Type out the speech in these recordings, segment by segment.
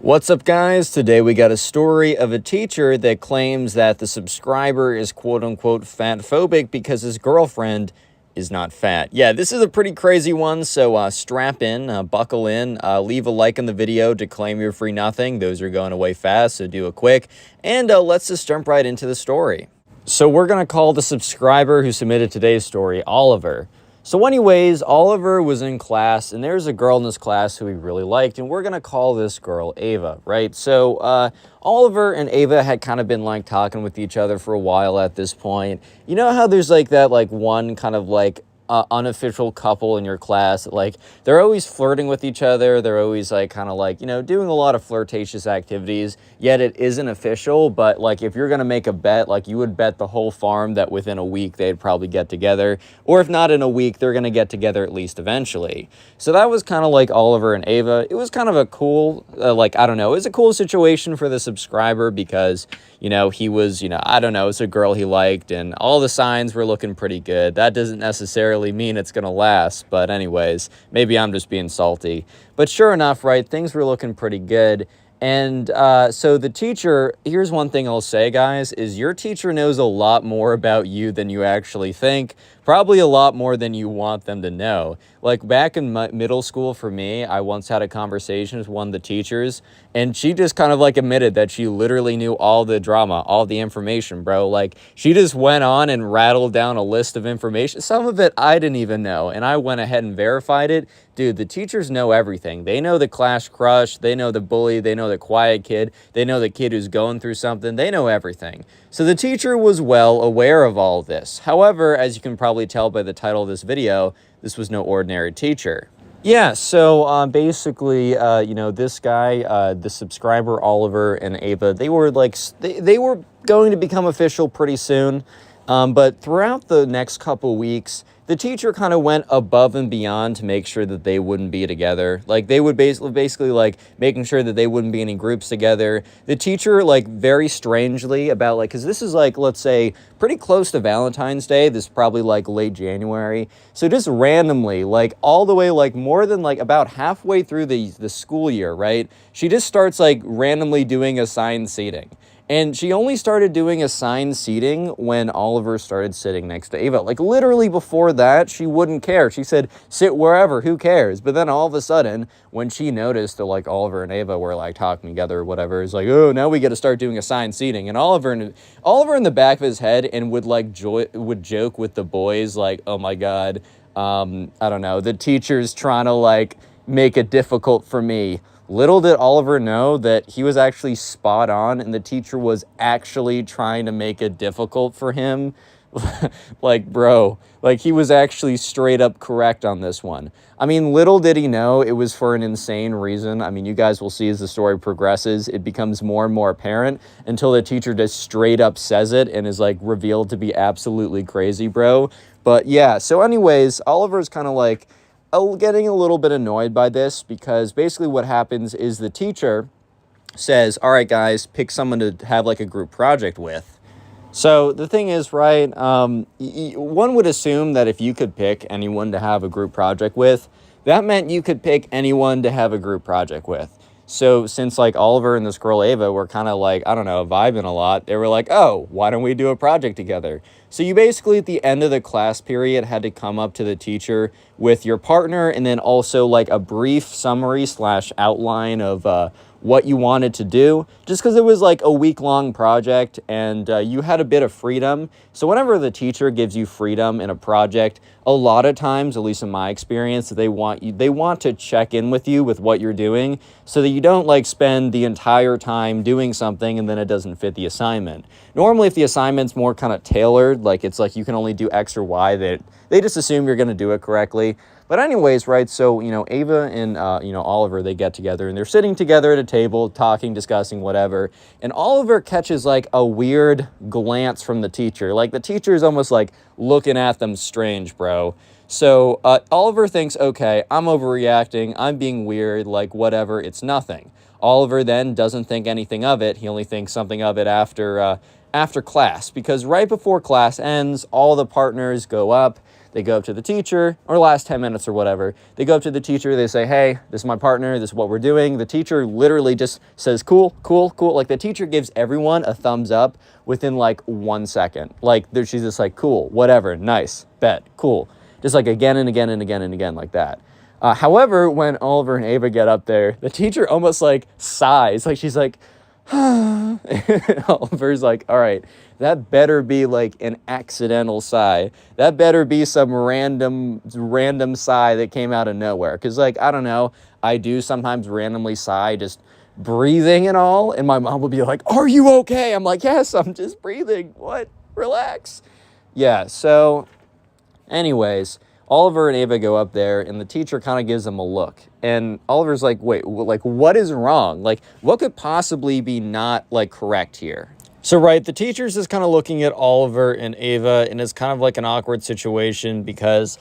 What's up, guys? Today we got a story of a teacher that claims that the subscriber is quote-unquote fat-phobic because his girlfriend is not fat. Yeah, this is a pretty crazy one, so strap in, buckle in, leave a like on the video to claim your free nothing. Those are going away fast, so do it quick. And let's just jump right into the story. So we're going to call the subscriber who submitted today's story Oliver. So anyways, Oliver was in class, and there's a girl in this class who he really liked, and we're going to call this girl Ava, right? So Oliver and Ava had kind of been like talking with each other for a while at this point. You know how there's like that one kind of unofficial couple in your class, like they're always flirting with each other, they're always like kind of like, you know, doing a lot of flirtatious activities, yet it isn't official. But like if you're gonna make a bet, like you would bet the whole farm that within a week they'd probably get together, or if not in a week, they're gonna get together at least eventually. So that was kind of like Oliver and Ava. It was kind of a cool I don't know, it was a cool situation for the subscriber because, you know, he was, you know, I don't know, it's a girl he liked and all the signs were looking pretty good. That doesn't necessarily mean it's gonna last, but anyways, maybe I'm just being salty. But sure enough, right, things were looking pretty good. And so the teacher, here's one thing I'll say, guys, is your teacher knows a lot more about you than you actually think. Probably a lot more than you want them to know. Like back in middle school for me, I once had a conversation with one of the teachers, and she just kind of like admitted that she literally knew all the drama, all the information, bro. Like she just went on and rattled down a list of information. Some of it I didn't even know, and I went ahead and verified it. Dude, the teachers know everything. They know the class crush, they know the bully, they know the quiet kid, they know the kid who's going through something, they know everything. So the teacher was well aware of all of this. However, as you can probably tell by the title of this video, this was no ordinary teacher. Yeah, so basically, you know, this guy, the subscriber Oliver and Ava, they were like, they were going to become official pretty soon. But throughout the next couple weeks, the teacher kind of went above and beyond to make sure that they wouldn't be together. Like they would basically like making sure that they wouldn't be in groups together. The teacher, like very strangely about like, cause this is like, let's say pretty close to Valentine's Day. This is probably like late January. So just randomly, like all the way, like more than like about halfway through the school year, right? She just starts like randomly doing assigned seating. And she only started doing assigned seating when Oliver started sitting next to Ava. Like literally before that, she wouldn't care. She said, sit wherever, who cares? But then all of a sudden, when she noticed that like Oliver and Ava were like talking together or whatever, it's like, oh, now we got to start doing assigned seating. And Oliver in the back of his head and would like would joke with the boys like, oh my God, I don't know, the teacher's trying to like make it difficult for me. Little did Oliver know that he was actually spot on and the teacher was actually trying to make it difficult for him. Like, bro, like he was actually straight up correct on this one. I mean, little did he know it was for an insane reason. I mean, you guys will see as the story progresses, it becomes more and more apparent until the teacher just straight up says it and is like revealed to be absolutely crazy, bro. But yeah, so anyways, Oliver's kind of like getting a little bit annoyed by this because basically what happens is the teacher says, all right, guys, pick someone to have like a group project with. So the thing is, right, one would assume that if you could pick anyone to have a group project with, that meant you could pick anyone to have a group project with. So since like Oliver and this girl Ava were kind of like, I don't know, vibing a lot, they were like, oh, why don't we do a project together? So you basically at the end of the class period had to come up to the teacher with your partner and then also like a brief summary / outline of what you wanted to do, just because it was like a week-long project and you had a bit of freedom. So whenever the teacher gives you freedom in a project, a lot of times, at least in my experience, they want to check in with you with what you're doing so that you don't like spend the entire time doing something and then it doesn't fit the assignment. Normally, if the assignment's more kind of tailored, like it's like you can only do X or Y, they just assume you're going to do it correctly. But anyways, right, so, you know, Ava and, you know, Oliver, they get together and they're sitting together at a table, talking, discussing, whatever. And Oliver catches like a weird glance from the teacher. Like the teacher is almost like looking at them strange, bro. So Oliver thinks, okay, I'm overreacting. I'm being weird, like whatever, it's nothing. Oliver then doesn't think anything of it. He only thinks something of it after class, because right before class ends, all the partners go up. They go up to the teacher, or last 10 minutes or whatever. They go up to the teacher, they say, hey, this is my partner, this is what we're doing. The teacher literally just says, cool, cool, cool. Like, the teacher gives everyone a thumbs up within like 1 second. Like, she's just like, cool, whatever, nice, bet, cool. Just like again and again and again and again like that. However, when Oliver and Ava get up there, the teacher almost like sighs. Like, she's like, Oliver's like, all right, that better be like an accidental sigh. That better be some random sigh that came out of nowhere. Because, like, I don't know, I do sometimes randomly sigh, just breathing and all. And my mom will be like, are you okay? I'm like, yes, I'm just breathing. What? Relax. Yeah, so anyways, Oliver and Ava go up there, and the teacher kind of gives them a look. And Oliver's like, wait, like, what is wrong? Like, what could possibly be not, like, correct here? So, right, the teacher's just kind of looking at Oliver and Ava, and it's kind of like an awkward situation because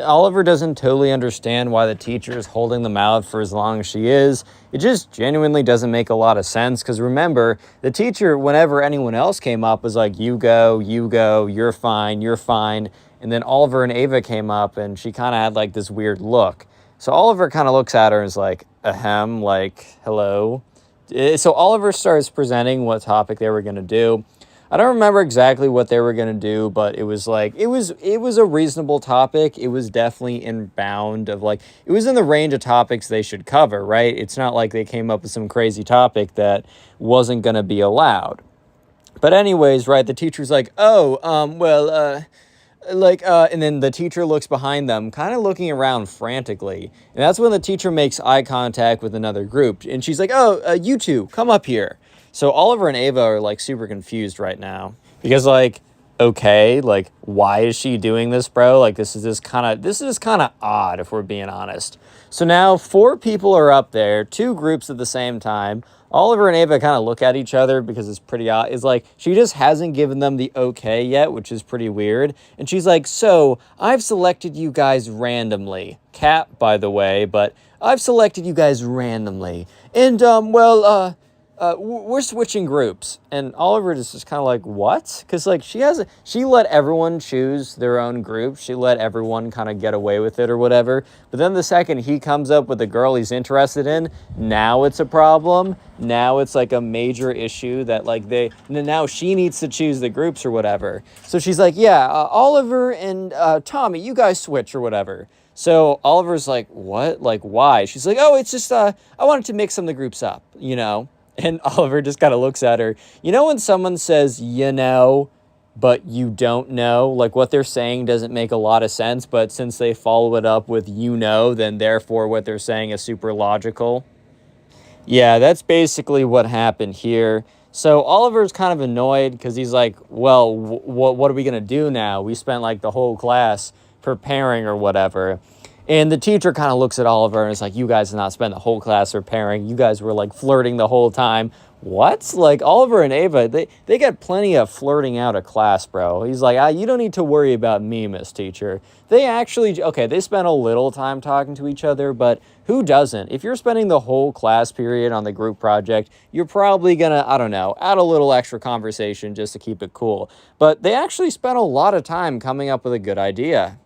Oliver doesn't totally understand why the teacher is holding them out for as long as she is. It just genuinely doesn't make a lot of sense because, remember, the teacher, whenever anyone else came up, was like, you go, you're fine, you're fine. And then Oliver and Ava came up, and she kind of had, like, this weird look. So Oliver kind of looks at her and is like, ahem, like, hello. So Oliver starts presenting what topic they were going to do. I don't remember exactly what they were going to do, but it was like, it was a reasonable topic. It was definitely in bound of, like, it was in the range of topics they should cover, right? It's not like they came up with some crazy topic that wasn't going to be allowed. But anyways, right, the teacher's like, and then the teacher looks behind them, kind of looking around frantically. And that's when the teacher makes eye contact with another group. And she's like, you two, come up here. So Oliver and Ava are, like, super confused right now. Because, like, okay, like, why is she doing this, bro? Like, this is kind of odd, if we're being honest. So now 4 people are up there, 2 groups at the same time. Oliver and Ava kind of look at each other because it's pretty odd. It's like she just hasn't given them the okay yet, which is pretty weird. And she's like, so I've selected you guys randomly. Cat, by the way, but I've selected you guys randomly. And, we're switching groups. And Oliver is just kind of like, what? Because, like, she let everyone choose their own group. She let everyone kind of get away with it or whatever. But then the second he comes up with a girl he's interested in, now it's a problem. Now it's like a major issue that, like, now she needs to choose the groups or whatever. So she's like, yeah, Oliver and Tommy, you guys switch or whatever. So Oliver's like, what? Like, why? She's like, oh, it's just, I wanted to mix some of the groups up, you know? And Oliver just kind of looks at her. You know when someone says, you know, but you don't know? Like, what they're saying doesn't make a lot of sense, but since they follow it up with you know, then therefore what they're saying is super logical. Yeah, that's basically what happened here. So Oliver's kind of annoyed because he's like, well, what are we going to do now? We spent, like, the whole class preparing or whatever. And the teacher kind of looks at Oliver and is like, you guys did not spend the whole class preparing. You guys were, like, flirting the whole time. What? Like, Oliver and Ava, they got plenty of flirting out of class, bro. He's like, you don't need to worry about me, Miss Teacher. They actually, okay, they spent a little time talking to each other, but who doesn't? If you're spending the whole class period on the group project, you're probably gonna, I don't know, add a little extra conversation just to keep it cool. But they actually spent a lot of time coming up with a good idea.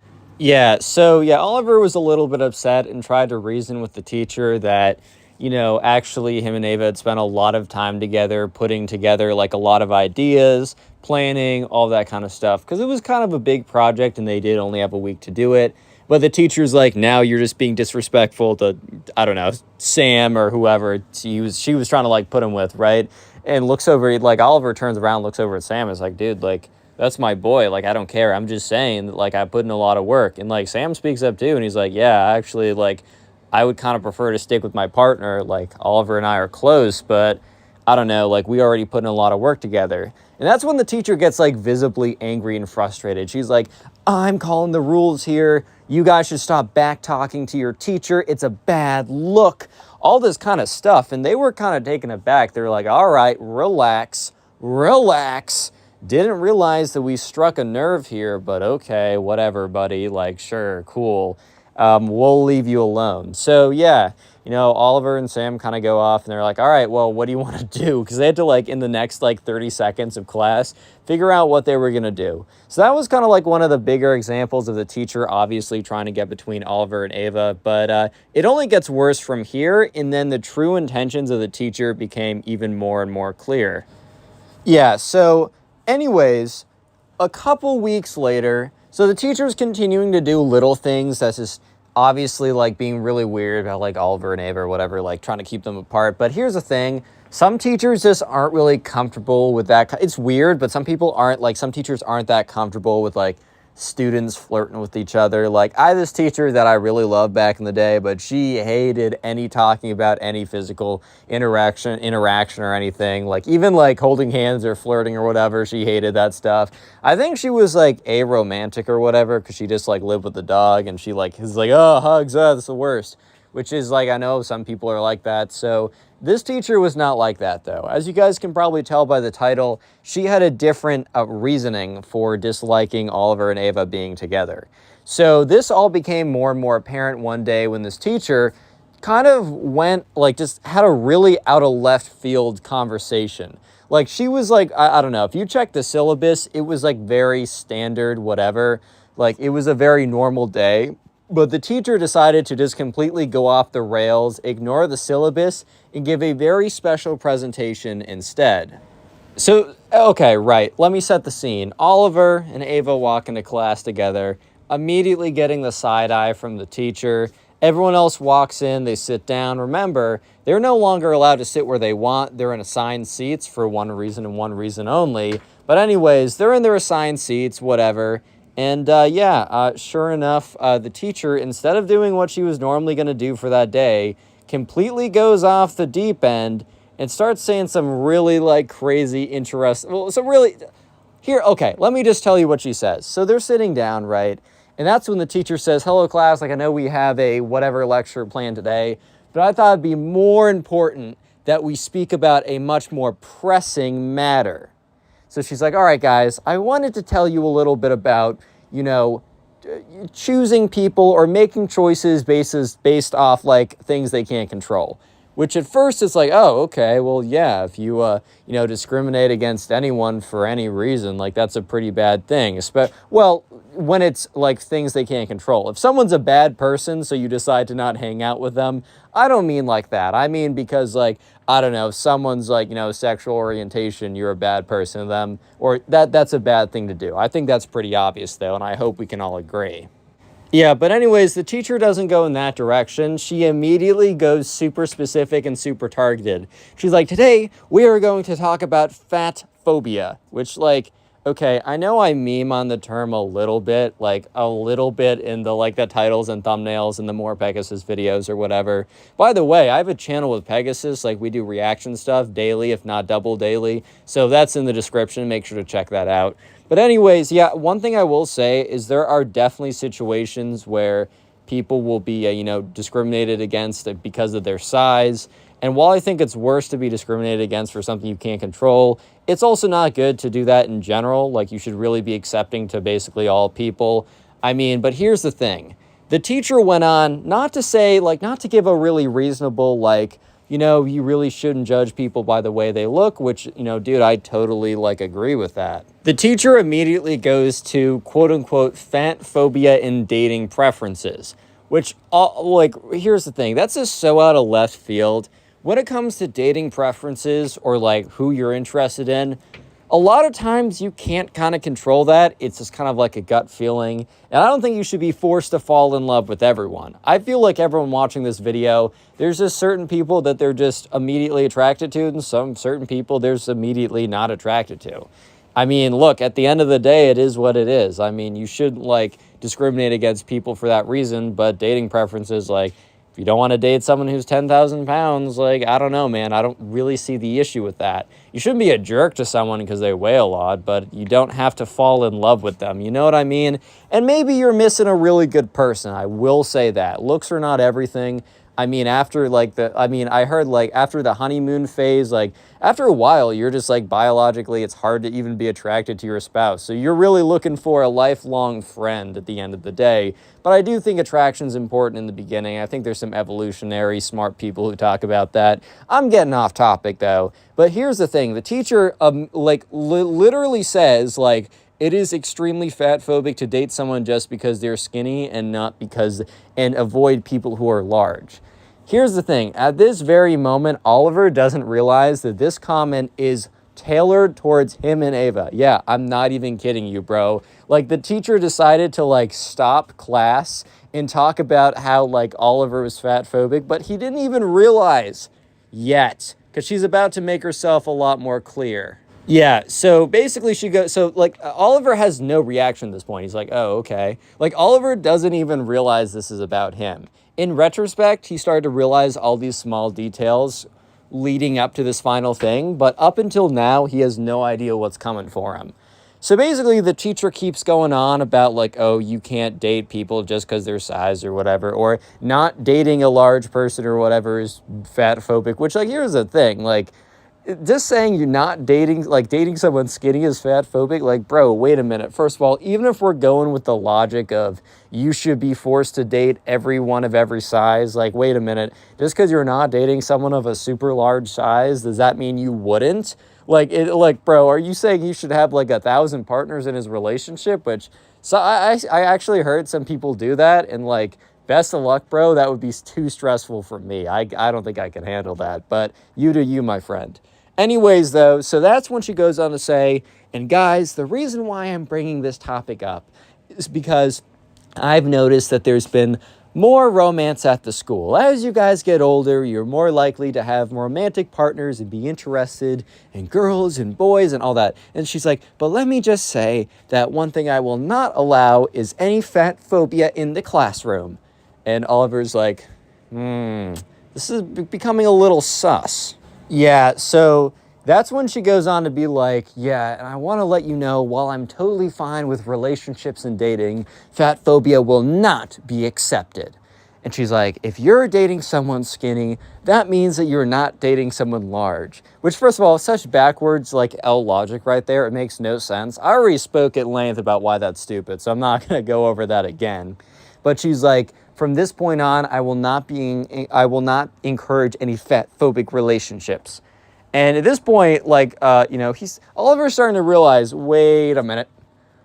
Yeah, so, yeah, Oliver was a little bit upset and tried to reason with the teacher that, you know, actually him and Ava had spent a lot of time together, putting together, like, a lot of ideas, planning, all that kind of stuff, because it was kind of a big project and they did only have a week to do it. But the teacher's like, now you're just being disrespectful to, I don't know, Sam or whoever she was trying to, like, put him with, right? And looks over, like, Oliver turns around, looks over at Sam and is like, dude, like, that's my boy. Like, I don't care. I'm just saying that, like, I put in a lot of work. And, like, Sam speaks up too, and he's like, yeah, actually, like, I would kind of prefer to stick with my partner. Like, Oliver and I are close, but I don't know, like, we already put in a lot of work together. And that's when the teacher gets, like, visibly angry and frustrated. She's like, I'm calling the rules here. You guys should stop back-talking to your teacher. It's a bad look. All this kind of stuff. And they were kind of taken aback. They were like, all right, relax. Didn't realize that we struck a nerve here, but okay, whatever, buddy. Like, sure, cool. we'll leave you alone. So yeah, you know, Oliver and Sam kind of go off and they're like, all right, well, what do you want to do? Because they had to, like, in the next, like, 30 seconds of class, figure out what they were going to do. So that was kind of like one of the bigger examples of the teacher obviously trying to get between Oliver and Ava. But it only gets worse from here, and then the true intentions of the teacher became even more and more clear. Yeah, so anyways, a couple weeks later, so the teacher's continuing to do little things that's just obviously, like, being really weird about, like, Oliver and Ava or whatever, like, trying to keep them apart. But here's the thing. Some teachers just aren't really comfortable with that. It's weird, but some people aren't, like, some teachers aren't that comfortable with, like, students flirting with each other. Like, I had this teacher that I really loved back in the day, but she hated any talking about any physical interaction or anything. Like, even, like, holding hands or flirting or whatever, she hated that stuff. I think she was, like, aromantic or whatever, because she just, like, lived with the dog, and she, like, is like, oh, hugs, oh, that's the worst. Which is, like, I know some people are like that. So this teacher was not like that, though. As you guys can probably tell by the title, she had a different reasoning for disliking Oliver and Ava being together. So this all became more and more apparent one day when this teacher kind of went, like, just had a really out of left field conversation. Like, she was like, I don't know, if you check the syllabus, it was, like, very standard, whatever. Like, it was a very normal day. But the teacher decided to just completely go off the rails, ignore the syllabus, and give a very special presentation instead. So, okay, right, let me set the scene. Oliver and Ava walk into class together, immediately getting the side eye from the teacher. Everyone else walks in, they sit down. Remember, they're no longer allowed to sit where they want. They're in assigned seats for one reason and one reason only. But anyways, they're in their assigned seats, whatever. And sure enough, the teacher, instead of doing what she was normally going to do for that day, completely goes off the deep end and starts saying some really, like, crazy, interesting, well, some really, here, okay, let me just tell you what she says. So they're sitting down, right? And that's when the teacher says, hello, class, like, I know we have a whatever lecture planned today, but I thought it'd be more important that we speak about a much more pressing matter. So she's like, all right, guys, I wanted to tell you a little bit about, you know, choosing people or making choices based off, like, things they can't control. Which at first it's like, oh, okay, well, yeah, if you, discriminate against anyone for any reason, like, that's a pretty bad thing. Well, when it's, like, things they can't control. If someone's a bad person, so you decide to not hang out with them, I don't mean like that. I mean because, like, I don't know, if someone's, like, sexual orientation, you're a bad person to them, or that's a bad thing to do. I think that's pretty obvious, though, and I hope we can all agree. Yeah, but anyways, the teacher doesn't go in that direction. She immediately goes super specific and super targeted. She's like, today we are going to talk about fat phobia, which, like, okay, I know I meme on the term a little bit in the, like, the titles and thumbnails and the More Pegasus videos or whatever. By the way, I have a channel with Pegasus, like, we do reaction stuff daily, if not double daily. So that's in the description. Make sure to check that out. But anyways, yeah, one thing I will say is there are definitely situations where people will be, discriminated against because of their size. And while I think it's worse to be discriminated against for something you can't control, it's also not good to do that in general. Like, you should really be accepting to basically all people. I mean, but here's the thing. The teacher went on not to give a really reasonable, like, you really shouldn't judge people by the way they look, which, dude, I totally, like, agree with that. The teacher immediately goes to, quote unquote, fat phobia in dating preferences, which, here's the thing. That's just so out of left field. When it comes to dating preferences or, like, who you're interested in, a lot of times you can't kind of control that. It's just kind of like a gut feeling. And I don't think you should be forced to fall in love with everyone. I feel like everyone watching this video, there's just certain people that they're just immediately attracted to, and some certain people they're just immediately not attracted to. I mean, look, at the end of the day, it is what it is. I mean, you shouldn't, like, discriminate against people for that reason, but dating preferences, like, if you don't want to date someone who's 10,000 pounds, like, I don't know, man. I don't really see the issue with that. You shouldn't be a jerk to someone because they weigh a lot, but you don't have to fall in love with them. You know what I mean? And maybe you're missing a really good person. I will say that. Looks are not everything. I mean, after like I heard like after the honeymoon phase, like after a while, you're just like biologically, it's hard to even be attracted to your spouse. So you're really looking for a lifelong friend at the end of the day. But I do think attraction's important in the beginning. I think there's some evolutionary smart people who talk about that. I'm getting off topic though. But here's the thing. The teacher literally says like, it is extremely fat phobic to date someone just because they're skinny and avoid people who are large. Here's the thing. At this very moment, Oliver doesn't realize that this comment is tailored towards him and Ava. Yeah, I'm not even kidding you, bro. Like, the teacher decided to, like, stop class and talk about how, like, Oliver was fat phobic, but he didn't even realize yet, because she's about to make herself a lot more clear. Yeah, so basically Oliver has no reaction at this point. He's like, oh, okay. Like, Oliver doesn't even realize this is about him. In retrospect, he started to realize all these small details leading up to this final thing, but up until now, he has no idea what's coming for him. So basically, the teacher keeps going on about, like, oh, you can't date people just because they're size or whatever, or not dating a large person or whatever is fat phobic, which, like, here's the thing, like, just saying you're not dating someone skinny is fat phobic, like, bro, wait a minute. First of all, even if we're going with the logic of you should be forced to date everyone of every size, like, wait a minute, just because you're not dating someone of a super large size, does that mean you wouldn't? Like, bro, are you saying you should have like 1,000 partners in his relationship? I actually heard some people do that, and like, best of luck, bro. That would be too stressful for me. I don't think I can handle that, but you do you, my friend. Anyways, though, so that's when she goes on to say, and guys, the reason why I'm bringing this topic up is because I've noticed that there's been more romance at the school. As you guys get older, you're more likely to have romantic partners and be interested in girls and boys and all that. And she's like, but let me just say that one thing I will not allow is any fat phobia in the classroom. And Oliver's like, this is becoming a little sus. Yeah, so that's when she goes on to be like, yeah, and I want to let you know, while I'm totally fine with relationships and dating, fat phobia will not be accepted. And she's like, if you're dating someone skinny, that means that you're not dating someone large. Which, first of all, is such backwards, like, L logic right there. It makes no sense. I already spoke at length about why that's stupid, so I'm not going to go over that again. But she's like, from this point on, I will not encourage any fat phobic relationships. And at this point, like, Oliver's starting to realize, wait a minute.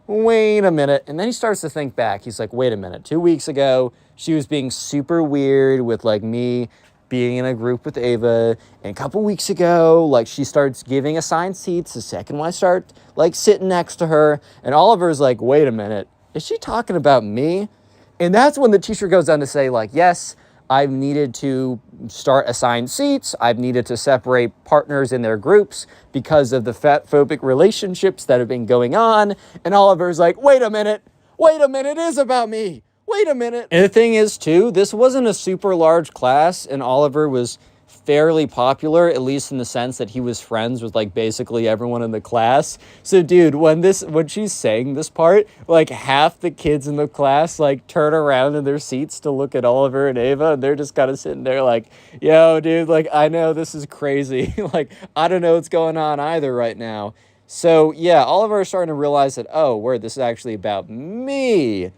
And then he starts to think back. He's like, wait a minute. 2 weeks ago, she was being super weird with, like, me being in a group with Ava. And a couple weeks ago, like, she starts giving assigned seats the second when I start, like, sitting next to her. And Oliver's like, wait a minute. Is she talking about me? And that's when the teacher goes on to say, like, yes, I've needed to start assigned seats. I've needed to separate partners in their groups because of the fat phobic relationships that have been going on. And Oliver's like, wait a minute, it is about me. Wait a minute. And the thing is, too, this wasn't a super large class, and Oliver was fairly popular, at least in the sense that he was friends with, like, basically everyone in the class. So, dude, when she's saying this part, like, half the kids in the class, like, turn around in their seats to look at Oliver and Ava, and they're just kind of sitting there like, yo, dude, like, I know this is crazy. Like, I don't know what's going on either right now. So, yeah, Oliver is starting to realize that, oh, word, this is actually about me.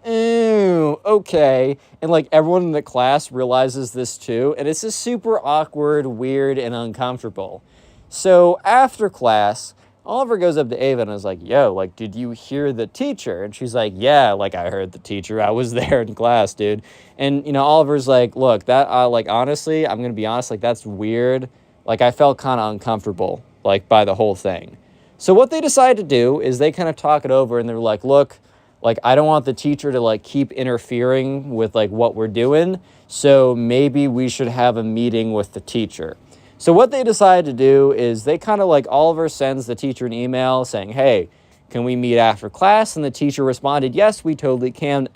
Ew, okay. And, like, everyone in the class realizes this too, and it's just super awkward, weird, and uncomfortable. So after class, Oliver goes up to Ava and is like, yo, like, did you hear the teacher? And she's like, yeah, like, I heard the teacher. I was there in class, dude. And, Oliver's like, look, that, like, honestly, I'm going to be honest, like, that's weird. Like, I felt kind of uncomfortable, like, by the whole thing. So what they decide to do is they kind of talk it over, and they're like, look, like, I don't want the teacher to, like, keep interfering with, like, what we're doing, so maybe we should have a meeting with the teacher. So what they decide to do is they kind of, like, Oliver sends the teacher an email saying, hey, can we meet after class? And the teacher responded, yes, we totally can, !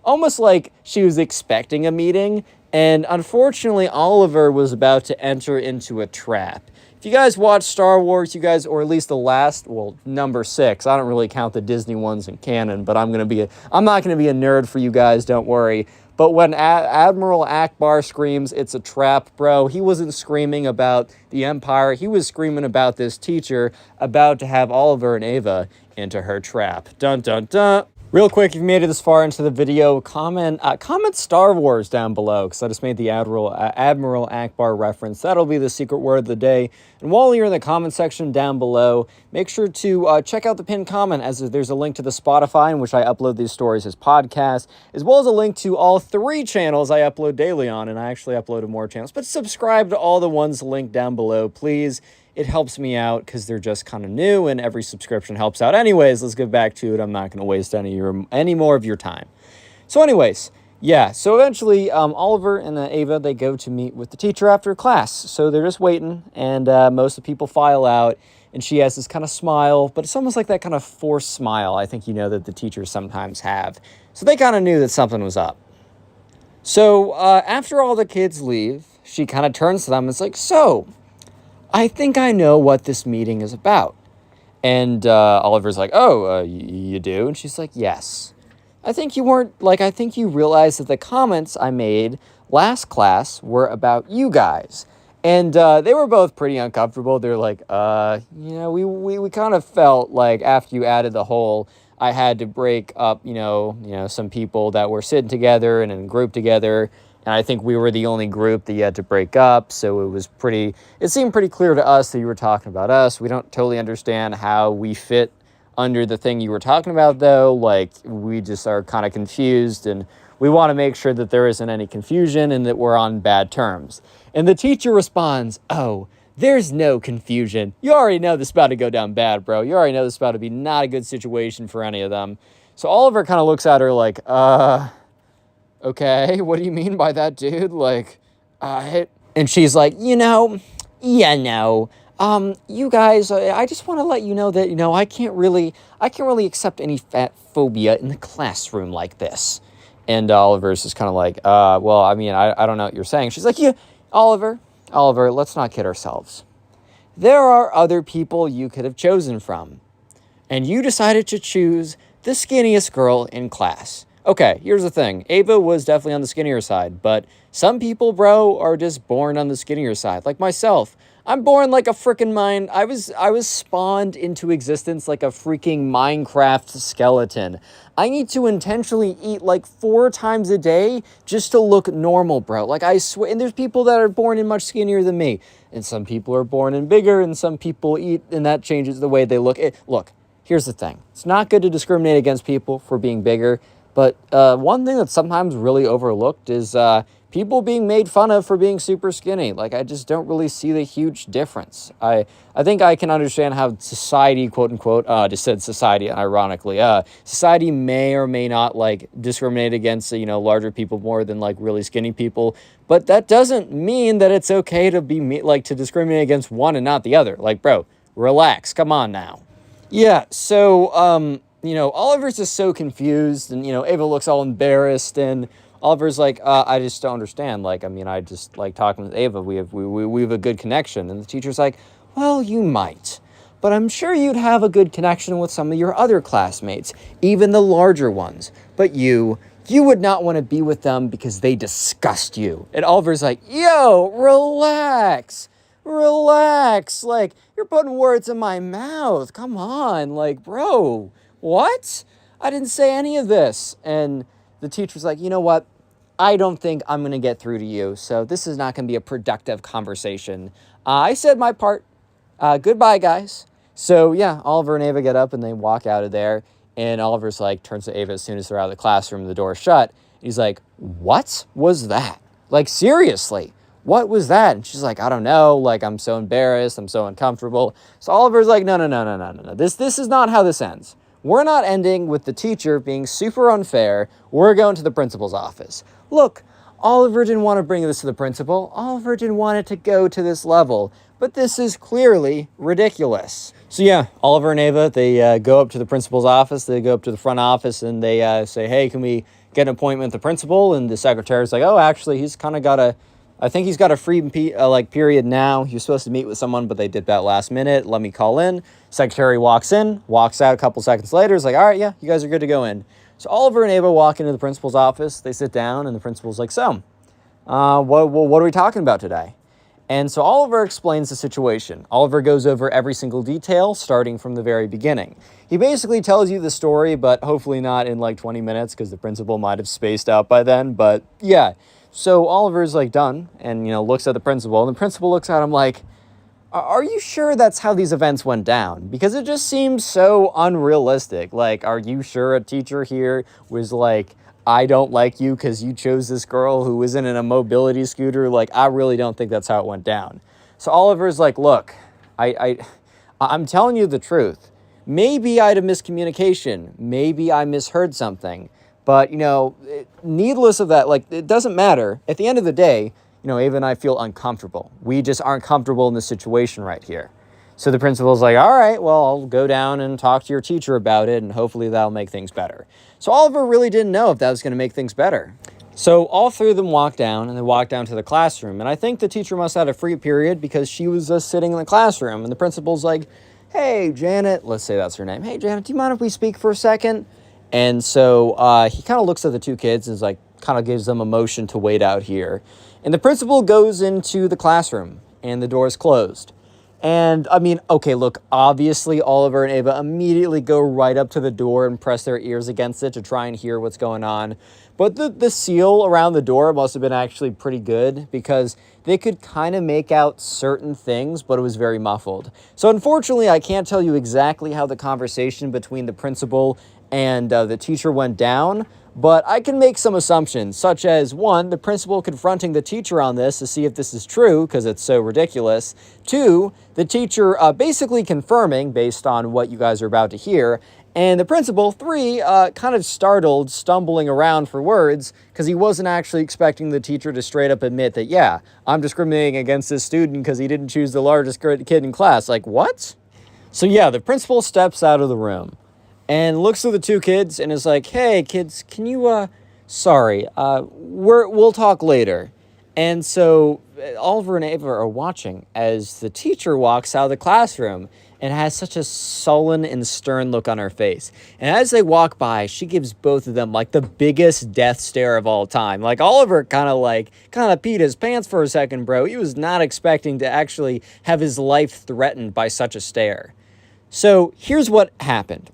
Almost like she was expecting a meeting, and unfortunately, Oliver was about to enter into a trap. If you guys watch Star Wars, or at least the last, number 6, I don't really count the Disney ones in canon, but I'm not going to be a nerd for you guys, don't worry. But when Admiral Akbar screams, "It's a trap," bro, he wasn't screaming about the Empire. He was screaming about this teacher about to have Oliver and Ava into her trap. Dun, dun, dun. Real quick, if you made it this far into the video, comment Star Wars down below, because I just made the Admiral Akbar reference. That'll be the secret word of the day. And while you're in the comment section down below, make sure to check out the pinned comment, as there's a link to the Spotify in which I upload these stories as podcasts, as well as a link to all 3 channels I upload daily on, and I actually uploaded more channels. But subscribe to all the ones linked down below, please. It helps me out because they're just kind of new, and every subscription helps out. Anyways, let's get back to it. I'm not going to waste any more of your time. So anyways, yeah, so eventually Oliver and Ava, they go to meet with the teacher after class. So they're just waiting, and most of the people file out, and she has this kind of smile, but it's almost like that kind of forced smile I think you know that the teachers sometimes have. So they kind of knew that something was up. So after all the kids leave, she kind of turns to them and is like, "So, I think I know what this meeting is about." And Oliver's like, "Oh, you do?" And she's like, "Yes. I think you realized that the comments I made last class were about you guys." And they were both pretty uncomfortable. They're like, we kind of felt like after you added the whole, I had to break up, some people that were sitting together and in a group together. And I think we were the only group that you had to break up. So it seemed pretty clear to us that you were talking about us. We don't totally understand how we fit under the thing you were talking about, though. Like, we just are kind of confused, and we want to make sure that there isn't any confusion and that we're on bad terms. And the teacher responds, "Oh, there's no confusion. You already know this is about to go down bad, bro. You already know this is about to be not a good situation for any of them." So Oliver kind of looks at her like, "Okay, what do you mean by that, dude? Like, And she's like, you guys, I just want to let you know that, I can't really accept any fat phobia in the classroom like this." And Oliver's just kind of like, I don't know what you're saying. She's like, "Yeah, Oliver, let's not kid ourselves. There are other people you could have chosen from, and you decided to choose the skinniest girl in class. Okay, here's the thing. Ava was definitely on the skinnier side, but some people, bro, are just born on the skinnier side. Like myself. I'm born like a freaking mine. I was spawned into existence like a freaking Minecraft skeleton. I need to intentionally eat like 4 times a day just to look normal, bro. Like, I swear. And there's people that are born in much skinnier than me. And some people are born in bigger, and some people eat, and that changes the way they look. Look, here's the thing. It's not good to discriminate against people for being bigger. But one thing that's sometimes really overlooked is people being made fun of for being super skinny. Like, I just don't really see the huge difference. I think I can understand how society, quote unquote, just said society ironically, society may or may not like discriminate against, larger people more than like really skinny people. But that doesn't mean that it's okay to to discriminate against one and not the other. Like, bro, relax. Come on now. Yeah, so, Oliver's just so confused, and, Ava looks all embarrassed, and Oliver's like, I just don't understand. Like, I just like talking with Ava. We have a good connection. And the teacher's like, "Well, you might, but I'm sure you'd have a good connection with some of your other classmates, even the larger ones. But you would not want to be with them because they disgust you." And Oliver's like, "Yo, relax. Like, you're putting words in my mouth. Come on. Like, bro, what? I didn't say any of this." And the teacher's like, "You know what? I don't think I'm going to get through to you. So this is not going to be a productive conversation. I said my part. Goodbye, guys." So yeah, Oliver and Ava get up and they walk out of there. And Oliver's like, turns to Ava as soon as they're out of the classroom, the door's shut. He's like, "What was that? Like, seriously, what was that?" And she's like, "I don't know. Like, I'm so embarrassed. I'm so uncomfortable." So Oliver's like, No. This is not how this ends. We're not ending with the teacher being super unfair. We're going to the principal's office. Look, Oliver didn't want to bring this to the principal. Oliver didn't want it to go to this level. But this is clearly ridiculous. So yeah, Oliver and Ava, they go up to the principal's office. They go up to the front office and they say, "Hey, can we get an appointment with the principal?" And the secretary's like, "Oh, actually, he's kind of got I think he's got a free period now. He was supposed to meet with someone, but they did that last minute. Let me call in." Secretary walks in, walks out a couple seconds later. Is like, "All right, yeah, you guys are good to go in." So Oliver and Ava walk into the principal's office. They sit down, and the principal's like, so, what are we talking about today? And so Oliver explains the situation. Oliver goes over every single detail, starting from the very beginning. He basically tells you the story, but hopefully not in like 20 minutes, because the principal might have spaced out by then. But yeah, so Oliver's like done, and looks at the principal, and the principal looks at him like, are you sure that's how these events went down? Because it just seems so unrealistic. Like, are you sure a teacher here was like, I don't like you because you chose this girl who isn't in a mobility scooter? Like, I really don't think that's how it went down. So Oliver's like, look, I'm telling you the truth. Maybe I had a miscommunication. Maybe I misheard something. But, needless of that, like, it doesn't matter. At the end of the day, Ava and I feel uncomfortable. We just aren't comfortable in this situation right here. So the principal's like, all right, well, I'll go down and talk to your teacher about it, and hopefully that'll make things better. So Oliver really didn't know if that was going to make things better. So all three of them walk down, and they walk down to the classroom. And I think the teacher must have had a free period because she was just sitting in the classroom. And the principal's like, hey, Janet, let's say that's her name. Hey, Janet, do you mind if we speak for a second? And so he kind of looks at the two kids and is like, kind of gives them a motion to wait out here. And the principal goes into the classroom, and the door's closed. And, I mean, okay, look, obviously Oliver and Ava immediately go right up to the door and press their ears against it to try and hear what's going on. But the seal around the door must have been actually pretty good because they could kind of make out certain things, but it was very muffled. So, unfortunately, I can't tell you exactly how the conversation between the principal and the teacher went down, but I can make some assumptions, such as, one, the principal confronting the teacher on this to see if this is true, because it's so ridiculous. Two, the teacher basically confirming, based on what you guys are about to hear. And the principal, three, kind of startled, stumbling around for words, because he wasn't actually expecting the teacher to straight up admit that, yeah, I'm discriminating against this student because he didn't choose the largest kid in class. Like, what? So yeah, the principal steps out of the room and looks at the two kids and is like, hey, kids, can you, sorry, we'll talk later. And so Oliver and Ava are watching as the teacher walks out of the classroom and has such a sullen and stern look on her face. And as they walk by, she gives both of them, like, the biggest death stare of all time. Like, Oliver kind of peed his pants for a second, bro. He was not expecting to actually have his life threatened by such a stare. So here's what happened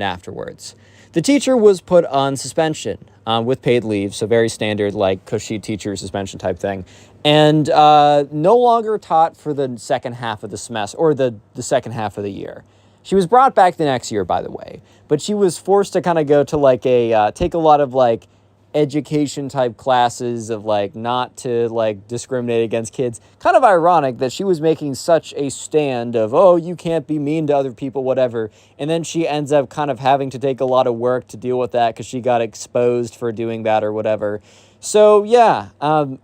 afterwards. The teacher was put on suspension with paid leave, so very standard, like, cushy teacher suspension type thing, and no longer taught for the second half of the semester, or the second half of the year. She was brought back the next year, by the way, but she was forced to kind of go to, like, take a lot of, like, education type classes of, like, not to, like, discriminate against kids. Kind of ironic that she was making such a stand of, oh, you can't be mean to other people, whatever, and then she ends up kind of having to take a lot of work to deal with that because she got exposed for doing that or whatever. So yeah,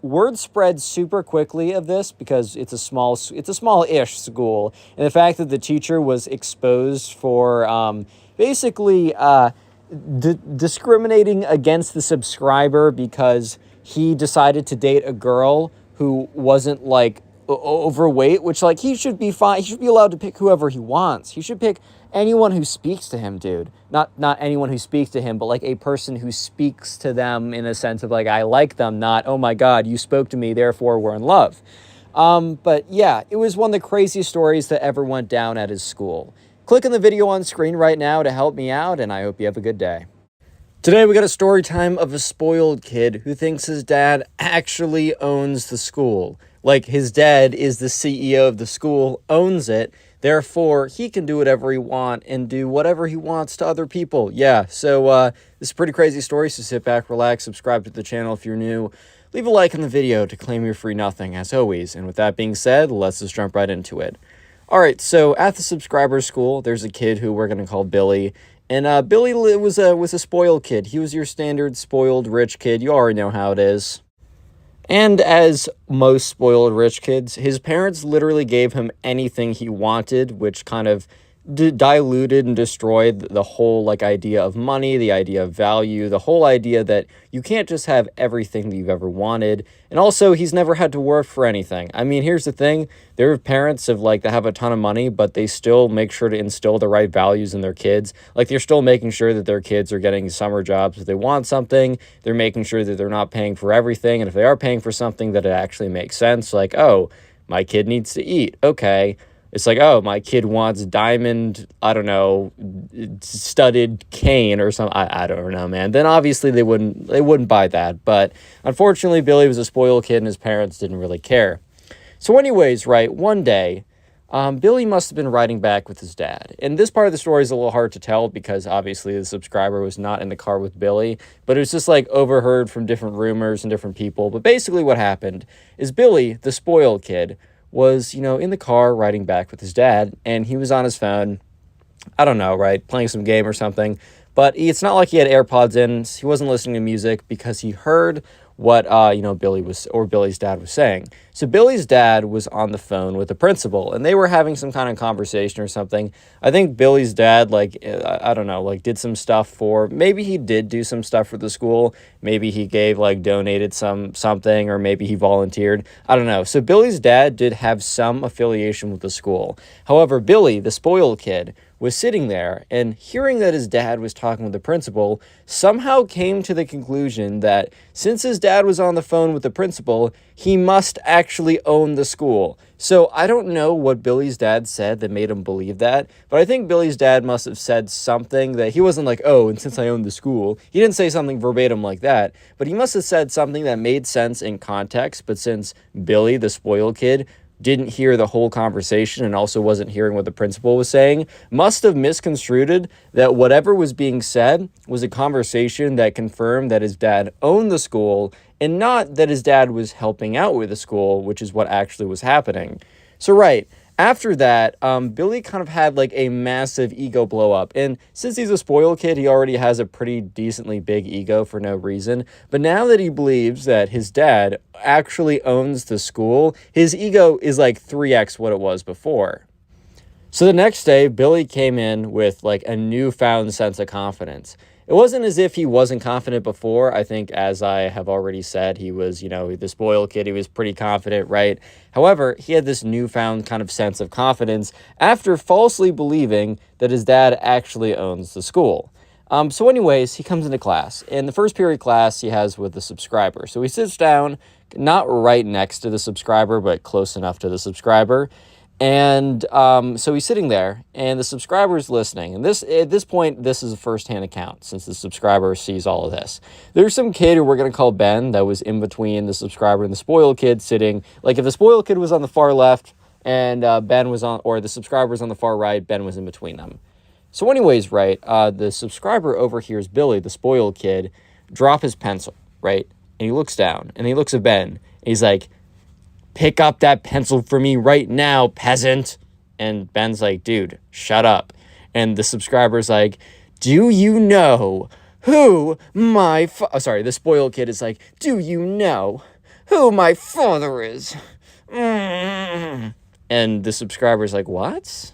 word spread super quickly of this because it's a small-ish school, and the fact that the teacher was exposed for basically discriminating against the subscriber because he decided to date a girl who wasn't, like, overweight, which, like, he should be fine. He should be allowed to pick whoever he wants. He should pick anyone who speaks to him, dude. Not anyone who speaks to him, but, like, a person who speaks to them in a sense of, like, I like them, not, oh my God, you spoke to me, therefore we're in love. But yeah, it was one of the craziest stories that ever went down at his school. Click on the video on screen right now to help me out, and I hope you have a good day. Today we got a story time of a spoiled kid who thinks his dad actually owns the school. Like, his dad is the CEO of the school, owns it, therefore he can do whatever he wants and do whatever he wants to other people. Yeah, so this is a pretty crazy story, so sit back, relax, subscribe to the channel if you're new. Leave a like on the video to claim your free nothing, as always. And with that being said, let's just jump right into it. All right, so at the subscriber school, there's a kid who we're going to call Billy. And Billy was a spoiled kid. He was your standard spoiled rich kid. You already know how it is. And as most spoiled rich kids, his parents literally gave him anything he wanted, which kind of diluted and destroyed the whole like idea of money, the idea of value, the whole idea that you can't just have everything that you've ever wanted. And also, he's never had to work for anything. I mean, here's the thing. There are parents of like that have a ton of money, but they still make sure to instill the right values in their kids. Like they're still making sure that their kids are getting summer jobs if they want something. They're making sure that they're not paying for everything. And if they are paying for something, that it actually makes sense. Like, oh, my kid needs to eat. Okay. It's like, oh, my kid wants diamond, I don't know, studded cane or something. I don't know, man. Then obviously they wouldn't buy that. But unfortunately, Billy was a spoiled kid and his parents didn't really care. So anyways, right, one day, Billy must have been riding back with his dad. And this part of the story is a little hard to tell because obviously the subscriber was not in the car with Billy, but it was just like overheard from different rumors and different people. But basically what happened is Billy, the spoiled kid, was, in the car riding back with his dad, and he was on his phone, I don't know, right, playing some game or something, but it's not like he had AirPods in, he wasn't listening to music because he heard what, Billy's dad was saying. So Billy's dad was on the phone with the principal, and they were having some kind of conversation or something. I think Billy's dad, I don't know, did some stuff maybe he did do some stuff for the school. Maybe he donated something, or maybe he volunteered. I don't know. So Billy's dad did have some affiliation with the school. However, Billy, the spoiled kid, was sitting there and hearing that his dad was talking with the principal, somehow came to the conclusion that since his dad was on the phone with the principal, he must actually own the school. So I don't know what Billy's dad said that made him believe that, but I think Billy's dad must have said something that he wasn't like, oh, and since I own the school, he didn't say something verbatim like that, but he must have said something that made sense in context. But since Billy, the spoiled kid, didn't hear the whole conversation and also wasn't hearing what the principal was saying, must have misconstrued that whatever was being said was a conversation that confirmed that his dad owned the school and not that his dad was helping out with the school, which is what actually was happening. So right, after that, Billy kind of had a massive ego blow up. And since he's a spoiled kid, he already has a pretty decently big ego for no reason. But now that he believes that his dad actually owns the school, his ego is 3x what it was before. So the next day, Billy came in with a newfound sense of confidence. It wasn't as if he wasn't confident before. I think, as I have already said, he was, the spoiled kid. He was pretty confident, right? However, he had this newfound kind of sense of confidence after falsely believing that his dad actually owns the school. So anyways, he comes into class. In the first period class, he has with the subscriber. So he sits down, not right next to the subscriber, but close enough to the subscriber. And so he's sitting there, and the subscriber is listening. And at this point, this is a first-hand account, since the subscriber sees all of this. There's some kid who we're going to call Ben that was in between the subscriber and the spoiled kid sitting. If the spoiled kid was on the far left and Ben was or the subscriber was on the far right, Ben was in between them. So anyways, right, the subscriber overhears Billy, the spoiled kid, drop his pencil, right? And he looks down, and he looks at Ben, and he's like, "Pick up that pencil for me right now, peasant." And Ben's like, "Dude, shut up." And the subscriber's like, "Do you know who my the spoiled kid is like, "Do you know who my father is?" And the subscriber's like, "What?"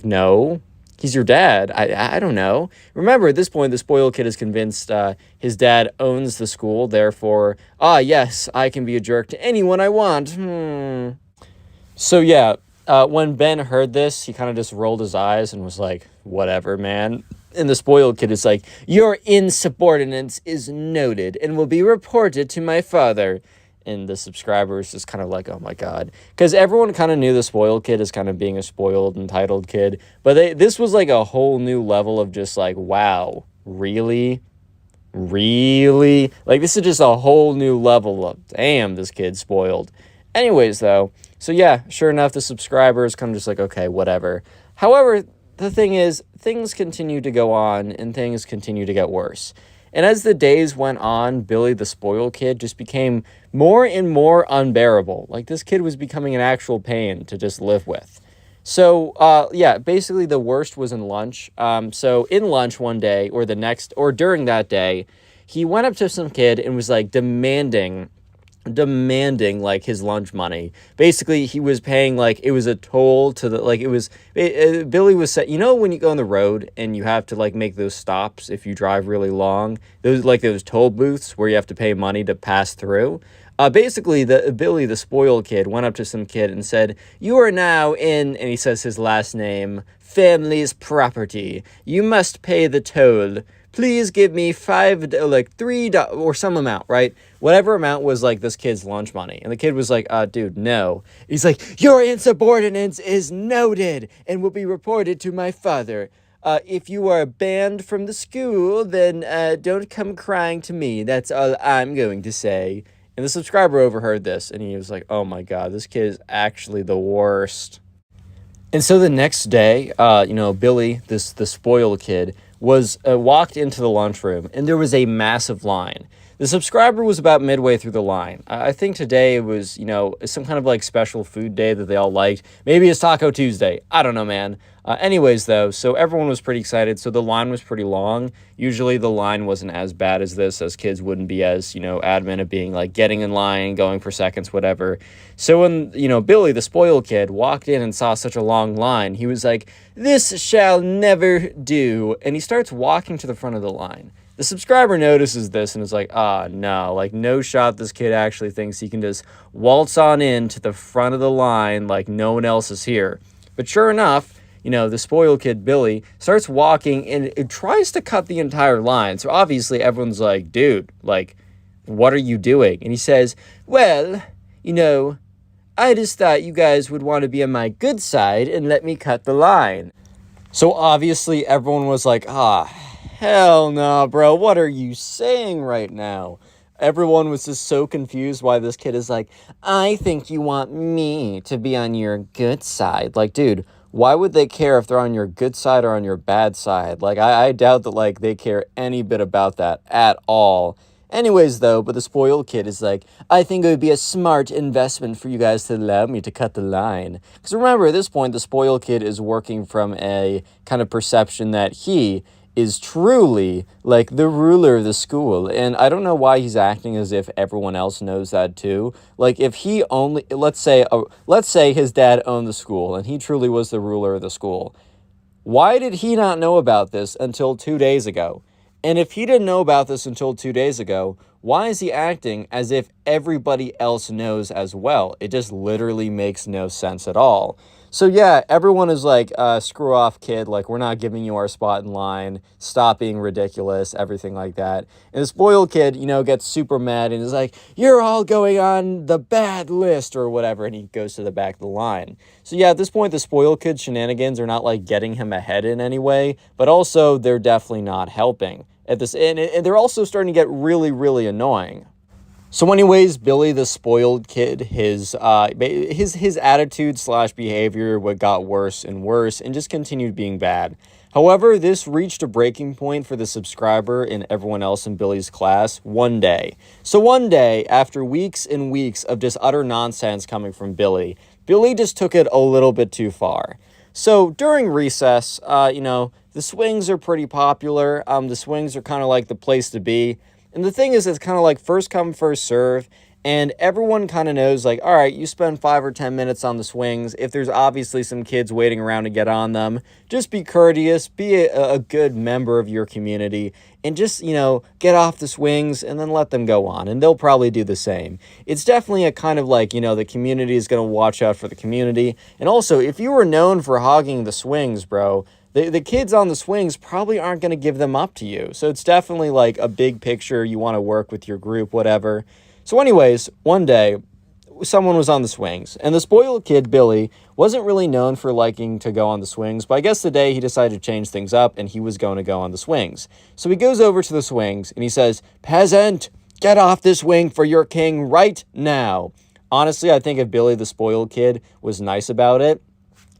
"No, he's your dad. I don't know." Remember, at this point, the spoiled kid is convinced his dad owns the school. Therefore, yes, I can be a jerk to anyone I want. So yeah, when Ben heard this, he kind of just rolled his eyes and was like, "Whatever, man." And the spoiled kid is like, "Your insubordinance is noted and will be reported to my father." And the subscriber is just kind of like, oh my God. Because everyone kind of knew the spoiled kid as kind of being a spoiled, entitled kid. But this was a whole new level of just wow, really? Really? This is just a whole new level of, damn, this kid's spoiled. Anyways, though, so yeah, sure enough, the subscriber is kind of just okay, whatever. However, the thing is, things continue to go on and things continue to get worse. And as the days went on, Billy, the spoiled kid, just became more and more unbearable. This kid was becoming an actual pain to just live with. So, yeah, basically the worst was in lunch. So in lunch one day, or during that day, he went up to some kid and was demanding demanding like his lunch money. Basically, he was paying like it was a toll to the like it was Billy was set. You know when you go on the road and you have to like make those stops if you drive really long, those toll booths where you have to pay money to pass through. Basically, the Billy, the spoiled kid, went up to some kid and said, "You are now in," and he says his last name, "family's property. You must pay the toll. Please give me $3 or some amount," right? Whatever amount was like this kid's lunch money. And the kid was like, dude, no. He's like, "Your insubordinance is noted and will be reported to my father. If you are banned from the school, then don't come crying to me. That's all I'm going to say." And the subscriber overheard this, and he was like, oh my god, this kid is actually the worst. And so the next day, Billy, the spoiled kid, was walked into the lunchroom, and there was a massive line. The subscriber was about midway through the line. I think today it was, some kind of like special food day that they all liked. Maybe it's Taco Tuesday. I don't know, man. Anyways, though, so everyone was pretty excited. So the line was pretty long. Usually the line wasn't as bad as this, as kids wouldn't be as, adamant of being like getting in line, going for seconds, whatever. So when, Billy, the spoiled kid, walked in and saw such a long line, he was like, "This shall never do." And he starts walking to the front of the line. The subscriber notices this and is like, no, like no shot this kid actually thinks he can just waltz on in to the front of the line like no one else is here. But sure enough, the spoiled kid, Billy, starts walking and it tries to cut the entire line. So obviously everyone's like, dude, like, what are you doing? And he says, "Well, I just thought you guys would want to be on my good side and let me cut the line." So obviously everyone was like, hell no, bro, what are you saying right now? Everyone was just so confused why this kid is like, "I think you want me to be on your good side." Like, dude, why would they care if they're on your good side or on your bad side? Like, I doubt that, like, they care any bit about that at all. Anyways, though, but the spoiled kid is like, "I think it would be a smart investment for you guys to allow me to cut the line." Because remember, at this point, the spoiled kid is working from a kind of perception that he is truly like the ruler of the school. And I don't know why he's acting as if everyone else knows that too. Like if he only, let's say his dad owned the school and he truly was the ruler of the school. Why did he not know about this until 2 days ago? And if he didn't know about this until 2 days ago, why is he acting as if everybody else knows as well? It just literally makes no sense at all. So yeah, everyone is like, screw off, kid. Like, we're not giving you our spot in line. Stop being ridiculous, everything like that. And the spoiled kid, gets super mad and is like, "You're all going on the bad list," or whatever. And he goes to the back of the line. So yeah, at this point, the spoiled kid shenanigans are not like getting him ahead in any way, but also they're definitely not helping at this. And they're also starting to get really, really annoying. So anyways, Billy, the spoiled kid, his attitude / behavior got worse and worse and just continued being bad. However, this reached a breaking point for the subscriber and everyone else in Billy's class one day. So one day, after weeks and weeks of just utter nonsense coming from Billy, Billy just took it a little bit too far. So during recess, the swings are pretty popular. The swings are kind of like the place to be. And the thing is, it's kind of like first come, first serve. And everyone kind of knows, like, all right, you spend 5 or 10 minutes on the swings. If there's obviously some kids waiting around to get on them, just be courteous, be a good member of your community, and just, get off the swings and then let them go on. And they'll probably do the same. It's definitely a kind of like, the community is going to watch out for the community. And also, if you were known for hogging the swings, bro, the kids on the swings probably aren't going to give them up to you. So it's definitely like a big picture. You want to work with your group, whatever. So anyways, one day, someone was on the swings. And the spoiled kid, Billy, wasn't really known for liking to go on the swings. But I guess today he decided to change things up and he was going to go on the swings. So he goes over to the swings and he says, "Peasant, get off this swing for your king right now." Honestly, I think if Billy, the spoiled kid, was nice about it,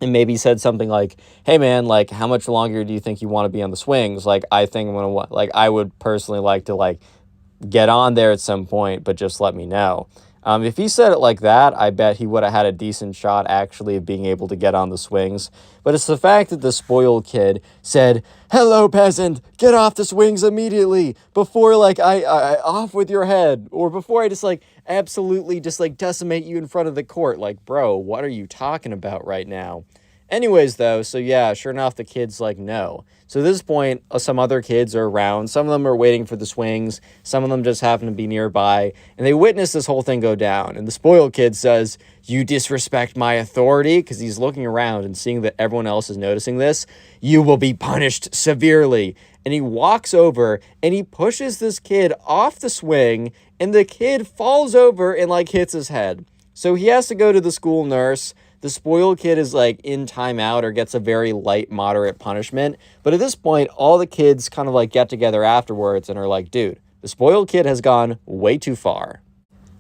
and maybe said something like, "Hey man, like how much longer do you think you want to be on the swings? Like I think I would personally like to like get on there at some point, but just let me know." If he said it like that, I bet he would have had a decent shot actually of being able to get on the swings. But it's the fact that the spoiled kid said, "Hello, peasant, get off the swings immediately before, like, I off with your head, or before I just, like, absolutely just, like, decimate you in front of the court." Like, bro, what are you talking about right now? Anyways, though, so yeah, sure enough, the kid's like, no. So at this point, some other kids are around. Some of them are waiting for the swings. Some of them just happen to be nearby. And they witness this whole thing go down. And the spoiled kid says, "You disrespect my authority," because he's looking around and seeing that everyone else is noticing this. "You will be punished severely." And he walks over and he pushes this kid off the swing. And the kid falls over and, like, hits his head. So he has to go to the school nurse. The spoiled kid is, like, in timeout or gets a very light, moderate punishment. But at this point, all the kids kind of, like, get together afterwards and are like, dude, the spoiled kid has gone way too far.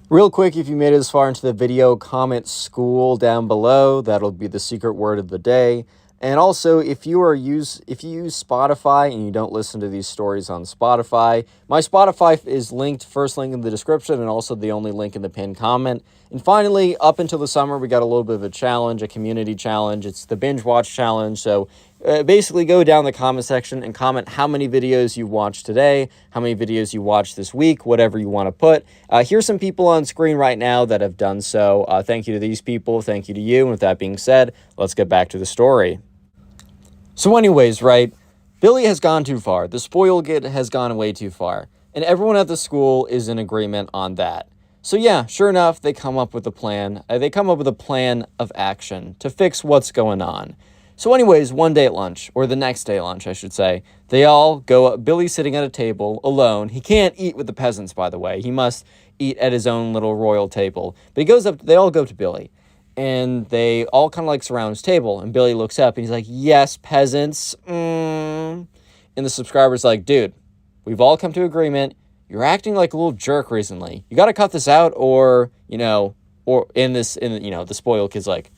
Real quick, if you made it this far into the video, comment "school" down below. That'll be the secret word of the day. And also, if you use Spotify and you don't listen to these stories on Spotify, my Spotify is linked, first link in the description, and also the only link in the pinned comment. And finally, up until the summer, we got a little bit of a challenge, a community challenge. It's the binge watch challenge. So basically go down the comment section and comment how many videos you watched today, how many videos you watched this week, whatever you want to put. Here's some people on screen right now that have done so. Thank you to these people. Thank you to you. And with that being said, let's get back to the story. So anyways, right, Billy has gone too far. The spoiled kid has gone way too far. And everyone at the school is in agreement on that. So yeah, sure enough, they come up with a plan. They come up with a plan of action to fix what's going on. So anyways, one day at lunch, or the next day at lunch, I should say, they all go, Billy's sitting at a table alone. He can't eat with the peasants, by the way. He must eat at his own little royal table. But he goes up, they all go to Billy. And they all kind of like surround his table. And Billy looks up and he's like, "Yes, peasants." And the subscriber's like, "Dude, we've all come to agreement. You're acting like a little jerk recently. You got to cut this out," or, the spoiled kid's like,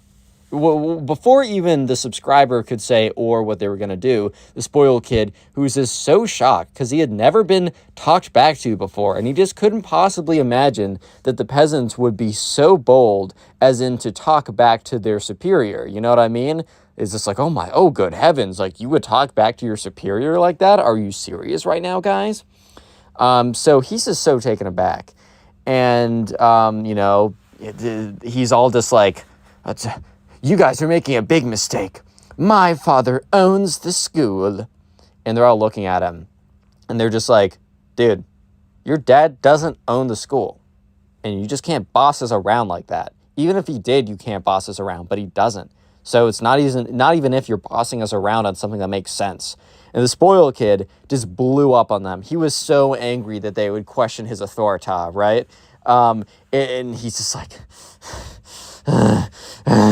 before even the subscriber could say or what they were going to do, the spoiled kid, who was just so shocked because he had never been talked back to before, and he just couldn't possibly imagine that the peasants would be so bold as in to talk back to their superior. You know what I mean? It's just like, oh, good heavens, like, you would talk back to your superior like that? Are you serious right now, guys? So he's just so taken aback. And, he's all just like, "You guys are making a big mistake. My father owns the school." And they're all looking at him. And they're just like, "Dude, your dad doesn't own the school. And you just can't boss us around like that. Even if he did, you can't boss us around, but he doesn't. So it's not even if you're bossing us around on something that makes sense." And the spoiled kid just blew up on them. He was so angry that they would question his authority, right? And he's just like,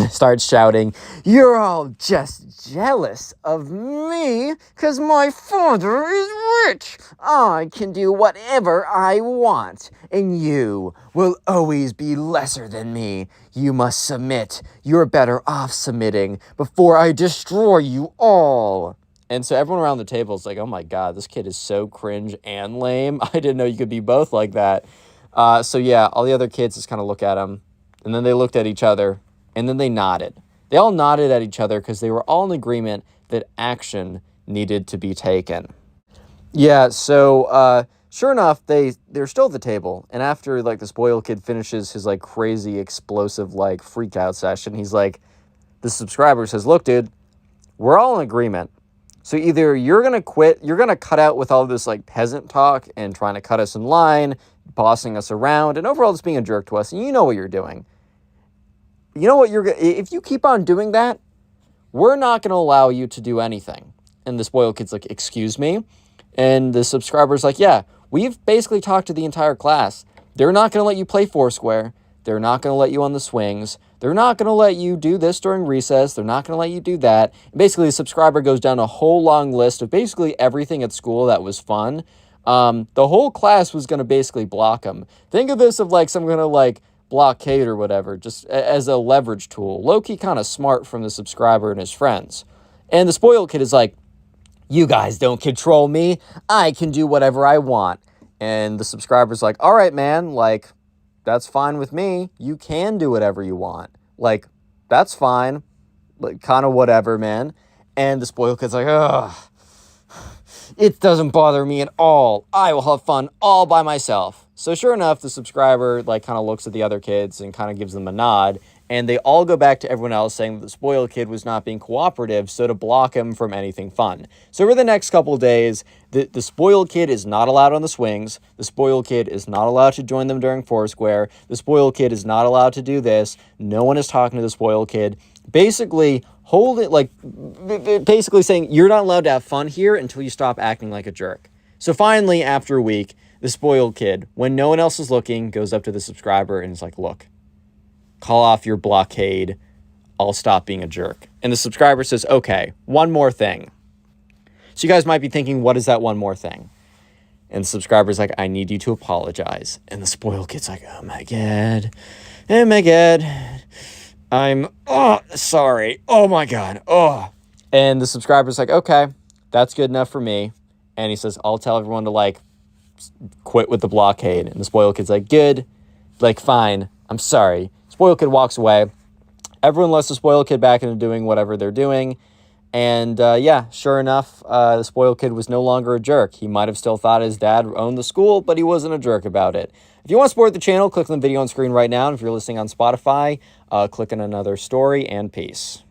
starts shouting, "You're all just jealous of me because my father is rich. I can do whatever I want, and you will always be lesser than me. You must submit. You're better off submitting before I destroy you all." And so everyone around the table is like, "Oh my God, this kid is so cringe and lame. I didn't know you could be both like that." So yeah, all the other kids just kind of look at him. And then they looked at each other, and then they nodded. They all nodded at each other because they were all in agreement that action needed to be taken. Yeah, so sure enough, they're still at the table. And after, like, the spoiled kid finishes his, like, crazy, explosive, like, freak-out session, he's like, the subscriber says, "Look, dude, we're all in agreement. So either you're going to quit, you're going to cut out with all this, like, peasant talk and trying to cut us in line, bossing us around, and overall just being a jerk to us, and you know what you're doing. You know what if you keep on doing that, we're not going to allow you to do anything." And the spoiled kid's like, "Excuse me?" And the subscriber's like, "Yeah, we've basically talked to the entire class. They're not going to let you play Foursquare. They're not going to let you on the swings. They're not going to let you do this during recess. They're not going to let you do that." And basically, the subscriber goes down a whole long list of basically everything at school that was fun. The whole class was going to basically block him. Think of this of like some kind of like blockade or whatever, just as a leverage tool. Low-key kind of smart from the subscriber and his friends. And the spoiled kid is like, "You guys don't control me. I can do whatever I want." And the subscriber's like, "All right, man, like, that's fine with me. You can do whatever you want. Like, that's fine. Like, kind of whatever, man. And the spoiled kid's like, ugh, it doesn't bother me at all. I will have fun all by myself. So sure enough, the subscriber like kind of looks at the other kids and kind of gives them a nod, and they all go back to everyone else saying that the spoiled kid was not being cooperative, so to block him from anything fun. So over the next couple of days, the spoiled kid is not allowed on the swings. The spoiled kid is not allowed to join them during Foursquare. The spoiled kid is not allowed to do this. No one is talking to the spoiled kid. Basically, basically saying you're not allowed to have fun here until you stop acting like a jerk. So finally, after a week, the spoiled kid, when no one else is looking, goes up to the subscriber and is like, look, call off your blockade. I'll stop being a jerk. And the subscriber says, okay, one more thing. So you guys might be thinking, what is that one more thing? And the subscriber's like, I need you to apologize. And the spoiled kid's like, oh my God. Oh my God. I'm sorry. Oh my God. Oh. And the subscriber's like, okay, that's good enough for me. And he says, I'll tell everyone to like quit with the blockade. And the spoiled kid's like, good, like, fine, I'm sorry. Spoiled kid walks away. Everyone lets the spoiled kid back into doing whatever they're doing. And yeah, sure enough, the spoiled kid was no longer a jerk. He might have still thought his dad owned the school, but he wasn't a jerk about it. If you want to support the channel, click on the video on screen right now. And if you're listening on Spotify, click on another story, and peace.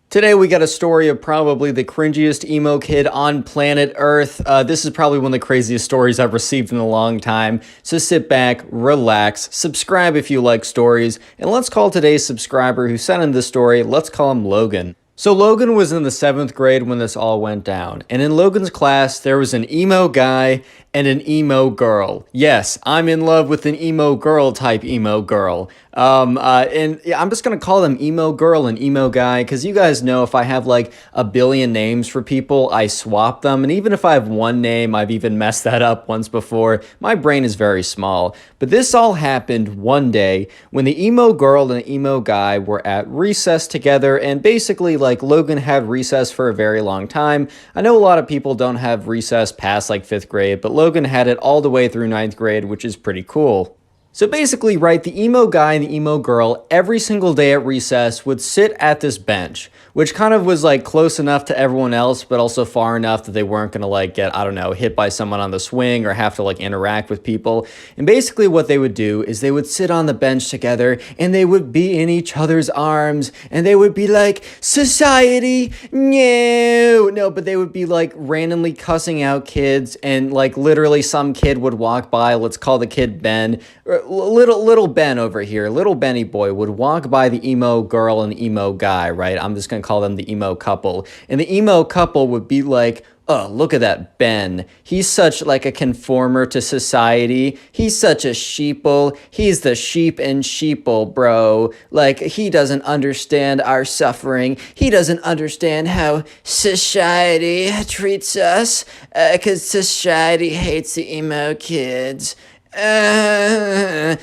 Today we got a story of probably the cringiest emo kid on planet Earth. This is probably one of the craziest stories I've received in a long time. So sit back, relax, subscribe if you like stories, and let's call today's subscriber who sent in this story, let's call him Logan. So Logan was in the 7th grade when this all went down, and in Logan's class there was an emo guy and an emo girl. Yes, I'm in love with an emo girl type emo girl. And yeah, I'm just gonna call them emo girl and emo guy, because you guys know if I have like a billion names for people, I swap them. And even if I have one name, I've even messed that up once before. My brain is very small. But this all happened one day when the emo girl and the emo guy were at recess together, and basically like Logan had recess for a very long time. I know a lot of people don't have recess past like 5th grade, but Logan had it all the way through 9th grade, which is pretty cool. So basically, right, the emo guy and the emo girl every single day at recess would sit at this bench, which kind of was like close enough to everyone else, but also far enough that they weren't going to like get, I don't know, hit by someone on the swing or have to like interact with people. And basically what they would do is they would sit on the bench together and they would be in each other's arms and they would be like, society, no, but they would be like randomly cussing out kids, and like literally some kid would walk by, let's call the kid Ben, little Ben over here, little Benny boy would walk by the emo girl and emo guy, right? I'm just gonna call them the emo couple. And the emo couple would be like, oh, look at that Ben. He's such like a conformer to society. He's such a sheeple. He's the sheep and sheeple, bro. Like, he doesn't understand our suffering. He doesn't understand how society treats us, because society hates the emo kids. And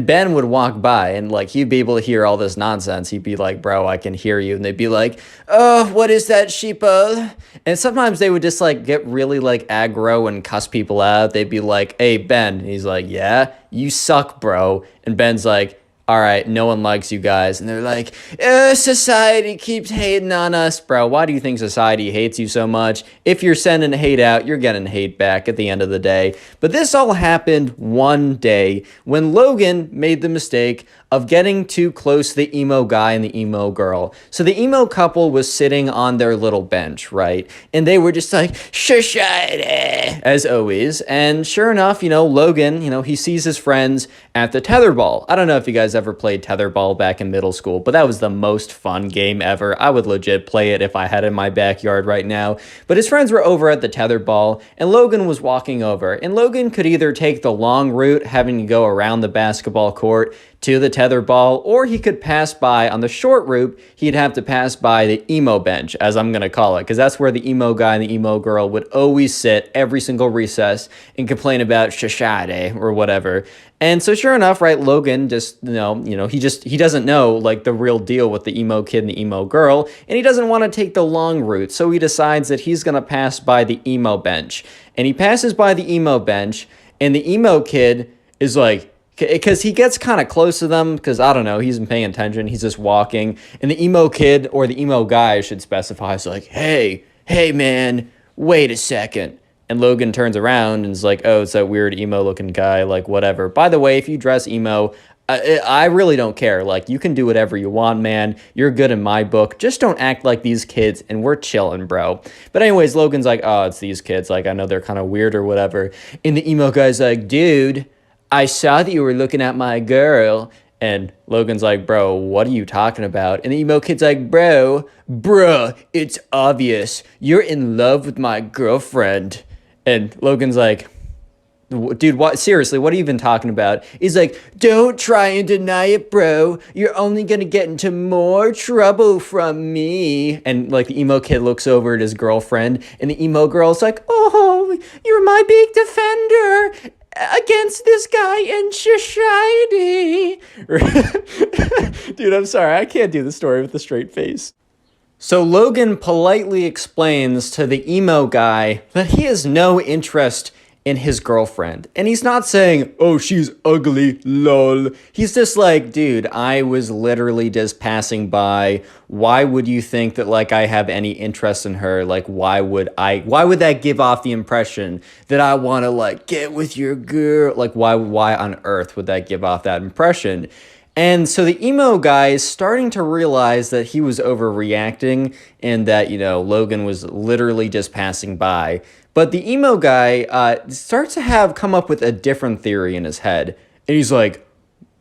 Ben would walk by and like he'd be able to hear all this nonsense. He'd be like, bro, I can hear you. And they'd be like, oh, what is that, sheeple? And sometimes they would just like get really like aggro and cuss people out. They'd be like, hey, Ben. And he's like, yeah, you suck, bro. And Ben's like, all right, no one likes you guys. And they're like, society keeps hating on us. Bro, why do you think society hates you so much? If you're sending hate out, you're getting hate back at the end of the day. But this all happened one day when Logan made the mistake of getting too close to the emo guy and the emo girl. So the emo couple was sitting on their little bench, right? And they were just like, society, as always. And sure enough, you know, Logan, you know, he sees his friends at the tetherball. I don't know if you guys ever played tetherball back in middle school, but that was the most fun game ever. I would legit play it if I had it in my backyard right now. But his friends were over at the tetherball, and Logan was walking over. And Logan could either take the long route, having to go around the basketball court to the tetherball, or he could pass by on the short route. He'd have to pass by the emo bench, as I'm going to call it, because that's where the emo guy and the emo girl would always sit every single recess and complain about society or whatever. And so sure enough, right, Logan just, he doesn't know like the real deal with the emo kid and the emo girl, and he doesn't want to take the long route. So he decides that he's going to pass by the emo bench. And he passes by the emo bench, and the emo kid is like, because he gets kind of close to them because, I don't know, he's been paying attention. He's just walking. And the emo kid, or the emo guy, I should specify, is like, hey, man, wait a second. And Logan turns around and is like, oh, it's that weird emo looking guy, like, whatever. By the way, if you dress emo, I really don't care. Like, you can do whatever you want, man. You're good in my book. Just don't act like these kids, and we're chilling, bro. But anyways, Logan's like, oh, it's these kids. Like, I know they're kind of weird or whatever. And the emo guy's like, dude, I saw that you were looking at my girl. And Logan's like, bro, what are you talking about? And the emo kid's like, bruh, it's obvious. You're in love with my girlfriend. And Logan's like, dude, what? Seriously, what are you even talking about? He's like, don't try and deny it, bro. You're only going to get into more trouble from me. And like the emo kid looks over at his girlfriend, and the emo girl's like, oh, you're my big defender against this guy in society. Dude, I'm sorry. I can't do the story with a straight face. So Logan politely explains to the emo guy that he has no interest in his girlfriend. And he's not saying, oh, she's ugly, lol. He's just like, dude, I was literally just passing by. Why would you think that, like, I have any interest in her? Like, why would that give off the impression that I want to, like, get with your girl? Like, why on earth would that give off that impression? And so the emo guy is starting to realize that he was overreacting and that, Logan was literally just passing by. But the emo guy starts to come up with a different theory in his head. And he's like,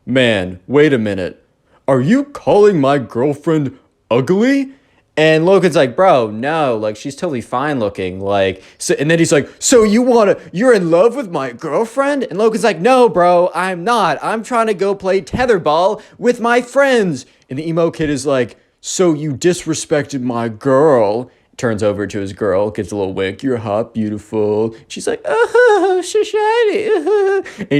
man, wait a minute. Are you calling my girlfriend ugly? And Logan's like, bro, no, like, she's totally fine looking. Like, so, and then he's like, so you're in love with my girlfriend? And Logan's like, no, bro, I'm not. I'm trying to go play tetherball with my friends. And the emo kid is like, so you disrespected my girl. Turns over to his girl, gives a little wink. You're hot, beautiful. She's like, oh, shiny. And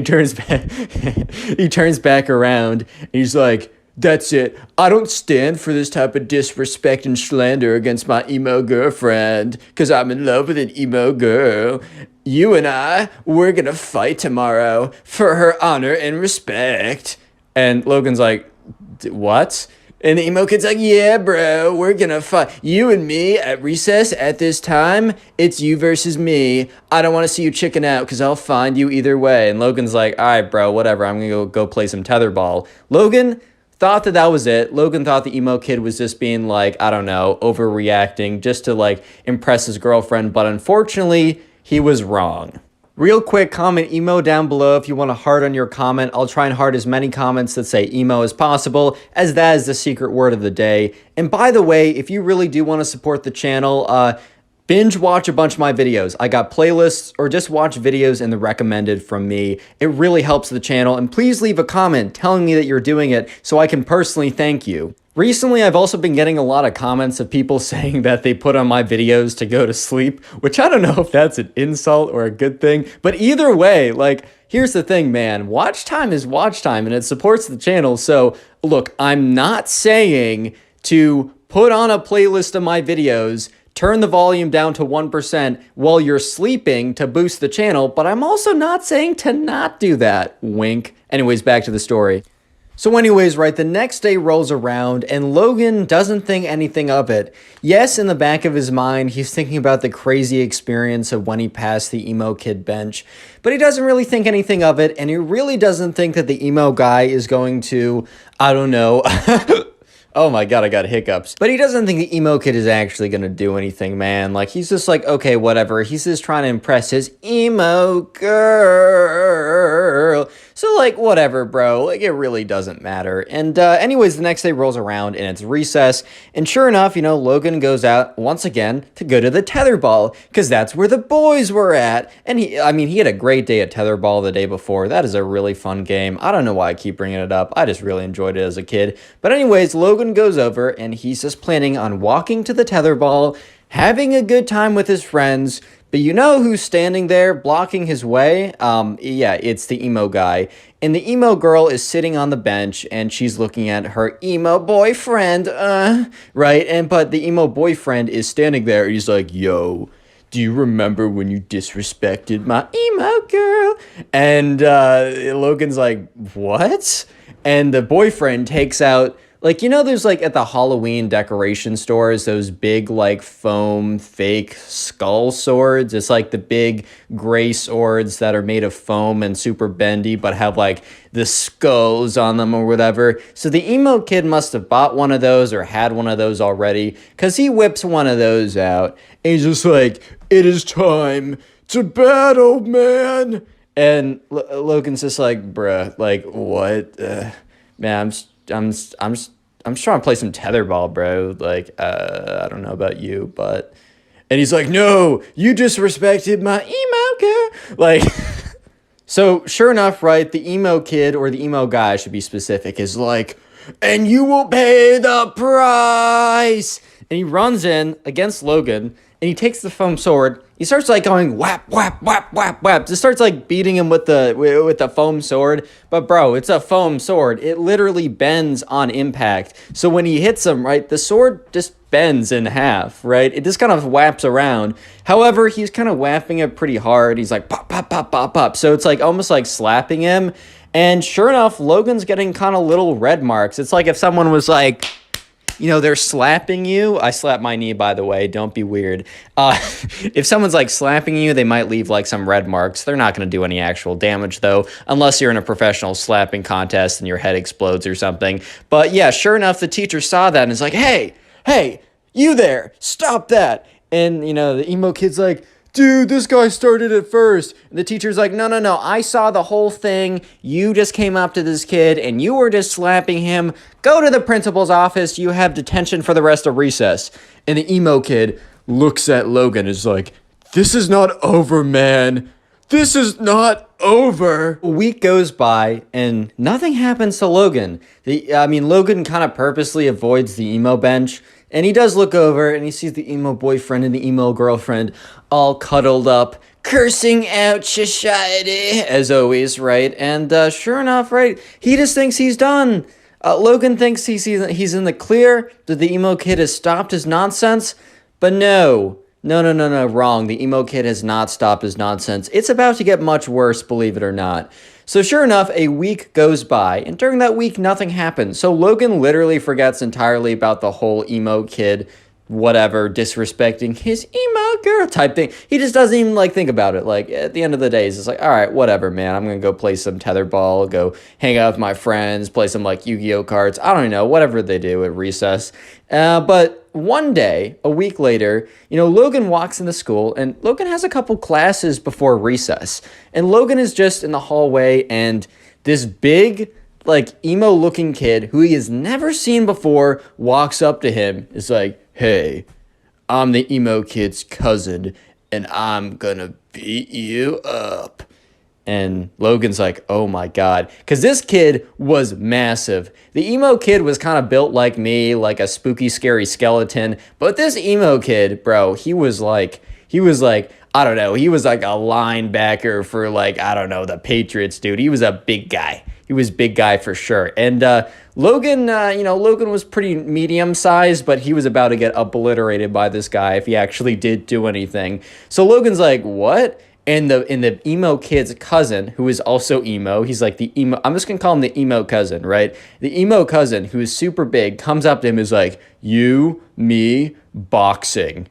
he turns back around, and he's like, that's it. I don't stand for this type of disrespect and slander against my emo girlfriend because I'm in love with an emo girl. You and we're going to fight tomorrow for her honor and respect. And Logan's like, what? And the emo kid's like, yeah, bro, we're going to fight. You and me at recess at this time, it's you versus me. I don't want to see you chicken out because I'll find you either way. And Logan's like, all right, bro, whatever. I'm going to go play some tetherball. Logan thought that was it. Logan thought the emo kid was just being like, I don't know, overreacting just to like impress his girlfriend. But unfortunately, he was wrong. Real quick, comment emo down below if you want to heart on your comment. I'll try and heart as many comments that say emo as possible, as that is the secret word of the day. And by the way, if you really do want to support the channel, binge watch a bunch of my videos. I got playlists, or just watch videos in the recommended from me. It really helps the channel, and please leave a comment telling me that you're doing it so I can personally thank you. Recently, I've also been getting a lot of comments of people saying that they put on my videos to go to sleep, which I don't know if that's an insult or a good thing, but either way, like, here's the thing, man. Watch time is watch time, and it supports the channel, so look, I'm not saying to put on a playlist of my videos, turn the volume down to 1% while you're sleeping to boost the channel, but I'm also not saying to not do that. Wink. Anyways, back to the story. So anyways, right, the next day rolls around and Logan doesn't think anything of it. Yes, in the back of his mind, he's thinking about the crazy experience of when he passed the emo kid bench, but he doesn't really think anything of it, and he really doesn't think that the emo guy is going to, I don't know, oh my god, I got hiccups. But he doesn't think the emo kid is actually gonna do anything, man. Like, he's just like, okay, whatever. He's just trying to impress his emo girl. So, like, whatever, bro. Like, it really doesn't matter. And anyways, the next day rolls around and it's recess. And sure enough, you know, Logan goes out once again to go to the tetherball because that's where the boys were at. And he had a great day at tetherball the day before. That is a really fun game. I don't know why I keep bringing it up. I just really enjoyed it as a kid. But anyways, Logan goes over and he's just planning on walking to the tetherball, having a good time with his friends. But you know who's standing there blocking his way? Yeah, it's the emo guy. And the emo girl is sitting on the bench and she's looking at her emo boyfriend, right? But the emo boyfriend is standing there and he's like, yo, do you remember when you disrespected my emo girl? And Logan's like, what? And the boyfriend takes out, like, you know, there's like at the Halloween decoration stores, those big like foam fake skull swords. It's like the big gray swords that are made of foam and super bendy, but have like the skulls on them or whatever. So the emo kid must have bought one of those or had one of those already, because he whips one of those out and he's just like, it is time to battle, man. And Logan's just like, bruh, like, what? Man, I'm just trying to play some tetherball, bro. Like, I don't know about you, but... And he's like, no, you disrespected my emo girl. Like, so sure enough, right, the emo kid, or the emo guy, I should be specific, is like, and you will pay the price. And he runs in against Logan, and he takes the foam sword. He starts like going whap, whap, whap, whap, whap. Just starts like beating him with the foam sword. But bro, it's a foam sword. It literally bends on impact. So when he hits him, right, the sword just bends in half, right? It just kind of whaps around. However, he's kind of whapping it pretty hard. He's like pop, pop, pop, pop, pop. So it's like almost like slapping him. And sure enough, Logan's getting kind of little red marks. It's like if someone was like, you know, they're slapping you. I slapped my knee, by the way. Don't be weird. If someone's like slapping you, they might leave like some red marks. They're not going to do any actual damage, though, unless you're in a professional slapping contest and your head explodes or something. But yeah, sure enough, the teacher saw that and is like, hey, you there, stop that. And, you know, the emo kid's like, dude, this guy started it first. And the teacher's like, no, I saw the whole thing. You just came up to this kid and you were just slapping him. Go to the principal's office. You have detention for the rest of recess. And the emo kid looks at Logan and is like, this is not over, man. This is not over. A week goes by and nothing happens to Logan. Logan kind of purposely avoids the emo bench. And he does look over and he sees the emo boyfriend and the emo girlfriend all cuddled up, cursing out society, as always, right? And sure enough, right, he just thinks he's done. Logan thinks he's in the clear, that the emo kid has stopped his nonsense. But no, wrong. The emo kid has not stopped his nonsense. It's about to get much worse, believe it or not. So sure enough, a week goes by, and during that week, nothing happens. So Logan literally forgets entirely about the whole emo kid, whatever, disrespecting his emo girl type thing. He just doesn't even, like, think about it. Like, at the end of the day, he's just like, all right, whatever, man. I'm going to go play some tetherball, go hang out with my friends, play some, like, Yu-Gi-Oh cards. I don't even know, whatever they do at recess. But one day, a week later, you know, Logan walks into school, and Logan has a couple classes before recess. And Logan is just in the hallway, and this big, like, emo-looking kid who he has never seen before walks up to him. Is like, hey, I'm the emo kid's cousin, and I'm gonna beat you up. And Logan's like, oh my God. Because this kid was massive. The emo kid was kind of built like me, like a spooky, scary skeleton. But this emo kid, bro, he was like, I don't know. He was like a linebacker for, like, I don't know, the Patriots, dude. He was a big guy. He was big guy for sure. And Logan was pretty medium-sized, but he was about to get obliterated by this guy if he actually did do anything. So Logan's like, what? And the emo kid's cousin, who is also emo, he's like the emo, I'm just going to call him the emo cousin, right? The emo cousin, who is super big, comes up to him and is like, you, me, boxing.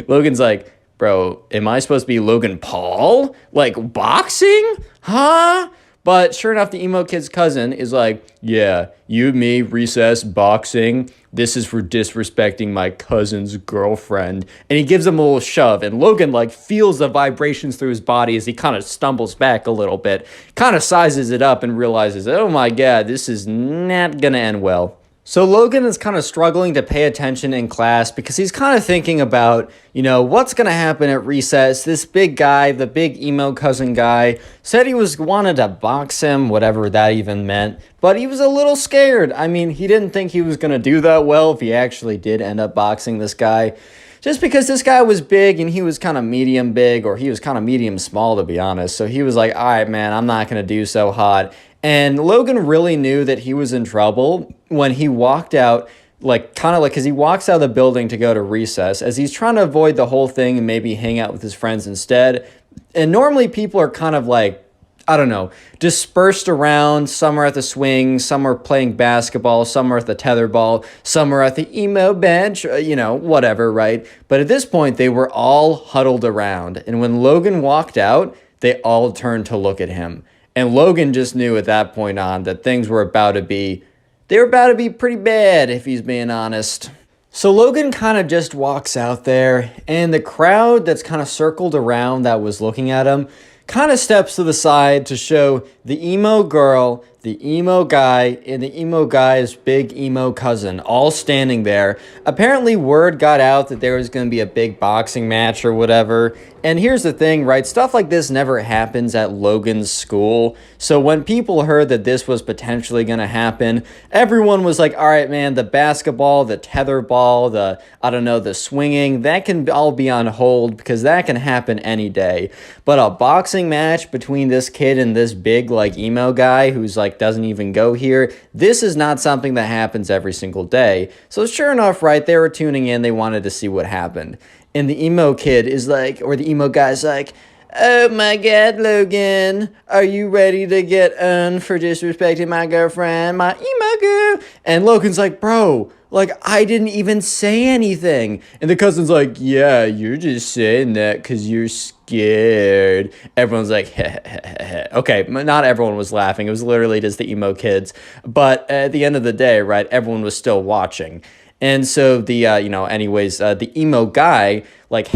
Logan's like, bro, am I supposed to be Logan Paul? Like, boxing? Huh? But sure enough, the emo kid's cousin is like, yeah, you, me, recess, boxing. This is for disrespecting my cousin's girlfriend. And he gives him a little shove. And Logan, like, feels the vibrations through his body as he kind of stumbles back a little bit. Kind of sizes it up and realizes, oh my God, this is not going to end well. So Logan is kind of struggling to pay attention in class because he's kind of thinking about, you know, what's going to happen at recess. This big guy, the big emo cousin guy, said he wanted to box him, whatever that even meant. But he was a little scared. I mean, he didn't think he was going to do that well if he actually did end up boxing this guy. Just because this guy was big and he was kind of medium big, or he was kind of medium small, to be honest. So he was like, all right, man, I'm not going to do so hot. And Logan really knew that he was in trouble when he walked out like kind of like, because he walks out of the building to go to recess, as he's trying to avoid the whole thing and maybe hang out with his friends instead. And normally people are kind of like, I don't know, dispersed around. Some are at the swing, some are playing basketball, some are at the tetherball, some are at the emo bench, you know, whatever, right? But at this point, they were all huddled around. And when Logan walked out, they all turned to look at him. And Logan just knew at that point on that things were about to be, they were about to be pretty bad, if he's being honest. So Logan kind of just walks out there, and the crowd that's kind of circled around that was looking at him kind of steps to the side to show the emo girl, the emo guy, and the emo guy's big emo cousin all standing there. Apparently word got out that there was going to be a big boxing match or whatever. And here's the thing, right? Stuff like this never happens at Logan's school. So when people heard that this was potentially going to happen, everyone was like, all right, man, the basketball, the tetherball, the swinging, that can all be on hold because that can happen any day. But a boxing match between this kid and this big, like, emo guy who's like, doesn't even go here, this is not something that happens every single day. So sure enough, right, they were tuning in, they wanted to see what happened. And the emo kid is like, or the emo guy's like, oh my god, Logan, are you ready to get on for disrespecting my girlfriend, my emo girl? And Logan's like, bro, like, I didn't even say anything. And the cousin's like, yeah, you're just saying that because you're scared. Everyone's like, heh, heh, heh, heh. Okay, not everyone was laughing. It was literally just the emo kids. But at the end of the day, right, everyone was still watching. And so the, the emo guy, like,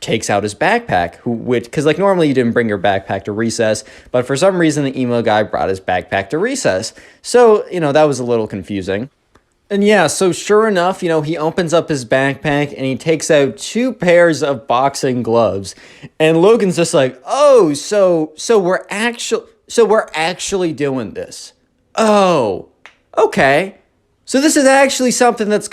takes out his backpack, because, like, normally you didn't bring your backpack to recess, but for some reason the emo guy brought his backpack to recess. So, that was a little confusing. And yeah, so sure enough, he opens up his backpack and he takes out 2 pairs of boxing gloves. And Logan's just like, oh, so we're actually doing this. Oh, okay. So this is actually something that's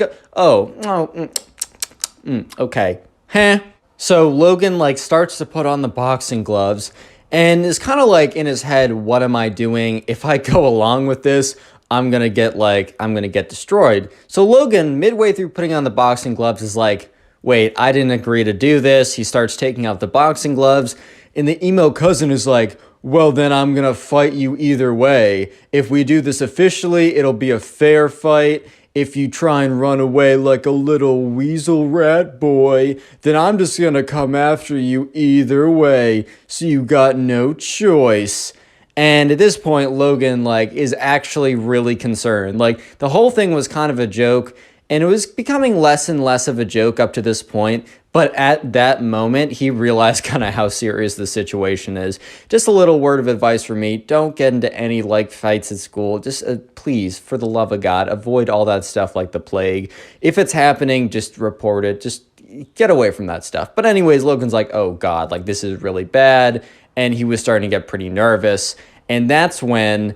okay. Huh. So Logan, like, starts to put on the boxing gloves and is kind of like in his head, what am I doing? If I go along with this, I'm going to get destroyed. So Logan, midway through putting on the boxing gloves, is like, wait, I didn't agree to do this. He starts taking out the boxing gloves, and the emo cousin is like, well, then I'm going to fight you either way. If we do this officially, it'll be a fair fight. If you try and run away like a little weasel rat boy, then I'm just going to come after you either way. So you got no choice. And at this point, Logan, like, is actually really concerned. Like, the whole thing was kind of a joke, and it was becoming less and less of a joke up to this point. But at that moment, he realized kind of how serious the situation is. Just a little word of advice for me. Don't get into any, like, fights at school. Just please, for the love of God, avoid all that stuff like the plague. If it's happening, just report it. Just get away from that stuff. But anyways, Logan's like, oh God, like, this is really bad. And he was starting to get pretty nervous. And that's when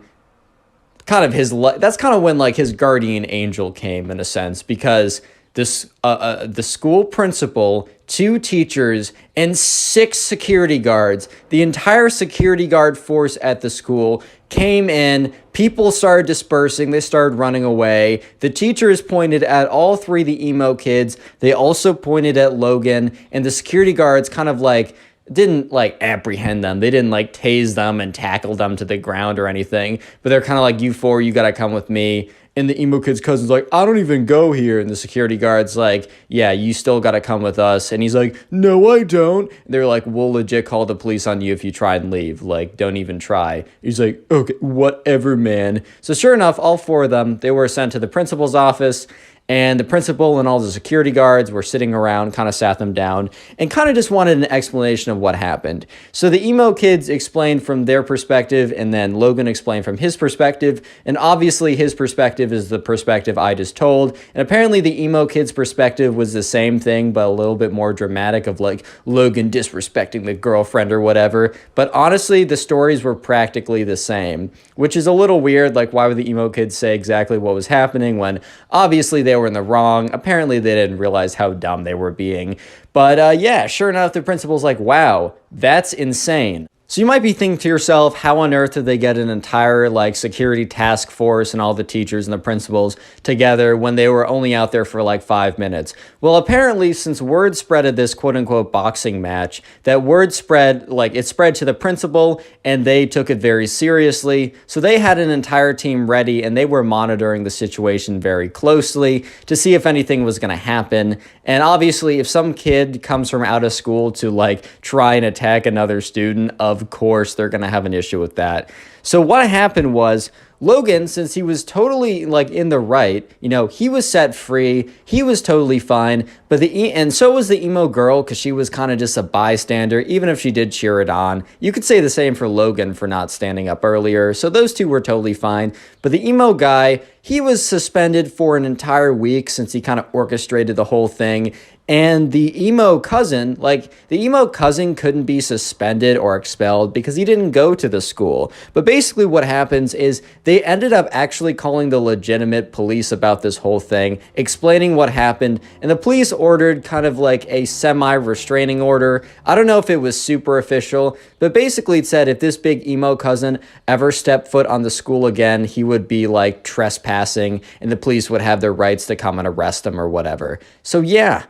like his guardian angel came, in a sense, because this the school principal, 2 teachers, and 6 security guards, the entire security guard force at the school came in. People started dispersing. They started running away. The teachers pointed at all 3 of the emo kids. They also pointed at Logan, and the security guards kind of like didn't like apprehend them. They didn't like tase them and tackle them to the ground or anything, but they're kind of like, you 4, you gotta come with me. And the emo kid's cousin's like, I don't even go here. And the security guard's like, yeah, you still gotta come with us. And he's like, no, I don't. And they're like, we'll legit call the police on you if you try and leave. Like, don't even try. He's like, okay, whatever, man. So sure enough, all 4 of them, they were sent to the principal's office. And the principal and all the security guards were sitting around, kind of sat them down, and kind of just wanted an explanation of what happened. So the emo kids explained from their perspective, and then Logan explained from his perspective. And obviously his perspective is the perspective I just told. And apparently the emo kids' perspective was the same thing, but a little bit more dramatic, of like Logan disrespecting the girlfriend or whatever. But honestly, the stories were practically the same, which is a little weird. Like, why would the emo kids say exactly what was happening when obviously they were in the wrong? Apparently they didn't realize how dumb they were being. But yeah, sure enough, the principal's like, wow, that's insane. So you might be thinking to yourself, how on earth did they get an entire like security task force and all the teachers and the principals together when they were only out there for like 5 minutes? Well, apparently, since word spread of this quote unquote boxing match, that word spread, like it spread to the principal and they took it very seriously. So they had an entire team ready and they were monitoring the situation very closely to see if anything was going to happen. And obviously, if some kid comes from out of school to like try and attack another student, of course, they're going to have an issue with that. So what happened was Logan, since he was totally like in the right, you know, he was set free. He was totally fine. But and so was the emo girl because she was kind of just a bystander, even if she did cheer it on. You could say the same for Logan for not standing up earlier. So those two were totally fine. But the emo guy, he was suspended for an entire week since he kind of orchestrated the whole thing. And the emo cousin, couldn't be suspended or expelled because he didn't go to the school. But basically what happens is they ended up actually calling the legitimate police about this whole thing, explaining what happened, and the police ordered kind of like a semi-restraining order. I don't know if it was super official, but basically it said if this big emo cousin ever stepped foot on the school again, he would be like trespassing, and the police would have their rights to come and arrest him or whatever. So yeah.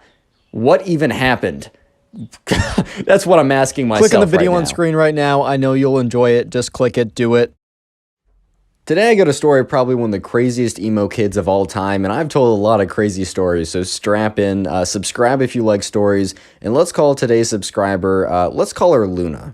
What even happened? That's what I'm asking myself. Click on the video right on now. screen right now. I know you'll enjoy it. Just click it. Do it. Today I got a story of probably one of the craziest emo kids of all time, and I've told a lot of crazy stories, so strap in, subscribe if you like stories, and let's call today's subscriber, let's call her Luna.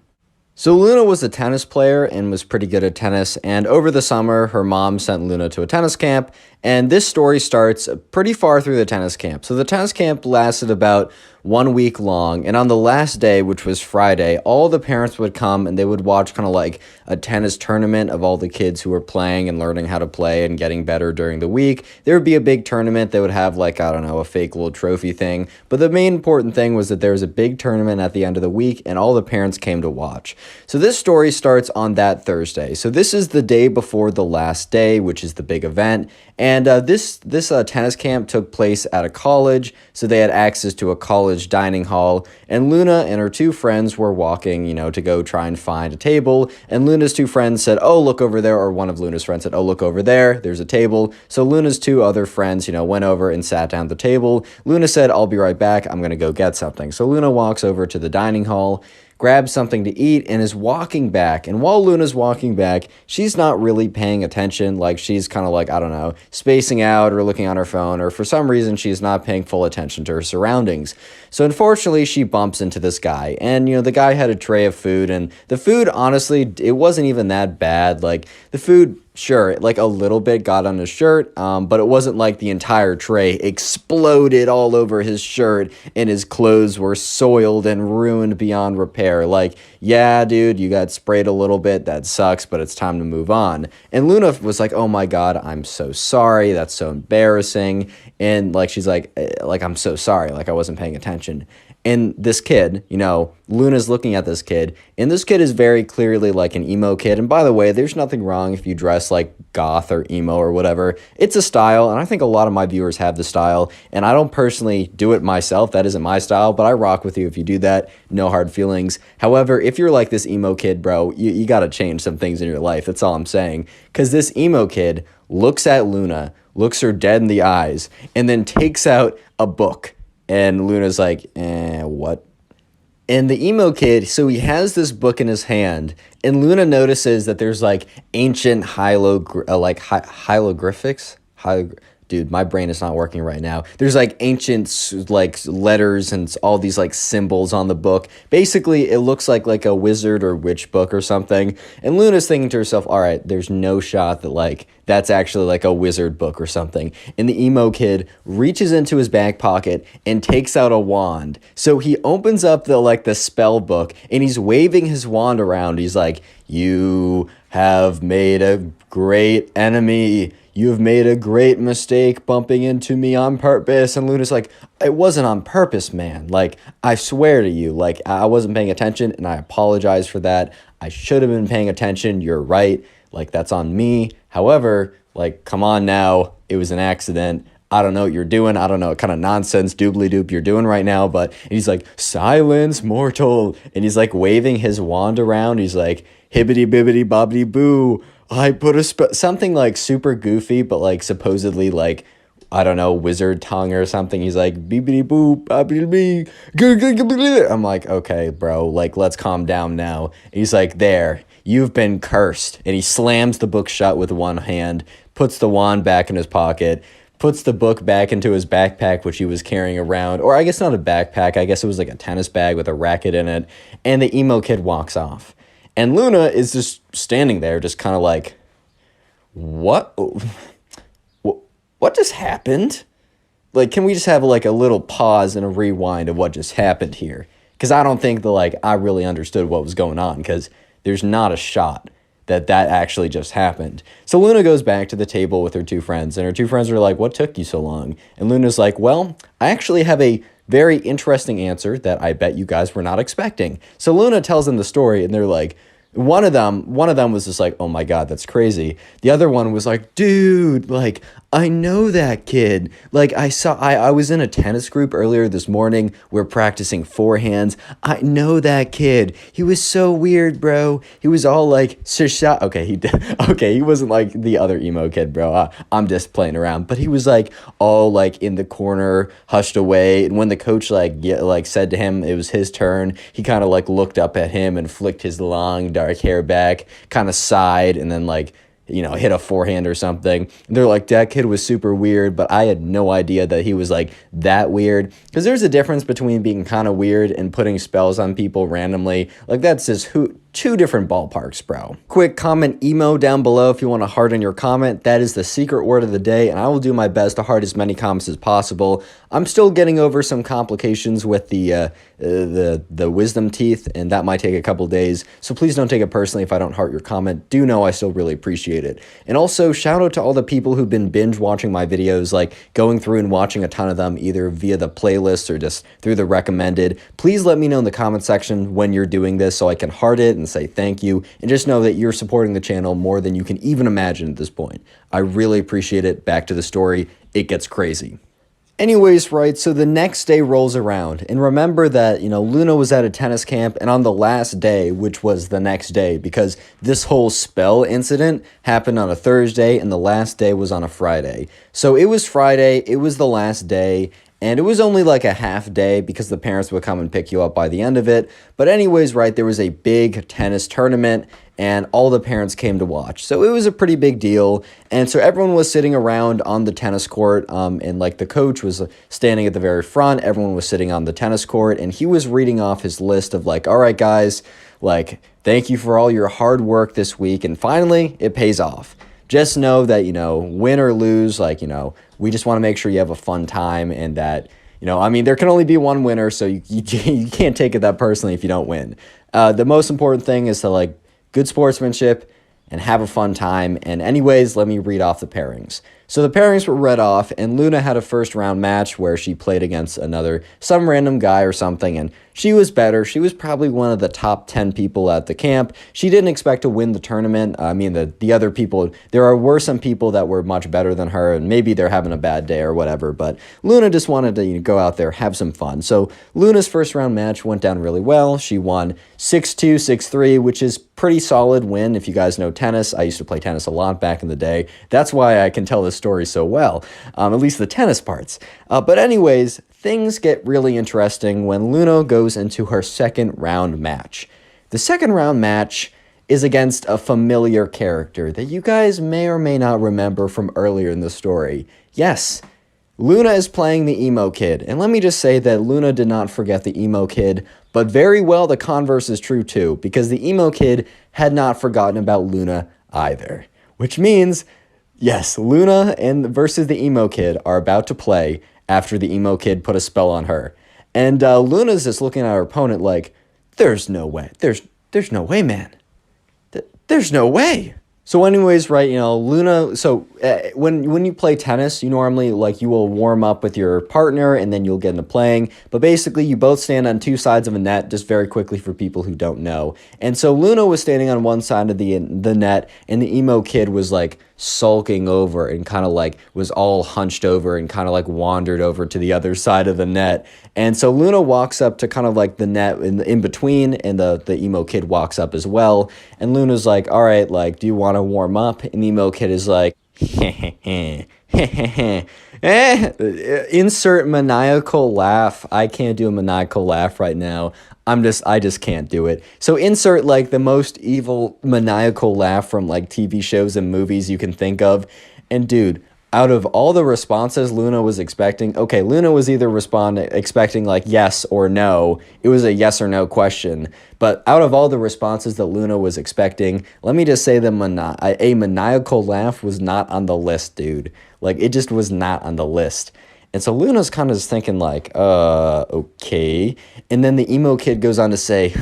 So Luna was a tennis player and was pretty good at tennis, and over the summer, her mom sent Luna to a tennis camp, and this story starts pretty far through the tennis camp. So the tennis camp lasted about 1 week long, and on the last day, which was Friday, all the parents would come and they would watch kind of like a tennis tournament of all the kids who were playing and learning how to play and getting better during the week. There would be a big tournament. They would have like, I don't know, a fake little trophy thing. But the main important thing was that there was a big tournament at the end of the week and all the parents came to watch. So this story starts on that Thursday. So this is the day before the last day, which is the big event. And this tennis camp took place at a college, so they had access to a college dining hall, and Luna and her two friends were walking, you know, to go try and find a table, and Luna's two friends said, oh, look over there, or one of Luna's friends said, oh, look over there, there's a table. So Luna's two other friends, you know, went over and sat down at the table. Luna said, I'll be right back, I'm going to go get something. So Luna walks over to the dining hall, grabs something to eat, and is walking back. And while Luna's walking back, she's not really paying attention. Like, she's kind of like, I don't know, spacing out or looking on her phone, or for some reason, she's not paying full attention to her surroundings. So unfortunately, she bumps into this guy. And, you know, the guy had a tray of food, and the food, honestly, it wasn't even that bad. Like, the food, sure, like a little bit got on his shirt, but it wasn't like the entire tray exploded all over his shirt and his clothes were soiled and ruined beyond repair. Like, yeah, dude, you got sprayed a little bit. That sucks, but it's time to move on. And Luna was like, oh my God, I'm so sorry. That's so embarrassing. And like, she's like, I'm so sorry. Like, I wasn't paying attention. And this kid, you know, Luna's looking at this kid, and this kid is very clearly like an emo kid. And by the way, there's nothing wrong if you dress like goth or emo or whatever. It's a style, and I think a lot of my viewers have the style, and I don't personally do it myself. That isn't my style, but I rock with you if you do that. No hard feelings. However, if you're like this emo kid, bro, you got to change some things in your life. That's all I'm saying. Because this emo kid looks at Luna, looks her dead in the eyes, and then takes out a book. And Luna's like, what? And the emo kid, so he has this book in his hand, and Luna notices that there's like ancient hieroglyphics. Dude, my brain is not working right now. There's like ancient like letters and all these like symbols on the book. Basically, it looks like a wizard or witch book or something. And Luna's thinking to herself, all right, there's no shot that like that's actually like a wizard book or something. And the emo kid reaches into his back pocket and takes out a wand. So he opens up the spell book and he's waving his wand around. He's like, you have made a great enemy. You've made a great mistake bumping into me on purpose. And Luna's like, it wasn't on purpose, man. Like, I swear to you, like, I wasn't paying attention and I apologize for that. I should have been paying attention. You're right. Like, that's on me. However, like, come on now. It was an accident. I don't know what you're doing. I don't know what kind of nonsense doobly doop you're doing right now. But he's like, silence, mortal. And he's like waving his wand around. He's like, hibbity bibbity bobbity boo. I put a something like super goofy, but like supposedly like, I don't know, wizard tongue or something. He's like, beepity boop, boppity bee. I'm like, okay, bro, like, let's calm down now. And he's like, there, you've been cursed. And he slams the book shut with one hand, puts the wand back in his pocket, puts the book back into his backpack, which he was carrying around. Or I guess not a backpack. I guess it was like a tennis bag with a racket in it. And the emo kid walks off. And Luna is just standing there, just kind of like, what? What just happened? Like, can we just have like a little pause and a rewind of what just happened here? Because I don't think that like I really understood what was going on, because there's not a shot that actually just happened. So Luna goes back to the table with her two friends, and her two friends are like, what took you so long? And Luna's like, well, I actually have a very interesting answer that I bet you guys were not expecting. So Luna tells them the story, and they're like, one of them was just like, oh my God, that's crazy. The other one was like, dude, like, I know that kid. Like, I was in a tennis group earlier this morning. We're practicing forehands. I know that kid. He was so weird, bro. He was all like, okay, he wasn't like the other emo kid, bro. I'm just playing around. But he was like all like in the corner, hushed away. And when the coach like said to him it was his turn, he kind of like looked up at him and flicked his long dark hair back, kind of sighed, and then like, you know, hit a forehand or something. And they're like, that kid was super weird, but I had no idea that he was like that weird. Because there's a difference between being kind of weird and putting spells on people randomly. Like, that's just two different ballparks, bro. Quick comment emo down below if you want to heart on your comment. That is the secret word of the day, and I will do my best to heart as many comments as possible. I'm still getting over some complications with the wisdom teeth, and that might take a couple days. So please don't take it personally if I don't heart your comment. Do know I still really appreciate it. And also, shout out to all the people who've been binge watching my videos, like going through and watching a ton of them, either via the playlist or just through the recommended. Please let me know in the comment section when you're doing this so I can heart it and say thank you, and just know that you're supporting the channel more than you can even imagine at this point. I really appreciate it. Back to the story. It gets crazy. Anyways, right, so the next day rolls around, and remember that, you know, Luna was at a tennis camp, and on the last day, which was the next day, because this whole spell incident happened on a Thursday, and the last day was on a Friday. So it was Friday, it was the last day, and it was only like a half day because the parents would come and pick you up by the end of it. But anyways, right, there was a big tennis tournament, and all the parents came to watch. So it was a pretty big deal. And so everyone was sitting around on the tennis court, and like the coach was standing at the very front. Everyone was sitting on the tennis court, and he was reading off his list of like, all right, guys, like, thank you for all your hard work this week. And finally, it pays off. Just know that, you know, win or lose, like, you know, we just want to make sure you have a fun time, and that, you know, I mean, there can only be one winner, so you can't take it that personally if you don't win. The most important thing is to, like, good sportsmanship and have a fun time. And anyways, let me read off the pairings. So the pairings were read off, and Luna had a first round match where she played against some random guy or something, and she was better. She was probably one of the top 10 people at the camp. She didn't expect to win the tournament. I mean, the other people, were some people that were much better than her, and maybe they're having a bad day or whatever, but Luna just wanted to, you know, go out there, have some fun. So Luna's first round match went down really well. She won 6-2, 6-3, which is pretty solid win. If you guys know tennis, I used to play tennis a lot back in the day. That's why I can tell this story so well, at least the tennis parts. But anyways, things get really interesting when Luna goes into her second round match. The second round match is against a familiar character that you guys may or may not remember from earlier in the story. Yes, Luna is playing the emo kid, and let me just say that Luna did not forget the emo kid, but very well the converse is true too, because the emo kid had not forgotten about Luna either. Which means, yes, Luna versus the emo kid are about to play after the emo kid put a spell on her. And Luna's just looking at her opponent like, there's no way. There's no way, man. There's no way. So anyways, right, you know, Luna, so when you play tennis, you normally, like, you will warm up with your partner and then you'll get into playing. But basically, you both stand on two sides of a net, just very quickly for people who don't know. And so Luna was standing on one side of the net, and the emo kid was, like, sulking over and kind of like was all hunched over and kind of like wandered over to the other side of the net. And so Luna walks up to kind of like the net in between, and the emo kid walks up as well. And Luna's like, all right, like, do you want to warm up? And the emo kid is like, insert maniacal laugh. I can't do a maniacal laugh right now. I just can't do it. So insert like the most evil maniacal laugh from like TV shows and movies you can think of. And dude, out of all the responses Luna was expecting, okay, Luna was either expecting like yes or no. It was a yes or no question. But out of all the responses that Luna was expecting, let me just say that a maniacal laugh was not on the list, dude. Like, it just was not on the list. And so Luna's kind of just thinking like, okay. And then the emo kid goes on to say,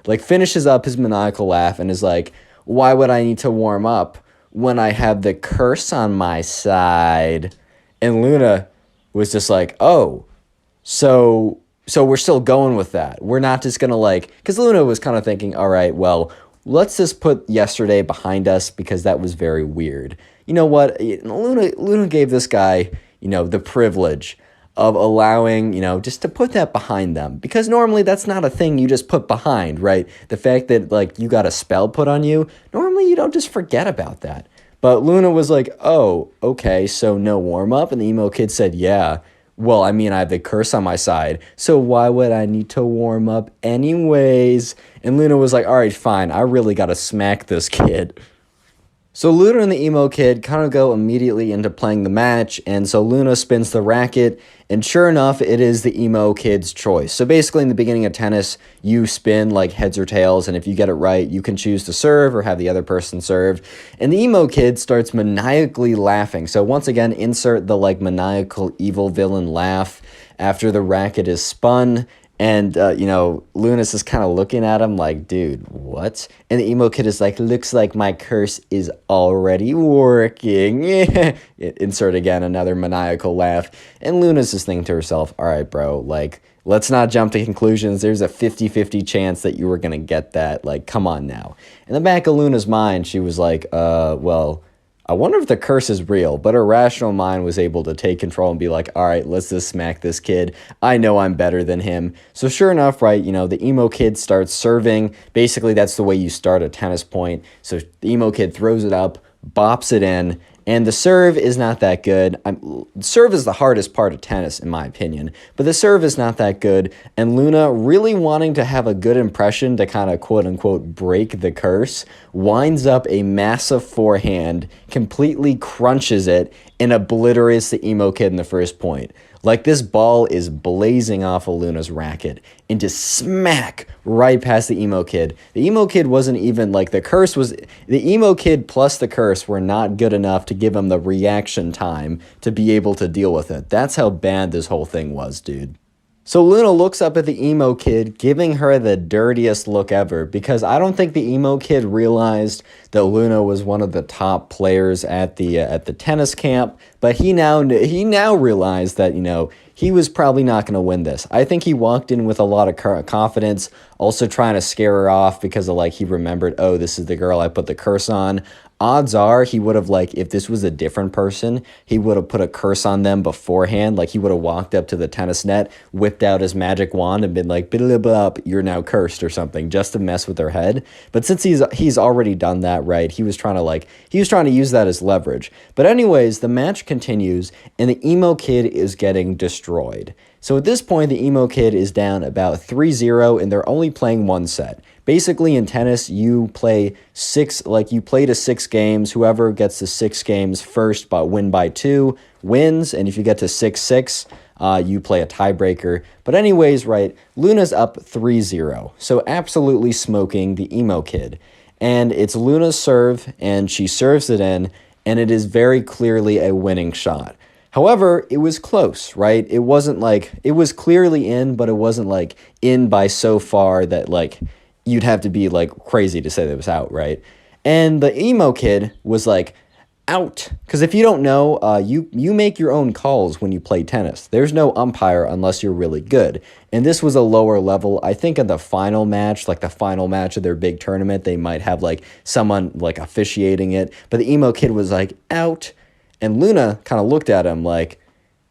like finishes up his maniacal laugh and is like, why would I need to warm up when I have the curse on my side? And Luna was just like, oh, so we're still going with that. We're not just going to like, because Luna was kind of thinking, all right, well, let's just put yesterday behind us because that was very weird. You know what? Luna gave this guy, the privilege of allowing, just to put that behind them. Because normally that's not a thing you just put behind, right? The fact that, like, you got a spell put on you, normally you don't just forget about that. But Luna was like, oh, okay, so no warm-up? And the emo kid said, yeah. Well, I mean, I have the curse on my side, so why would I need to warm up anyways? And Luna was like, all right, fine, I really got to smack this kid. So Luna and the emo kid kind of go immediately into playing the match, and so Luna spins the racket, and sure enough, it is the emo kid's choice. So basically, in the beginning of tennis, you spin like heads or tails, and if you get it right, you can choose to serve or have the other person serve. And the emo kid starts maniacally laughing. So once again, insert the like maniacal evil villain laugh after the racket is spun. And, Luna's just kind of looking at him like, dude, what? And the emo kid is like, looks like my curse is already working. Insert again another maniacal laugh. And Luna's just thinking to herself, all right, bro, like, let's not jump to conclusions. There's a 50-50 chance that you were going to get that. Like, come on now. In the back of Luna's mind, she was like, well, I wonder if the curse is real, but her rational mind was able to take control and be like, all right, let's just smack this kid. I know I'm better than him. So sure enough, right, the emo kid starts serving. Basically, that's the way you start a tennis point. So the emo kid throws it up, bops it in, and the serve is not that good. Serve is the hardest part of tennis, in my opinion, but the serve is not that good. And Luna, really wanting to have a good impression to kind of quote-unquote break the curse, winds up a massive forehand, completely crunches it, and obliterates the emo kid in the first point. Like, this ball is blazing off of Luna's racket and just smack right past the emo kid. The emo kid wasn't even, like, the emo kid plus the curse were not good enough to give him the reaction time to be able to deal with it. That's how bad this whole thing was, dude. So Luna looks up at the emo kid, giving her the dirtiest look ever, because I don't think the emo kid realized that Luna was one of the top players at the tennis camp, but he now realized that, he was probably not going to win this. I think he walked in with a lot of confidence, also trying to scare her off because of, like, he remembered, oh, this is the girl I put the curse on. Odds are he would have, like, if this was a different person, he would have put a curse on them beforehand. Like, he would have walked up to the tennis net, whipped out his magic wand, and been like, blah, you're now cursed or something, just to mess with their head. But since he's already done that, right, he was trying to use that as leverage. But anyways, the match continues, and the emo kid is getting destroyed. So at this point, the emo kid is down about 3-0, and they're only playing one set. Basically, in tennis, you play to 6 games. Whoever gets to 6 games first but win by 2 wins, and if you get to 6-6, you play a tiebreaker. But anyways, right, Luna's up 3-0, so absolutely smoking the emo kid. And it's Luna's serve, and she serves it in, and it is very clearly a winning shot. However, it was close, right? It wasn't like, it was clearly in, but it wasn't like in by so far that like you'd have to be like crazy to say that it was out, right? And the emo kid was like, out. Because if you don't know, you make your own calls when you play tennis. There's no umpire unless you're really good. And this was a lower level. I think in the final match, like the final match of their big tournament, they might have like someone like officiating it. But the emo kid was like, out. And Luna kind of looked at him like,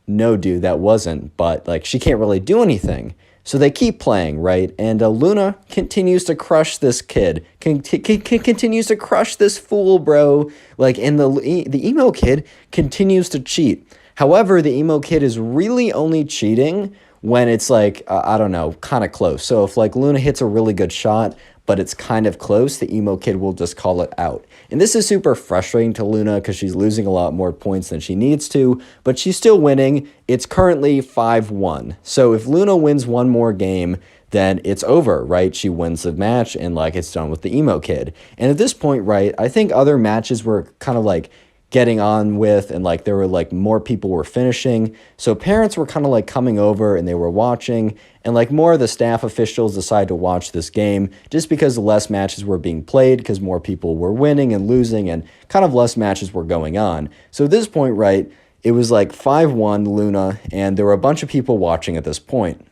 no, dude, that wasn't. But like she can't really do anything. So they keep playing, right? And Luna continues to crush this kid, continues to crush this fool, bro. Like, and the emo kid continues to cheat. However, the emo kid is really only cheating when it's like, I don't know, kind of close. So if like Luna hits a really good shot, but it's kind of close, the emo kid will just call it out. And this is super frustrating to Luna because she's losing a lot more points than she needs to, but she's still winning. It's currently 5-1. So if Luna wins one more game, then it's over, right? She wins the match and like it's done with the emo kid. And at this point, right, I think other matches were kind of like getting on with, and like there were like more people were finishing, so parents were kind of like coming over and they were watching, and like more of the staff officials decided to watch this game just because less matches were being played because more people were winning and losing and kind of less matches were going on. So at this point, right, it was like 5-1 Luna, and there were a bunch of people watching at this point.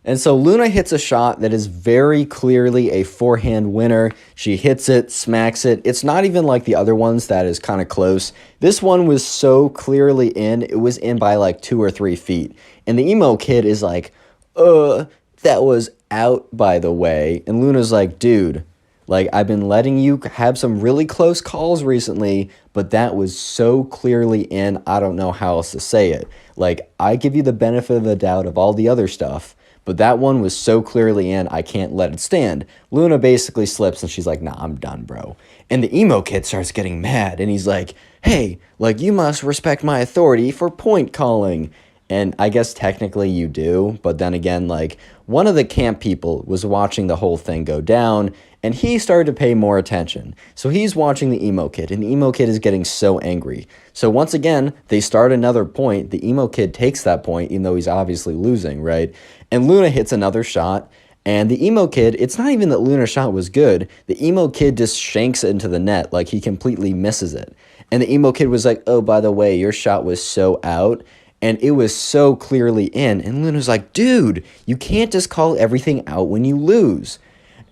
And so Luna hits a shot that is very clearly a forehand winner. She hits it, smacks it. It's not even like the other ones that is kind of close. This one was so clearly in, it was in by like 2 or 3 feet. And the emo kid is like, that was out, by the way. And Luna's like, dude, like I've been letting you have some really close calls recently, but that was so clearly in, I don't know how else to say it. Like I give you the benefit of the doubt of all the other stuff, but that one was so clearly in, I can't let it stand. Luna basically slips and she's like, nah, I'm done, bro. And the emo kid starts getting mad and he's like, hey, like you must respect my authority for point calling. And I guess technically you do, but then again, like one of the camp people was watching the whole thing go down and he started to pay more attention. So he's watching the emo kid and the emo kid is getting so angry. So once again, they start another point. The emo kid takes that point, even though he's obviously losing, right? And Luna hits another shot. And the emo kid, it's not even that Luna's shot was good. The emo kid just shanks it into the net, like he completely misses it. And the emo kid was like, oh, by the way, your shot was so out. And it was so clearly in. And Luna's like, dude, you can't just call everything out when you lose.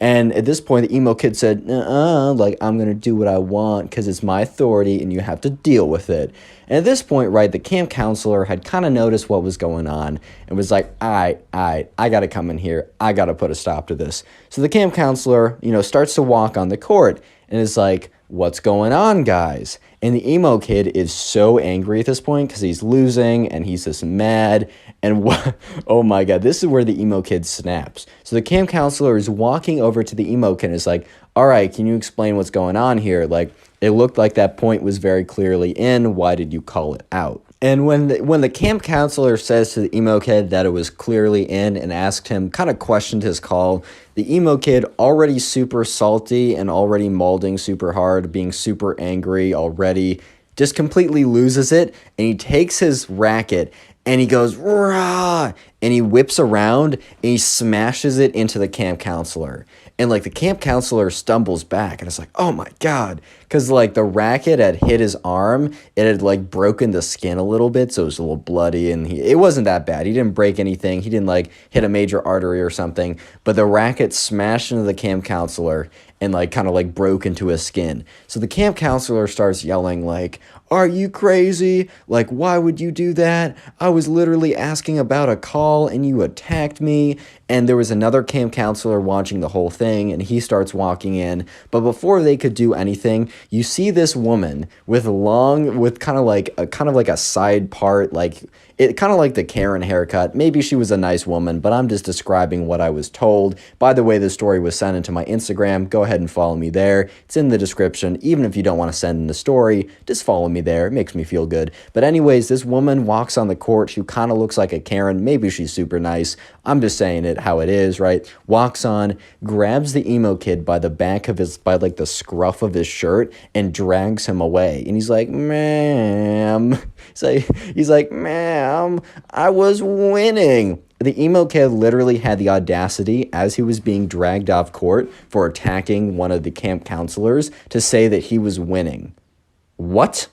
And at this point, the emo kid said, like, I'm going to do what I want because it's my authority and you have to deal with it. And at this point, right, the camp counselor had kind of noticed what was going on and was like, I got to come in here. I got to put a stop to this. So the camp counselor, starts to walk on the court and is like, what's going on, guys? And the emo kid is so angry at this point because he's losing and he's just mad. And oh my God, this is where the emo kid snaps. So the camp counselor is walking over to the emo kid and is like, all right, can you explain what's going on here? Like, it looked like that point was very clearly in. Why did you call it out? And when the camp counselor says to the emo kid that it was clearly in and asked him, kind of questioned his call, the emo kid, already super salty and already molding super hard, being super angry already, just completely loses it. And he takes his racket and he goes, rah, and he whips around and he smashes it into the camp counselor. And like the camp counselor stumbles back and it's like, oh my God. Because like the racket had hit his arm. It had like broken the skin a little bit. So it was a little bloody and it wasn't that bad. He didn't break anything. He didn't like hit a major artery or something. But the racket smashed into the camp counselor and like kind of like broke into his skin. So the camp counselor starts yelling like, are you crazy? Like, why would you do that? I was literally asking about a call and you attacked me. And there was another camp counselor watching the whole thing and he starts walking in. But before they could do anything, you see this woman with kind of like a side part, like it kind of like the Karen haircut. Maybe she was a nice woman, but I'm just describing what I was told. By the way, this story was sent into my Instagram. Go ahead and follow me there. It's in the description. Even if you don't want to send in the story, just follow me there. It makes me feel good. But anyways, this woman walks on the court. She kind of looks like a Karen. Maybe she's super nice. I'm just saying it how it is, right? Walks on, grabs the emo kid by the back of by like the scruff of his shirt and drags him away. And he's like, ma'am. He's like, ma'am, I was winning. The emo kid literally had the audacity, as he was being dragged off court for attacking one of the camp counselors, to say that he was winning. What?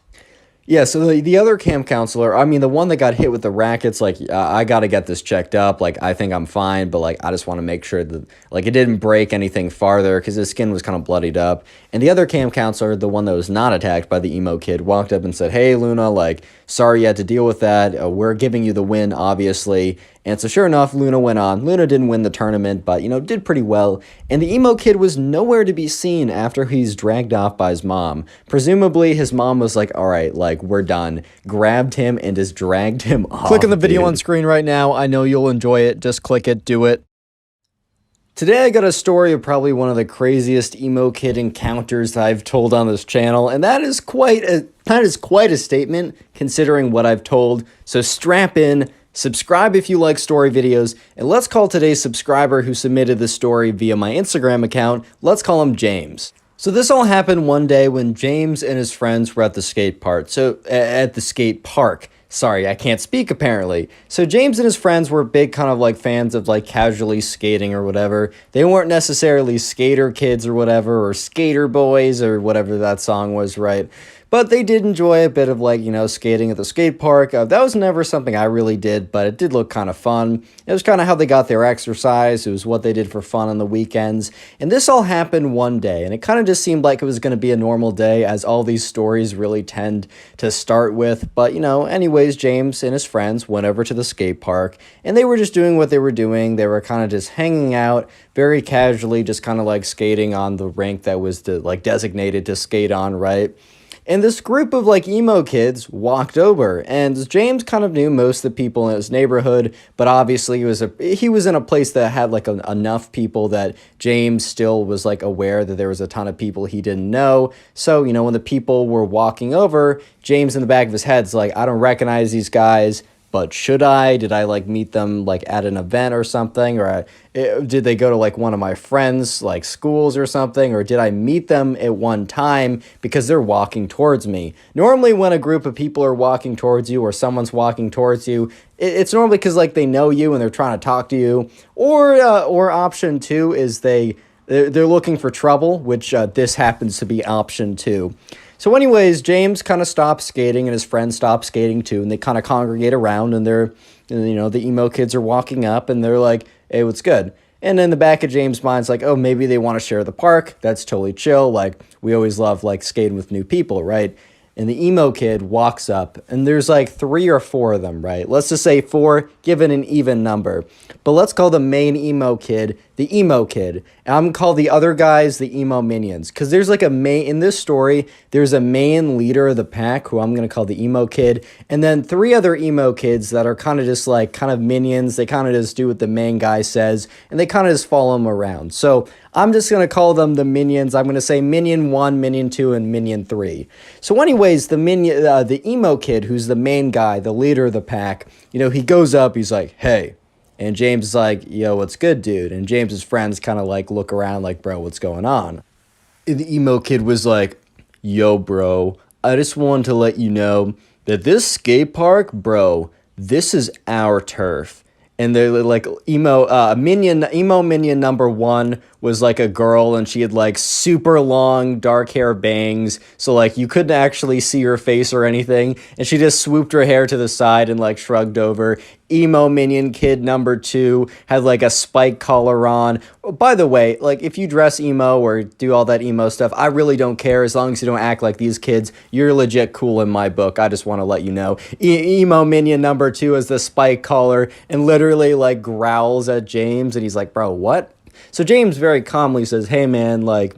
Yeah, so the other camp counselor, I mean, the one that got hit with the rackets, like, I got to get this checked up. Like, I think I'm fine, but, like, I just want to make sure that, like, it didn't break anything farther because his skin was kind of bloodied up. And the other camp counselor, the one that was not attacked by the emo kid, walked up and said, "Hey, Luna, like, sorry you had to deal with that. We're giving you the win, obviously." And so sure enough, Luna went on. Luna didn't win the tournament, but, did pretty well. And the emo kid was nowhere to be seen after he's dragged off by his mom. Presumably, his mom was like, all right, like, we're done. Grabbed him and just dragged him off. Click on the video dude. on screen right now. I know you'll enjoy it. Just click it. Do it. Today I got a story of probably one of the craziest emo kid encounters that I've told on this channel, and that is quite a statement considering what I've told. So strap in. Subscribe if you like story videos, and let's call today's subscriber who submitted this story via my Instagram account. Let's call him James. So this all happened one day when James and his friends were at the skate park. Sorry, I can't speak apparently. So James and his friends were big kind of like fans of like casually skating or whatever. They weren't necessarily skater kids or whatever, or skater boys or whatever that song was, right? But they did enjoy a bit of like, skating at the skate park. That was never something I really did, but it did look kind of fun. It was kind of how they got their exercise. It was what they did for fun on the weekends. And this all happened one day, and it kind of just seemed like it was going to be a normal day, as all these stories really tend to start with. But, anyways, James and his friends went over to the skate park, and they were just doing what they were doing. They were kind of just hanging out very casually, just kind of like skating on the rink that was designated to skate on, right? And this group of like emo kids walked over, and James kind of knew most of the people in his neighborhood, but obviously he was in a place that had like enough people that James still was like aware that there was a ton of people he didn't know. So, when the people were walking over, James in the back of his head's like, I don't recognize these guys. But should I? Did I like meet them like at an event or something? Or did they go to like one of my friends' like schools or something? Or did I meet them at one time because they're walking towards me? Normally when a group of people are walking towards you or someone's walking towards you, it's normally because like they know you and they're trying to talk to you. Or option two is they're looking for trouble, which this happens to be option two. So anyways, James kind of stops skating and his friends stop skating too, and they kind of congregate around, and the emo kids are walking up and they're like, hey, what's good? And in the back of James' mind's like, oh, maybe they want to share the park. That's totally chill. Like, we always love like skating with new people, right? And the emo kid walks up, and there's like 3 or 4 of them, right? Let's just say 4, given an even number. But let's call the main emo kid the emo kid. And I'm going to call the other guys the emo minions. Because there's like in this story, there's a main leader of the pack who I'm going to call the emo kid. And then 3 other emo kids that are kind of just like kind of minions. They kind of just do what the main guy says, and they kind of just follow him around. So I'm just going to call them the minions. I'm going to say minion 1, minion 2, and minion 3. So anyways, the emo kid, who's the main guy, the leader of the pack, he goes up, he's like, hey. And James is like, yo, what's good, dude? And James's friends kind of like look around like, bro, what's going on? And the emo kid was like, yo, bro, I just wanted to let you know that this skate park, bro, this is our turf. And they're like emo minion number 1 was like a girl, and she had like super long dark hair bangs, so like you couldn't actually see her face or anything, and she just swooped her hair to the side and like shrugged over. Emo minion kid number 2 had like a spike collar on. By the way, like if you dress emo or do all that emo stuff, I really don't care as long as you don't act like these kids. You're legit cool in my book. I just want to let you know. Emo minion number 2 is the spike collar and literally like growls at James, and he's like, bro, what? So James very calmly says, hey man, like,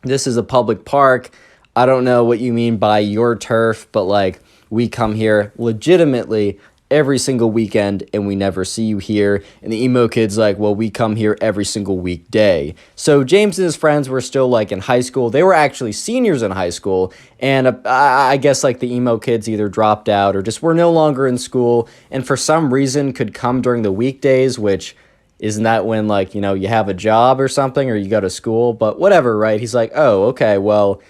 this is a public park. I don't know what you mean by your turf, but like, we come here legitimately every single weekend and we never see you here. And the emo kid's like, well, we come here every single weekday. So James and his friends were still like in high school. They were actually seniors in high school. And I guess like the emo kids either dropped out or just were no longer in school, and for some reason could come during the weekdays, which isn't that when, like, you have a job or something, or you go to school? But whatever, right? He's like, oh, okay, well,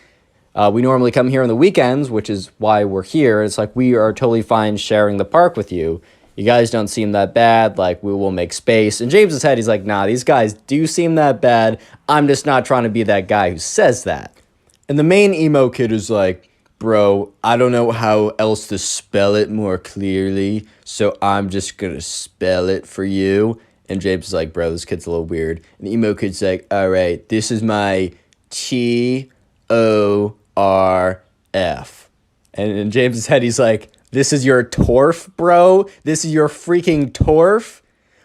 we normally come here on the weekends, which is why we're here. It's like, we are totally fine sharing the park with you. You guys don't seem that bad. Like, we will make space. In James's head, he's like, nah, these guys do seem that bad. I'm just not trying to be that guy who says that. And the main emo kid is like, bro, I don't know how else to spell it more clearly, so I'm just gonna spell it for you. And James is like, bro, this kid's a little weird. And the emo kid's like, all right, this is my TORF. And in James's head, he's like, this is your torf, bro? This is your freaking torf?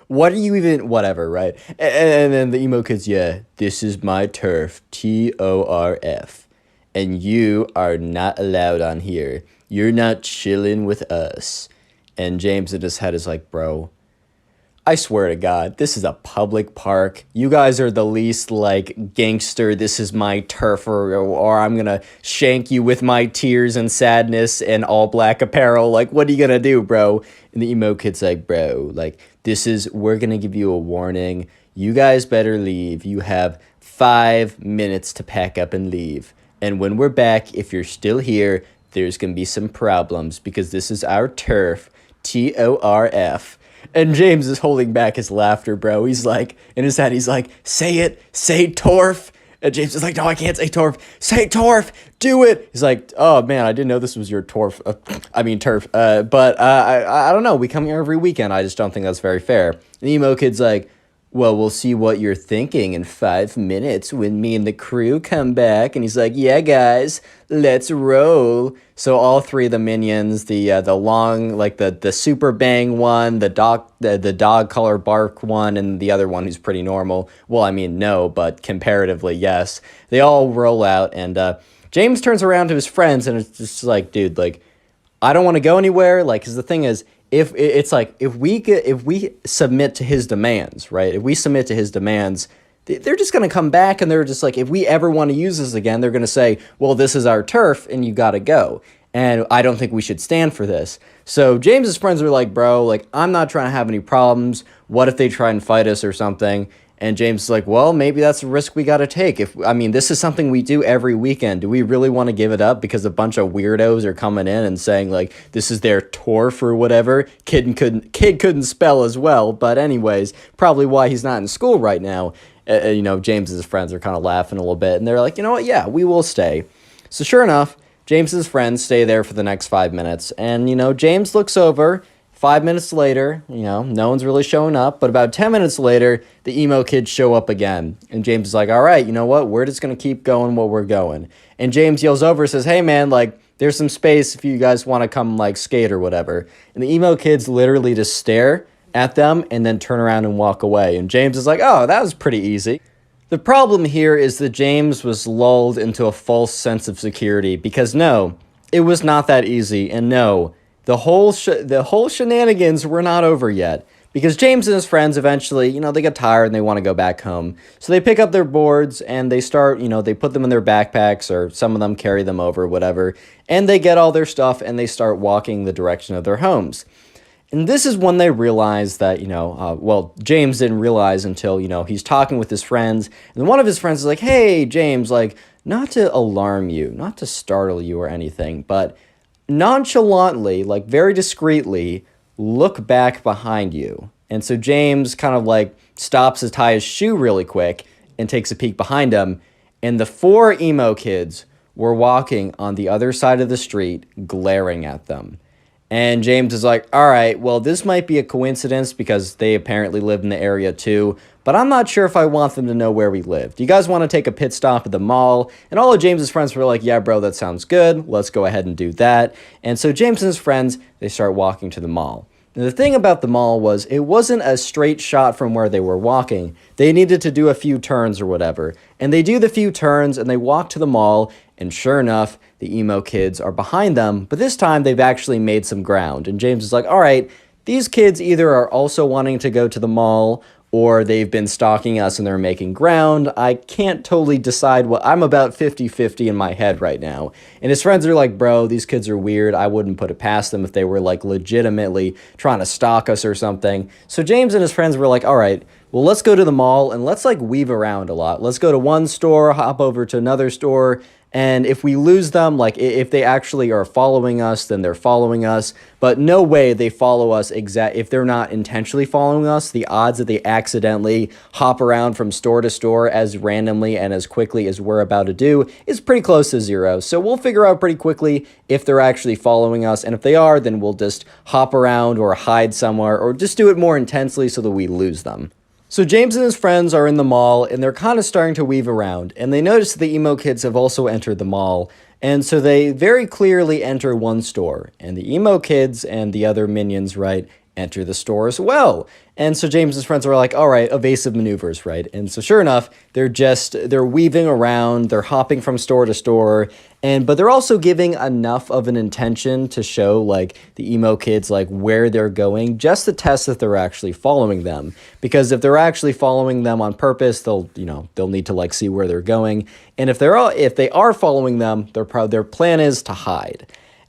What are you even, whatever, right? And then the emo kid's, yeah, this is my turf, TORF. And you are not allowed on here. You're not chilling with us. And James in his head is like, bro, I swear to God, this is a public park. You guys are the least, like, gangster, this is my turf, or I'm gonna shank you with my tears and sadness and all black apparel. Like, what are you gonna do, bro? And the emo kid's like, bro, like, we're gonna give you a warning. You guys better leave. You have 5 minutes to pack up and leave. And when we're back, if you're still here, there's gonna be some problems because this is our turf, TORF. And James is holding back his laughter, bro. He's like, in his head, he's like, say it, say torf. And James is like, no, I can't say torf. Say torf, do it. He's like, oh, man, I didn't know this was your turf. But I don't know. We come here every weekend. I just don't think that's very fair. And the emo kid's like, well, we'll see what you're thinking in 5 minutes when me and the crew come back. And he's like, yeah, guys, let's roll. So all three of the minions, the long, like the super bang one, the dog color bark one, and the other one who's pretty normal. Well, I mean, no, but comparatively, yes. They all roll out, and James turns around to his friends, and it's just like, dude, like, I don't want to go anywhere. Like, because the thing is, if we submit to his demands, right? If we submit to his demands, they're just going to come back and they're just like, if we ever want to use this again, they're going to say, well, this is our turf and you got to go. And I don't think we should stand for this. So James's friends are like, bro, like, I'm not trying to have any problems. What if they try and fight us or something? And James is like, well, maybe that's a risk we got to take. This is something we do every weekend. Do we really want to give it up because a bunch of weirdos are coming in and saying, like, this is their turf or whatever? Kid couldn't spell as well. But anyways, probably why he's not in school right now. James's friends are kind of laughing a little bit. And they're like, you know what? Yeah, we will stay. So sure enough, James's friends stay there for the next 5 minutes. And, James looks over. 5 minutes later, no one's really showing up. But about 10 minutes later, the emo kids show up again. And James is like, all right, you know what? We're just going to keep going where we're going. And James yells over and says, hey, man, like, there's some space if you guys want to come, like, skate or whatever. And the emo kids literally just stare at them and then turn around and walk away. And James is like, oh, that was pretty easy. The problem here is that James was lulled into a false sense of security because, no, it was not that easy. And no, the whole shenanigans were not over yet because James and his friends eventually, they get tired and they want to go back home. So they pick up their boards and they start, they put them in their backpacks or some of them carry them over, whatever. And they get all their stuff and they start walking the direction of their homes. And this is when they realize that, James didn't realize until, he's talking with his friends. And one of his friends is like, hey, James, like, not to alarm you, not to startle you or anything, but nonchalantly, like very discreetly, look back behind you. And so James kind of like stops to tie his shoe really quick and takes a peek behind him. And the 4 emo kids were walking on the other side of the street, glaring at them. And James is like, all right, well, this might be a coincidence because they apparently live in the area too, but I'm not sure if I want them to know where we live. Do you guys want to take a pit stop at the mall? And all of James's friends were like, yeah, bro, that sounds good. Let's go ahead and do that. And so James and his friends, they start walking to the mall. And the thing about the mall was it wasn't a straight shot from where they were walking. They needed to do a few turns or whatever. And they do the few turns and they walk to the mall. And sure enough, the emo kids are behind them. But this time they've actually made some ground. And James is like, all right, these kids either are also wanting to go to the mall or they've been stalking us and they're making ground. I can't totally decide what. I'm about 50-50 in my head right now. And his friends are like, bro, these kids are weird. I wouldn't put it past them if they were like legitimately trying to stalk us or something. So James and his friends were like, all right, well, let's go to the mall and let's like weave around a lot. Let's go to one store, hop over to another store, And if we lose them, like if they actually are following us, then they're following us. But no way they follow us if they're not intentionally following us. The odds that they accidentally hop around from store to store as randomly and as quickly as we're about to do is pretty close to zero. So we'll figure out pretty quickly if they're actually following us. And if they are, then we'll just hop around or hide somewhere or just do it more intensely so that we lose them. So James and his friends are in the mall, and they're kind of starting to weave around, and they notice that the emo kids have also entered the mall, and so they very clearly enter one store, and the emo kids and the other minions, right, enter the store as well. And so James and his friends are like, all right, evasive maneuvers, right? And so sure enough, they're weaving around, they're hopping from store to store, but they're also giving enough of an intention to show like the emo kids like where they're going, just to test that they're actually following them. Because if they're actually following them on purpose, they'll need to like see where they're going. And if they are following them, their plan is to hide.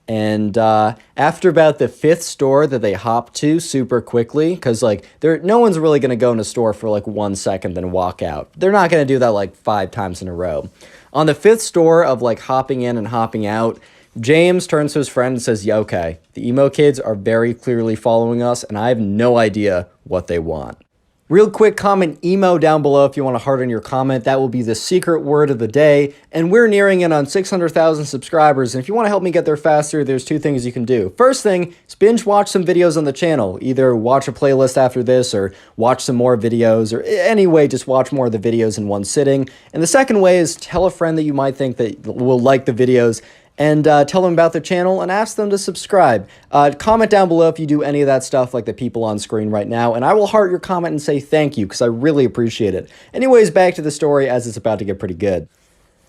And after about the 5th store that they hop to super quickly, because like no one's really going to go in a store for like 1 second then walk out. They're not going to do that like 5 times in a row. On the 5th store of like hopping in and hopping out, James turns to his friend and says, yeah, okay, the emo kids are very clearly following us and I have no idea what they want. Real quick, comment emo down below if you want to harden your comment. That will be the secret word of the day. And we're nearing in on 600,000 subscribers. And if you want to help me get there faster, there's 2 things you can do. First thing is binge watch some videos on the channel. Either watch a playlist after this or watch some more videos, or anyway, just watch more of the videos in one sitting. And the second way is tell a friend that you might think that will like the videos, and tell them about the channel and ask them to subscribe. Comment down below if you do any of that stuff like the people on screen right now, and I will heart your comment and say thank you because I really appreciate it. Anyways, back to the story as it's about to get pretty good.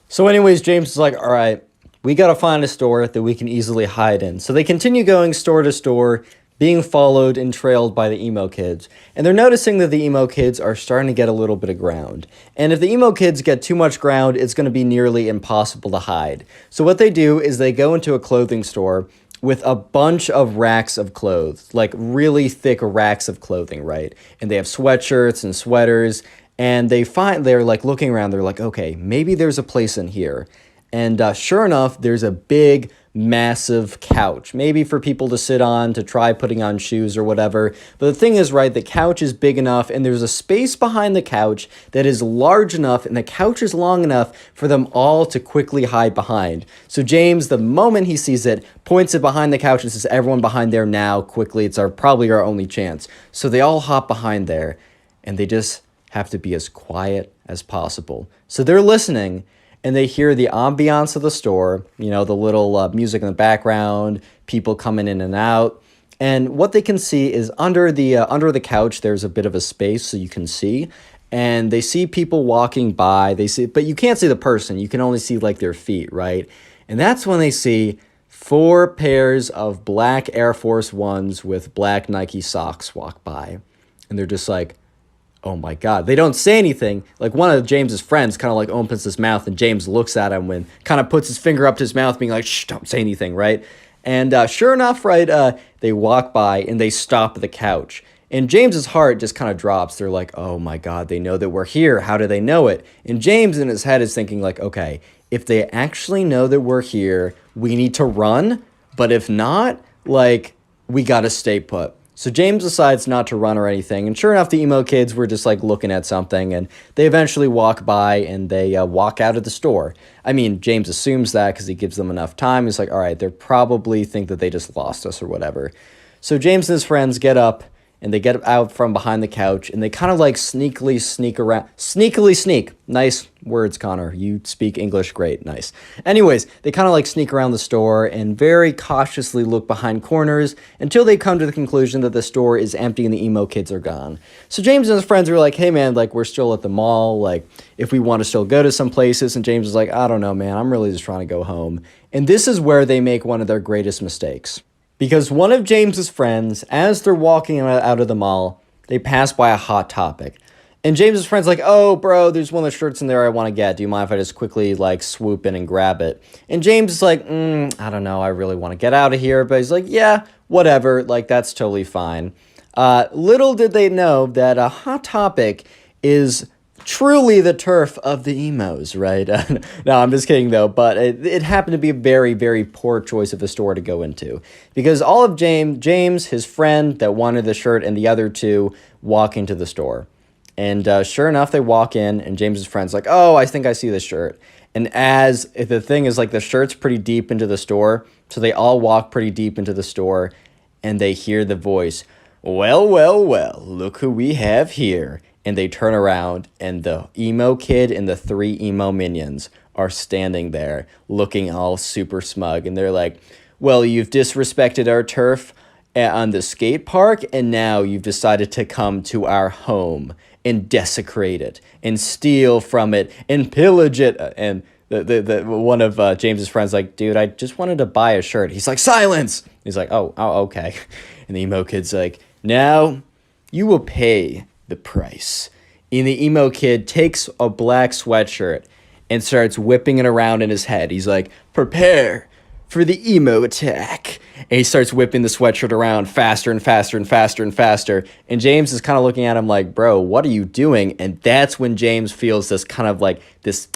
So anyways, James is like, all right, we got to find a store that we can easily hide in. So they continue going store to store, being followed and trailed by the emo kids. And they're noticing that the emo kids are starting to get a little bit of ground. And if the emo kids get too much ground, it's going to be nearly impossible to hide. So what they do is they go into a clothing store with a bunch of racks of clothes, like really thick racks of clothing, right? And they have sweatshirts and sweaters, and they're like looking around, they're like, okay, maybe there's a place in here. And sure enough, there's a big, massive couch, maybe for people to sit on, to try putting on shoes or whatever. But the thing is, right, the couch is big enough and there's a space behind the couch that is large enough and the couch is long enough for them all to quickly hide behind. So James, the moment he sees it, points it behind the couch and says, everyone behind there now, quickly, it's probably our only chance. So they all hop behind there and they just have to be as quiet as possible. So they're listening, and they hear the ambiance of the store, the little music in the background, people coming in and out. And what they can see is under the couch, there's a bit of a space so you can see. And they see people walking by. But you can't see the person. You can only see like their feet, right? And that's when they see 4 pairs of black Air Force Ones with black Nike socks walk by. And they're just like, oh my God. They don't say anything. Like one of James's friends kind of like opens his mouth and James looks at him and kind of puts his finger up to his mouth being like, shh, don't say anything, right? And sure enough, right, they walk by and they stop at the couch. And James's heart just kind of drops. They're like, oh my God, they know that we're here. How do they know it? And James in his head is thinking like, okay, if they actually know that we're here, we need to run. But if not, like, we got to stay put. So James decides not to run or anything, and sure enough, the emo kids were just like looking at something, and they eventually walk by and they walk out of the store. I mean, James assumes that because he gives them enough time. He's like, all right, they probably think that they just lost us or whatever. So James and his friends get up, and they get out from behind the couch, and they kind of like sneakily sneak around. Sneakily sneak. Nice words, Connor. You speak English great. Nice. Anyways, they kind of like sneak around the store and very cautiously look behind corners until they come to the conclusion that the store is empty and the emo kids are gone. So James and his friends are like, hey man, like we're still at the mall. Like if we want to still go to some places. And James is like, I don't know, man. I'm really just trying to go home. And this is where they make one of their greatest mistakes. Because one of James's friends, as they're walking out of the mall, they pass by a Hot Topic. And James's friend's like, oh, bro, there's one of the shirts in there I want to get. Do you mind if I just quickly, like, swoop in and grab it? And James is like, I don't know. I really want to get out of here. But he's like, yeah, whatever. Like, that's totally fine. Little did they know that a Hot Topic is truly the turf of the emos, right? No, I'm just kidding though, but it happened to be a very, very poor choice of a store to go into, because all of James, his friend that wanted the shirt, and the other two walk into the store. And sure enough, they walk in, and James's friend's like, oh, I think I see the shirt. And as the thing is, like, the shirt's pretty deep into the store, so they all walk pretty deep into the store, and they hear the voice, well, well, well, look who we have here. And they turn around, and the emo kid and the 3 emo minions are standing there looking all super smug. And they're like, well, you've disrespected our turf on the skate park, and now you've decided to come to our home and desecrate it and steal from it and pillage it. And the one of James's friends like, dude, I just wanted to buy a shirt. He's like, silence. He's like, oh, okay. And the emo kid's like, now you will pay the price. And the emo kid takes a black sweatshirt and starts whipping it around in his head. He's like, prepare for the emo attack. And he starts whipping the sweatshirt around faster and faster and faster and faster. And James is kind of looking at him like, bro, what are you doing? And that's when James feels this kind of like this,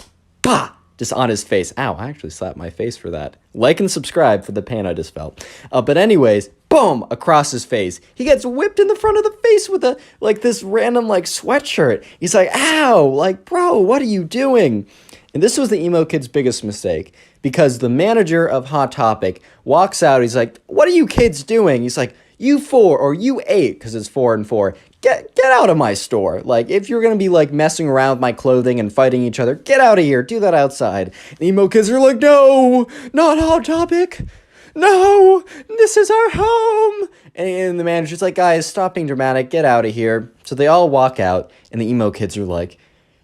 bah, just on his face. Ow, I actually slapped my face for that. Like and subscribe for the pain I just felt. But anyways, boom, across his face. He gets whipped in the front of the face with this random sweatshirt. He's like, ow, like, bro, what are you doing? And this was the emo kid's biggest mistake, because the manager of Hot Topic walks out. He's like, what are you kids doing? He's like, you 4 or you 8, because it's 4 and 4. Get out of my store. Like, if you're going to be messing around with my clothing and fighting each other, get out of here. Do that outside. The emo kids are like, no, not Hot Topic. No, this is our home. And the manager's like, guys, stop being dramatic. Get out of here. So they all walk out, and the emo kids are like,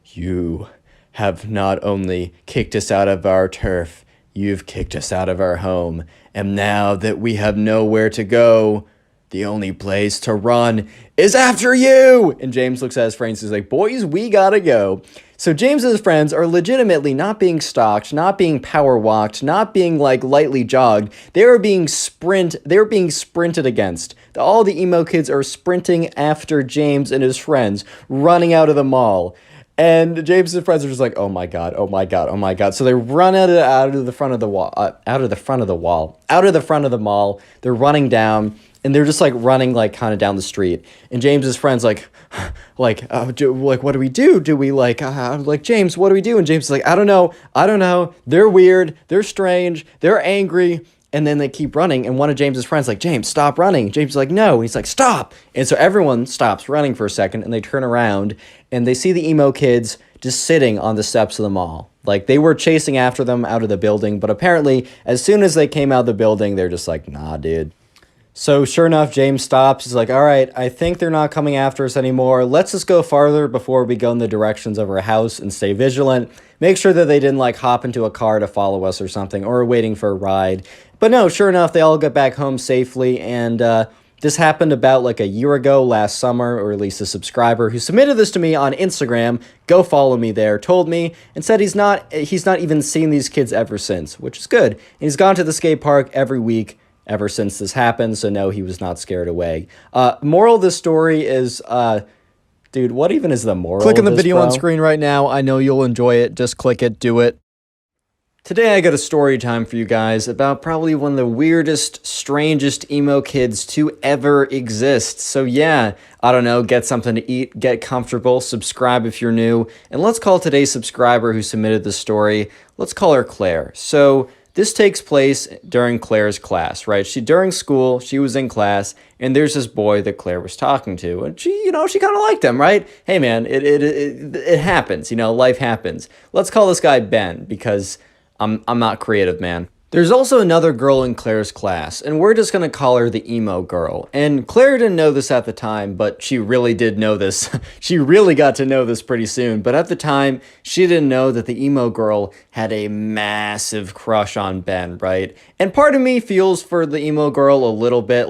you have not only kicked us out of our turf, you've kicked us out of our home. And now that we have nowhere to go, the only place to run is after you. And James looks at his friends and is like, boys, we gotta go. So James and his friends are legitimately not being stalked, not being power walked, not being lightly jogged. They are being sprinted against. All the emo kids are sprinting after James and his friends, running out of the mall. And James and friends are just like, oh my god, oh my god, oh my god. So they run out of the front of the wall, out of the front of the mall. They're running down, and they're just running kind of down the street. And James's friends what do we do? Do we James, what do we do? And James is like, I don't know. They're weird. They're strange. They're angry. And then they keep running, and one of James's friends like, James, stop running. James is like, no. And he's like, stop. And so everyone stops running for a second, and they turn around, and they see the emo kids just sitting on the steps of the mall. They were chasing after them out of the building, but apparently as soon as they came out of the building, they're just like, nah, dude. So sure enough, James stops. He's like, all right, I think they're not coming after us anymore. Let's just go farther before we go in the directions of our house and stay vigilant. Make sure that they didn't hop into a car to follow us or something, or waiting for a ride. But no, sure enough, they all get back home safely. And this happened about a year ago, last summer, or at least a subscriber who submitted this to me on Instagram, go follow me there, told me, and said he's not even seen these kids ever since, which is good. And he's gone to the skate park every week ever since this happened, so no, he was not scared away. Moral of the story is, dude, what even is the moral Click on the of this, video on bro? screen right now. I know you'll enjoy it. Just click it, do it. Today I got a story time for you guys about probably one of the weirdest, strangest emo kids to ever exist. So yeah, I don't know, get something to eat, get comfortable, subscribe if you're new, and let's call today's subscriber who submitted the story, let's call her Claire. So this takes place during Claire's class, right? During school, she was in class, and there's this boy that Claire was talking to, and she kind of liked him, right? Hey man, it happens, life happens. Let's call this guy Ben, because I'm not creative, man. There's also another girl in Claire's class, and we're just gonna call her the emo girl. And Claire didn't know this at the time, but she really did know this. She really got to know this pretty soon, but at the time, she didn't know that the emo girl had a massive crush on Ben, right? And part of me feels for the emo girl a little bit,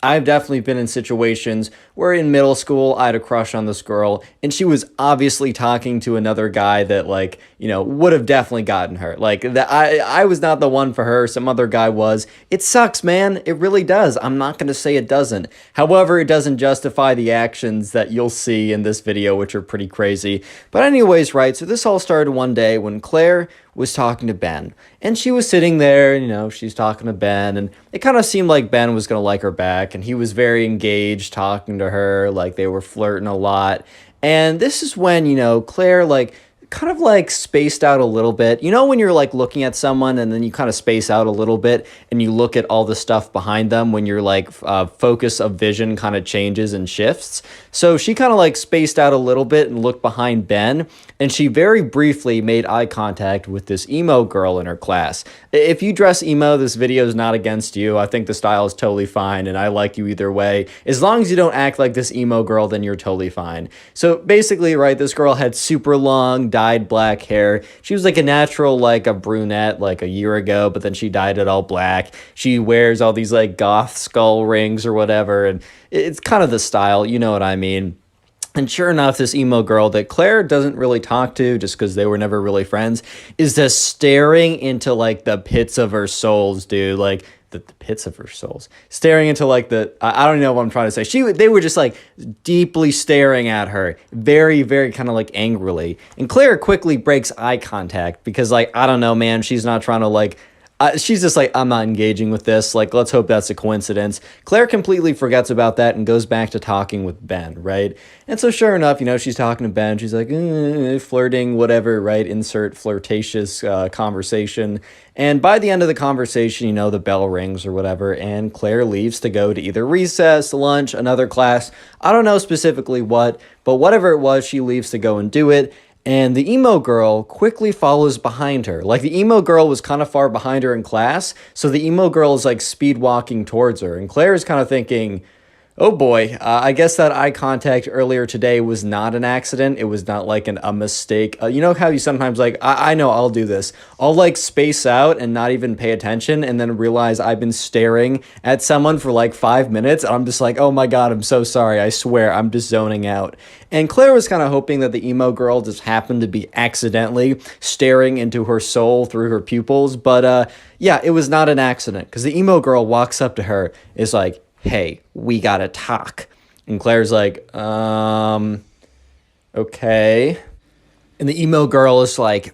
I've definitely been in situations where in middle school I had a crush on this girl and she was obviously talking to another guy that like, you know, would have definitely gotten her. Like that I was not the one for her, some other guy was. It sucks, man. It really does. I'm not going to say it doesn't. However, it doesn't justify the actions that you'll see in this video, which are pretty crazy. But anyways, right, so this all started one day when Claire was talking to Ben. And she was sitting there, you know, she's talking to Ben, and it kind of seemed like Ben was going to like her back, and he was very engaged talking to her, like they were flirting a lot. And this is when, you know, Claire, like, kind of like spaced out a little bit. You know, when you're like looking at someone and then you kind of space out a little bit and you look at all the stuff behind them when your like focus of vision kind of changes and shifts. So she kind of like spaced out a little bit and looked behind Ben, and she very briefly made eye contact with this emo girl in her class. If you dress emo, this video is not against you. I think the style is totally fine and I like you either way. As long as you don't act like this emo girl, then you're totally fine. So basically, right, this girl had super long dyed black hair. She was like a natural, like a brunette like a year ago, but then she dyed it all black. She wears all these like goth skull rings or whatever, and it's kind of the style, you know what I mean. And sure enough, this emo girl that Claire doesn't really talk to just because they were never really friends is just staring into like the pits of her souls, dude. Like the pits of her souls, staring into like I don't know what I'm trying to say. They were just like deeply staring at her, very, very kind of like angrily. And Claire quickly breaks eye contact because like, I don't know, man, she's not trying to like, she's just like, I'm not engaging with this. Like, let's hope that's a coincidence. Claire completely forgets about that and goes back to talking with Ben, right? And so sure enough, you know, she's talking to Ben. She's like, flirting, whatever, right? Insert flirtatious conversation. And by the end of the conversation, you know, the bell rings or whatever, and Claire leaves to go to either recess, lunch, another class. I don't know specifically what, but whatever it was, she leaves to go and do it. And the emo girl quickly follows behind her. Like the emo girl was kind of far behind her in class, so the emo girl is like speed walking towards her. And Claire is kind of thinking, oh boy, I guess that eye contact earlier today was not an accident. It was not like a mistake. You know how you sometimes like, I know I'll do this. I'll like space out and not even pay attention and then realize I've been staring at someone for like 5 minutes. And I'm just like, oh my God, I'm so sorry. I swear I'm just zoning out. And Claire was kind of hoping that the emo girl just happened to be accidentally staring into her soul through her pupils. But yeah, it was not an accident because the emo girl walks up to her, is like, hey, we gotta talk. And Claire's like, okay. And the emo girl is like,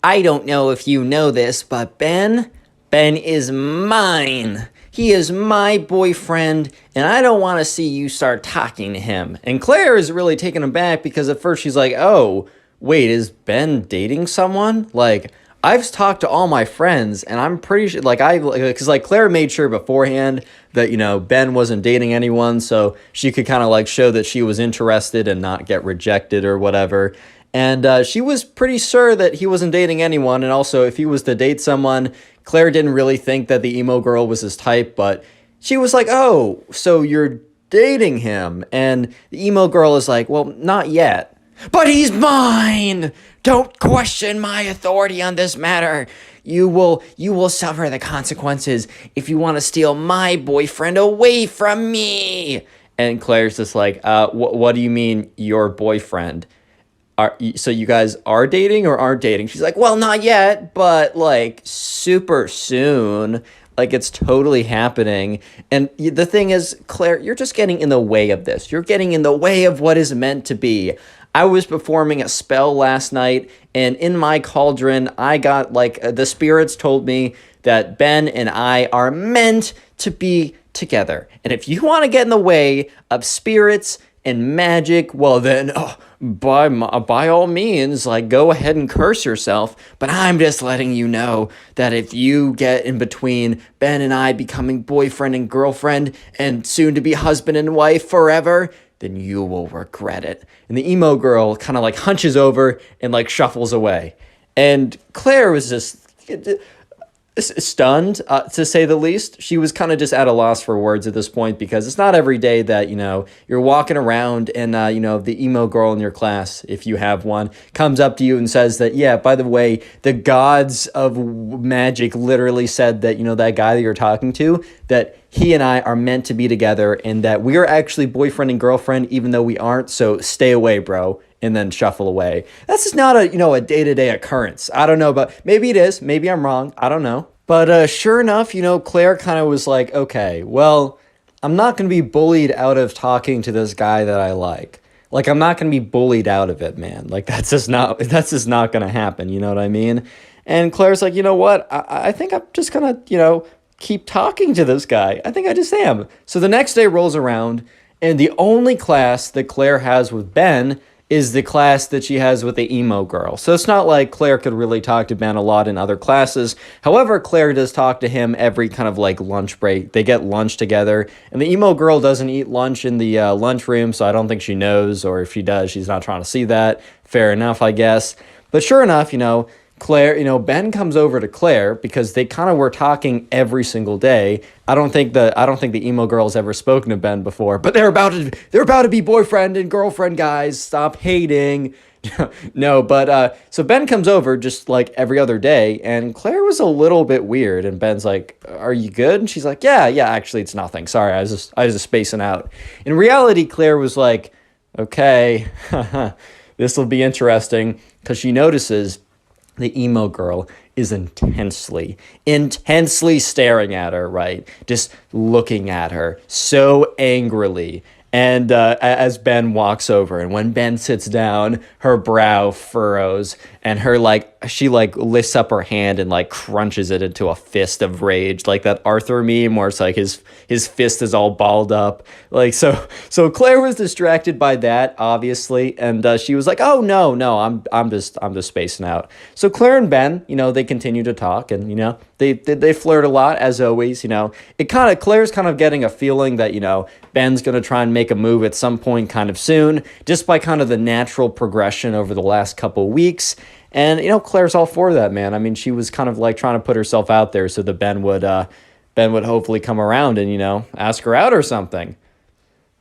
I don't know if you know this, but Ben is mine. He is my boyfriend, and I don't want to see you start talking to him. And Claire is really taken aback because at first she's like, oh, wait, is Ben dating someone? Like, I've talked to all my friends, and I'm pretty sure, because Claire made sure beforehand that, you know, Ben wasn't dating anyone, so she could kind of like show that she was interested and not get rejected or whatever. And she was pretty sure that he wasn't dating anyone, and also if he was to date someone, Claire didn't really think that the emo girl was his type, but she was like, oh, so you're dating him? And the emo girl is like, well, not yet. But he's mine! Don't question my authority on this matter. You will suffer the consequences if you want to steal my boyfriend away from me. And Claire's just like, what do you mean your boyfriend? So you guys are dating or aren't dating? She's like, well, not yet, but like super soon. Like it's totally happening. And the thing is, Claire, you're just getting in the way of this. You're getting in the way of what is meant to be. I was performing a spell last night, and in my cauldron, I got like the spirits told me that Ben and I are meant to be together. And if you want to get in the way of spirits and magic, well then, by all means, like go ahead and curse yourself. But I'm just letting you know that if you get in between Ben and I becoming boyfriend and girlfriend and soon to be husband and wife forever, then you will regret it. And the emo girl kind of like hunches over and like shuffles away. And Claire was just, stunned, to say the least. She was kind of just at a loss for words at this point because it's not every day that, you're walking around and, the emo girl in your class, if you have one, comes up to you and says that, yeah, by the way, the gods of magic literally said that, that guy that you're talking to, that he and I are meant to be together and that we are actually boyfriend and girlfriend, even though we aren't. So stay away, bro. And then shuffle away. That's just not a day-to-day occurrence. I don't know, but maybe it is. Maybe I'm wrong. I don't know. But sure enough, Claire kind of was like, okay, well, I'm not going to be bullied out of talking to this guy that I like. Like, I'm not going to be bullied out of it, man. Like, that's just not going to happen. You know what I mean? And Claire's like, you know what? I think I'm just going to, keep talking to this guy. I think I just am. So the next day rolls around, and the only class that Claire has with Ben is the class that she has with the emo girl. So it's not like Claire could really talk to Ben a lot in other classes. However, Claire does talk to him every kind of like lunch break. They get lunch together, and the emo girl doesn't eat lunch in the lunchroom, so I don't think she knows, or if she does, she's not trying to see that. Fair enough, I guess. But sure enough, Claire, Ben comes over to Claire because they kind of were talking every single day. I don't think the emo girl's ever spoken to Ben before, but they're about to be boyfriend and girlfriend, guys. Stop hating. No, but so Ben comes over just like every other day, and Claire was a little bit weird, and Ben's like, "Are you good?" And she's like, "Yeah, actually it's nothing. Sorry, I was just spacing out." In reality, Claire was like, "Okay, this will be interesting," because she notices the emo girl is intensely staring at her, right? Just looking at her so angrily. And as Ben walks over, and when Ben sits down, her brow furrows, and she lifts up her hand and like crunches it into a fist of rage, like that Arthur meme where it's like his fist is all balled up. Like so Claire was distracted by that, obviously, and she was like, "Oh no, I'm just spacing out." So Claire and Ben, they continue to talk, and they flirt a lot as always. Claire's kind of getting a feeling that Ben's gonna try and make a move at some point kind of soon, just by kind of the natural progression over the last couple weeks. And Claire's all for that, man. I mean, she was kind of like trying to put herself out there so that Ben would hopefully come around and ask her out or something.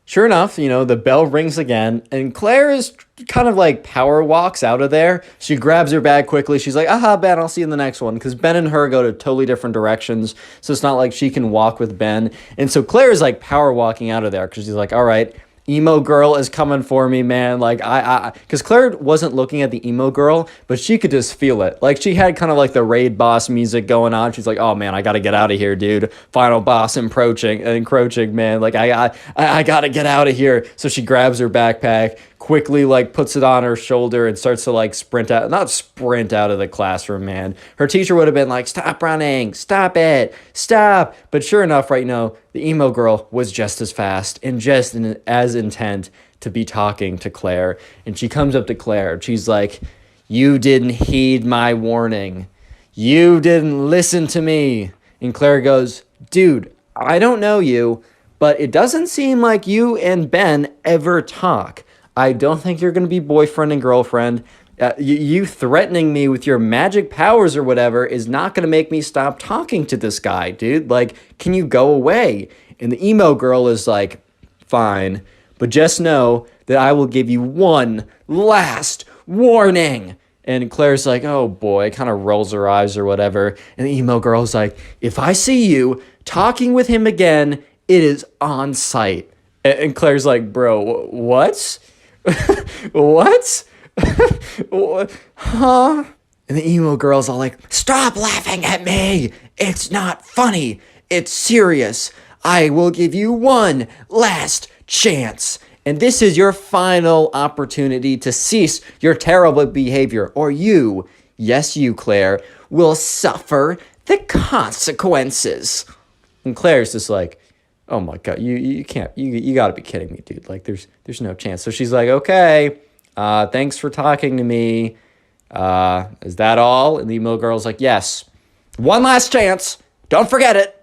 Sure enough, the bell rings again, and Claire is kind of like power walks out of there. She grabs her bag quickly. She's like, "Aha, Ben, I'll see you in the next one," because Ben and her go to totally different directions, so it's not like she can walk with Ben. And so Claire is like power walking out of there because she's like, "All right, emo girl is coming for me, man." Like because Claire wasn't looking at the emo girl, but she could just feel it. Like she had kind of like the raid boss music going on. She's like, "Oh man, I gotta get out of here, dude. Final boss encroaching, man. Like I gotta get out of here." So she grabs her backpack, quickly like puts it on her shoulder and starts to like not sprint out of the classroom, man. Her teacher would have been like, "Stop running, stop it, stop." But sure enough, right now, the emo girl was just as fast and just as intent to be talking to Claire. And she comes up to Claire. She's like, "You didn't heed my warning. You didn't listen to me." And Claire goes, "Dude, I don't know you, but it doesn't seem like you and Ben ever talk. I don't think you're going to be boyfriend and girlfriend. You threatening me with your magic powers or whatever is not going to make me stop talking to this guy, dude. Like, can you go away?" And the emo girl is like, "Fine, but just know that I will give you one last warning." And Claire's like, "Oh boy," kind of rolls her eyes or whatever. And the emo girl's like, "If I see you talking with him again, it is on sight." And Claire's like, "Bro, what? What? Huh?" And the emo girl's all like, "Stop laughing at me. It's not funny. It's serious. I will give you one last chance. And this is your final opportunity to cease your terrible behavior, or you, yes you, Claire, will suffer the consequences." And Claire's just like, "Oh my God, you can't, you gotta be kidding me, dude. Like there's no chance." So she's like, "Okay, thanks for talking to me. Is that all?" And the emo girl's like, "Yes. One last chance. Don't forget it.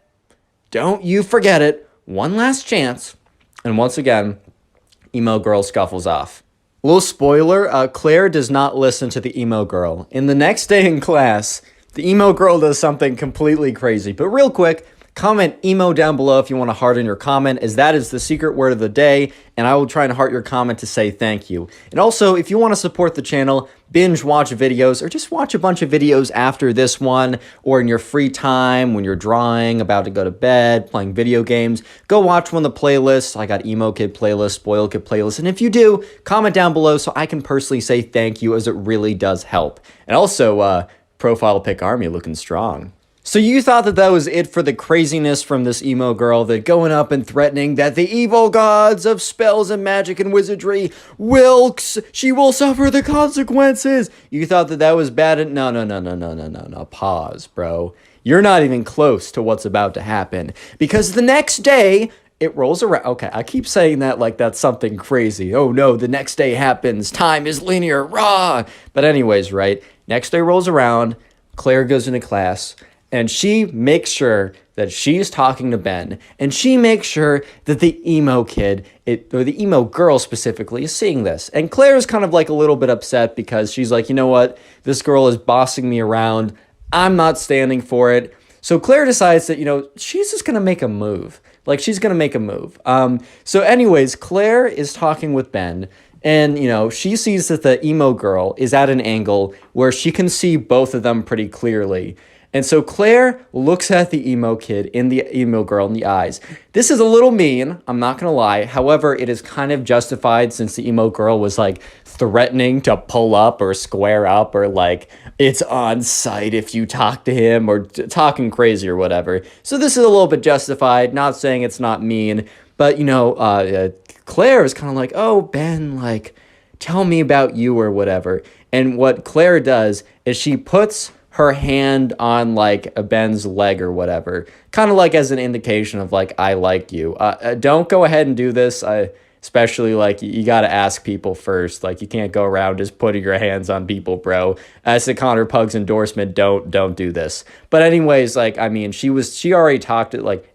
Don't you forget it. One last chance." And once again, emo girl scuffles off. Little spoiler, Claire does not listen to the emo girl. And the next day in class, The emo girl does something completely crazy. But real quick, comment emo down below if you want to heart in your comment, as that is the secret word of the day, and I will try and heart your comment to say thank you. And also, if you want to support the channel, binge watch videos, or just watch a bunch of videos after this one, or in your free time when you're drawing, about to go to bed, playing video games, go watch one of the playlists. I got Emo Kid playlist, Spoil Kid playlist, and if you do, comment down below so I can personally say thank you, as it really does help. And also, profile pic army looking strong. So you thought that was it for the craziness from this emo girl, that going up and threatening that the evil gods of spells and magic and wizardry she will suffer the consequences. You thought that was bad? No. Pause, bro. You're not even close to what's about to happen, because the next day it rolls around. Okay, I keep saying that like that's something crazy. Oh no, the next day happens. Time is linear. Rah! But anyways, right? Next day rolls around. Claire goes into class. And she makes sure that she's talking to Ben, and she makes sure that the emo kid, or the emo girl specifically, is seeing this. And Claire's kind of like a little bit upset, because she's like, you know what? This girl is bossing me around. I'm not standing for it. So Claire decides that, she's just going to make a move. Like, she's going to make a move. So anyways, Claire is talking with Ben, and, she sees that the emo girl is at an angle where she can see both of them pretty clearly. And so Claire looks at the emo girl in the eyes. This is a little mean, I'm not gonna lie. However, it is kind of justified, since the emo girl was like threatening to pull up or square up, or like it's on site if you talk to him, or talking crazy or whatever. So this is a little bit justified, not saying it's not mean, but Claire is kind of like, oh, Ben, like, tell me about you or whatever. And what Claire does is she puts her hand on like Ben's leg or whatever, kind of like as an indication of like, I like you. Don't go ahead and do this. Especially like you got to ask people first. Like, you can't go around just putting your hands on people, bro. As the connorpugs endorsement, don't do this. But anyways, like, I mean, she already talked it, like,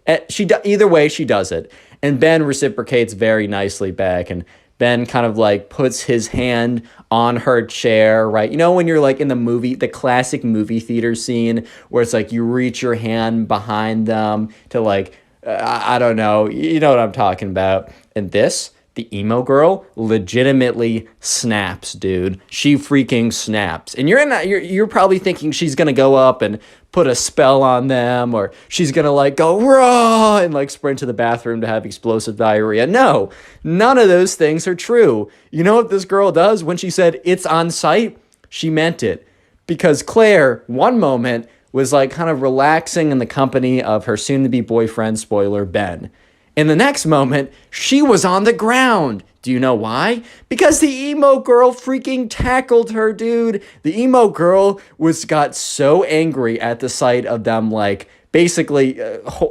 either way she does it. And Ben reciprocates very nicely back, and Ben kind of like puts his hand on her chair, right? When you're like in the classic movie theater scene where it's like you reach your hand behind them to like, I don't know, you know what I'm talking about. And the emo girl legitimately snaps, dude. She freaking snaps. And you're probably thinking she's gonna go up and put a spell on them, or she's gonna like go raw and like sprint to the bathroom to have explosive diarrhea. No, none of those things are true. You know what this girl does? When she said it's on site, she meant it. Because Claire, one moment, was like kind of relaxing in the company of her soon-to-be boyfriend, spoiler, Ben. In the next moment, she was on the ground. Do you know why? Because the emo girl freaking tackled her, dude. The emo girl got so angry at the sight of them, like, basically,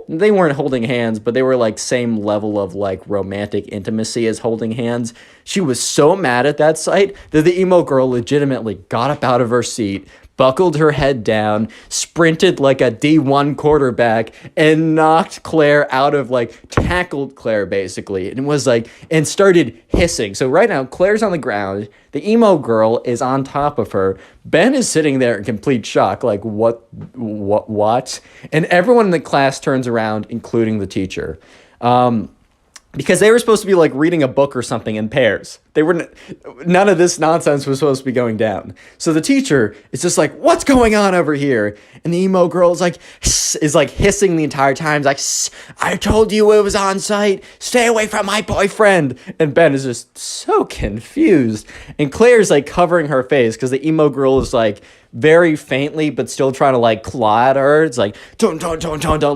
they weren't holding hands, but they were like same level of like romantic intimacy as holding hands. She was so mad at that sight that the emo girl legitimately got up out of her seat, buckled her head down, sprinted like a D1 quarterback, and knocked Claire out of, like, tackled Claire basically, and was like, and started hissing. So right now, Claire's on the ground, the emo girl is on top of her, Ben is sitting there in complete shock, like, what? And everyone in the class turns around, including the teacher. Because they were supposed to be like reading a book or something in pairs. None of this nonsense was supposed to be going down. So the teacher is just like, what's going on over here? And the emo girl is like hissing the entire time. Like, I told you it was on site. Stay away from my boyfriend. And Ben is just so confused. And Claire's like covering her face because the emo girl is like very faintly, but still trying to like claw at her. It's like, don't,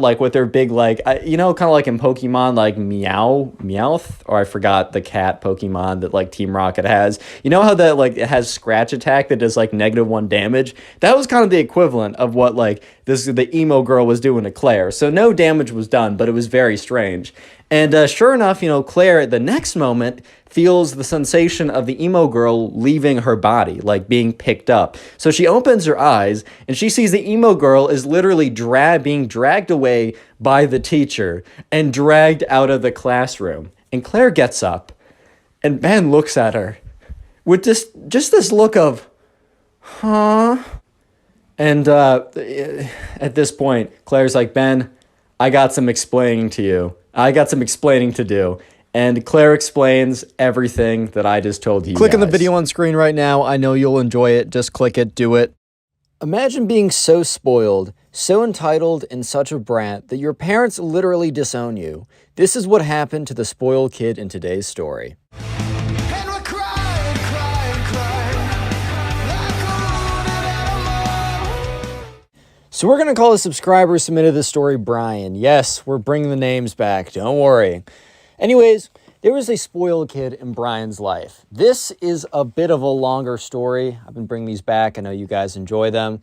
like with their big, like, kind of like in Pokemon, like Meowth, or I forgot the cat Pokemon that like Team Rocket has. You know how that like it has scratch attack that does like -1 damage? That was kind of the equivalent of what like the emo girl was doing to Claire. So no damage was done, but it was very strange. And sure enough, Claire at the next moment feels the sensation of the emo girl leaving her body, like being picked up. So she opens her eyes and she sees the emo girl is literally being dragged away by the teacher and dragged out of the classroom. And Claire gets up and Ben looks at her with just this look of, huh? And at this point, Claire's like, Ben, I got some explaining to you. I got some explaining to do. And Claire explains everything that I just told you Click on the guys. video on screen right now. I know you'll enjoy it. Just click it. Do it. Imagine being so spoiled, so entitled, and such a brat that your parents literally disown you. This is what happened to the spoiled kid in today's story. And we're crying, crying, crying like a wounded animal. So we're going to call the subscriber who submitted this story Brian. Yes, we're bringing the names back. Don't worry. Anyways, there was a spoiled kid in Brian's life. This is a bit of a longer story. I've been bringing these back. I know you guys enjoy them.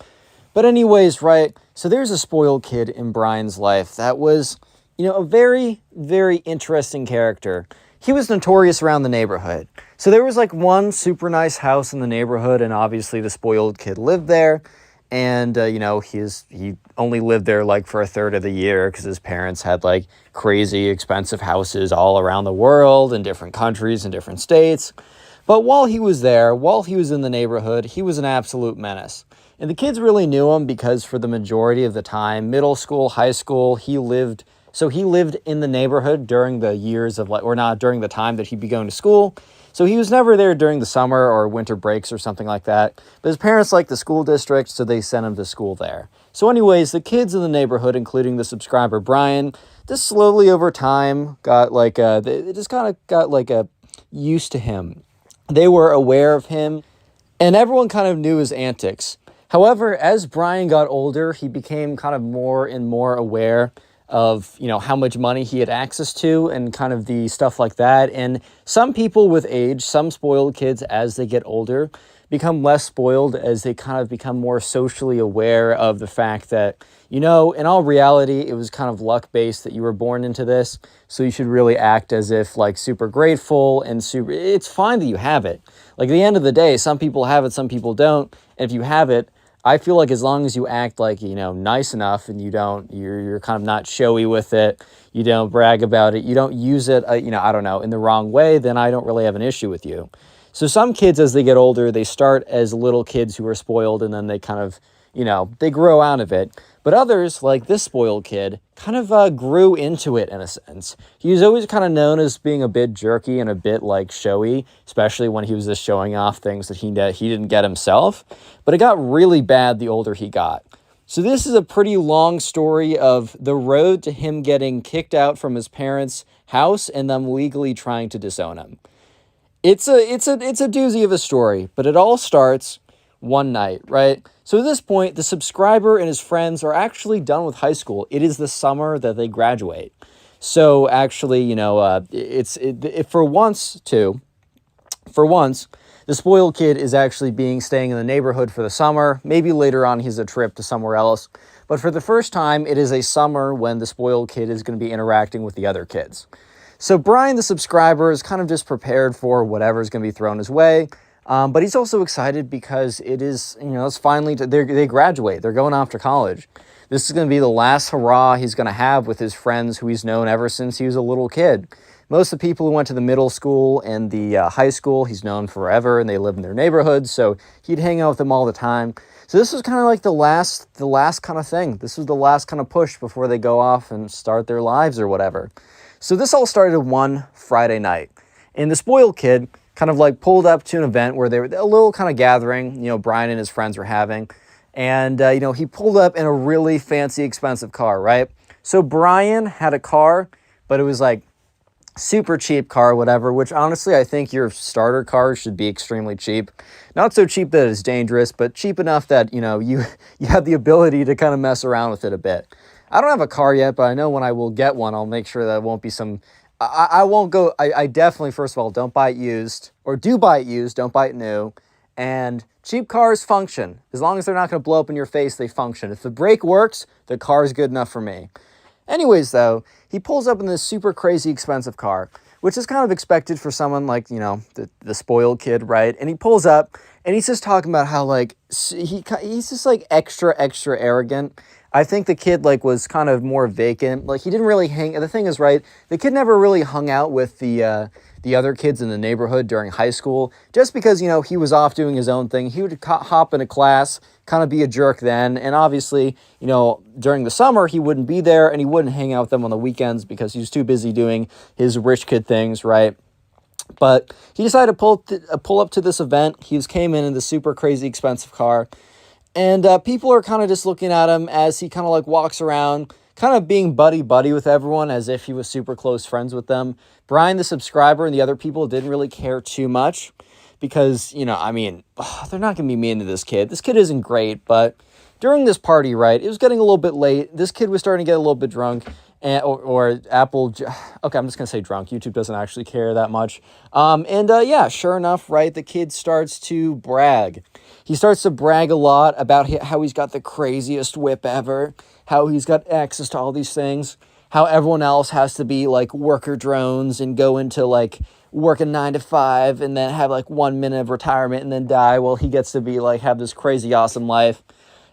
But anyways, right, so there's a spoiled kid in Brian's life that was, a very, very interesting character. He was notorious around the neighborhood. So there was like one super nice house in the neighborhood, and obviously the spoiled kid lived there. And, he only lived there like for a third of the year because his parents had like crazy expensive houses all around the world in different countries and different states. But while he was there, while he was in the neighborhood, he was an absolute menace. And the kids really knew him because for the majority of the time, middle school, high school, he lived in the neighborhood during the years of during the time that he'd be going to school. So he was never there during the summer or winter breaks or something like that. But his parents liked the school district, so they sent him to school there. So anyways, the kids in the neighborhood, including the subscriber Brian, just slowly over time got used to him. They were aware of him, and everyone kind of knew his antics. However, as Brian got older, he became kind of more and more aware of, how much money he had access to and kind of the stuff like that. And some people with age, some spoiled kids as they get older, become less spoiled as they kind of become more socially aware of the fact that, in all reality, it was kind of luck-based that you were born into this. So you should really act as if like super grateful and it's fine that you have it. Like at the end of the day, some people have it, some people don't. And if you have it, I feel like as long as you act like, nice enough and you're kind of not showy with it, you don't brag about it, you don't use it, in the wrong way, then I don't really have an issue with you. So some kids, as they get older, they start as little kids who are spoiled and then they kind of, they grow out of it. But others, like this spoiled kid, kind of grew into it in a sense. He was always kind of known as being a bit jerky and a bit like showy, especially when he was just showing off things that he didn't get himself. But it got really bad the older he got. So this is a pretty long story of the road to him getting kicked out from his parents' house and them legally trying to disown him. It's a doozy of a story, but it all starts one night, right? So at this point, the subscriber and his friends are actually done with high school. It is the summer that they graduate. So actually, for once, the spoiled kid is actually staying in the neighborhood for the summer. Maybe later on he's a trip to somewhere else. But for the first time, it is a summer when the spoiled kid is going to be interacting with the other kids. So Brian, the subscriber, is kind of just prepared for whatever is going to be thrown his way. But he's also excited because it is, it's finally, they graduate. They're going off to college. This is going to be the last hurrah he's going to have with his friends who he's known ever since he was a little kid. Most of the people who went to the middle school and the high school, he's known forever, and they live in their neighborhoods, so he'd hang out with them all the time. So this was kind of like the last kind of thing. This was the last kind of push before they go off and start their lives or whatever. So this all started one Friday night. And the spoiled kid kind of like pulled up to an event where they were a little kind of gathering, Brian and his friends were having. And, he pulled up in a really fancy, expensive car, right? So Brian had a car, but it was like super cheap car, whatever, which honestly, I think your starter car should be extremely cheap. Not so cheap that it's dangerous, but cheap enough that, you have the ability to kind of mess around with it a bit. I don't have a car yet, but I know when I will get one, I'll make sure that it won't be some... I definitely, first of all, don't buy it used, or do buy it used, don't buy it new. And cheap cars function. As long as they're not going to blow up in your face, they function. If the brake works, the car is good enough for me. Anyways, though, he pulls up in this super crazy expensive car, which is kind of expected for someone like, the spoiled kid, right? And he pulls up, and he's just talking about how, like, he's just, like, extra arrogant. I think the kid, like, was kind of more vacant. Like, he didn't really the thing is, right, the kid never really hung out with the the other kids in the neighborhood during high school, just because, you know, he was off doing his own thing. He would hop into class, kind of be a jerk then. And obviously, you know, during the summer, he wouldn't be there and he wouldn't hang out with them on the weekends because he was too busy doing his rich kid things, right? But he decided to pull up to this event. He came in this super crazy expensive car. And people are kind of just looking at him as he kind of like walks around, kind of being buddy-buddy with everyone as if he was super close friends with them. Brian, the subscriber, and the other people didn't really care too much because, you know, I mean, they're not going to be mean to this kid. This kid isn't great, but during this party, right, it was getting a little bit late. This kid was starting to get a little bit drunk. Or Apple, okay, I'm just going to say drunk. YouTube doesn't actually care that much. Yeah, sure enough, right, the kid starts to brag. He starts to brag a lot about how he's got the craziest whip ever, how he's got access to all these things, how everyone else has to be like worker drones and go into like work a 9 to 5 and then have like 1 minute of retirement and then die while he gets to be like have this crazy awesome life.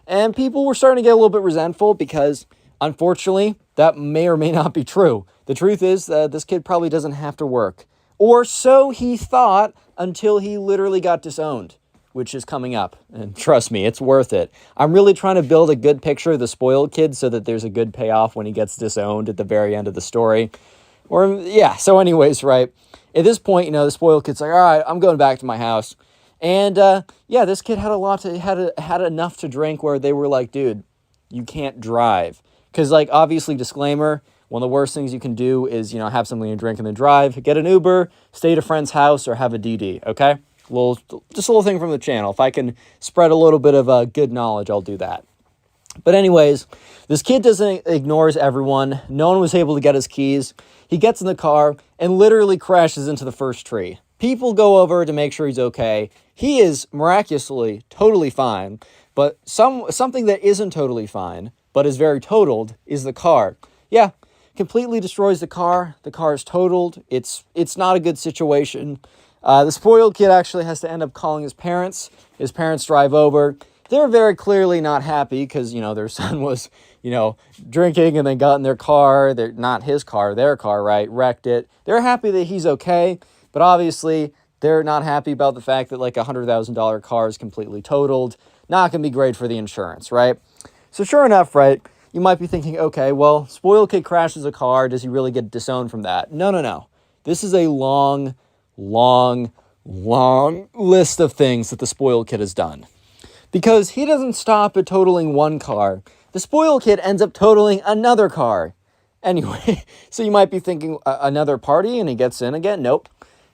And people were starting to get a little bit resentful because unfortunately, that may or may not be true. The truth is that this kid probably doesn't have to work. Or so he thought until he literally got disowned, which is coming up. And trust me, it's worth it. I'm really trying to build a good picture of the spoiled kid so that there's a good payoff when he gets disowned at the very end of the story. Or, yeah, so anyways, right. At this point, you know, the spoiled kid's like, all right, I'm going back to my house. And, yeah, this kid had enough to drink where they were like, dude, you can't drive. Because, like, obviously, disclaimer, one of the worst things you can do is, you know, have something to drink and then drive. Get an Uber, stay at a friend's house, or have a DD, okay? Just a little thing from the channel. If I can spread a little bit of good knowledge, I'll do that. But anyways, this kid ignores everyone. No one was able to get his keys. He gets in the car and literally crashes into the first tree. People go over to make sure he's okay. He is miraculously totally fine. But something that isn't totally fine, but is very totaled, is the car. Yeah, completely destroys the car. The car is totaled. It's not a good situation. The spoiled kid actually has to end up calling his parents. His parents drive over. They're very clearly not happy because, you know, their son was, you know, drinking and then got in their car. They're not his car, their car, right? Wrecked it. They're happy that he's okay, but obviously they're not happy about the fact that like $100,000 car is completely totaled. Not going to be great for the insurance, right? So sure enough, right, you might be thinking, okay, well, spoiled kid crashes a car. Does he really get disowned from that? No. This is a long list of things that the spoiled kid has done. Because he doesn't stop at totaling one car. The spoiled kid ends up totaling another car. Anyway, so you might be thinking another party and he gets in again. Nope.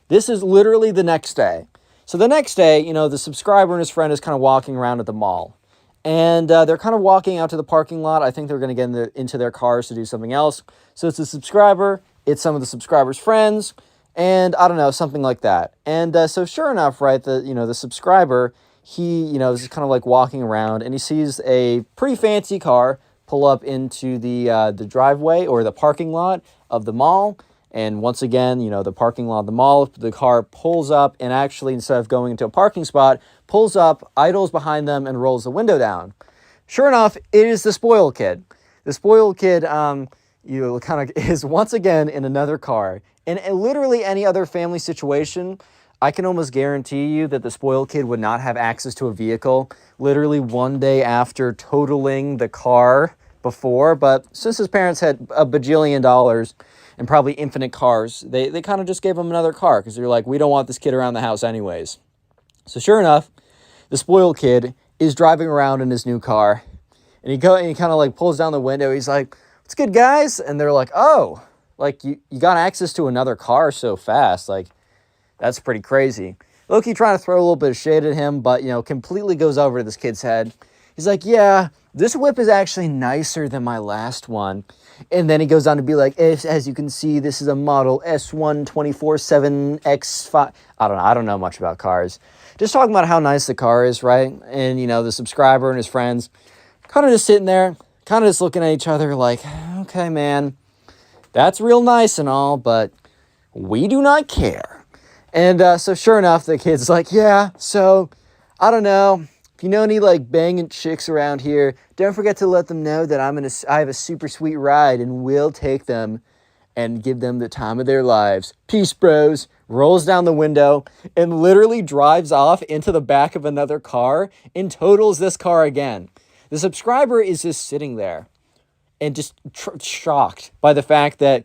This is literally the next day. So the next day, you know, the subscriber and his friend is kind of walking around at the mall. And they're kind of walking out to the parking lot. I think they're going to get into their cars to do something else. So it's the subscriber, it's some of the subscriber's friends, and I don't know, something like that. And so sure enough, right, the subscriber, he, you know, is just kind of like walking around and he sees a pretty fancy car pull up into the driveway or the parking lot of the mall. And once again, you know, the parking lot of the mall, the car pulls up and actually, instead of going into a parking spot, pulls up, idles behind them, and rolls the window down. Sure enough, it is the spoiled kid. The spoiled kid, is once again in another car. In literally any other family situation, I can almost guarantee you that the spoiled kid would not have access to a vehicle literally one day after totaling the car before. But since his parents had a bajillion dollars and probably infinite cars, they kind of just gave him another car because they're like, we don't want this kid around the house anyways. So sure enough, the spoiled kid is driving around in his new car, and he kind of like pulls down the window. He's like, "What's good, guys?" And they're like, "Oh, like you got access to another car so fast? Like, that's pretty crazy." Loki trying to throw a little bit of shade at him, but, you know, completely goes over to this kid's head. He's like, "Yeah, this whip is actually nicer than my last one." And then he goes on to be like, as you can see, this is a model S1 24/7X5. I don't know much about cars. Just talking about how nice the car is, right? And, you know, the subscriber and his friends kind of just sitting there, kind of just looking at each other like, okay, man, that's real nice and all, but we do not care. And so sure enough, the kid's like, yeah, so I don't know. If you know any like banging chicks around here, don't forget to let them know that I have a super sweet ride and we'll take them. and give them the time of their lives. Peace, bros. Rolls down the window and literally drives off into the back of another car and totals this car again. The subscriber is just sitting there and just shocked by the fact that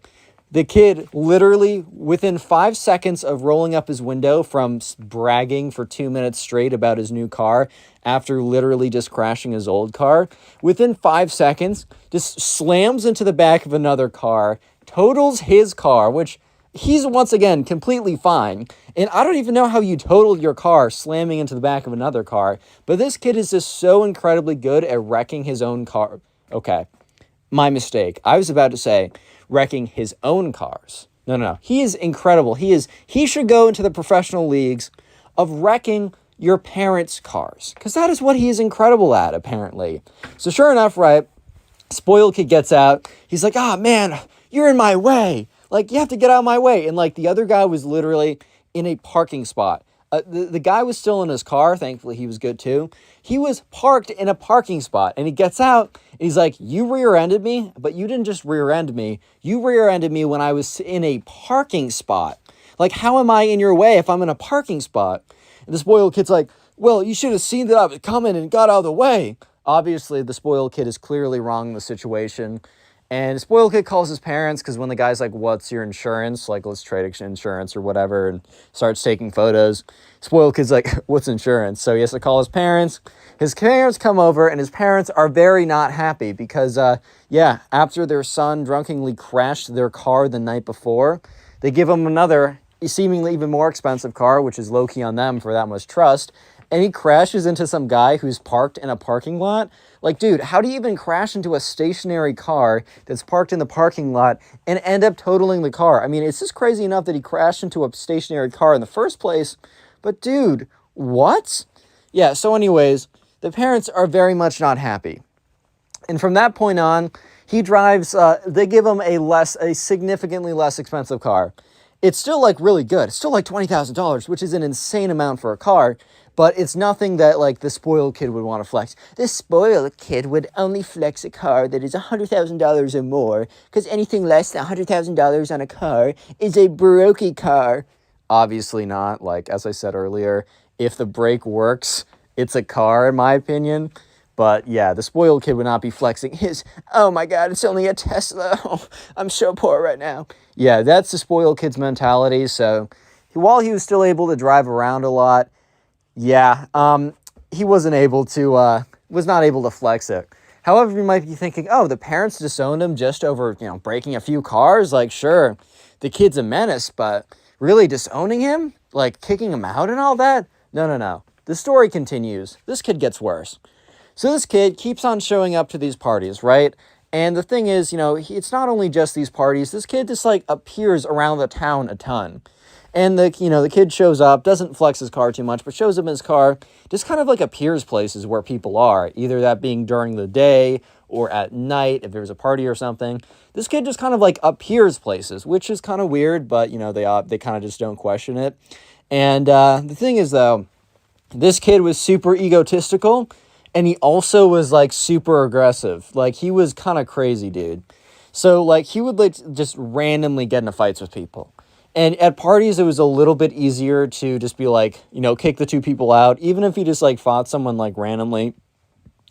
the kid literally within 5 seconds of rolling up his window from bragging for 2 minutes straight about his new car after literally just crashing his old car, within 5 seconds just slams into the back of another car, totals his car, which he's once again completely fine. And I don't even know how you totaled your car slamming into the back of another car, but this kid is just so incredibly good at wrecking his own car. Okay, my mistake. I was about to say wrecking his own cars. No. He is incredible. He should go into the professional leagues of wrecking your parents' cars, because that is what he is incredible at, apparently. So sure enough, right, spoiled kid gets out. He's like, man, you're in my way. Like, you have to get out of my way. And like the other guy was literally in a parking spot. The guy was still in his car. Thankfully, he was good too. He was parked in a parking spot, and he gets out and he's like, you rear-ended me, but you didn't just rear-end me. You rear-ended me when I was in a parking spot. Like, how am I in your way if I'm in a parking spot? And the spoiled kid's like, well, you should have seen that I was coming and got out of the way. Obviously, the spoiled kid is clearly wrong in the situation. And the spoiled kid calls his parents, because when the guy's like, what's your insurance? Like, let's trade insurance or whatever, and starts taking photos. Spoiled kid's like, what's insurance? So he has to call his parents. His parents come over, and his parents are very not happy because, after their son drunkenly crashed their car the night before, they give him another seemingly even more expensive car, which is low-key on them for that much trust. And he crashes into some guy who's parked in a parking lot. Like, dude, how do you even crash into a stationary car that's parked in the parking lot and end up totaling the car? I mean, it's just crazy enough that he crashed into a stationary car in the first place. But, dude, what? Yeah, so anyways, the parents are very much not happy. And from that point on, he drives, they give him a significantly less expensive car. It's still, like, really good. It's still, like, $20,000, which is an insane amount for a car. But it's nothing that, like, the spoiled kid would want to flex. The spoiled kid would only flex a car that is $100,000 or more, because anything less than $100,000 on a car is a brokey car. Obviously not. Like, as I said earlier, if the brake works, it's a car, in my opinion. But, yeah, the spoiled kid would not be flexing his, oh, my God, it's only a Tesla. Oh, I'm so poor right now. Yeah, that's the spoiled kid's mentality. So, while he was still able to drive around a lot, yeah, he was not able to flex it. However, you might be thinking, oh, the parents disowned him just over, breaking a few cars? Like, sure, the kid's a menace, but really disowning him? Like, kicking him out and all that? No. The story continues. This kid gets worse. So this kid keeps on showing up to these parties, right? And the thing is, it's not only just these parties. This kid just, like, appears around the town a ton. And the kid shows up, doesn't flex his car too much, but shows up in his car, just kind of like appears places where people are, either that being during the day or at night if there's a party or something. This kid just kind of like appears places, which is kind of weird, but they kind of just don't question it. And the thing is though, this kid was super egotistical, and he also was like super aggressive. Like, he was kind of crazy, dude. So like he would like just randomly get into fights with people. And at parties, it was a little bit easier to just be like, kick the two people out. Even if he just like fought someone like randomly,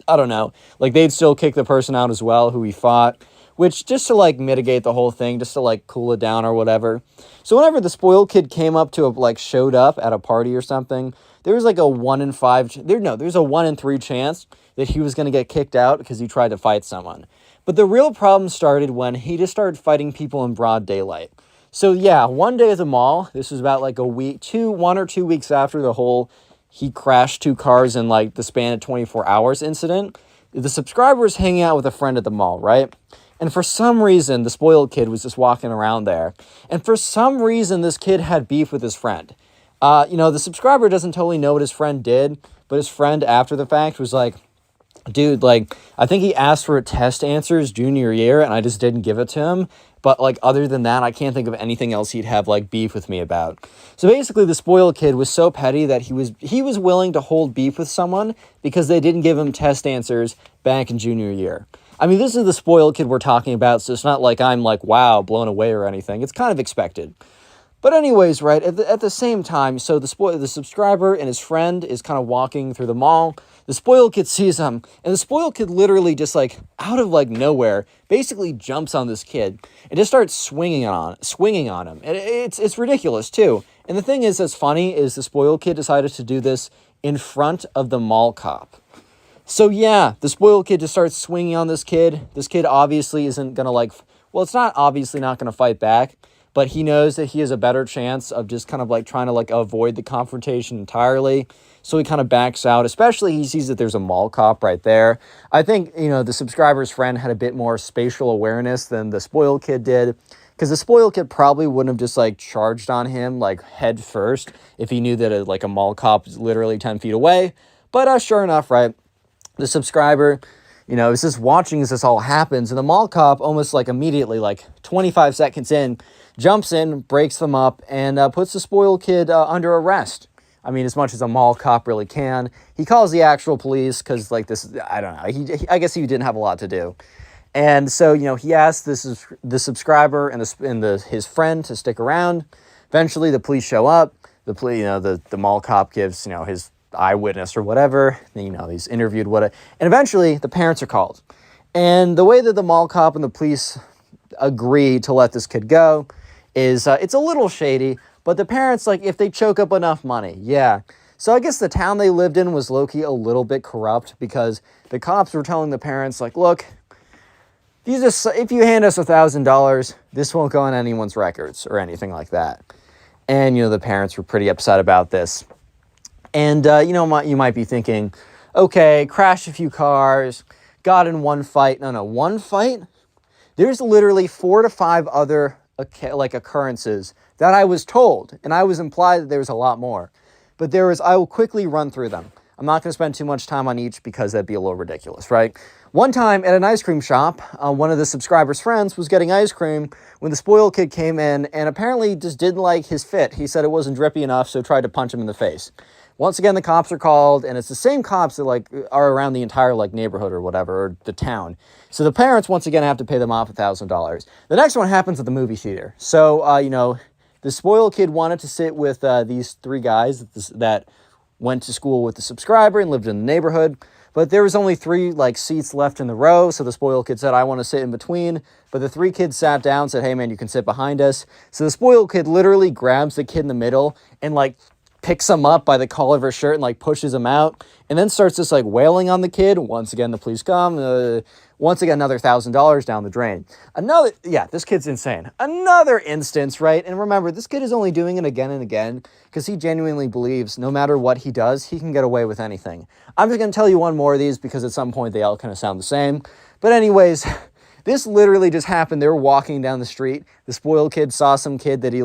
I don't know, like they'd still kick the person out as well who he fought, which just to like mitigate the whole thing, just to like cool it down or whatever. So whenever the spoiled kid came up to showed up at a party or something, there was like a 1 in 5, there's a 1 in 3 chance that he was going to get kicked out because he tried to fight someone. But the real problem started when he just started fighting people in broad daylight. So yeah, one day at the mall, this was about like 1 or 2 weeks after the whole he crashed 2 cars in like the span of 24 hours incident, the subscriber was hanging out with a friend at the mall, right? And for some reason, the spoiled kid was just walking around there. And for some reason, this kid had beef with his friend. The subscriber doesn't totally know what his friend did, but his friend after the fact was like, dude, like, I think he asked for test answers junior year and I just didn't give it to him. But like, other than that, I can't think of anything else he'd have like beef with me about. So basically the spoiled kid was so petty that he was willing to hold beef with someone because they didn't give him test answers back in junior year. I mean, this is the spoiled kid we're talking about, so it's not like I'm like, wow, blown away or anything. It's kind of expected. But anyways, right, at the same time, so the subscriber and his friend is kind of walking through the mall. The spoiled kid sees him, and the spoiled kid literally just like out of like nowhere basically jumps on this kid and just starts swinging on him. And it's ridiculous too. And the thing is that's funny is the spoiled kid decided to do this in front of the mall cop. So yeah, the spoiled kid just starts swinging on this kid. This kid obviously isn't going to like, well, it's not obviously not going to fight back, but he knows that he has a better chance of just kind of like trying to like avoid the confrontation entirely. So he kind of backs out, especially he sees that there's a mall cop right there. I think, the subscriber's friend had a bit more spatial awareness than the spoiled kid did, because the spoiled kid probably wouldn't have just like charged on him like head first if he knew that a mall cop was literally 10 feet away. But sure enough, right, the subscriber, is just watching as this all happens, and the mall cop almost like immediately, like 25 seconds in, jumps in, breaks them up, and puts the spoiled kid under arrest. I mean, as much as a mall cop really can. He calls the actual police because, like, this, I don't know. I guess he didn't have a lot to do. And so, he asked the subscriber and his friend to stick around. Eventually, the police show up. The mall cop gives, his eyewitness or whatever. He's interviewed and eventually the parents are called. And the way that the mall cop and the police agree to let this kid go is it's a little shady, but the parents, like, if they choke up enough money, yeah. So I guess the town they lived in was low-key a little bit corrupt, because the cops were telling the parents, like, look, if you hand us $1,000, this won't go on anyone's records or anything like that. And, the parents were pretty upset about this. And, you might be thinking, okay, crashed a few cars, got in one fight. No, one fight? There's literally 4 to 5 other occurrences that I was told, and I was implied that there was a lot more. But I will quickly run through them. I'm not going to spend too much time on each because that'd be a little ridiculous, right? One time at an ice cream shop, one of the subscriber's friends was getting ice cream when the spoiled kid came in and apparently just didn't like his fit. He said it wasn't drippy enough, so tried to punch him in the face. Once again, the cops are called, and it's the same cops that are around the entire neighborhood or whatever, or the town. So the parents once again have to pay them off $1,000. The next one happens at the movie theater. So the spoiled kid wanted to sit with these 3 guys that went to school with the subscriber and lived in the neighborhood, but there was only 3 seats left in the row. So the spoiled kid said, I want to sit in between. But the 3 kids sat down, said, hey man, you can sit behind us. So the spoiled kid literally grabs the kid in the middle and picks him up by the collar of her shirt and pushes him out, and then starts just wailing on the kid. Once again, the police come. Once again, another $1,000 down the drain. This kid's insane. Another instance, right? And remember, this kid is only doing it again and again because he genuinely believes no matter what he does, he can get away with anything. I'm just going to tell you one more of these because at some point they all kind of sound the same. But anyways, this literally just happened. They were walking down the street. The spoiled kid saw some kid that he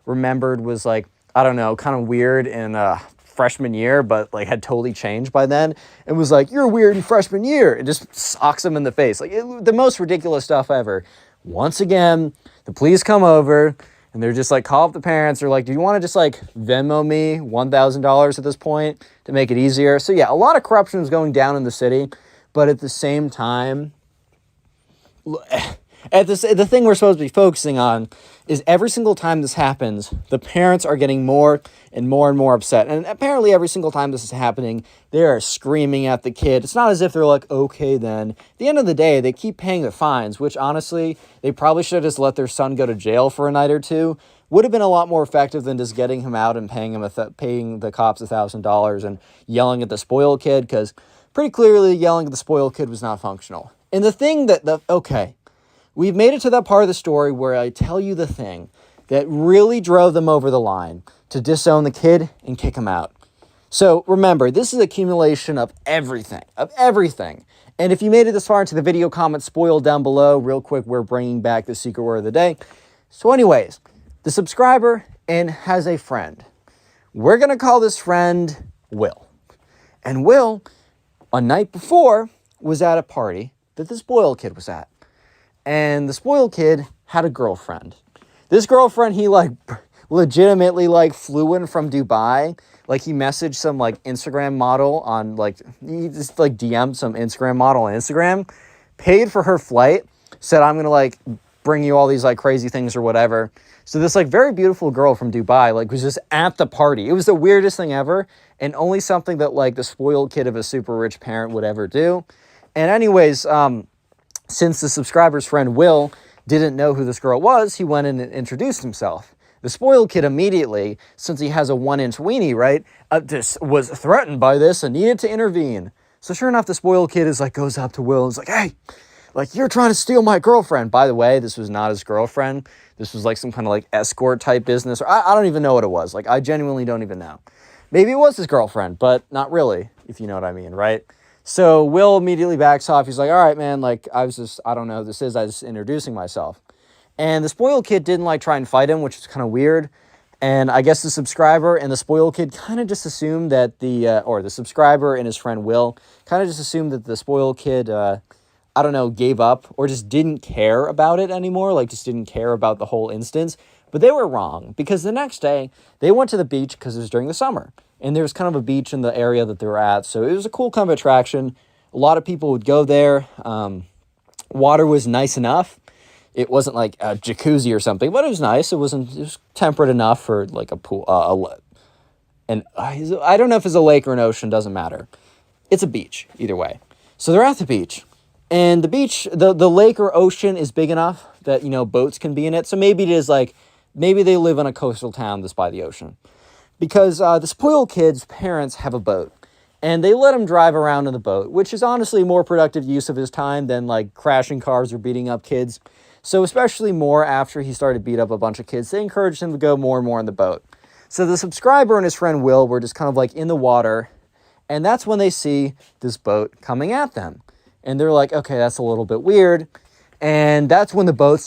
remembered was I don't know, kind of weird in freshman year, but had totally changed by then, and was like, you're weird in freshman year, and just socks him in the face. The most ridiculous stuff ever. Once again, the police come over, and they're just call up the parents. They're like, do you want to just Venmo me $1,000 at this point to make it easier? So yeah, a lot of corruption is going down in the city, but at the same time, the thing we're supposed to be focusing on is every single time this happens, the parents are getting more and more and more upset. And apparently every single time this is happening, they are screaming at the kid. It's not as if they're okay then. At the end of the day, they keep paying the fines, which honestly, they probably should have just let their son go to jail for a night or two. Would have been a lot more effective than just getting him out and paying the cops $1,000 and yelling at the spoiled kid, because pretty clearly yelling at the spoiled kid was not functional. And the thing we've made it to that part of the story where I tell you the thing that really drove them over the line to disown the kid and kick him out. So remember, this is accumulation of everything. And if you made it this far into the video, comment spoiled down below. Real quick, we're bringing back the secret word of the day. So anyways, the subscriber has a friend. We're going to call this friend Will. And Will, a night before, was at a party that the spoiled kid was at. And the spoiled kid had a girlfriend. This girlfriend, he legitimately flew in from Dubai. He messaged some Instagram model on he just DM'd some Instagram model on Instagram, paid for her flight, said, I'm going to like bring you all these like crazy things or whatever. So this like very beautiful girl from Dubai like was just at the party. It was the weirdest thing ever, and only something that like the spoiled kid of a super rich parent would ever do. And anyways, since the subscriber's friend Will didn't know who this girl was, he went in and introduced himself. The spoiled kid immediately, since he has a 1-inch weenie, right, was threatened by this and needed to intervene. So sure enough, the spoiled kid is like, goes up to Will and is like, hey, like, you're trying to steal my girlfriend. By the way, this was not his girlfriend. This was like some kind of like escort type business. Or I don't even know what it was. Like, I genuinely don't even know. Maybe it was his girlfriend, but not really, if you know what I mean, right? So Will immediately backs off. He's like, all right, man, like, I don't know who this is. I was just introducing myself. And the spoiled kid didn't like try and fight him, which is kind of weird. And I guess the subscriber and the spoiled kid kind of just assumed that the subscriber and his friend Will kind of just assumed that the spoiled kid, I don't know, gave up or just didn't care about it anymore. Like, just didn't care about the whole instance. But they were wrong, because the next day they went to the beach because it was during the summer. And there was kind of a beach in the area that they were at. So it was a cool kind of attraction. A lot of people would go there. Water was nice enough. It wasn't like a jacuzzi or something, but it was nice. It was temperate enough for like a pool. And I don't know if it's a lake or an ocean, doesn't matter. It's a beach, either way. So they're at the beach. And the beach, the lake or ocean is big enough that, you know, boats can be in it. So maybe it is like, maybe they live in a coastal town that's by the ocean. Because the spoiled kid's parents have a boat. And they let him drive around in the boat, which is honestly more productive use of his time than like crashing cars or beating up kids. So especially more after he started to beat up a bunch of kids, they encouraged him to go more and more in the boat. So the subscriber and his friend Will were just kind of like in the water. And that's when they see this boat coming at them. And they're like, okay, that's a little bit weird. And that's when the boat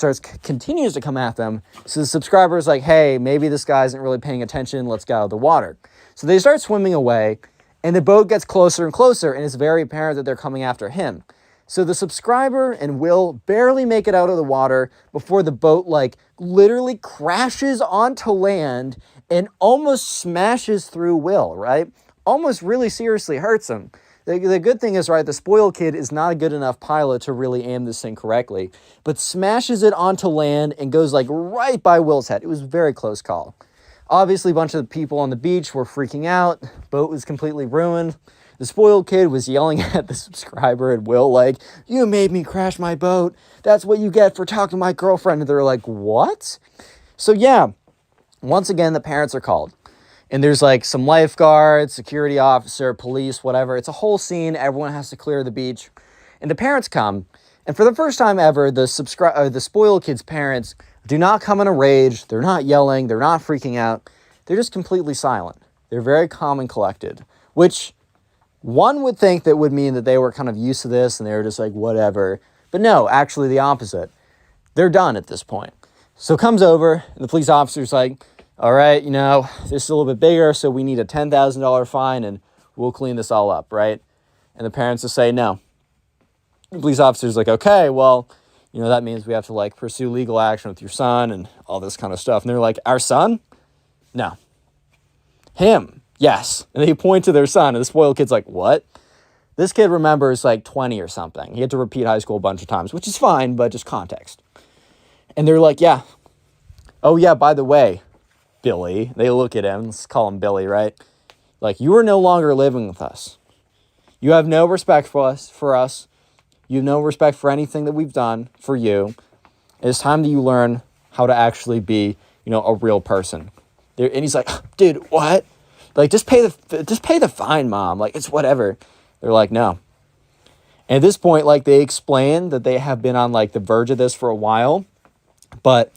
continues to come at them. So the subscriber is like, hey, maybe this guy isn't really paying attention. Let's get out of the water. So they start swimming away, and the boat gets closer and closer, and it's very apparent that they're coming after him. So the subscriber and Will barely make it out of the water before the boat like literally crashes onto land and almost smashes through Will, right? Almost really seriously hurts him. The good thing is, right, the spoiled kid is not a good enough pilot to really aim this thing correctly, but smashes it onto land and goes like right by Will's head. It was a very close call. Obviously, a bunch of the people on the beach were freaking out. Boat was completely ruined. The spoiled kid was yelling at the subscriber and Will like, you made me crash my boat. That's what you get for talking to my girlfriend. And they're like, what? So yeah, once again, the parents are called. And there's like some lifeguards, security officer, police, whatever. It's a whole scene. Everyone has to clear the beach. And the parents come. And for the first time ever, the spoiled kid's parents do not come in a rage. They're not yelling. They're not freaking out. They're just completely silent. They're very calm and collected, which one would think that would mean that they were kind of used to this and they were just like, whatever. But no, actually the opposite. They're done at this point. So comes over, and the police officer's like, all right, you know, this is a little bit bigger, so we need a $10,000 fine, and we'll clean this all up, right? And the parents will say no. The police officer's like, okay, well, you know, that means we have to, like, pursue legal action with your son and all this kind of stuff. And they're like, our son? No. Him? Yes. And they point to their son, and the spoiled kid's like, what? This kid remembers, like, 20 or something. He had to repeat high school a bunch of times, which is fine, but just context. And they're like, yeah. Oh, yeah, by the way, Billy. They look at him. Let's call him Billy, right? Like, you are no longer living with us. You have no respect for us. You have no respect for anything that we've done for you. It's time that you learn how to actually be, you know, a real person. And he's like, dude, what? Like, just pay the fine, Mom. Like, it's whatever. They're like, no. And at this point, like, they explain that they have been on, like, the verge of this for a while. But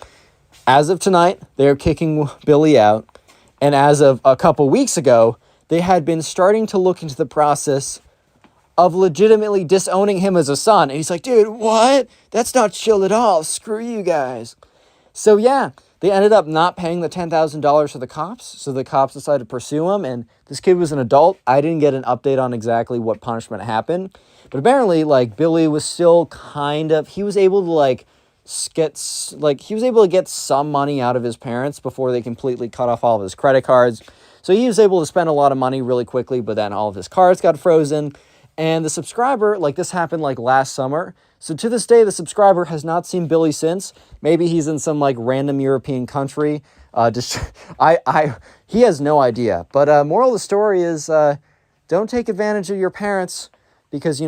as of tonight, they're kicking Billy out. And as of a couple weeks ago, they had been starting to look into the process of legitimately disowning him as a son. And he's like, dude, what? That's not chill at all. Screw you guys. So yeah, they ended up not paying the $10,000 to the cops. So the cops decided to pursue him. And this kid was an adult. I didn't get an update on exactly what punishment happened. But apparently, like, Billy was still kind of, he was able to, like, get some money out of his parents before they completely cut off all of his credit cards. So he was able to spend a lot of money really quickly, but then all of his cards got frozen. And the subscriber, like this happened like last summer. So to this day, the subscriber has not seen Billy since. Maybe he's in some like random European country. He has no idea. But moral of the story is don't take advantage of your parents because,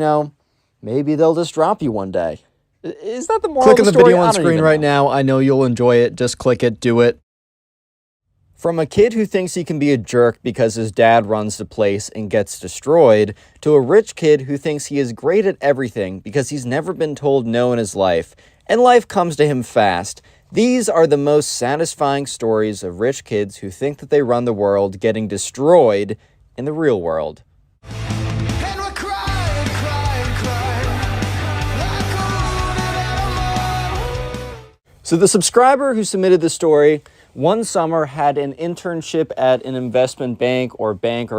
maybe they'll just drop you one day. Is that the moral Click of on the the story? video I on don't screen even right know. now. I know you'll enjoy it. Just click it. Do it. From a kid who thinks he can be a jerk because his dad runs the place and gets destroyed, to a rich kid who thinks he is great at everything because he's never been told no in his life, and life comes to him fast. These are the most satisfying stories of rich kids who think that they run the world getting destroyed in the real world. And we're crying, crying, crying like a wounded animal. So the subscriber who submitted the story one summer had an internship at an investment bank or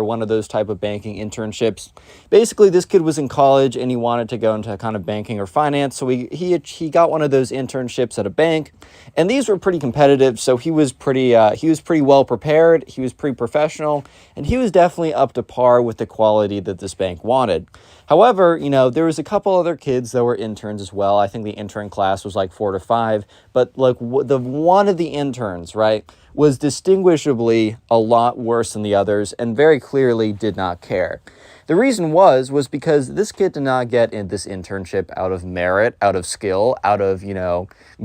one of those type of banking internships. Basically, this kid was in college and he wanted to go into kind of banking or finance. So he got one of those internships at a bank, and these were pretty competitive. So he was pretty well prepared. He was pretty professional, and he was definitely up to par with the quality that this bank wanted. However, there was a couple other kids that were interns as well. I think the intern class was like 4 to 5, but like one of the interns, right, was distinguishably a lot worse than the others and very clearly did not care. The reason was because this kid did not get in this internship out of merit, out of skill, out of,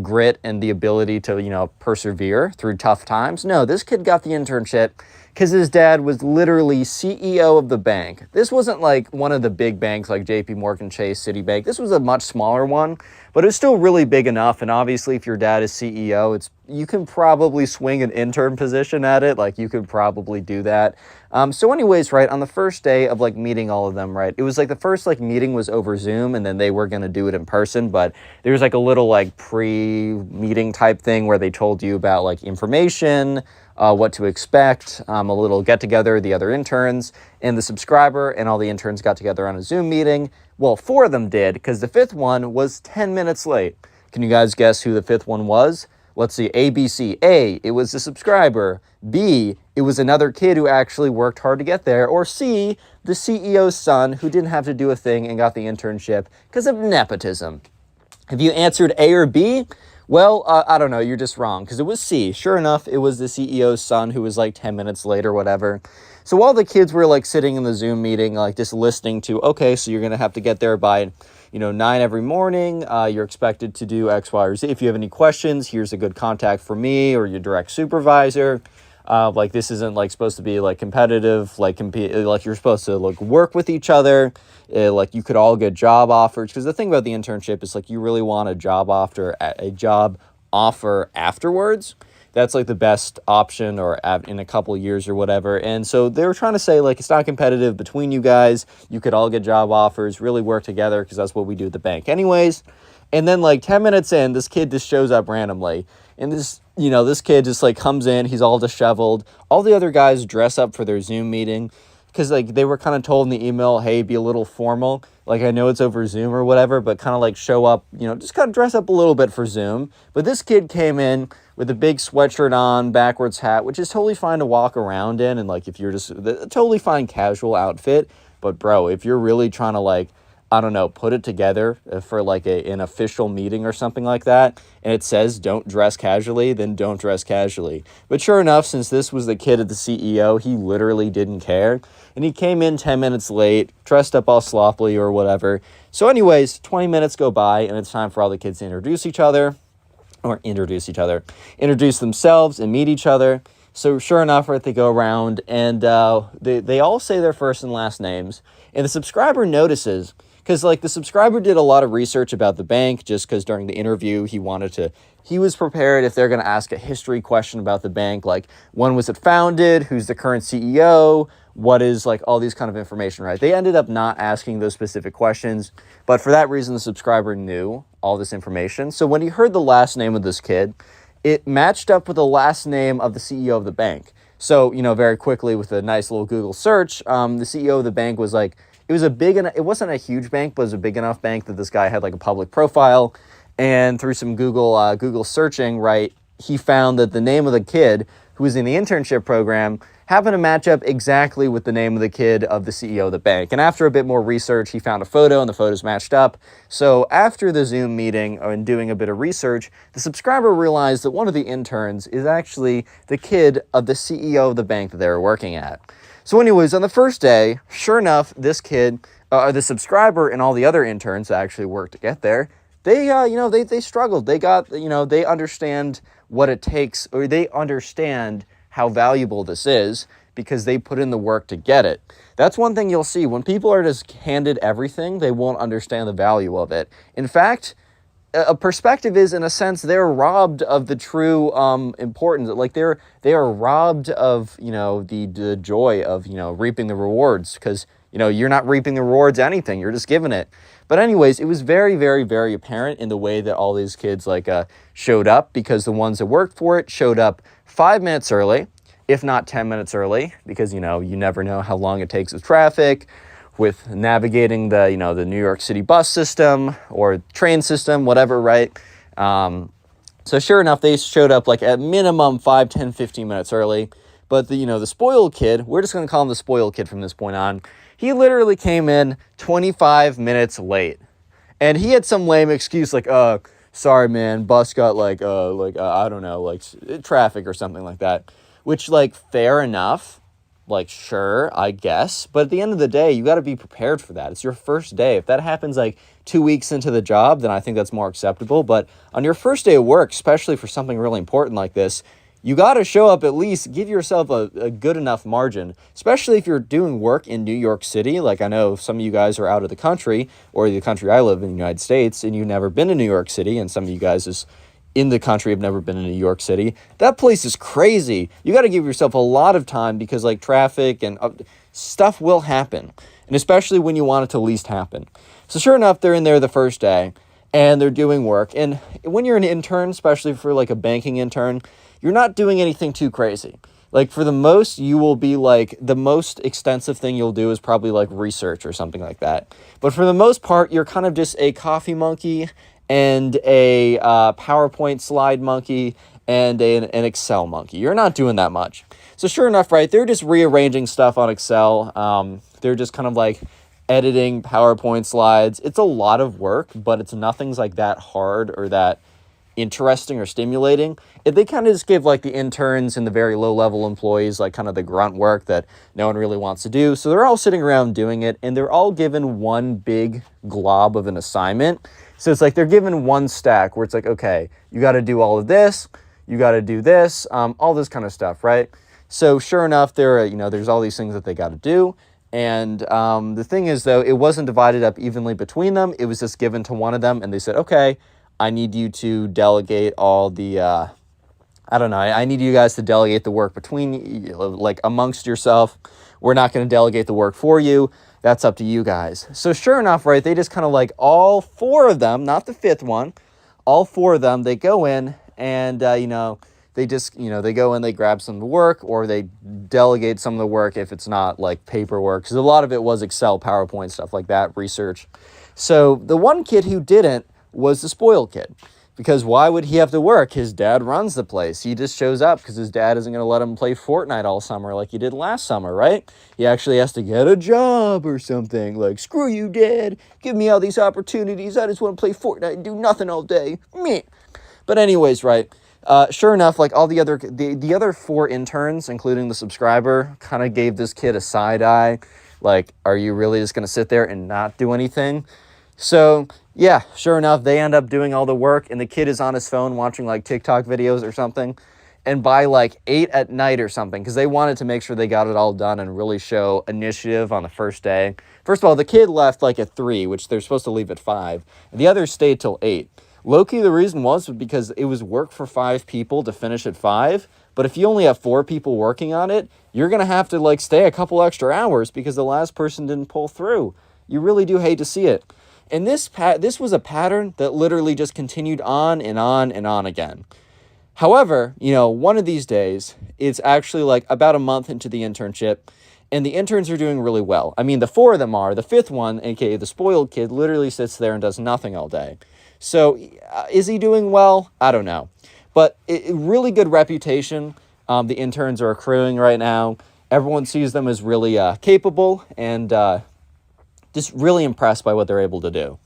grit and the ability to, persevere through tough times. No, this kid got the internship because his dad was literally CEO of the bank. This wasn't like one of the big banks like JP Morgan Chase, Citibank. This was a much smaller one, but it was still really big enough. And obviously, if your dad is CEO, you can probably swing an intern position at it. Like you could probably do that. So anyways, right, on the first day of like meeting all of them, right, it was like the first like meeting was over Zoom and then they were going to do it in person. But there was like a little like pre-meeting type thing where they told you about like information, what to expect, a little get-together, the other interns, and the subscriber, and all the interns got together on a Zoom meeting. Well, 4 of them did, because the 5th one was 10 minutes late. Can you guys guess who the 5th one was? Let's see, A, B, C. A, it was the subscriber. B, it was another kid who actually worked hard to get there. Or C, the CEO's son who didn't have to do a thing and got the internship because of nepotism. If you answered A or B, well, I don't know, you're just wrong, because it was C. Sure enough, it was the CEO's son who was like 10 minutes late or whatever. So while the kids were like sitting in the Zoom meeting, like just listening to, okay, so you're going to have to get there by, 9 every morning. You're expected to do X, Y, or Z. If you have any questions, here's a good contact for me or your direct supervisor. Like this isn't like supposed to be like competitive, like you're supposed to like work with each other. Like you could all get job offers, because the thing about the internship is like you really want a job offer afterwards. That's like the best option, or in a couple years or whatever. And so they were trying to say like it's not competitive between you guys. You could all get job offers, really work together, because that's what we do at the bank anyways. And then like 10 minutes in, this kid just shows up randomly. And this kid just like comes in, he's all disheveled. All the other guys dress up for their Zoom meeting because like they were kind of told in the email, hey, be a little formal. Like I know it's over Zoom or whatever, but kind of like show up, just kind of dress up a little bit for Zoom. But this kid came in with a big sweatshirt on, backwards hat, which is totally fine to walk around in. And like if you're just a totally fine casual outfit. But bro, if you're really trying to like, I don't know, put it together for like an official meeting or something like that, and it says don't dress casually, then don't dress casually. But sure enough, since this was the kid of the CEO, he literally didn't care. And he came in 10 minutes late, dressed up all sloppily or whatever. So anyways, 20 minutes go by, and it's time for all the kids to introduce themselves and meet each other. So sure enough, right, they go around, and they all say their first and last names. And the subscriber notices, because like the subscriber did a lot of research about the bank, just because during the interview he was prepared if they're going to ask a history question about the bank, like when was it founded, who's the current CEO, what is like all these kind of information, right? They ended up not asking those specific questions, but for that reason the subscriber knew all this information. So when he heard the last name of this kid, it matched up with the last name of the CEO of the bank. So, very quickly with a nice little Google search, the CEO of the bank was like, it wasn't a huge bank, but it was a big enough bank that this guy had like a public profile. And through some Google searching, right, he found that the name of the kid who was in the internship program happened to match up exactly with the name of the kid of the CEO of the bank. And after a bit more research, he found a photo and the photos matched up. So after the Zoom meeting and doing a bit of research, the subscriber realized that one of the interns is actually the kid of the CEO of the bank that they were working at. So anyways, on the first day, sure enough, this kid, the subscriber and all the other interns that actually worked to get there, they struggled. They got, they understand what it takes, or they understand how valuable this is because they put in the work to get it. That's one thing you'll see. When people are just handed everything, they won't understand the value of it. In fact, a perspective is, in a sense, they're robbed of the true importance. Like they are robbed of, the joy of, reaping the rewards, because, you're not reaping the rewards of anything. You're just giving it. But anyways, it was very, very, very apparent in the way that all these kids showed up, because the ones that worked for it showed up 5 minutes early, if not 10 minutes early, because, you never know how long it takes with traffic, with navigating the New York City bus system or train system, whatever, right? So sure enough, they showed up at minimum 5, 10, 15 minutes early. But the spoiled kid, we're just going to call him the spoiled kid from this point on, he literally came in 25 minutes late. And he had some lame excuse sorry, man, bus got I don't know, traffic or something like that. Which, fair enough. Sure, I guess. But at the end of the day, you got to be prepared for that. It's your first day. If that happens 2 weeks into the job, then I think that's more acceptable. But on your first day of work, especially for something really important like this, you got to show up, at least give yourself a good enough margin, especially if you're doing work in New York City. I know some of you guys are out of the country, or the country I live in, the United States, and you've never been to New York City, and some of you guys in the country have never been in New York City. That place is crazy. You got to give yourself a lot of time, because traffic and stuff will happen, and especially when you want it to least happen. So sure enough, they're in there the first day and they're doing work. And when you're an intern, especially for a banking intern, you're not doing anything too crazy. For the most, you will be the most extensive thing you'll do is probably research or something like that. But for the most part, you're kind of just a coffee monkey and a PowerPoint slide monkey and an Excel monkey. You're not doing that much. So sure enough, right, they're just rearranging stuff on Excel. They're just kind of editing PowerPoint slides. It's a lot of work, but it's nothing's that hard or that interesting or stimulating. They kind of just give the interns and the very low level employees kind of the grunt work that no one really wants to do. So they're all sitting around doing it, and they're all given one big glob of an assignment. So it's they're given one stack where it's okay, you got to do all of this, you got to do this, all this kind of stuff, right? So sure enough, there's all these things that they got to do. And the thing is, though, it wasn't divided up evenly between them. It was just given to one of them, and they said, okay, I need you to delegate all the, I need you guys to delegate the work between, amongst yourself. We're not going to delegate the work for you. That's up to you guys. So sure enough, right, they just kind of all four of them, not the fifth one, all four of them, they go in and, they just, they go in, they grab some of the work, or they delegate some of the work if it's not paperwork, because a lot of it was Excel, PowerPoint, stuff like that, research. So the one kid who didn't was the spoiled kid, because why would he have to work? His dad runs the place. He just shows up because his dad isn't going to let him play Fortnite all summer like he did last summer, right? He actually has to get a job or something. Screw you, Dad. Give me all these opportunities. I just want to play Fortnite and do nothing all day. Meh. But anyways, right, sure enough, all the other four interns, including the subscriber, kind of gave this kid a side eye. Are you really just going to sit there and not do anything? So yeah, sure enough, they end up doing all the work, and the kid is on his phone watching TikTok videos or something. And by 8 at night or something, because they wanted to make sure they got it all done and really show initiative on the first day. First of all, the kid left at 3, which they're supposed to leave at 5. And the others stayed till 8. Low-key, the reason was because it was work for 5 people to finish at 5. But if you only have 4 people working on it, you're going to have to stay a couple extra hours because the last person didn't pull through. You really do hate to see it. And this was a pattern that literally just continued on and on and on again. However, one of these days, it's actually about a month into the internship, and the interns are doing really well. I mean, the 4 of them are. The 5th one, aka the spoiled kid, literally sits there and does nothing all day. So is he doing well? I don't know. But really good reputation the interns are accruing right now. Everyone sees them as really capable and just really impressed by what they're able to do.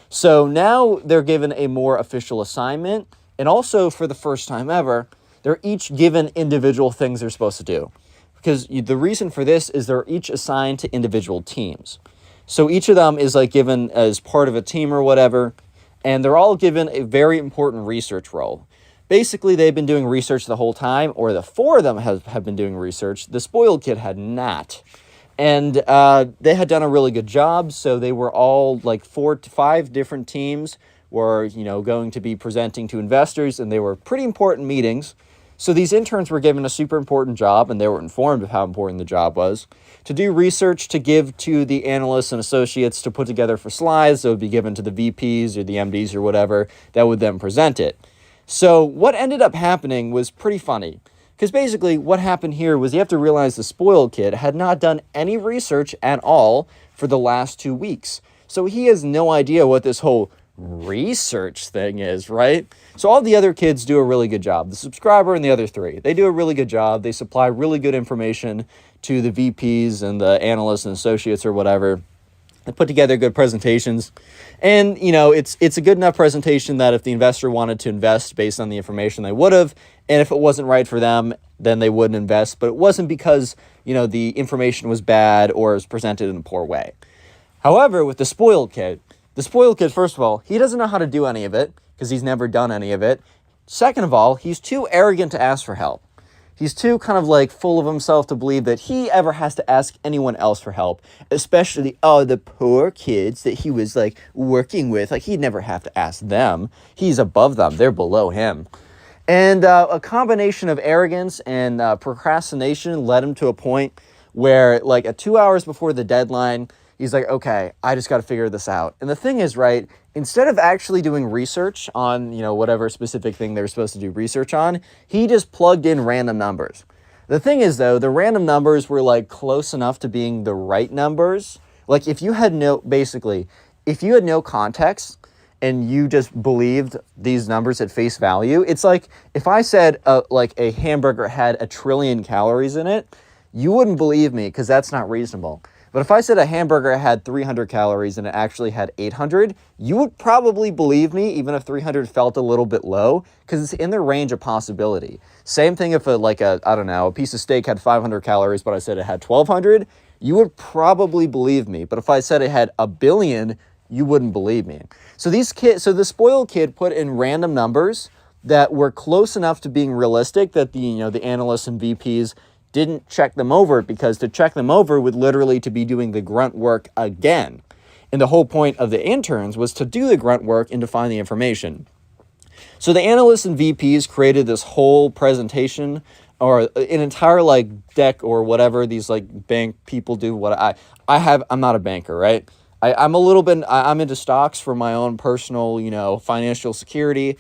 So now they're given a more official assignment, and also for the first time ever, they're each given individual things they're supposed to do. Because the reason for this is they're each assigned to individual teams. So each of them is like given as part of a team or whatever, and they're all given a very important research role. Basically, they've been doing research the whole time, or the four of them have been doing research. The spoiled kid had not. And they had done a really good job, so they were all like 4 to 5 different teams were, going to be presenting to investors, and they were pretty important meetings. So these interns were given a super important job, and they were informed of how important the job was, to do research to give to the analysts and associates to put together for slides that would be given to the VPs or the MDs or whatever that would then present it. So what ended up happening was pretty funny. Because basically what happened here was you have to realize the spoiled kid had not done any research at all for the last 2 weeks. So he has no idea what this whole research thing is, right? So all the other kids do a really good job. The subscriber and the other 3, they do a really good job. They supply really good information to the VPs and the analysts and associates or whatever. They put together good presentations. And, it's a good enough presentation that if the investor wanted to invest based on the information, they would have. And if it wasn't right for them, then they wouldn't invest. But it wasn't because, the information was bad or was presented in a poor way. However, with the spoiled kid, first of all, he doesn't know how to do any of it because he's never done any of it. Second of all, he's too arrogant to ask for help. He's too kind of like full of himself to believe that he ever has to ask anyone else for help, especially, the poor kids that he was like working with. Like he'd never have to ask them. He's above them. They're below him. And a combination of arrogance and procrastination led him to a point where like at 2 hours before the deadline, he's like, okay, I just got to figure this out. And the thing is, right, instead of actually doing research on, whatever specific thing they're supposed to do research on, he just plugged in random numbers. The thing is, though, the random numbers were like close enough to being the right numbers. Like if you had no context and you just believed these numbers at face value, it's like if I said like a hamburger had 1 trillion calories in it, you wouldn't believe me because that's not reasonable. But if I said a hamburger had 300 calories and it actually had 800, you would probably believe me even if 300 felt a little bit low because it's in the range of possibility. Same thing if a piece of steak had 500 calories but I said it had 1,200, you would probably believe me. But if I said it had 1 billion, you wouldn't believe me. So the spoiled kid put in random numbers that were close enough to being realistic that the analysts and VPs didn't check them over, because to check them over would literally to be doing the grunt work again. And the whole point of the interns was to do the grunt work and to find the information. So the analysts and VPs created this whole presentation or an entire like deck or whatever these like bank people do. I'm not a banker, right? I'm into stocks for my own personal, financial security.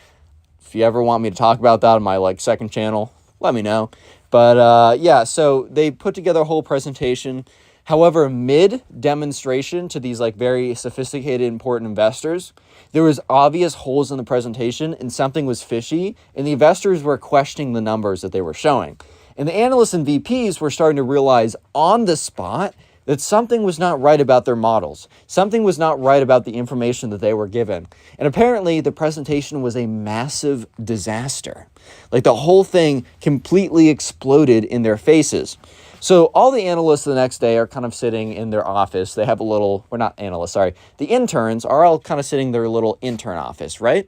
If you ever want me to talk about that on my like second channel, let me know. But so they put together a whole presentation. However, mid-demonstration to these like very sophisticated, important investors, there was obvious holes in the presentation and something was fishy, and the investors were questioning the numbers that they were showing. And the analysts and VPs were starting to realize on the spot that something was not right about their models. Something was not right about the information that they were given. And apparently the presentation was a massive disaster. Like the whole thing completely exploded in their faces. So all the analysts the next day are kind of sitting in their office. They have the interns are all kind of sitting in their little intern office, right?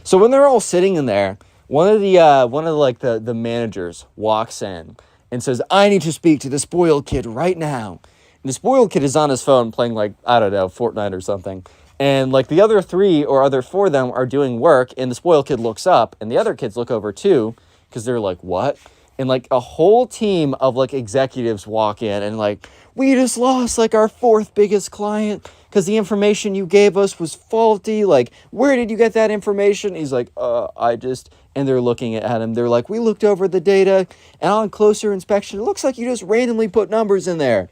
So when they're all sitting in there, one of the managers walks in and says, I need to speak to the spoiled kid right now. And the spoiled kid is on his phone playing Fortnite or something. And like the other 3 or other 4 of them are doing work, and the spoiled kid looks up and the other kids look over too, because they're like, what? And like a whole team of like executives walk in and like, we just lost like our 4th biggest client because the information you gave us was faulty. Like, where did you get that information? He's like, and they're looking at him. They're like, we looked over the data and on closer inspection, it looks like you just randomly put numbers in there.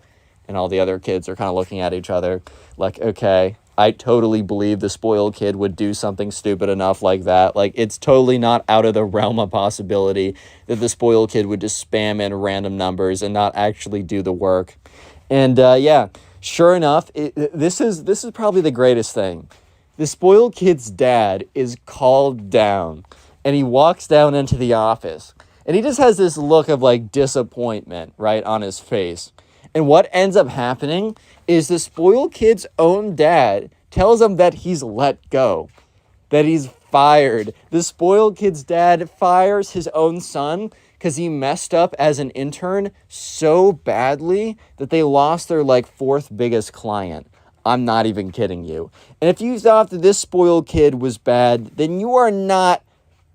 And all the other kids are kind of looking at each other like, okay, I totally believe the spoiled kid would do something stupid enough like that. Like, it's totally not out of the realm of possibility that the spoiled kid would just spam in random numbers and not actually do the work. And yeah, sure enough, this is probably the greatest thing. The spoiled kid's dad is called down, and he walks down into the office, and he just has this look of like disappointment right on his face. And what ends up happening is the spoiled kid's own dad tells him that he's let go, that he's fired. The spoiled kid's dad fires his own son because he messed up as an intern so badly that they lost their like fourth biggest client. I'm not even kidding you. And if you thought that this spoiled kid was bad, then you are not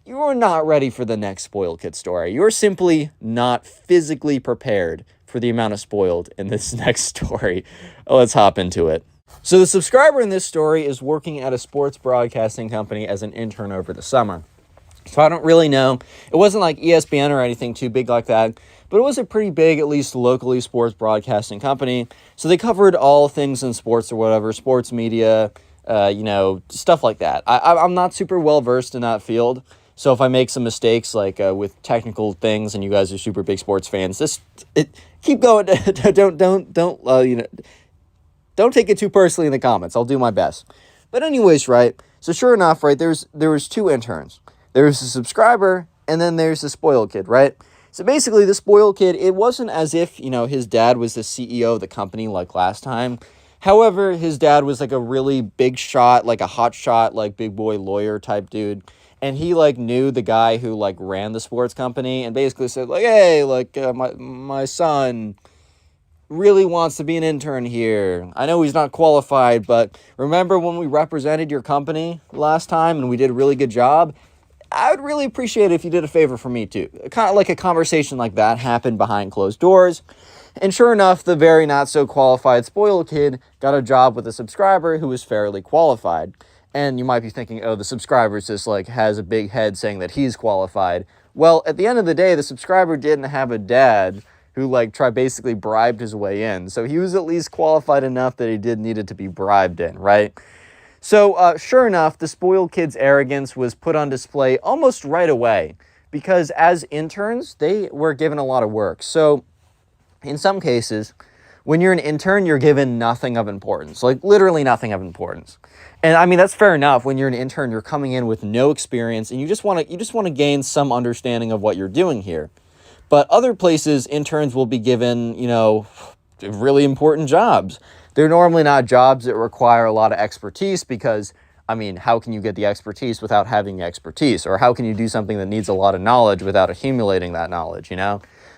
ready for the next spoiled kid story. You're simply not physically prepared for the amount of spoiled in this next story. Let's hop into it. So the subscriber in this story is working at a sports broadcasting company as an intern over the summer. So I don't really know. It wasn't like ESPN or anything too big like that, but it was a pretty big, at least locally, sports broadcasting company. So they covered all things in sports or whatever, sports media, stuff like that. I'm not super well versed in that field. So if I make some mistakes, like with technical things, and you guys are super big sports fans, keep going. Don't take it too personally in the comments. I'll do my best. But anyways, right? So sure enough, right? There was two interns. There's a subscriber, and then there's the spoiled kid, right? So basically, the spoiled kid, it wasn't as if his dad was the CEO of the company like last time. However, his dad was like a really big shot, like a hot shot, like big boy lawyer type dude. And he like knew the guy who like ran the sports company and basically said like, hey, like my son really wants to be an intern here. I know he's not qualified, but remember when we represented your company last time and we did a really good job? I would really appreciate it if you did a favor for me too. Kind of like a conversation like that happened behind closed doors. And sure enough, the very not so qualified spoiled kid got a job with a subscriber who was fairly qualified. And you might be thinking, oh, the subscriber just like has a big head saying that he's qualified. Well, at the end of the day, the subscriber didn't have a dad who like basically bribed his way in. So he was at least qualified enough that he needed to be bribed in, right? So sure enough, the spoiled kid's arrogance was put on display almost right away because as interns, they were given a lot of work. So in some cases, when you're an intern, you're given nothing of importance, like literally nothing of importance. And I mean, that's fair enough. When you're an intern, you're coming in with no experience and you just want to gain some understanding of what you're doing here. But other places, interns will be given, really important jobs. They're normally not jobs that require a lot of expertise because, I mean, how can you get the expertise without having the expertise? Or how can you do something that needs a lot of knowledge without accumulating that knowledge,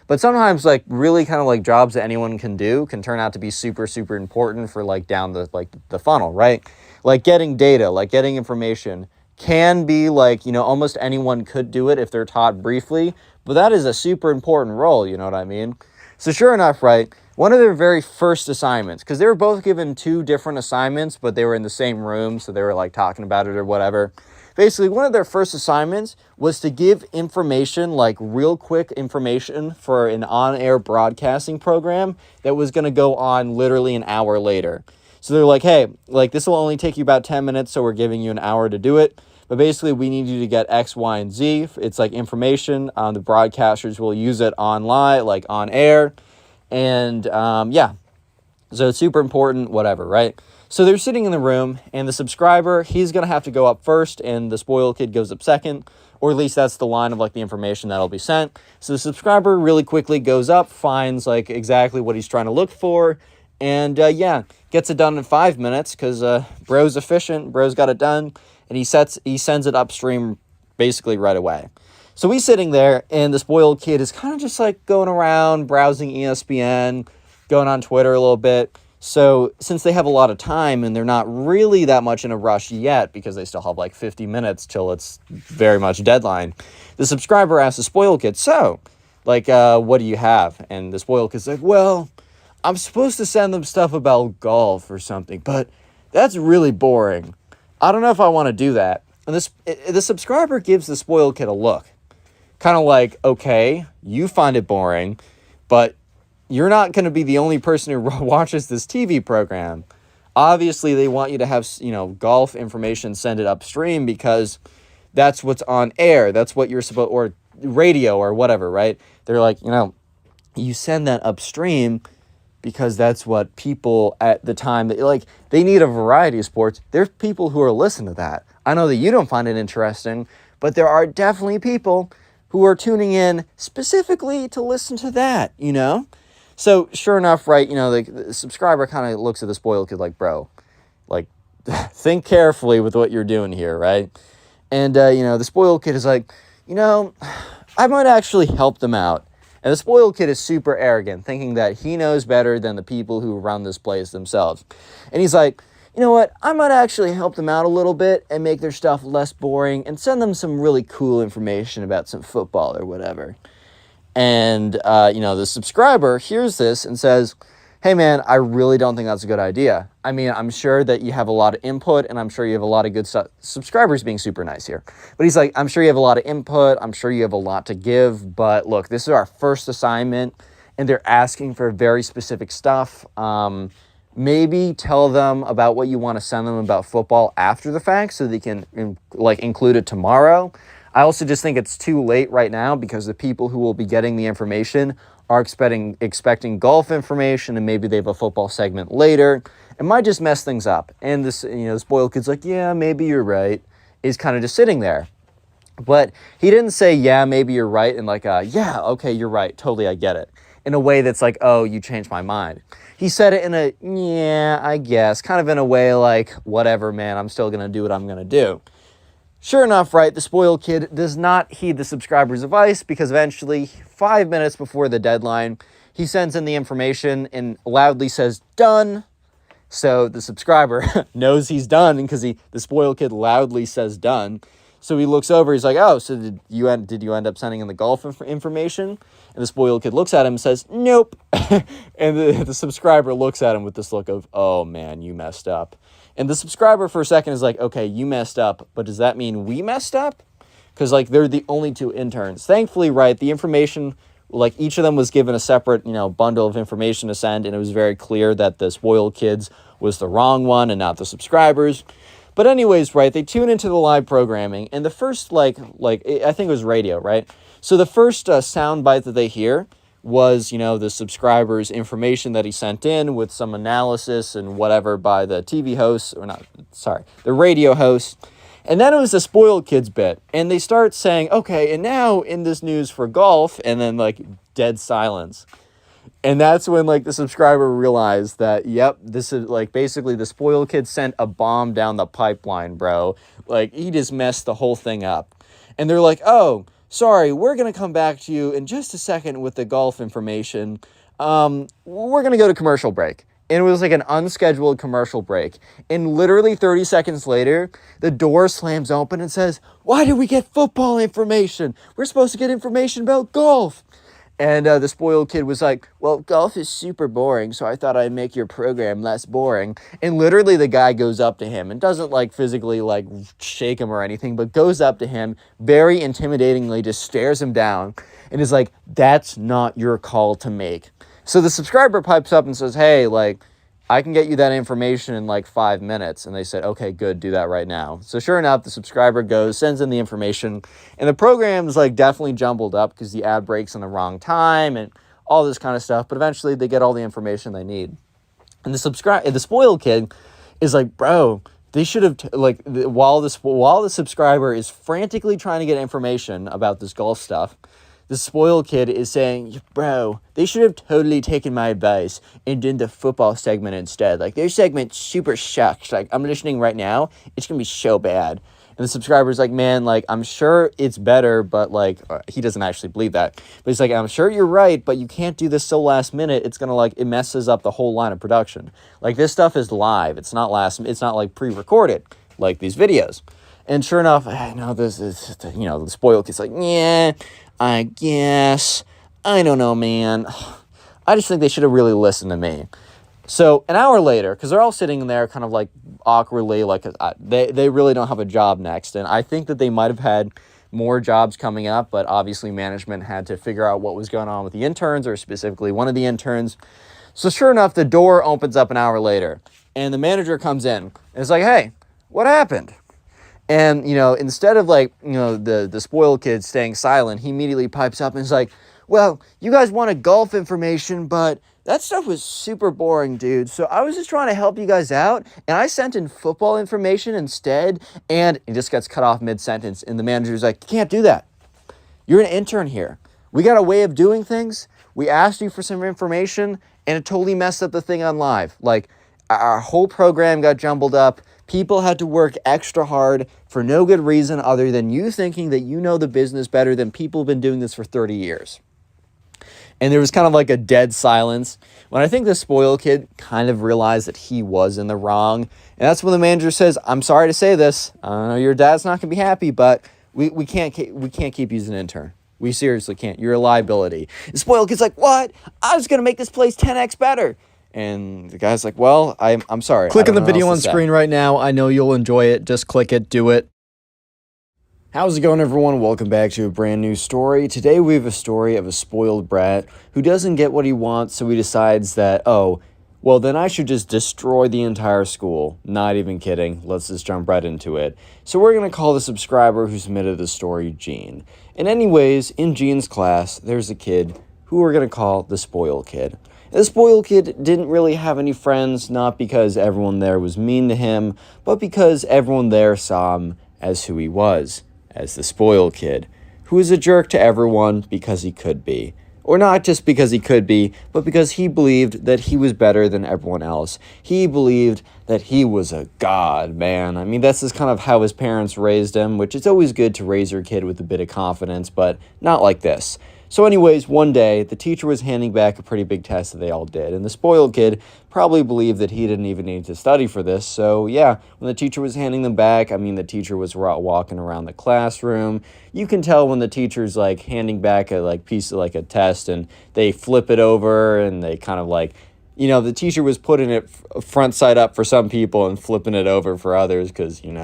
But sometimes, like, really kind of like jobs that anyone can do can turn out to be super, super important for, like, down the funnel, right? Like getting data, like getting information can be like, almost anyone could do it if they're taught briefly, but that is a super important role, you know what I mean? So sure enough, right, one of their very first assignments, because they were both given two different assignments, but they were in the same room, so they were like talking about it or whatever. Basically, one of their first assignments was to give information, like real quick information for an on-air broadcasting program that was going to go on literally an hour later. So they're like, hey, like this will only take you about 10 minutes, so we're giving you an hour to do it. But basically, we need you to get X, Y, and Z. It's like information. The broadcasters will use it online, like on air. And yeah, so it's super important, whatever, right? So they're sitting in the room, and the subscriber, he's going to have to go up first, and the spoiled kid goes up second. Or at least that's the line of like the information that'll be sent. So the subscriber really quickly goes up, finds like exactly what he's trying to look for. And yeah, gets it done in 5 minutes because bro's efficient, bro's got it done. And he sends it upstream basically right away. So he's sitting there, and the spoiled kid is kind of just like going around, browsing ESPN, going on Twitter a little bit. So since they have a lot of time and they're not really that much in a rush yet because they still have like 50 minutes till it's very much deadline, the subscriber asks the spoiled kid, so, like, what do you have? And the spoiled kid's like, well, I'm supposed to send them stuff about golf or something, but that's really boring. I don't know if I want to do that. And the subscriber gives the spoiled kid a look. Kind of like, okay, you find it boring, but you're not going to be the only person who watches this TV program. Obviously, they want you to have, golf information, send it upstream because that's what's on air. That's what you're supposed, or radio or whatever, right? They're like, you send that upstream because that's what people at the time, they need a variety of sports. There's people who are listening to that. I know that you don't find it interesting, but there are definitely people who are tuning in specifically to listen to that, So sure enough, right, the subscriber kind of looks at the spoiled kid like, bro, like, think carefully with what you're doing here, right? And, the spoiled kid is like, I might actually help them out. And the spoiled kid is super arrogant, thinking that he knows better than the people who run this place themselves. And he's like, you know what, I might actually help them out a little bit and make their stuff less boring and send them some really cool information about some football or whatever. And, the subscriber hears this and says, hey man, I really don't think that's a good idea. I mean, I'm sure that you have a lot of input and I'm sure you have a lot of good subscribers being super nice here. But he's like, I'm sure you have a lot of input. I'm sure you have a lot to give. But look, this is our first assignment and they're asking for very specific stuff. Maybe tell them about what you want to send them about football after the fact so they can include it tomorrow. I also just think it's too late right now because the people who will be getting the information are expecting golf information and maybe they have a football segment later. It might just mess things up. And this, the spoiled kid's like, yeah, maybe you're right, is kind of just sitting there. But he didn't say, yeah, maybe you're right, and yeah, okay, you're right, totally, I get it, in a way that's like, oh, you changed my mind. He said it in a, yeah, I guess, kind of in a way like, whatever, man, I'm still going to do what I'm going to do. Sure enough, right, the spoiled kid does not heed the subscriber's advice because eventually, 5 minutes before the deadline, he sends in the information and loudly says, done. So the subscriber knows he's done because the spoiled kid loudly says done. So he looks over, he's like, oh, so did you end up sending in the golf information? And the spoiled kid looks at him and says, nope. And the subscriber looks at him with this look of, oh man, you messed up. And the subscriber for a second is like, okay, you messed up, but does that mean we messed up? Because they're the only two interns. Thankfully, right, the information, each of them was given a separate, bundle of information to send, and it was very clear that the spoiled kids was the wrong one and not the subscribers. But anyways, right, they tune into the live programming, and the first, I think it was radio, right? So the first sound bite that they hear was, the subscriber's information that he sent in with some analysis and whatever by the TV host, the radio host. And then it was the spoiled kids bit. And they start saying, okay, and now in this news for golf, and then dead silence. And that's when the subscriber realized that, yep, this is basically the spoiled kid sent a bomb down the pipeline, bro. He just messed the whole thing up. And they're like, oh, sorry, we're going to come back to you in just a second with the golf information. We're going to go to commercial break. And it was an unscheduled commercial break. And literally 30 seconds later, the door slams open and says, why did we get football information? We're supposed to get information about golf. And the spoiled kid was like, well, golf is super boring, so I thought I'd make your program less boring. And literally the guy goes up to him and doesn't physically shake him or anything, but goes up to him, very intimidatingly just stares him down and is like, that's not your call to make. So the subscriber pipes up and says, hey, I can get you that information in 5 minutes. And they said, okay, good, do that right now. So sure enough, the subscriber goes, sends in the information, and the program's definitely jumbled up because the ad breaks in the wrong time and all this kind of stuff. But eventually they get all the information they need. And the spoiled kid is like, bro, they should have, while the subscriber is frantically trying to get information about this golf stuff, the spoiled kid is saying, bro, they should have totally taken my advice and done the football segment instead. Their segment super sucks. I'm listening right now. It's going to be so bad. And the subscriber's like, man, I'm sure it's better, but he doesn't actually believe that. But he's like, I'm sure you're right, but you can't do this so last minute. It's going to it messes up the whole line of production. This stuff is live. It's not pre-recorded like these videos. And sure enough, I know this is, the spoiled kid's like, yeah, I guess. I don't know, man. I just think they should have really listened to me. So an hour later, because they're all sitting there kind of awkwardly, they really don't have a job next. And I think that they might have had more jobs coming up, but obviously management had to figure out what was going on with the interns, or specifically one of the interns. So sure enough, the door opens up an hour later. And the manager comes in and is like, hey, what happened? And, instead of the spoiled kid staying silent, he immediately pipes up and is like, well, you guys wanted golf information, but that stuff was super boring, dude. So I was just trying to help you guys out, and I sent in football information instead. And he just gets cut off mid-sentence, and the manager's like, you can't do that. You're an intern here. We got a way of doing things. We asked you for some information, and it totally messed up the thing on live. Like, our whole program got jumbled up. People had to work extra hard for no good reason other than you thinking that you know the business better than people who've been doing this for 30 years. And there was kind of like a dead silence when I think the spoiled kid kind of realized that he was in the wrong. And that's when the manager says, I'm sorry to say this. I know your dad's not going to be happy, but we can't keep you as an intern. We seriously can't. You're a liability. The spoiled kid's like, what? I was going to make this place 10x better. And the guy's like, well, I'm sorry. Click on the video on screen right now. I know you'll enjoy it. Just click it. Do it. How's it going, everyone? Welcome back to a brand new story. Today we have a story of a spoiled brat who doesn't get what he wants, so he decides that, oh, well, then I should just destroy the entire school. Not even kidding. Let's just jump right into it. So we're going to call the subscriber who submitted the story Gene. And anyways, in Gene's class, there's a kid who we're going to call the spoiled kid. The spoiled kid didn't really have any friends, not because everyone there was mean to him, but because everyone there saw him as who he was. As the spoiled kid, who is a jerk to everyone because he could be. Or not just because he could be, but because he believed that he was better than everyone else. He believed that he was a god, man. I mean, that's just kind of how his parents raised him, which it's always good to raise your kid with a bit of confidence, but not like this. So anyways, one day, the teacher was handing back a pretty big test that they all did, and the spoiled kid probably believed that he didn't even need to study for this, so yeah, when the teacher was handing them back, I mean, the teacher was walking around the classroom. You can tell when the teacher's, handing back a, piece of, a test, and they flip it over, and they kind of, the teacher was putting it front side up for some people and flipping it over for others because, you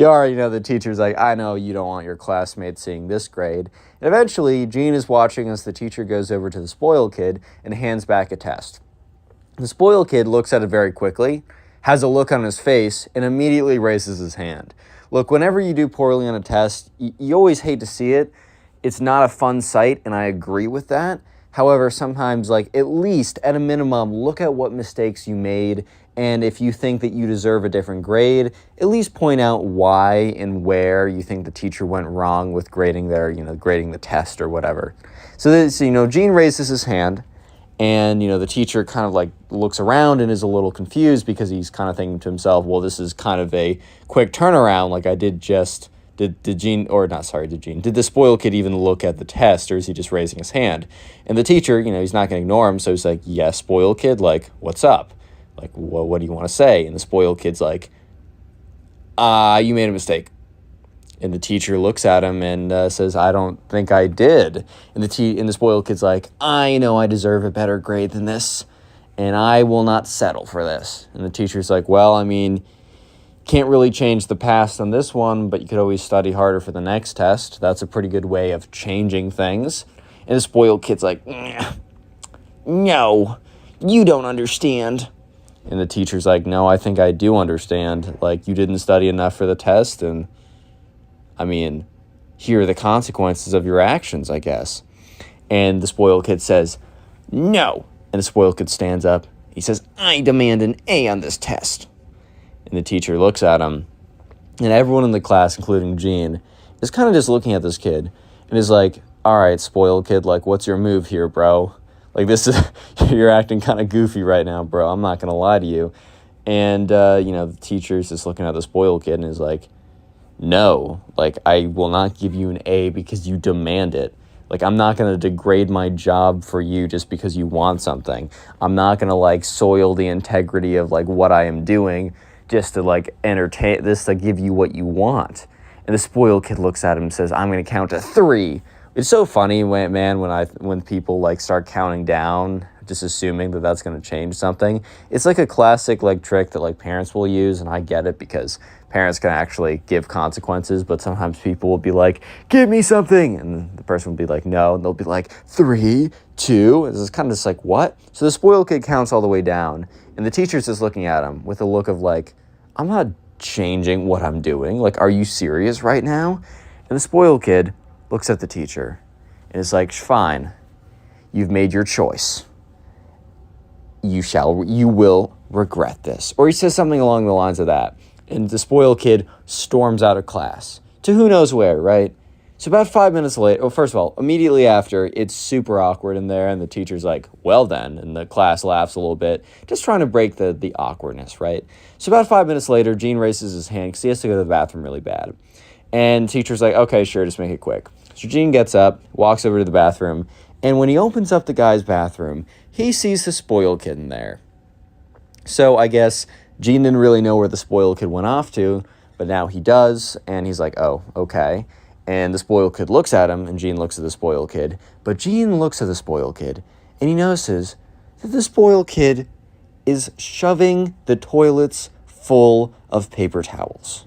already know the teacher's like, I know you don't want your classmates seeing this grade. And eventually, Gene is watching as the teacher goes over to the spoiled kid and hands back a test. The spoiled kid looks at it very quickly, has a look on his face, and immediately raises his hand. Look, whenever you do poorly on a test, you always hate to see it. It's not a fun sight, and I agree with that. However, sometimes, at least, at a minimum, look at what mistakes you made, and if you think that you deserve a different grade, at least point out why and where you think the teacher went wrong with grading grading the test or whatever. So this, Gene raises his hand, and, the teacher kind of, looks around and is a little confused because he's kind of thinking to himself, well, this is kind of a quick turnaround, Did the spoiled kid even look at the test, or is he just raising his hand? And the teacher, he's not going to ignore him, so he's like, yes, spoiled kid, what's up? What do you want to say? And the spoiled kid's like, you made a mistake. And the teacher looks at him and says, I don't think I did. And the spoiled kid's like, I know I deserve a better grade than this, and I will not settle for this. And the teacher's like, well, I mean, can't really change the past on this one, but you could always study harder for the next test. That's a pretty good way of changing things. And the spoiled kid's like, no, you don't understand. And the teacher's like, no, I think I do understand. You didn't study enough for the test, and, I mean, here are the consequences of your actions, I guess. And the spoiled kid says, no. And the spoiled kid stands up. He says, I demand an A on this test. And the teacher looks at him, and everyone in the class, including Gene, is kind of just looking at this kid and is like, all right, spoiled kid, what's your move here, bro? You're acting kind of goofy right now, bro. I'm not going to lie to you. And, the teacher's just looking at the spoiled kid and is like, no, I will not give you an A because you demand it. I'm not going to degrade my job for you just because you want something. I'm not going to, soil the integrity of, what I am doing just to, entertain this, to give you what you want. And the spoiled kid looks at him and says, I'm going to count to 3. It's so funny, when people, start counting down, just assuming that that's going to change something. It's a classic, trick that, parents will use, and I get it because parents can actually give consequences, but sometimes people will be like, give me something, and the person will be like, no, and they'll be like, 3, 2, and it's kind of just what? So the spoiled kid counts all the way down, And the teacher's just looking at him with a look of like, I'm not changing what I'm doing. Like, are you serious right now? And the spoiled kid looks at the teacher and is like, fine, you've made your choice. You will regret this. Or he says something along the lines of that. And the spoiled kid storms out of class to who knows where, right? So about 5 minutes later, well, first of all, immediately after, it's super awkward in there, and the teacher's like, well then, and the class laughs a little bit, just trying to break the awkwardness, right? So about 5 minutes later, Gene raises his hand because he has to go to the bathroom really bad. And the teacher's like, okay, sure, just make it quick. So Gene gets up, walks over to the bathroom, and when he opens up the guy's bathroom, he sees the spoiled kid in there. So I guess Gene didn't really know where the spoiled kid went off to, but now he does, and he's like, oh, okay. And the spoiled kid looks at him, and Gene looks at the spoiled kid. But Gene looks at the spoiled kid, and he notices that the spoiled kid is shoving the toilets full of paper towels.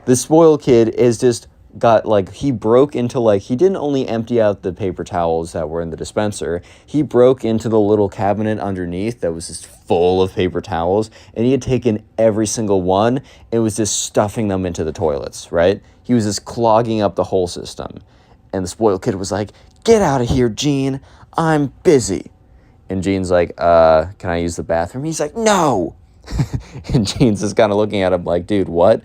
The spoiled kid is just got, like, he broke into, like, he didn't only empty out the paper towels that were in the dispenser, he broke into the little cabinet underneath that was just full of paper towels, and he had taken every single one and was just stuffing them into the toilets, right? He was just clogging up the whole system. And the spoiled kid was like, get out of here, Gene, I'm busy. And Gene's like, can I use the bathroom? He's like, no! And Gene's just kind of looking at him like, dude, what?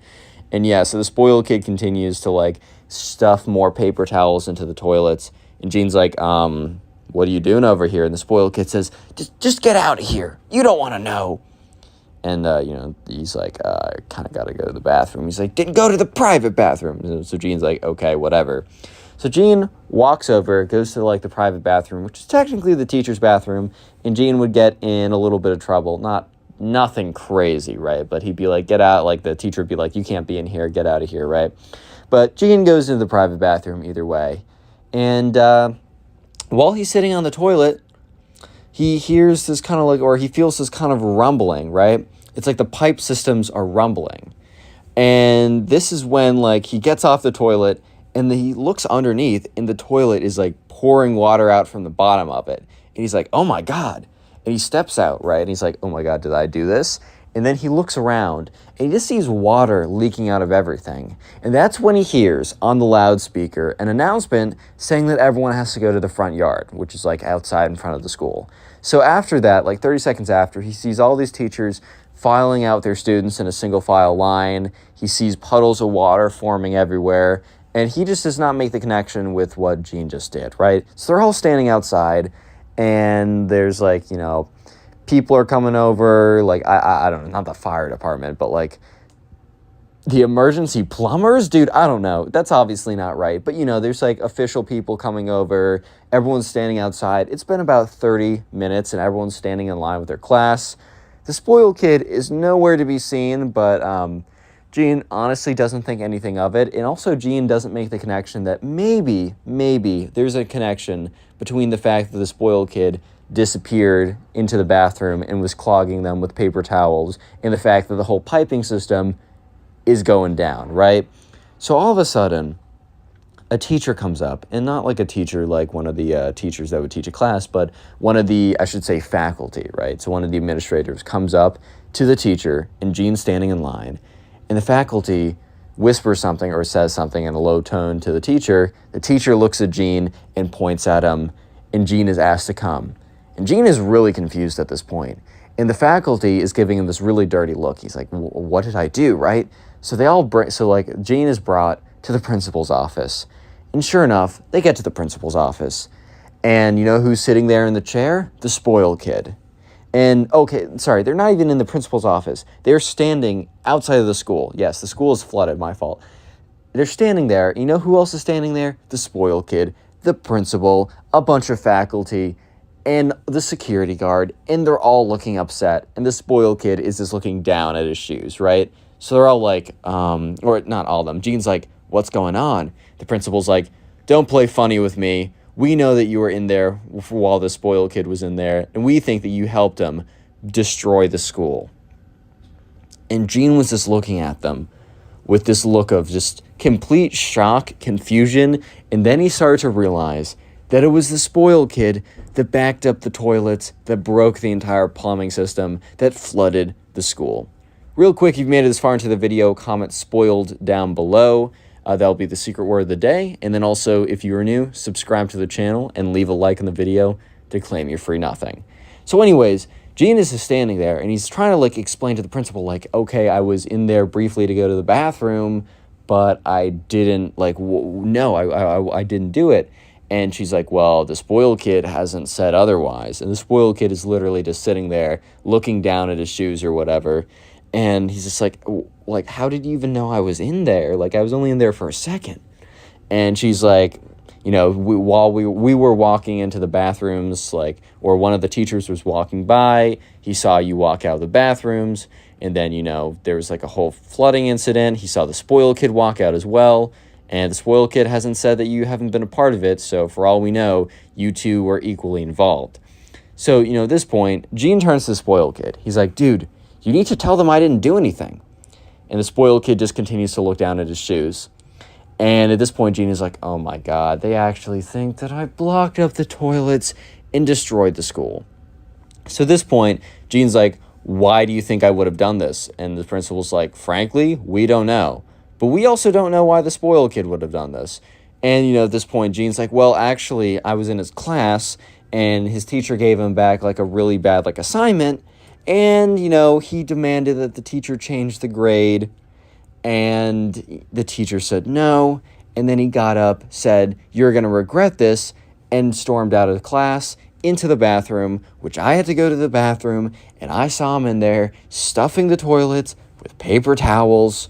And yeah, so the spoiled kid continues to, like, stuff more paper towels into the toilets. And Gene's like, what are you doing over here? And the spoiled kid says, just get out of here. You don't want to know. And, he's like, kind of got to go to the bathroom. He's like, go to the private bathroom. So Gene's like, okay, whatever. So Gene walks over, goes to, like, the private bathroom, which is technically the teacher's bathroom. And Gene would get in a little bit of trouble. Nothing crazy, right? But he'd be like, get out. Like, the teacher would be like, you can't be in here. Get out of here, right? But Gene goes into the private bathroom either way. And while he's sitting on the toilet, he hears this kind of like, or he feels this kind of rumbling, right? It's like the pipe systems are rumbling. And this is when, like, he gets off the toilet and he looks underneath and the toilet is, like, pouring water out from the bottom of it. And he's like, oh my God. And he steps out, right? And he's like, oh my God, did I do this? And then he looks around and he just sees water leaking out of everything. And that's when he hears on the loudspeaker an announcement saying that everyone has to go to the front yard, which is, like, outside in front of the school. So after that, like 30 seconds after, he sees all these teachers filing out their students in a single file line. He sees puddles of water forming everywhere. And he just does not make the connection with what Gene just did, right? So they're all standing outside. And there's, like, people are coming over, like, I don't know, not the fire department, but, like, the emergency plumbers? Dude, I don't know. That's obviously not right. But, there's, like, official people coming over. Everyone's standing outside. It's been about 30 minutes, and everyone's standing in line with their class. The spoiled kid is nowhere to be seen, but Gene honestly doesn't think anything of it. And also, Gene doesn't make the connection that maybe there's a connection between the fact that the spoiled kid disappeared into the bathroom and was clogging them with paper towels and the fact that the whole piping system is going down, right? So all of a sudden, a teacher comes up, and not like a teacher like one of the teachers that would teach a class, but one of the, I should say, faculty, right? So one of the administrators comes up to the teacher, and Gene's standing in line, and the faculty whispers something or says something in a low tone to the teacher. The teacher looks at Gene and points at him, and Gene is asked to come. And Gene is really confused at this point. And the faculty is giving him this really dirty look. He's like, what did I do, right? So Gene is brought to the principal's office. And sure enough, they get to the principal's office. And you know who's sitting there in the chair? The spoiled kid. And, okay, sorry, they're not even in the principal's office. They're standing outside of the school. Yes, the school is flooded, my fault. They're standing there. You know who else is standing there? The spoiled kid, the principal, a bunch of faculty, and the security guard. And they're all looking upset. And the spoiled kid is just looking down at his shoes, right? So they're all like, or not all of them. Gene's like, what's going on? The principal's like, don't play funny with me. We know that you were in there while the spoiled kid was in there, and we think that you helped him destroy the school. And Gene was just looking at them with this look of just complete shock, confusion, and then he started to realize that it was the spoiled kid that backed up the toilets, that broke the entire plumbing system, that flooded the school. Real quick, if you've made it this far into the video, comment spoiled down below. That'll be the secret word of the day. And then also, if you are new, subscribe to the channel and leave a like on the video to claim your free nothing. So anyways, Genius is standing there and he's trying to like explain to the principal, like, okay, I was in there briefly to go to the bathroom, but I didn't, like, no, I didn't do it. And she's like, well, the spoiled kid hasn't said otherwise. And the spoiled kid is literally just sitting there looking down at his shoes or whatever. And he's just like, how did you even know I was in there? Like, I was only in there for a second. And she's like, you know, while we were walking into the bathrooms, like, or one of the teachers was walking by, he saw you walk out of the bathrooms. And then, you know, there was like a whole flooding incident. He saw the spoiled kid walk out as well. And the spoiled kid hasn't said that you haven't been a part of it. So for all we know, you two were equally involved. So, you know, at this point, Gene turns to the spoiled kid. He's like, dude, you need to tell them I didn't do anything. And the spoiled kid just continues to look down at his shoes. And at this point, Gene is like, oh my God, they actually think that I blocked up the toilets and destroyed the school. So at this point, Gene's like, why do you think I would have done this? And the principal's like, frankly, we don't know. But we also don't know why the spoiled kid would have done this. And, you know, at this point, Gene's like, well, actually, I was in his class and his teacher gave him back like a really bad like assignment. And, you know, he demanded that the teacher change the grade. And the teacher said no. And then he got up, said, you're going to regret this, and stormed out of the class into the bathroom, which I had to go to the bathroom. And I saw him in there stuffing the toilets with paper towels.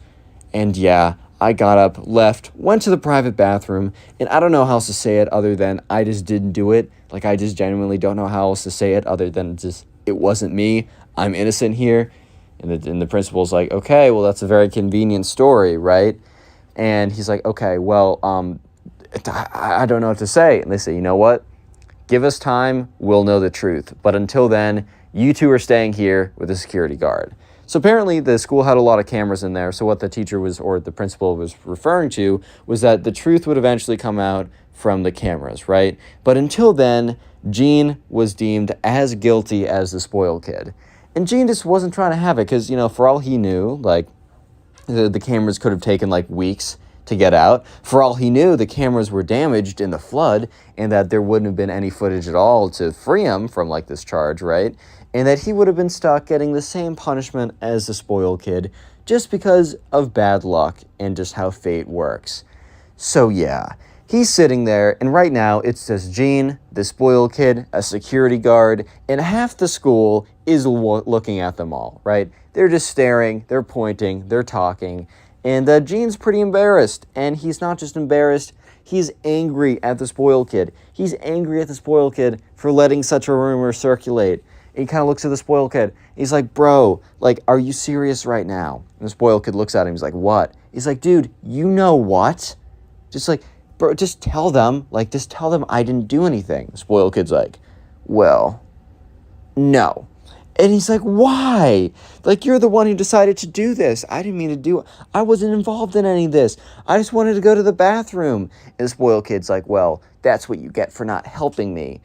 And yeah, I got up, left, went to the private bathroom, and I don't know how else to say it other than I just didn't do it. Like, I just genuinely don't know how else to say it other than just, it wasn't me. I'm innocent here. And the principal's like, okay, well, that's a very convenient story, right? And he's like, okay, well, I don't know what to say. And they say, you know what? Give us time, we'll know the truth. But until then, you two are staying here with a security guard. So apparently the school had a lot of cameras in there. So what the teacher was, or the principal was referring to, was that the truth would eventually come out from the cameras, right? But until then, Gene was deemed as guilty as the spoiled kid. And Gene just wasn't trying to have it because, you know, for all he knew, like, the cameras could have taken like weeks to get out. For all he knew, the cameras were damaged in the flood and that there wouldn't have been any footage at all to free him from like this charge, right? And that he would have been stuck getting the same punishment as the spoiled kid just because of bad luck and just how fate works. So yeah, he's sitting there, and right now it's just Gene, the spoiled kid, a security guard, and half the school is looking at them all, right? They're just staring, they're pointing, they're talking, and Gene's pretty embarrassed. And he's not just embarrassed, he's angry at the spoiled kid. He's angry at the spoiled kid for letting such a rumor circulate. And he kind of looks at the spoiled kid. He's like, bro, like, are you serious right now? And the spoiled kid looks at him. He's like, what? He's like, dude, you know what? Just like, bro, just tell them I didn't do anything. The spoiled kid's like, well, no. And he's like, why? Like, you're the one who decided to do this. I didn't mean to do it. I wasn't involved in any of this. I just wanted to go to the bathroom. And the spoiled kid's like, well, that's what you get for not helping me.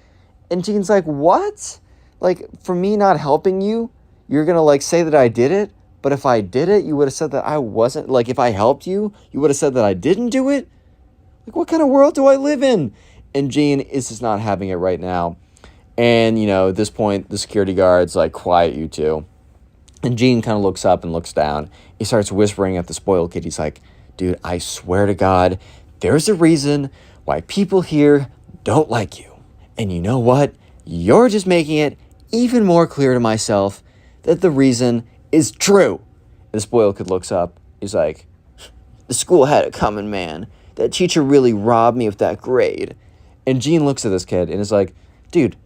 And Gene's like, what? Like, for me not helping you, you're going to, like, say that I did it? But if I did it, you would have said that I wasn't. Like, if I helped you, you would have said that I didn't do it? Like, what kind of world do I live in? And Gene is just not having it right now. And, you know, at this point, the security guard's like, quiet, you two. And Gene kind of looks up and looks down. He starts whispering at the spoiled kid. He's like, dude, I swear to God, there's a reason why people here don't like you. And you know what? You're just making it even more clear to myself that the reason is true. And the spoiled kid looks up. He's like, the school had it coming, man. That teacher really robbed me of that grade. And Gene looks at this kid and is like, dude,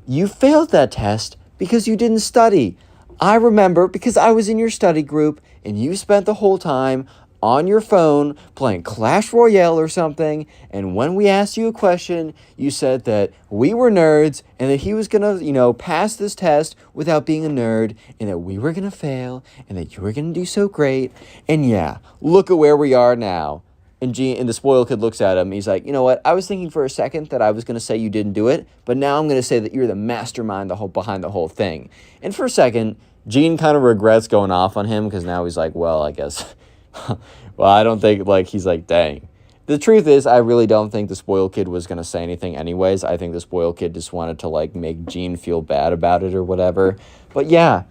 you failed that test because you didn't study. I remember because I was in your study group and you spent the whole time on your phone playing Clash Royale or something. And when we asked you a question, you said that we were nerds and that he was going to, you know, pass this test without being a nerd and that we were going to fail and that you were going to do so great. And yeah, look at where we are now. And the spoiled kid looks at him. He's like, you know what? I was thinking for a second that I was going to say you didn't do it, but now I'm going to say that you're the mastermind behind the whole thing. And for a second, Gene kind of regrets going off on him because now he's like, well, I guess, well, I don't think, like, he's like, dang. The truth is, I really don't think the spoiled kid was going to say anything anyways. I think the spoiled kid just wanted to, like, make Gene feel bad about it or whatever. But yeah,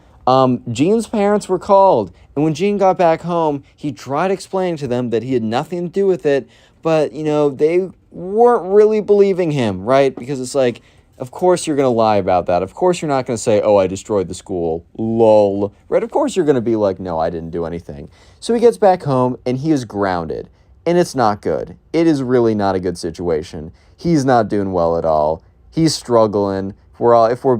Gene's parents were called. And when Gene got back home, he tried explaining to them that he had nothing to do with it. But, you know, they weren't really believing him, right? Because it's like, of course you're going to lie about that. Of course you're not going to say, oh, I destroyed the school. Lol. Right? Of course you're going to be like, no, I didn't do anything. So he gets back home and he is grounded. And it's not good. It is really not a good situation. He's not doing well at all. He's struggling. If we're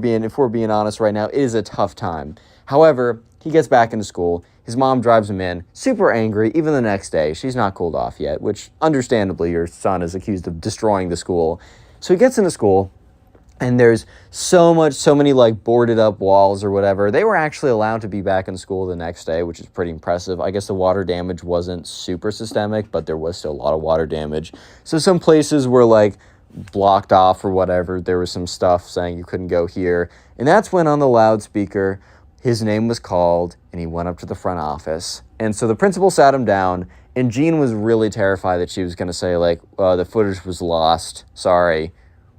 being honest right now, it is a tough time. However, he gets back into school. His mom drives him in, super angry, even the next day. She's not cooled off yet, which understandably your son is accused of destroying the school. So he gets into school, and there's so many like boarded up walls or whatever. They were actually allowed to be back in school the next day, which is pretty impressive. I guess the water damage wasn't super systemic, but there was still a lot of water damage. So some places were like blocked off or whatever. There was some stuff saying you couldn't go here. And that's when on the loudspeaker, his name was called and he went up to the front office. And so the principal sat him down, and Jean was really terrified that she was going to say like, the footage was lost. Sorry.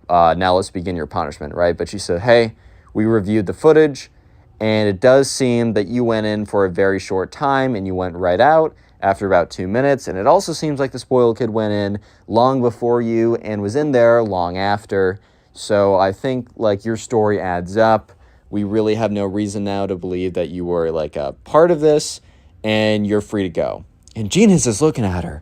Now let's begin your punishment, right? But she said, hey, we reviewed the footage, and it does seem that you went in for a very short time and you went right out after about 2 minutes. And it also seems like the spoiled kid went in long before you and was in there long after. So I think like your story adds up. We really have no reason now to believe that you were like a part of this, and you're free to go. And Jean is just looking at her.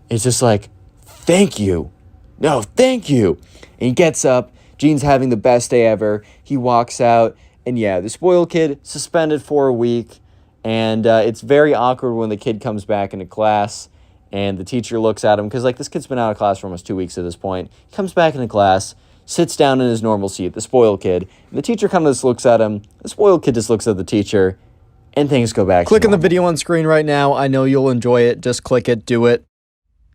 It's just like, thank you. No, thank you. And he gets up. Gene's having the best day ever. He walks out. And yeah, the spoiled kid suspended for a week. And it's very awkward when the kid comes back into class. And the teacher looks at him. Because like this kid's been out of class for almost 2 weeks at this point. He comes back into class. Sits down in his normal seat. The spoiled kid. And the teacher kind of just looks at him. The spoiled kid just looks at the teacher. And things go back to Click on the normal. video on screen right now. I know you'll enjoy it. Just click it. Do it.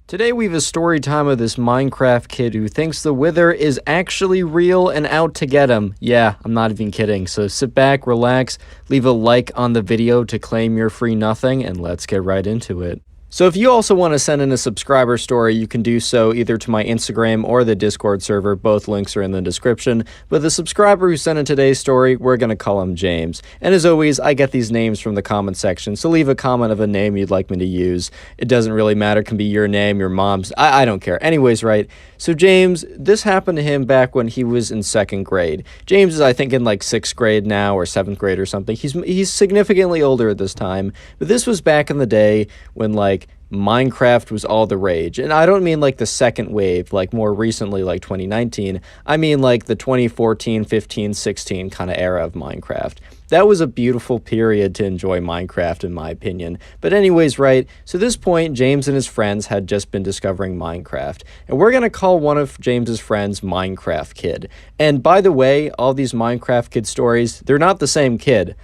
Today we have a story time of this Minecraft kid who thinks the Wither is actually real and out to get him. Yeah, I'm not even kidding. So sit back, relax, leave a like on the video to claim your free nothing, and let's get right into it. So if you also want to send in a subscriber story, you can do so either to my Instagram or the Discord server. Both links are in the description. But the subscriber who sent in today's story, we're going to call him James. And as always, I get these names from the comment section, so leave a comment of a name you'd like me to use. It doesn't really matter. It can be your name, your mom's. I don't care. Anyways, right? So James, this happened to him back when he was in 2nd grade. James is, I think, in like 6th grade now or 7th grade or something. He's significantly older at this time. But this was back in the day when like Minecraft was all the rage. And I don't mean like the second wave, like more recently, like 2019. I mean like the 2014, 15, 16 kind of era of Minecraft. That was a beautiful period to enjoy Minecraft, in my opinion. But anyways, right, so at this point, James and his friends had just been discovering Minecraft. And we're going to call one of James's friends Minecraft Kid. And by the way, all these Minecraft Kid stories, they're not the same kid.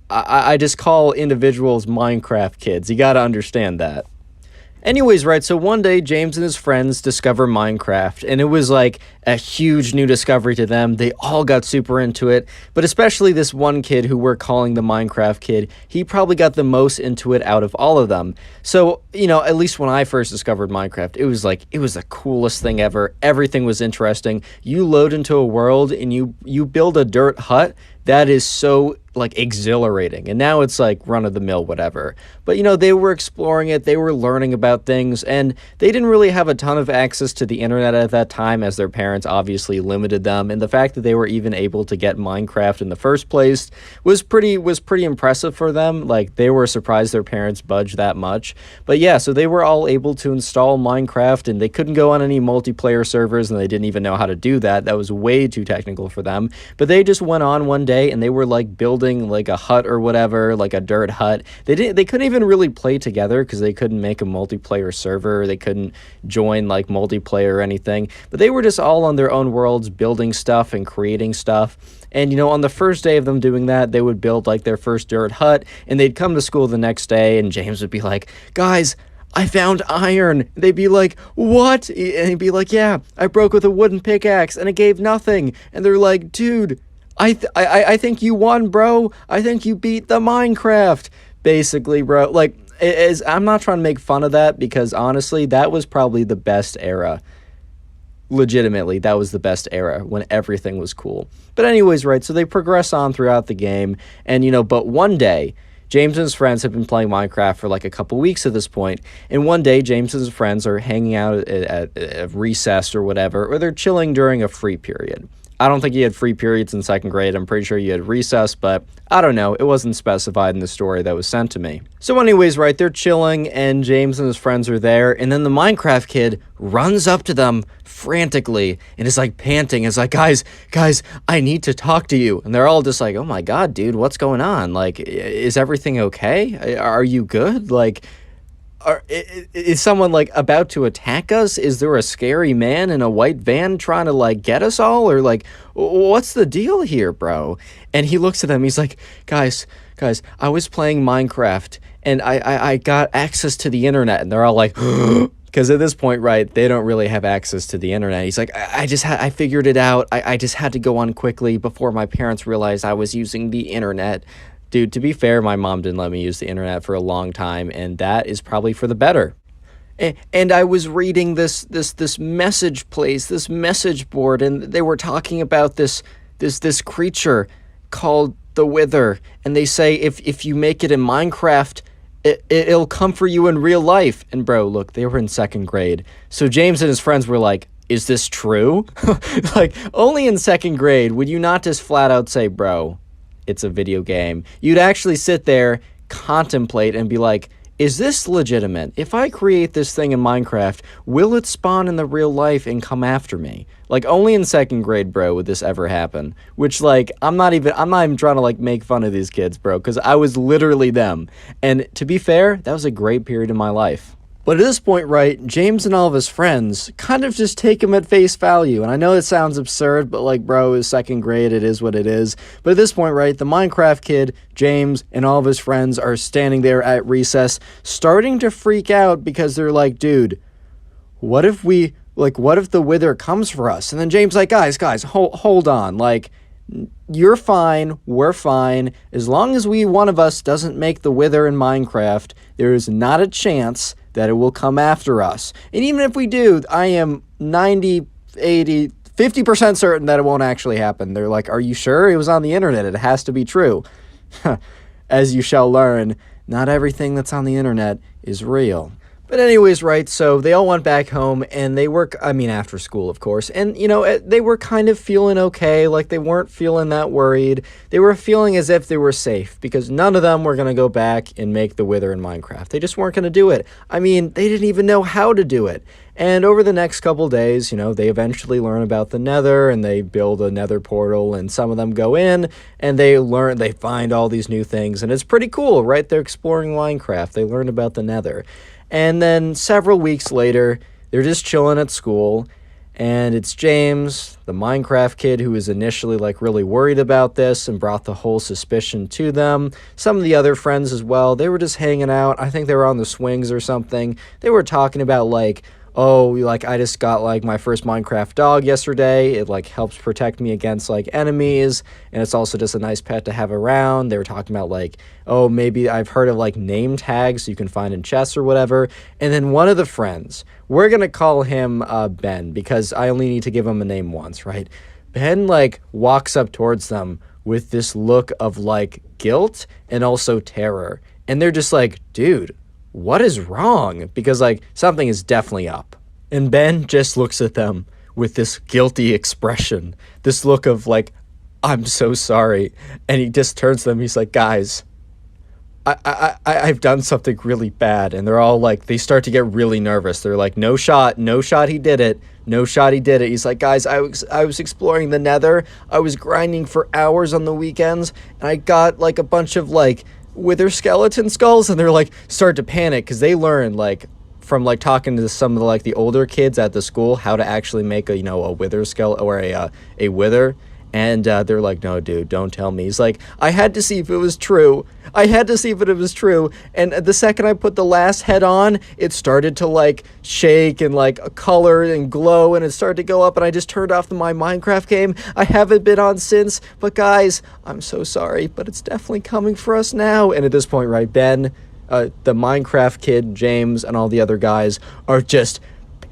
I just call individuals Minecraft Kids. You got to understand that. Anyways, right, so one day James and his friends discover Minecraft, and it was like a huge new discovery to them. They all got super into it, but especially this one kid who we're calling the Minecraft Kid. He probably got the most into it out of all of them. So, you know, at least when I first discovered Minecraft, it was the coolest thing ever. Everything was interesting. You load into a world and you build a dirt hut. That is so like exhilarating. And now it's like run of the mill, whatever. But you know, they were exploring it, they were learning about things, and they didn't really have a ton of access to the internet at that time, as their parents obviously limited them. And the fact that they were even able to get Minecraft in the first place was pretty impressive for them. Like, they were surprised their parents budged that much. But yeah, so they were all able to install Minecraft, and they couldn't go on any multiplayer servers, and they didn't even know how to do that. That was way too technical for them. But they just went on one day and they were like building like a hut or whatever, like a dirt hut. They couldn't even really play together because they couldn't make a multiplayer server. They couldn't join like multiplayer or anything. But they were just all on their own worlds, building stuff and creating stuff. And, you know, on the first day of them doing that, they would build like their first dirt hut, and they'd come to school the next day, and James would be like, guys, I found iron. They'd be like, what? And he'd be like, yeah, I broke with a wooden pickaxe and it gave nothing. And they're like, dude, I think you won, bro. I think you beat the Minecraft. Basically, bro. Like, I'm not trying to make fun of that because honestly, that was probably the best era. Legitimately, that was the best era when everything was cool. But anyways, right, so they progress on throughout the game. And, but one day, James and his friends have been playing Minecraft for like a couple weeks at this point, and one day James and his friends are hanging out at recess or whatever, or they're chilling during a free period. I don't think you had free periods in second grade. I'm pretty sure you had recess, but I don't know. It wasn't specified in the story that was sent to me. So anyways, right, they're chilling, and James and his friends are there, and then the Minecraft kid runs up to them frantically and is like panting. It's like, guys, I need to talk to you. And they're all just like, oh my God, dude, what's going on? Like, is everything okay? Are you good? Like, is someone like about to attack us? Is there a scary man in a white van trying to like get us all? Or like, what's the deal here, bro? And he looks at them. He's like, guys, I was playing Minecraft and I got access to the internet. And they're all like, because at this point, right, they don't really have access to the internet. He's like, I figured it out. I just had to go on quickly before my parents realized I was using the internet. Dude, to be fair, my mom didn't let me use the internet for a long time, and that is probably for the better. And I was reading this message place, this message board, and they were talking about this creature called the Wither, and they say if you make it in Minecraft, it'll come for you in real life. And bro, look, they were in second grade, so James and his friends were like, is this true? Like, only in second grade would you not just flat out say, bro, it's a video game. You'd actually sit there, contemplate, and be like, is this legitimate? If I create this thing in Minecraft, will it spawn in the real life and come after me? Like, only in second grade, bro, would this ever happen. Which, like, I'm not even trying to, like, make fun of these kids, bro, because I was literally them. And to be fair, that was a great period in my life. But at this point, right, James and all of his friends kind of just take him at face value. And I know it sounds absurd, but like, bro, it's second grade, it is what it is. But at this point, right, the Minecraft kid, James, and all of his friends are standing there at recess, starting to freak out because they're like, dude, what if the Wither comes for us? And then James like, guys, hold on, like, you're fine, we're fine. As long as one of us doesn't make the Wither in Minecraft, there is not a chance that it will come after us. And even if we do, I am 90, 80, 50% certain that it won't actually happen. They're like, are you sure? It was on the internet. It has to be true. As you shall learn, not everything that's on the internet is real. But anyways, right, so they all went back home, and they were, after school, of course, and, they were kind of feeling okay, like they weren't feeling that worried. They were feeling as if they were safe, because none of them were going to go back and make the Wither in Minecraft. They just weren't going to do it. They didn't even know how to do it. And over the next couple days, they eventually learn about the Nether, and they build a Nether portal, and some of them go in, and they find all these new things, and it's pretty cool, right? They're exploring Minecraft. They learn about the Nether. And then several weeks later, they're just chilling at school, and it's James, the Minecraft kid, who was initially like really worried about this and brought the whole suspicion to them. Some of the other friends as well, they were just hanging out. I think they were on the swings or something. They were talking about like, oh, like I just got like my first Minecraft dog yesterday. It like helps protect me against like enemies, and it's also just a nice pet to have around. They were talking about like, oh, maybe I've heard of like name tags you can find in chests or whatever. And then one of the friends, we're gonna call him Ben, because I only need to give him a name once, right? Ben like walks up towards them with this look of like guilt and also terror, and they're just like, dude, what is wrong? Because like something is definitely up. And Ben just looks at them with this guilty expression, this look of like, I'm so sorry. And he just turns to them. He's like, guys, I've done something really bad. And they're all like, they start to get really nervous. They're like, no shot, he did it. No shot, he did it. He's like, guys, I was exploring the Nether. I was grinding for hours on the weekends, and I got like a bunch of like Wither skeleton skulls, and they're like start to panic because they learned like from like talking to some of the, like the older kids at the school how to actually make a a Wither skeleton or a Wither. And they're like, no, dude, don't tell me. He's like, I had to see if it was true. I had to see if it was true. And the second I put the last head on, it started to like shake and like color and glow, and it started to go up, and I just turned off my Minecraft game. I haven't been on since, but guys, I'm so sorry, but it's definitely coming for us now. And at this point, right, Ben, the Minecraft kid, James, and all the other guys are just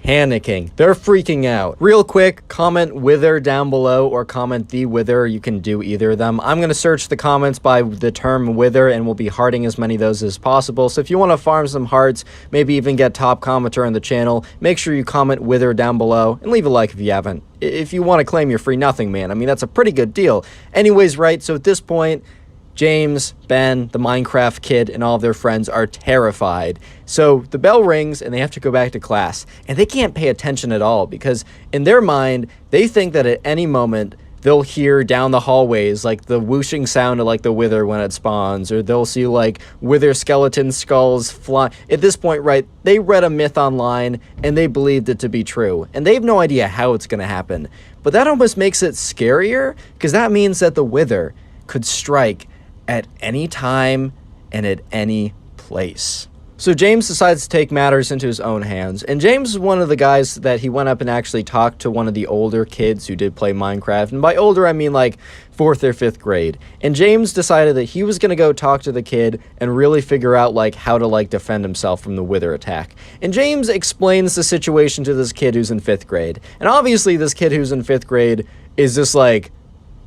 panicking. They're freaking out. Real quick, comment Wither down below or comment the Wither. You can do either of them. I'm going to search the comments by the term Wither, and we'll be hearting as many of those as possible. So if you want to farm some hearts, maybe even get top commenter on the channel, make sure you comment Wither down below and leave a like if you haven't. If you want to claim your free nothing, man, I mean, that's a pretty good deal. Anyways, right, so at this point, James, Ben, the Minecraft kid, and all of their friends are terrified. So the bell rings and they have to go back to class. And they can't pay attention at all because in their mind, they think that at any moment they'll hear down the hallways like the whooshing sound of like the Wither when it spawns, or they'll see like Wither skeleton skulls fly. At this point, right, they read a myth online and they believed it to be true. And they have no idea how it's going to happen. But that almost makes it scarier because that means that the Wither could strike at any time and at any place. So James decides to take matters into his own hands, and James is one of the guys that he went up and actually talked to one of the older kids who did play Minecraft, and by older I mean like 4th or 5th grade. And James decided that he was going to go talk to the kid and really figure out like how to like defend himself from the Wither attack. And James explains the situation to this kid who's in 5th grade. And obviously this kid who's in 5th grade is just like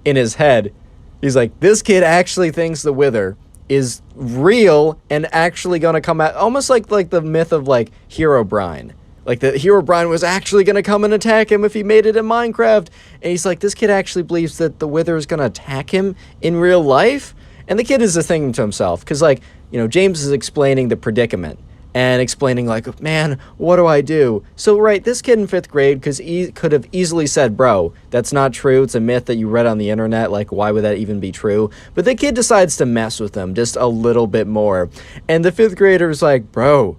in his head. He's like, this kid actually thinks the Wither is real and actually going to come out, almost like the myth of like Herobrine. Like the Herobrine was actually going to come and attack him if he made it in Minecraft. And he's like, this kid actually believes that the Wither is going to attack him in real life. And the kid is just thinking to himself, because like, you know, James is explaining the predicament and explaining like, man, what do I do? So, right, this kid in 5th grade could have easily said, bro, that's not true. It's a myth that you read on the internet. Like, why would that even be true? But the kid decides to mess with him just a little bit more. And the 5th grader is like, bro,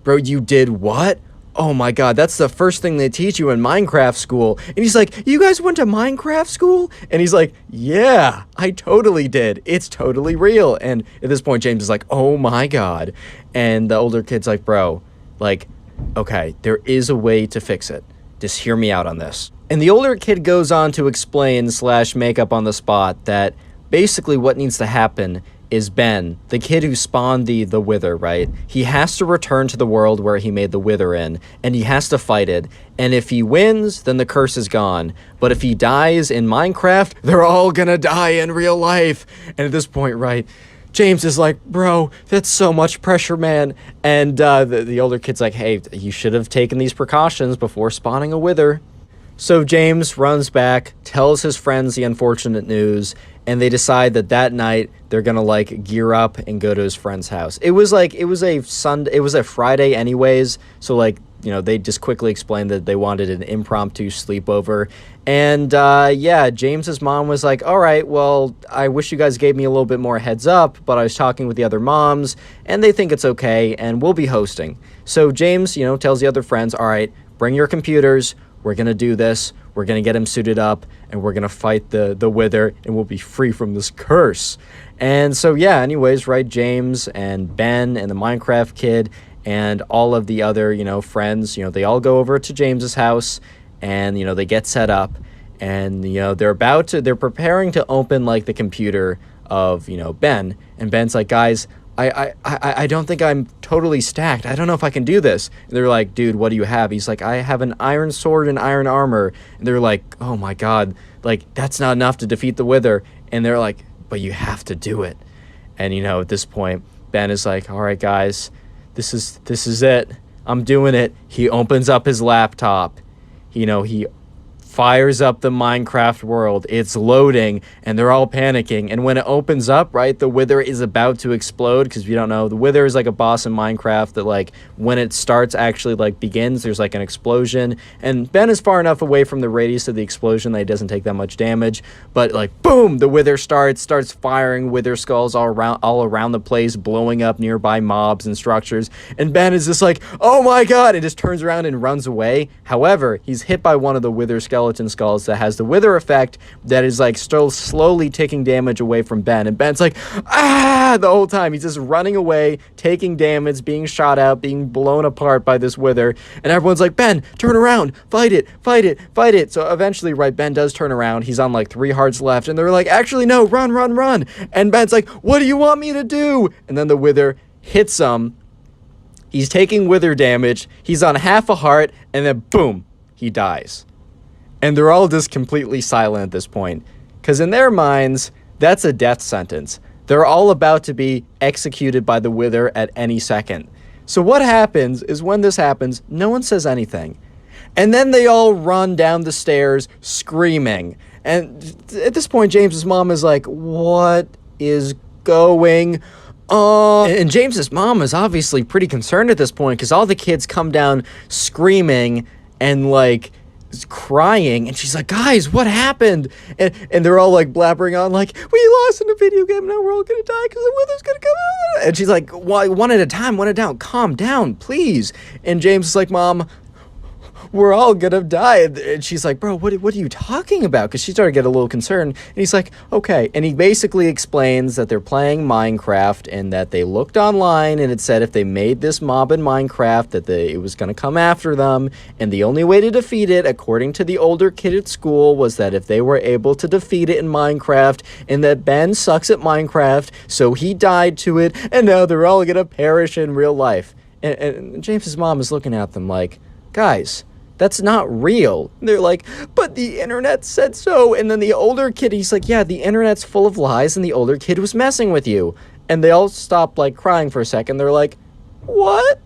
you did what? Oh my God, that's the first thing they teach you in Minecraft school. And he's like, you guys went to Minecraft school? And he's like, yeah, I totally did. It's totally real. And at this point, James is like, oh my God. And the older kid's like, bro, like, okay, there is a way to fix it. Just hear me out on this. And the older kid goes on to explain / make up on the spot that basically what needs to happen is Ben, the kid who spawned the Wither, right? He has to return to the world where he made the Wither in, and he has to fight it. And if he wins, then the curse is gone. But if he dies in Minecraft, they're all gonna die in real life. And at this point, right, James is like, bro, that's so much pressure, man. And the older kid's like, hey, you should have taken these precautions before spawning a Wither. So James runs back, tells his friends the unfortunate news, and they decide that night they're gonna like gear up and go to his friend's house. It was a Friday anyways, so like, you know, they just quickly explained that they wanted an impromptu sleepover. And yeah, James's mom was like, all right, well, I wish you guys gave me a little bit more heads up, but I was talking with the other moms and they think it's okay and we'll be hosting. So James, you know, tells the other friends, all right, bring your computers. We're going to do this. We're going to get him suited up and we're going to fight the Wither and we'll be free from this curse. And so, yeah, anyways, right, James and Ben and the Minecraft kid and all of the other, you know, friends, you know, they all go over to James's house and, you know, they get set up and, you know, they're preparing to open like the computer of, you know, Ben. And Ben's like, guys, I don't think I'm totally stacked. I don't know if I can do this. And they're like, dude, what do you have? He's like, I have an iron sword and iron armor. And they're like, oh my God, like that's not enough to defeat the Wither. And they're like, but you have to do it. And, you know, at this point, Ben is like, all right, guys, this is it. I'm doing it. He opens up his laptop. You know, he fires up the Minecraft world. It's loading and they're all panicking. And when it opens up, right, the Wither is about to explode because if you don't know, the Wither is like a boss in Minecraft that like when it starts actually like begins, there's like an explosion. And Ben is far enough away from the radius of the explosion that he doesn't take that much damage. But like boom, the Wither starts firing Wither skulls all around the place, blowing up nearby mobs and structures. And Ben is just like, oh my God, and just turns around and runs away. However, he's hit by one of the Wither skeletons skeleton skulls that has the wither effect that is like still slowly taking damage away from Ben. And Ben's like, ah, the whole time. He's just running away, taking damage, being shot out, being blown apart by this wither. And everyone's like, Ben, turn around, fight it, fight it, fight it. So eventually, right, Ben does turn around. He's on like 3 hearts left. And they're like, actually, no, run, run, run. And Ben's like, what do you want me to do? And then the wither hits him. He's taking wither damage. He's on half a heart. And then boom, he dies. And they're all just completely silent at this point. Because in their minds, that's a death sentence. They're all about to be executed by the wither at any second. So what happens is when this happens, no one says anything. And then they all run down the stairs screaming. And at this point, James's mom is like, what is going on? And James's mom is obviously pretty concerned at this point because all the kids come down screaming and like crying. And she's like, guys, what happened? And they're all like blabbering on like, we lost in a video game. Now we're all going to die because the wither's going to come out. And she's like, one at a time, one at a time. Calm down, please. And James is like, Mom, we're all gonna die. And she's like, bro, what are you talking about? Because she started to get a little concerned. And he's like, okay. And he basically explains that they're playing Minecraft and that they looked online and it said if they made this mob in Minecraft that it was gonna come after them. And the only way to defeat it, according to the older kid at school, was that if they were able to defeat it in Minecraft, and that Ben sucks at Minecraft, so he died to it, and now they're all gonna perish in real life. And James's mom is looking at them like, guys, that's not real. And they're like, but the internet said so. And then the older kid, he's like, yeah, the internet's full of lies and the older kid was messing with you. And they all stop like crying for a second. They're like, what?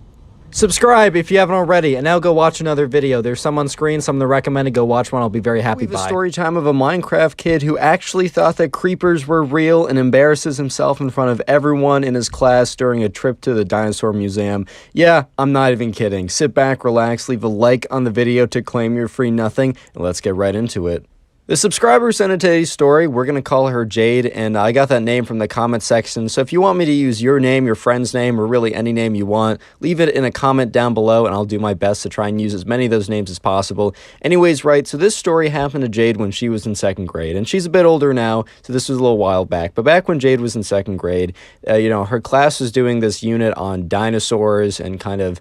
Subscribe if you haven't already, and now go watch another video. There's some on screen, some that recommended. Go watch one. I'll be very happy. We have a story time of a Minecraft kid who actually thought that creepers were real and embarrasses himself in front of everyone in his class during a trip to the dinosaur museum. Yeah, I'm not even kidding. Sit back, relax, leave a like on the video to claim your free nothing, and let's get right into it. The subscriber sent in today's story. We're going to call her Jade, and I got that name from the comment section. So if you want me to use your name, your friend's name, or really any name you want, leave it in a comment down below, and I'll do my best to try and use as many of those names as possible. Anyways, right, so this story happened to Jade when she was in 2nd grade, and she's a bit older now, so this was a little while back. But back when Jade was in 2nd grade, her class was doing this unit on dinosaurs and kind of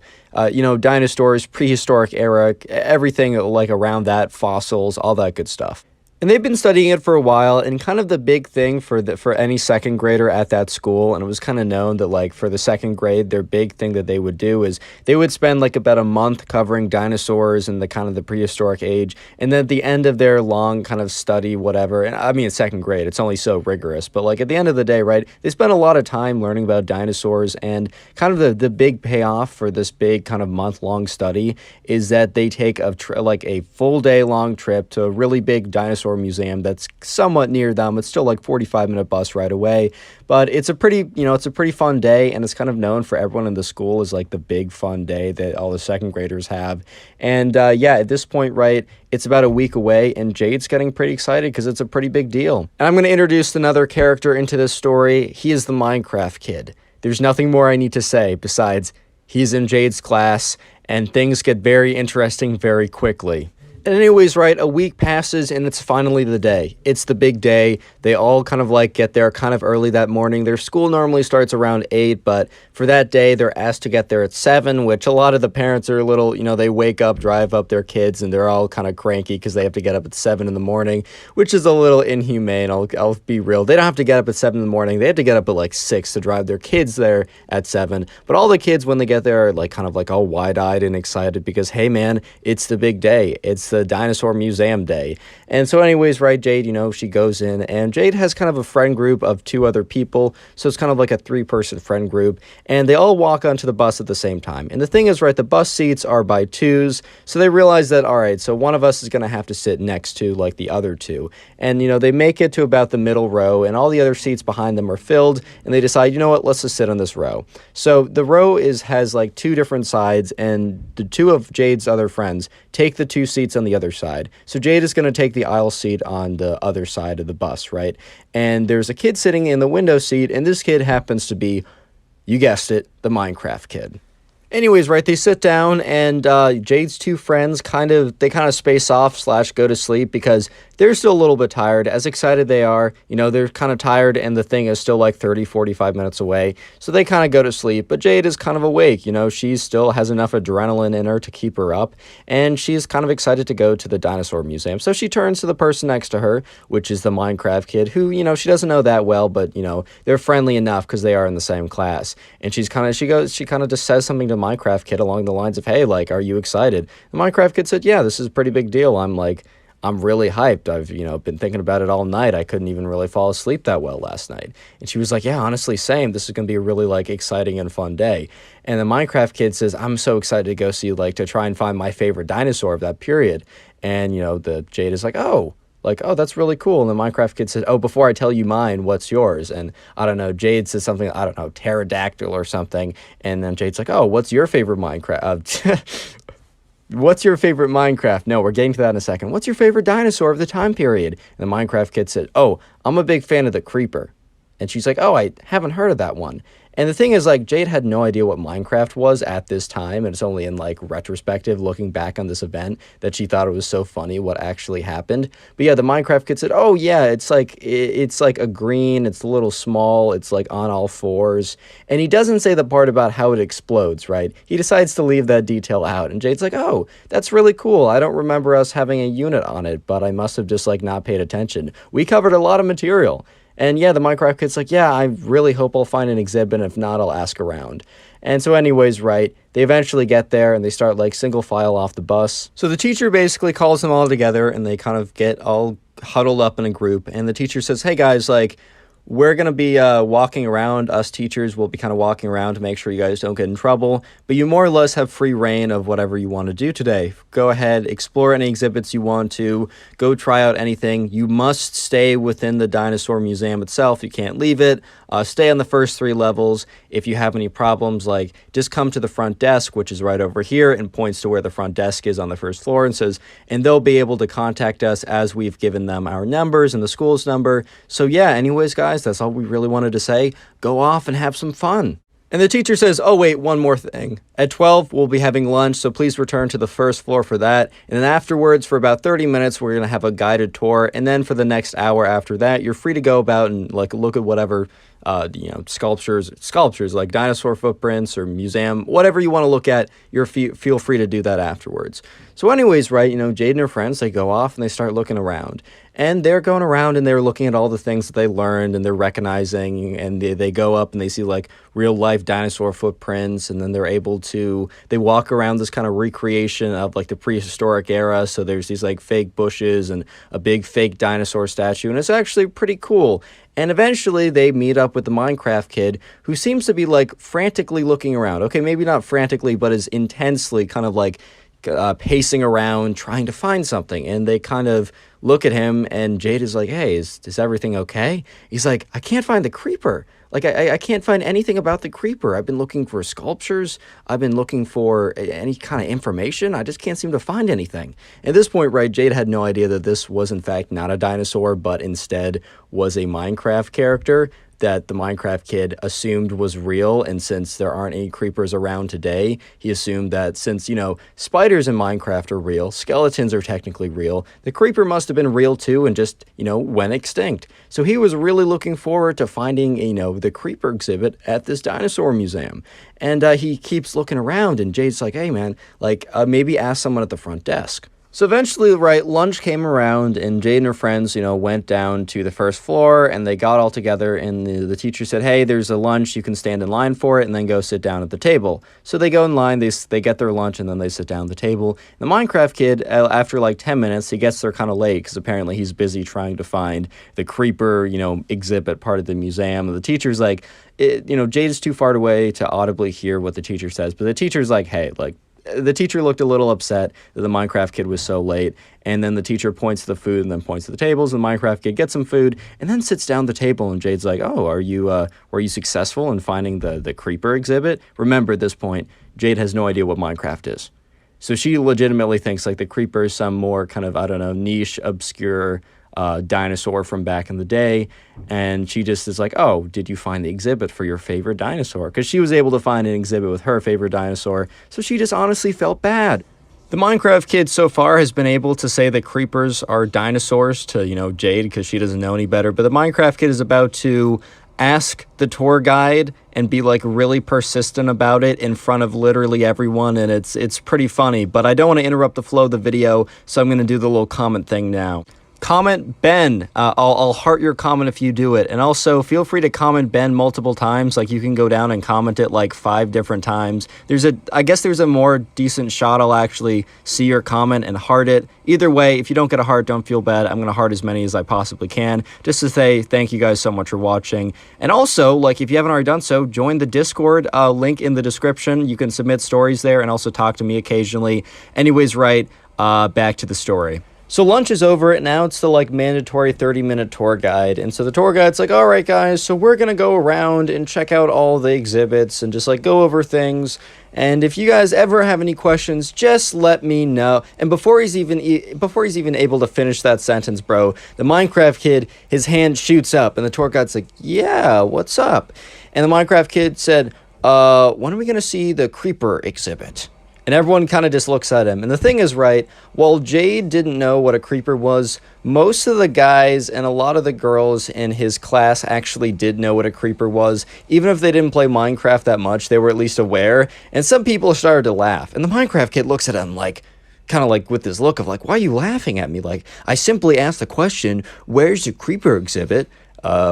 dinosaurs, prehistoric era, everything like around that, fossils, all that good stuff. And they've been studying it for a while, and kind of the big thing for any 2nd grader at that school, and it was kind of known that like for the 2nd grade, their big thing that they would do is they would spend like about a month covering dinosaurs and the kind of the prehistoric age, and then at the end of their long kind of study, whatever, and I mean, it's 2nd grade, it's only so rigorous, but like at the end of the day, right, they spent a lot of time learning about dinosaurs, and kind of the big payoff for this big kind of month-long study is that they take a full day-long trip to a really big dinosaur museum that's somewhat near them. It's still like 45-minute bus ride away, but it's a pretty fun day, and it's kind of known for everyone in the school as like the big fun day that all the 2nd graders have. And at this point, right, it's about a week away, and Jade's getting pretty excited because it's a pretty big deal. And I'm going to introduce another character into this story. He is the Minecraft kid. There's nothing more I need to say besides he's in Jade's class, and things get very interesting very quickly. And anyways, right, a week passes and it's finally the day. It's the big day. They all kind of like get there kind of early that morning. Their school normally starts around 8, but for that day, they're asked to get there at 7, which a lot of the parents are a little, they wake up, drive up their kids, and they're all kind of cranky because they have to get up at 7 in the morning, which is a little inhumane. I'll be real. They don't have to get up at 7 in the morning. They have to get up at like 6 to drive their kids there at 7. But all the kids, when they get there, are like kind of like all wide-eyed and excited because, hey man, it's the big day. It's the dinosaur museum day. And so anyways, right, Jade, she goes in, and Jade has kind of a friend group of 2 other people, so it's kind of like a 3-person friend group, and they all walk onto the bus at the same time. And the thing is, right, the bus seats are by 2s, so they realize that, all right, so one of us is going to have to sit next to like the other 2. And they make it to about the middle row, and all the other seats behind them are filled, and they decide, you know what, let's just sit on this row. So the row has like 2 different sides, and the 2 of Jade's other friends take the 2 seats on the other side. So Jade is going to take the aisle seat on the other side of the bus, right? And there's a kid sitting in the window seat, and this kid happens to be, you guessed it, the Minecraft kid. Anyways, right, they sit down, and Jade's two friends kind of space off / go to sleep because they're still a little bit tired. As excited they are, they're kind of tired, and the thing is still like 30, 45 minutes away. So they kind of go to sleep, but Jade is kind of awake. She still has enough adrenaline in her to keep her up, and she's kind of excited to go to the dinosaur museum. So she turns to the person next to her, which is the Minecraft kid, who, she doesn't know that well, but, they're friendly enough because they are in the same class. And she kind of just says something to Minecraft kid along the lines of, hey, like, are you excited? The Minecraft kid said, yeah, this is a pretty big deal. I'm really hyped. I've, been thinking about it all night. I couldn't even really fall asleep that well last night. And she was like, yeah, honestly, same. This is going to be a really, like, exciting and fun day. And the Minecraft kid says, I'm so excited to go see, like, to try and find my favorite dinosaur of that period. And, the Jade is like, oh, that's really cool. And the Minecraft kid said, oh, before I tell you mine, what's yours? And I don't know, Jade says something, I don't know, pterodactyl or something. And then Jade's like, oh, what's your favorite Minecraft? What's your favorite Minecraft? No, we're getting to that in a second. What's your favorite dinosaur of the time period? And the Minecraft kid said, oh, I'm a big fan of the creeper. And she's like, oh, I haven't heard of that one. And the thing is, like, Jade had no idea what Minecraft was at this time, and it's only in, like, retrospective, looking back on this event, that she thought it was so funny what actually happened. But yeah, the Minecraft kid said, oh, yeah, it's like a green, it's a little small, it's, like, on all fours. And he doesn't say the part about how it explodes, right? He decides to leave that detail out, and Jade's like, oh, that's really cool. I don't remember us having a unit on it, but I must have just, like, not paid attention. We covered a lot of material. And yeah, the Minecraft kid's like, yeah, I really hope I'll find an exhibit, and if not, I'll ask around. And so anyways, right, they eventually get there, and they start, like, single file off the bus. So the teacher basically calls them all together, and they kind of get all huddled up in a group, and the teacher says, hey guys, like, we're going to be walking around. Us teachers will be kind of walking around to make sure you guys don't get in trouble. But you more or less have free reign of whatever you want to do today. Go ahead, explore any exhibits you want to. Go try out anything. You must stay within the dinosaur museum itself. You can't leave it. Stay on the first 3 levels. If you have any problems, like, just come to the front desk, which is right over here, and points to where the front desk is on the first floor, and says, and they'll be able to contact us as we've given them our numbers and the school's number. So yeah, anyways, guys, that's all we really wanted to say. Go off and have some fun. And the teacher says, oh, wait, one more thing. At 12, we'll be having lunch, so please return to the first floor for that. And then afterwards, for about 30 minutes, we're going to have a guided tour. And then for the next hour after that, you're free to go about and, like, look at whatever, sculptures like dinosaur footprints or museum, whatever you want to look at, feel free to do that afterwards. So anyways, right, Jade and her friends, they go off and they start looking around. And they're going around and they're looking at all the things that they learned and they're recognizing, and they go up and they see, like, real life dinosaur footprints, and then they walk around this kind of recreation of, like, the prehistoric era. So there's these, like, fake bushes and a big fake dinosaur statue, and it's actually pretty cool. And eventually they meet up with the Minecraft kid, who seems to be, like, frantically looking around. Okay, maybe not frantically, but is intensely kind of, like, pacing around trying to find something. And they kind of look at him, and Jade is like, hey, is everything okay? He's like, I can't find the creeper. Like, I can't find anything about the creeper. I've been looking for sculptures. I've been looking for any kind of information. I just can't seem to find anything. At this point, right, Jade had no idea that this was, in fact, not a dinosaur, but instead was a Minecraft character that the Minecraft kid assumed was real. And since there aren't any creepers around today, he assumed that since, spiders in Minecraft are real, skeletons are technically real, the creeper must have been real too and just, went extinct. So he was really looking forward to finding, the creeper exhibit at this dinosaur museum. And he keeps looking around, and Jade's like, hey man, like, maybe ask someone at the front desk. So eventually, right, lunch came around, and Jade and her friends, went down to the first floor, and they got all together, and the teacher said, hey, there's a lunch, you can stand in line for it, and then go sit down at the table. So they go in line, they get their lunch, and then they sit down at the table. The Minecraft kid, after like 10 minutes, he gets there kind of late, because apparently he's busy trying to find the creeper, exhibit part of the museum. And the teacher's like, Jade is too far away to audibly hear what the teacher says, but the teacher's like, hey, like, the teacher looked a little upset that the Minecraft kid was so late, and then the teacher points to the food and then points to the tables, and the Minecraft kid gets some food and then sits down at the table, and Jade's like, oh, were you successful in finding the creeper exhibit? Remember, at this point, Jade has no idea what Minecraft is. So she legitimately thinks, like, the creeper is some more kind of, I don't know, niche, obscure dinosaur from back in the day. And she just is like, oh, did you find the exhibit for your favorite dinosaur? Because she was able to find an exhibit with her favorite dinosaur. So she just honestly felt bad. The Minecraft kid so far has been able to say that creepers are dinosaurs to, Jade, because she doesn't know any better. But the Minecraft kid is about to ask the tour guide and be like really persistent about it in front of literally everyone, and it's pretty funny. But I don't want to interrupt the flow of the video, so I'm going to do the little comment thing now. Comment Ben. I'll heart your comment if you do it. And also, feel free to comment Ben multiple times. Like, you can go down and comment it like 5 different times. I guess there's a more decent shot I'll actually see your comment and heart it. Either way, if you don't get a heart, don't feel bad. I'm going to heart as many as I possibly can, just to say thank you guys so much for watching. And also, like, if you haven't already done so, join the Discord, link in the description. You can submit stories there and also talk to me occasionally. Anyways, right, back to the story. So lunch is over, and now it's the like mandatory 30-minute tour guide. And so the tour guide's like, all right, guys, so we're going to go around and check out all the exhibits and just like go over things. And if you guys ever have any questions, just let me know. And before he's even able to finish that sentence, bro, the Minecraft kid, his hand shoots up, and the tour guide's like, yeah, what's up? And the Minecraft kid said, when are we going to see the creeper exhibit? And everyone kind of just looks at him. And the thing is, right, while Jade didn't know what a creeper was, most of the guys and a lot of the girls in his class actually did know what a creeper was. Even if they didn't play Minecraft that much, they were at least aware. And some people started to laugh. And the Minecraft kid looks at him like, kind of like with this look of like, why are you laughing at me? Like, I simply asked the question, where's the creeper exhibit?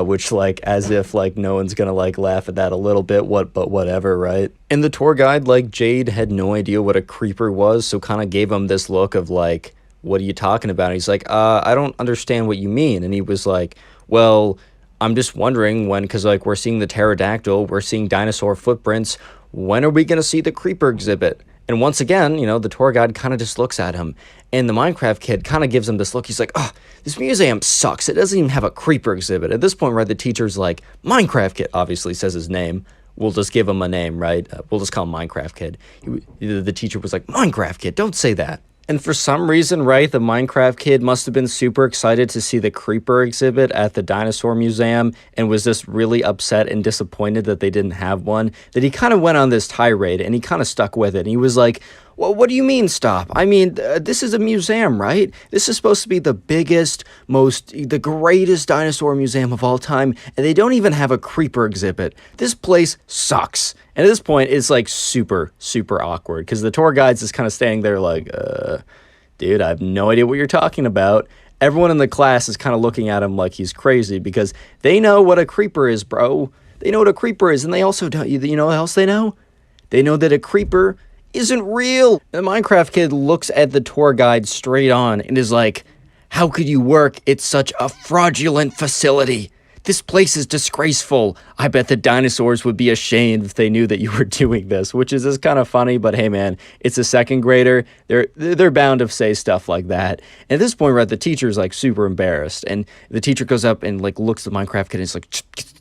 Which, like, as if, like, no one's gonna, like, laugh at that a little bit, but whatever, right? And the tour guide, like, Jade had no idea what a creeper was, so kind of gave him this look of, like, what are you talking about? And he's like, I don't understand what you mean. And he was like, well, I'm just wondering when, because, like, we're seeing the pterodactyl, we're seeing dinosaur footprints, when are we gonna see the creeper exhibit? And once again, the tour guide kind of just looks at him. And the Minecraft kid kind of gives him this look. He's like, oh, this museum sucks. It doesn't even have a creeper exhibit. At this point, right, the teacher's like, Minecraft kid, obviously says his name. We'll just give him a name, right? We'll just call him Minecraft kid. The teacher was like, Minecraft kid, don't say that. And for some reason, right, the Minecraft kid must have been super excited to see the creeper exhibit at the dinosaur museum and was just really upset and disappointed that they didn't have one, that he kind of went on this tirade and he kind of stuck with it. And he was like, well, what do you mean stop? I mean, this is a museum, right? This is supposed to be the biggest, the greatest dinosaur museum of all time, and they don't even have a creeper exhibit. This place sucks. And at this point, it's like super, super awkward because the tour guide's just kind of standing there like, dude, I have no idea what you're talking about. Everyone in the class is kind of looking at him like he's crazy because they know what a creeper is, bro. They know what a creeper is, and they also don't, you know what else they know? They know that a creeper isn't real. The Minecraft kid looks at the tour guide straight on and is like, how could you work at such a fraudulent facility? This place is disgraceful. I bet the dinosaurs would be ashamed if they knew that you were doing this, which is just kind of funny, but hey man, it's a second grader. They're bound to say stuff like that. And at this point, right, the teacher's like super embarrassed, and the teacher goes up and like looks at the Minecraft kid and is like,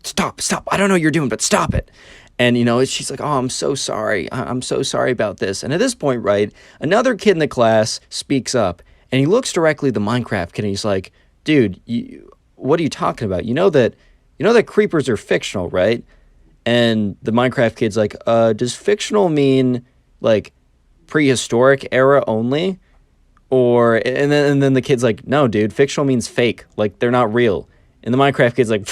stop, I don't know what you're doing, but stop it. And, she's like, oh, I'm so sorry. I'm so sorry about this. And at this point, right, another kid in the class speaks up, and he looks directly at the Minecraft kid, and he's like, dude, what are you talking about? You know that creepers are fictional, right? And the Minecraft kid's like, does fictional mean, like, prehistoric era only? And then the kid's like, no, dude, fictional means fake. Like, they're not real. And the Minecraft kid's like,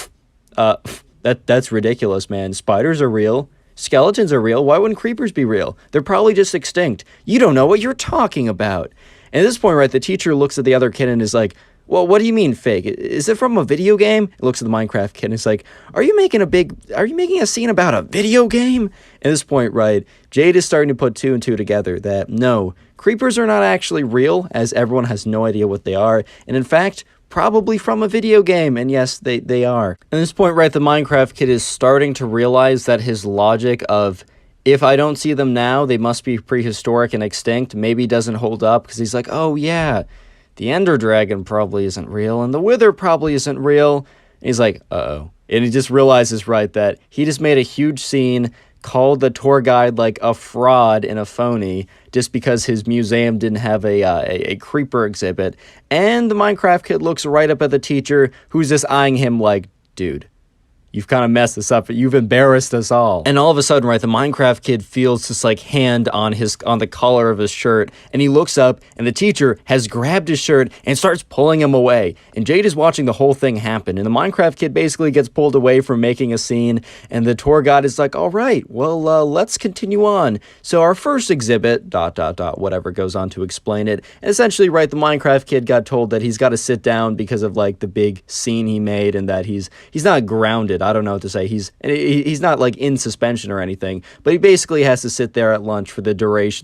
That's ridiculous, man. Spiders are real. Skeletons are real. Why wouldn't creepers be real? They're probably just extinct. You don't know what you're talking about. And at this point, right, the teacher looks at the other kid and is like, well, what do you mean fake? Is it from a video game? It looks at the Minecraft kid and is like, are you making a scene about a video game? At this point, right, Jade is starting to put 2 and 2 together that no, creepers are not actually real, as everyone has no idea what they are. And in fact, probably from a video game, and yes, they are. At this point, right, the Minecraft kid is starting to realize that his logic of, if I don't see them now, they must be prehistoric and extinct, maybe doesn't hold up, because he's like, oh yeah, the Ender Dragon probably isn't real, and the Wither probably isn't real. And he's like, uh-oh. And he just realizes, right, that he just made a huge scene, called the tour guide like a fraud and a phony just because his museum didn't have a creeper exhibit. And the Minecraft kid looks right up at the teacher, who's just eyeing him like, dude, you've kind of messed this up. You've embarrassed us all. And all of a sudden, right, the Minecraft kid feels this like hand on the collar of his shirt, and he looks up, and the teacher has grabbed his shirt and starts pulling him away. And Jade is watching the whole thing happen, and the Minecraft kid basically gets pulled away from making a scene, and the tour guide is like, all right, well, let's continue on. So our first exhibit, ... whatever goes on to explain it. And essentially, right, the Minecraft kid got told that he's got to sit down because of like the big scene he made, and that he's not grounded. I don't know what to say. He's not like in suspension or anything, but he basically has to sit there at lunch for the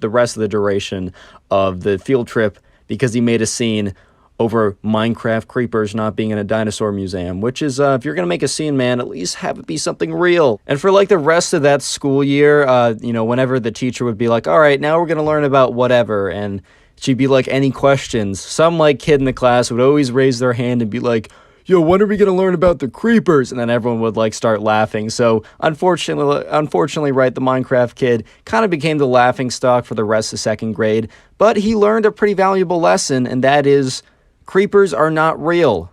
rest of the duration of the field trip because he made a scene over Minecraft creepers not being in a dinosaur museum, which is, if you're going to make a scene, man, at least have it be something real. And for like the rest of that school year, whenever the teacher would be like, all right, now we're going to learn about whatever, and she'd be like, any questions? Some like kid in the class would always raise their hand and be like, yo, when are we going to learn about the creepers? And then everyone would like start laughing. So unfortunately, right, the Minecraft kid kind of became the laughing stock for the rest of second grade, but he learned a pretty valuable lesson, and that is creepers are not real.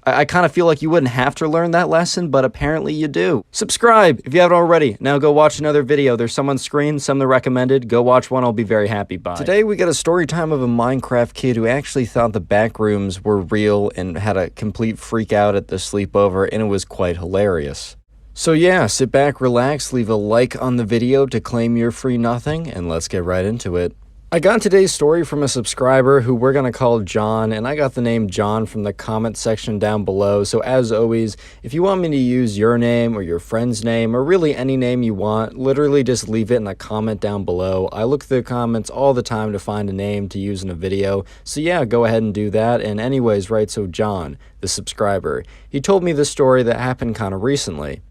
I kind of feel like you wouldn't have to learn that lesson, but apparently you do. Subscribe if you haven't already. Now go watch another video. There's some on screen, some that are recommended. Go watch one. I'll be very happy by. Today we got a story time of a Minecraft kid who actually thought the back rooms were real and had a complete freak out at the sleepover, and it was quite hilarious. So yeah, sit back, relax, leave a like on the video to claim your free nothing, and let's get right into it. I got today's story from a subscriber who we're going to call John, and I got the name John from the comment section down below. So as always, if you want me to use your name or your friend's name or really any name you want, literally just leave it in the comment down below. I look through the comments all the time to find a name to use in a video. So yeah, go ahead and do that. And anyways, right, so John, the subscriber, he told me this story that happened kind of recently.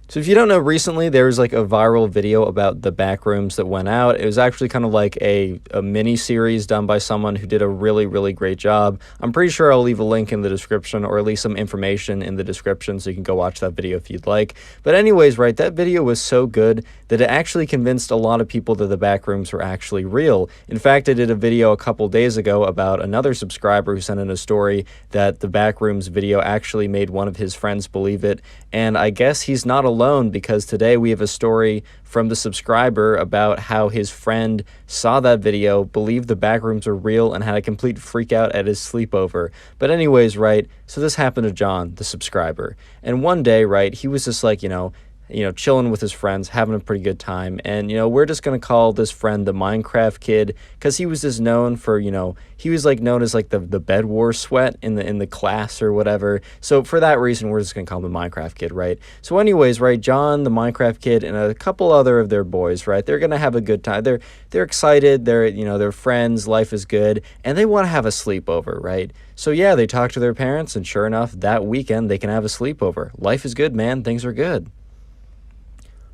So if you don't know, recently there was like a viral video about the back rooms that went out. It was actually kind of like a mini series done by someone who did a really, really great job. I'm pretty sure I'll leave a link in the description, or at least some information in the description, so you can go watch that video if you'd like. But anyways, right, that video was so good that it actually convinced a lot of people that the back rooms were actually real. In fact, I did a video a couple days ago about another subscriber who sent in a story that the back rooms video actually made one of his friends believe it. And I guess he's not alone, because today we have a story from the subscriber about how his friend saw that video, believed the back rooms were real, and had a complete freak out at his sleepover. But anyways, right, so this happened to John, the subscriber. And one day, right, he was just like, chilling with his friends, having a pretty good time. And, we're just going to call this friend the Minecraft kid, because he was just known for, he was like known as like the Bed Wars sweat in the class or whatever. So for that reason, we're just going to call him the Minecraft kid, right? So anyways, right, John, the Minecraft kid, and a couple other of their boys, right, they're going to have a good time. They're excited. They're friends. Life is good. And they want to have a sleepover, right? So yeah, they talk to their parents, and sure enough, that weekend they can have a sleepover. Life is good, man. Things are good.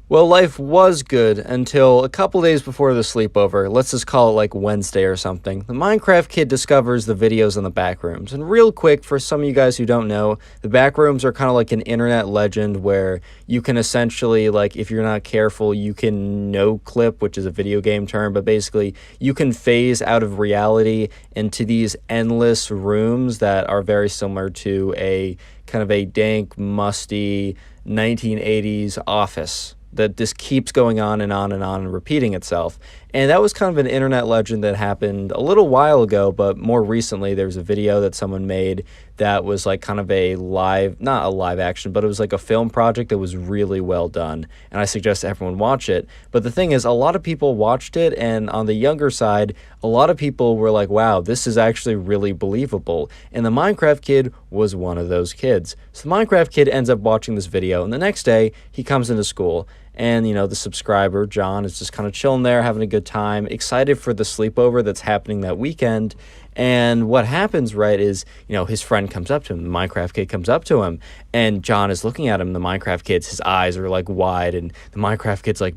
Well, life was good until a couple days before the sleepover. Let's just call it like Wednesday or something. The Minecraft kid discovers the videos in the back rooms. And real quick, for some of you guys who don't know, the back rooms are kind of like an internet legend where you can essentially, like, if you're not careful, you can no-clip, which is a video game term, but basically you can phase out of reality into these endless rooms that are very similar to a kind of a dank, musty 1980s office that just keeps going on and on and on and repeating itself. And that was kind of an internet legend that happened a little while ago, but more recently there was a video that someone made that was like kind of a not a live action, but it was like a film project that was really well done. And I suggest everyone watch it. But the thing is, a lot of people watched it, and on the younger side, a lot of people were like, wow, this is actually really believable. And the Minecraft kid was one of those kids. So the Minecraft kid ends up watching this video, and the next day he comes into school. And, the subscriber, John, is just kind of chilling there, having a good time, excited for the sleepover that's happening that weekend. And what happens, right, is, his friend comes up to him, the Minecraft kid comes up to him, and John is looking at him. The Minecraft kid's, his eyes are, like, wide, and the Minecraft kid's like,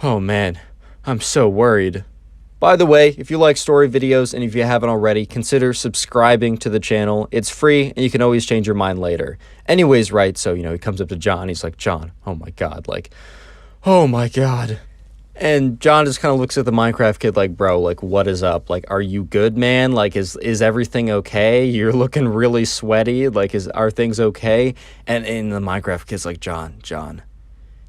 oh, man, I'm so worried. By the way, if you like story videos, and if you haven't already, consider subscribing to the channel. It's free, and you can always change your mind later. Anyways, right, so, he comes up to John. He's like, John, oh my God, like, oh my God. And John just kind of looks at the Minecraft kid like, bro, like, what is up? Like, are you good, man? Like, is everything okay? You're looking really sweaty. Like, are things okay? And the Minecraft kid's like, John,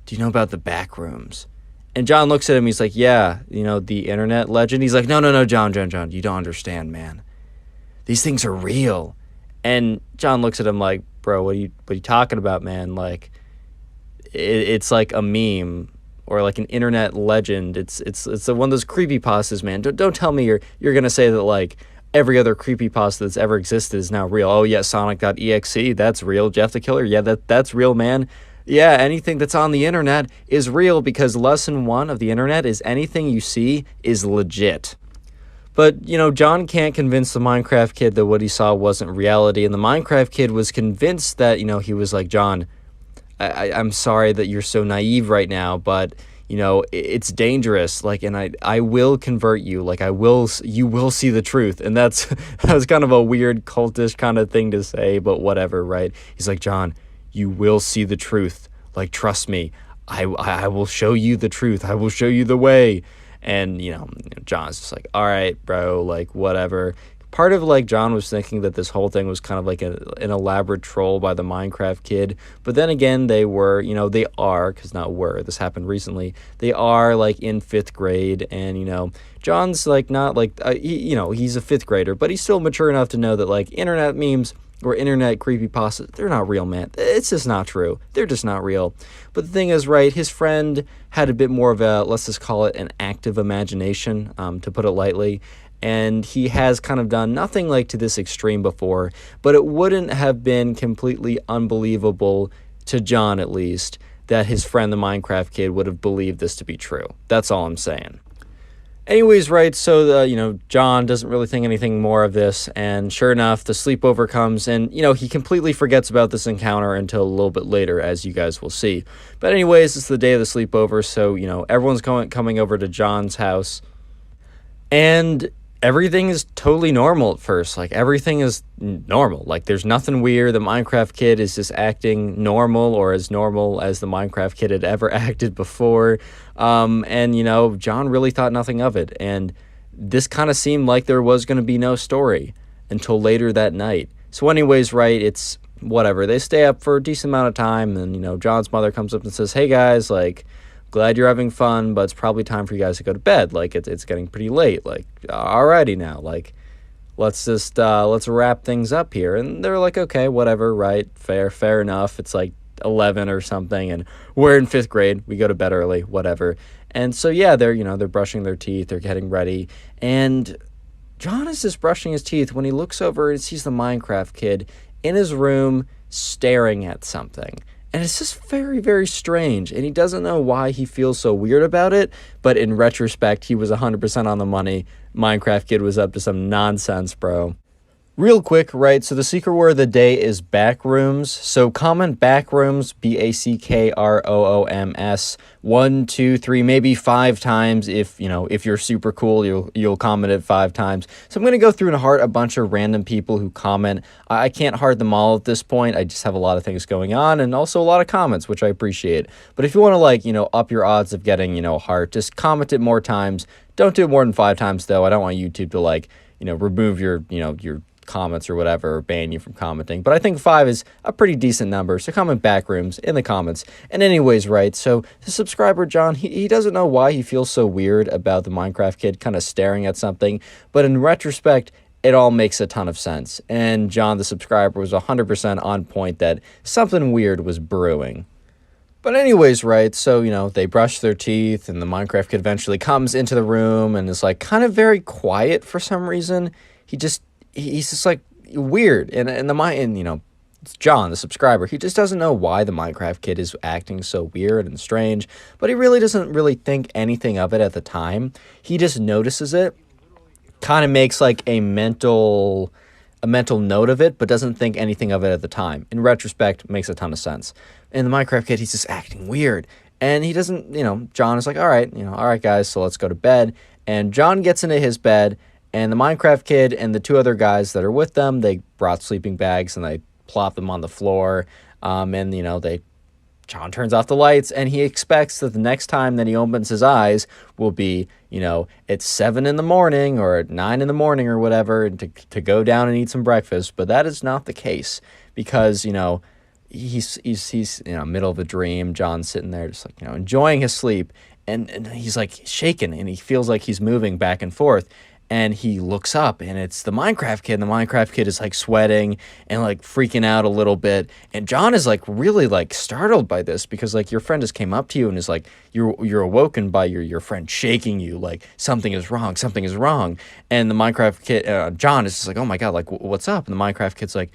do you know about the back rooms? And John looks at him. He's like, yeah, the internet legend. He's like, no, John, you don't understand, man. These things are real. And John looks at him like, bro, what are you talking about, man? Like, it's like a meme or like an internet legend. It's one of those creepypastas, man. Don't tell me you're gonna say that like every other creepypasta that's ever existed is now real. Oh yeah, Sonic.exe, that's real. Jeff the Killer, yeah, that's real, man. Yeah, anything that's on the internet is real because lesson 1 of the internet is anything you see is legit. But, John can't convince the Minecraft kid that what he saw wasn't reality, and the Minecraft kid was convinced that, he was like, John, I'm sorry that you're so naive right now, but, it's dangerous, like, and I will convert you, like, you will see the truth, and that was kind of a weird cultish kind of thing to say, but whatever, right? He's like, John, you will see the truth, like, trust me, I will show you the truth, I will show you the way. And, John's just like, all right, bro, like, whatever. Part of, like, John was thinking that this whole thing was kind of like an elaborate troll by the Minecraft kid. But then again, they were, they are, because not were, this happened recently, they are, like, in 5th grade. And, John's, like, not, like, he's a 5th grader, but he's still mature enough to know that, like, internet memes or internet creepypastas, they're not real, man. It's just not true. They're just not real. But the thing is, right, his friend had a bit more of a, let's just call it an active imagination, to put it lightly. And he has kind of done nothing like to this extreme before, but it wouldn't have been completely unbelievable to John, at least, that his friend, the Minecraft kid, would have believed this to be true. That's all I'm saying. Anyways, right, so, John doesn't really think anything more of this, and sure enough, the sleepover comes, and, he completely forgets about this encounter until a little bit later, as you guys will see. But anyways, it's the day of the sleepover, so, everyone's coming over to John's house, and everything is totally normal at first. Like, everything is normal. Like, there's nothing weird. The Minecraft kid is just acting normal, or as normal as the Minecraft kid had ever acted before. And, John really thought nothing of it. And this kind of seemed like there was going to be no story until later that night. So anyways, right, it's whatever. They stay up for a decent amount of time. And, John's mother comes up and says, hey, guys, like, glad you're having fun, but it's probably time for you guys to go to bed. Like, it's getting pretty late. Like, alrighty now. Like, let's wrap things up here. And they're like, okay, whatever, right? Fair enough. It's like 11 or something, and we're in 5th grade. We go to bed early, whatever. And so, yeah, they're brushing their teeth. They're getting ready. And John is just brushing his teeth when he looks over and sees the Minecraft kid in his room staring at something. And it's just very, very strange. And he doesn't know why he feels so weird about it. But in retrospect, he was 100% on the money. Minecraft kid was up to some nonsense, bro. Real quick, right, so the secret word of the day is backrooms. So comment backrooms, BACKROOMS, 1, 2, 3, maybe 5 times. If you're super cool, you'll comment it 5 times. So I'm going to go through and heart a bunch of random people who comment. I can't heart them all at this point. I just have a lot of things going on and also a lot of comments, which I appreciate. But if you want to, up your odds of getting, a heart, just comment it more times. Don't do it more than 5 times, though. I don't want YouTube to, remove your comments or whatever, or ban you from commenting. But I think 5 is a pretty decent number, so comment backrooms in the comments. And anyways, right, so the subscriber John, he doesn't know why he feels so weird about the Minecraft kid kind of staring at something, but in retrospect, it all makes a ton of sense. And John, the subscriber, was 100% on point that something weird was brewing. But anyways, right, so, they brush their teeth, and the Minecraft kid eventually comes into the room and is, kind of very quiet for some reason. He's just, weird. And it's John, the subscriber. He just doesn't know why the Minecraft kid is acting so weird and strange, but he really doesn't really think anything of it at the time. He just notices it, kind of makes, a mental note of it, but doesn't think anything of it at the time. In retrospect, makes a ton of sense. And the Minecraft kid, he's just acting weird. And he doesn't, John is like, all right, guys, so let's go to bed. And John gets into his bed, and the Minecraft kid and the 2 other guys that are with them, they brought sleeping bags and they plopped them on the floor. And, they John turns off the lights, and he expects that the next time that he opens his eyes will be, at 7 in the morning or at 9 in the morning or whatever, and to go down and eat some breakfast. But that is not the case because, he's middle of a dream. John's sitting there just like, enjoying his sleep, and he's like shaking, and he feels like he's moving back and forth. And he looks up, and it's the Minecraft kid. And the Minecraft kid is like sweating and like freaking out a little bit. And John is like really like startled by this because like your friend just came up to you and is like, you're awoken by your friend shaking you like something is wrong. And the Minecraft kid, John is just like, oh my God, like what's up? And the Minecraft kid's like,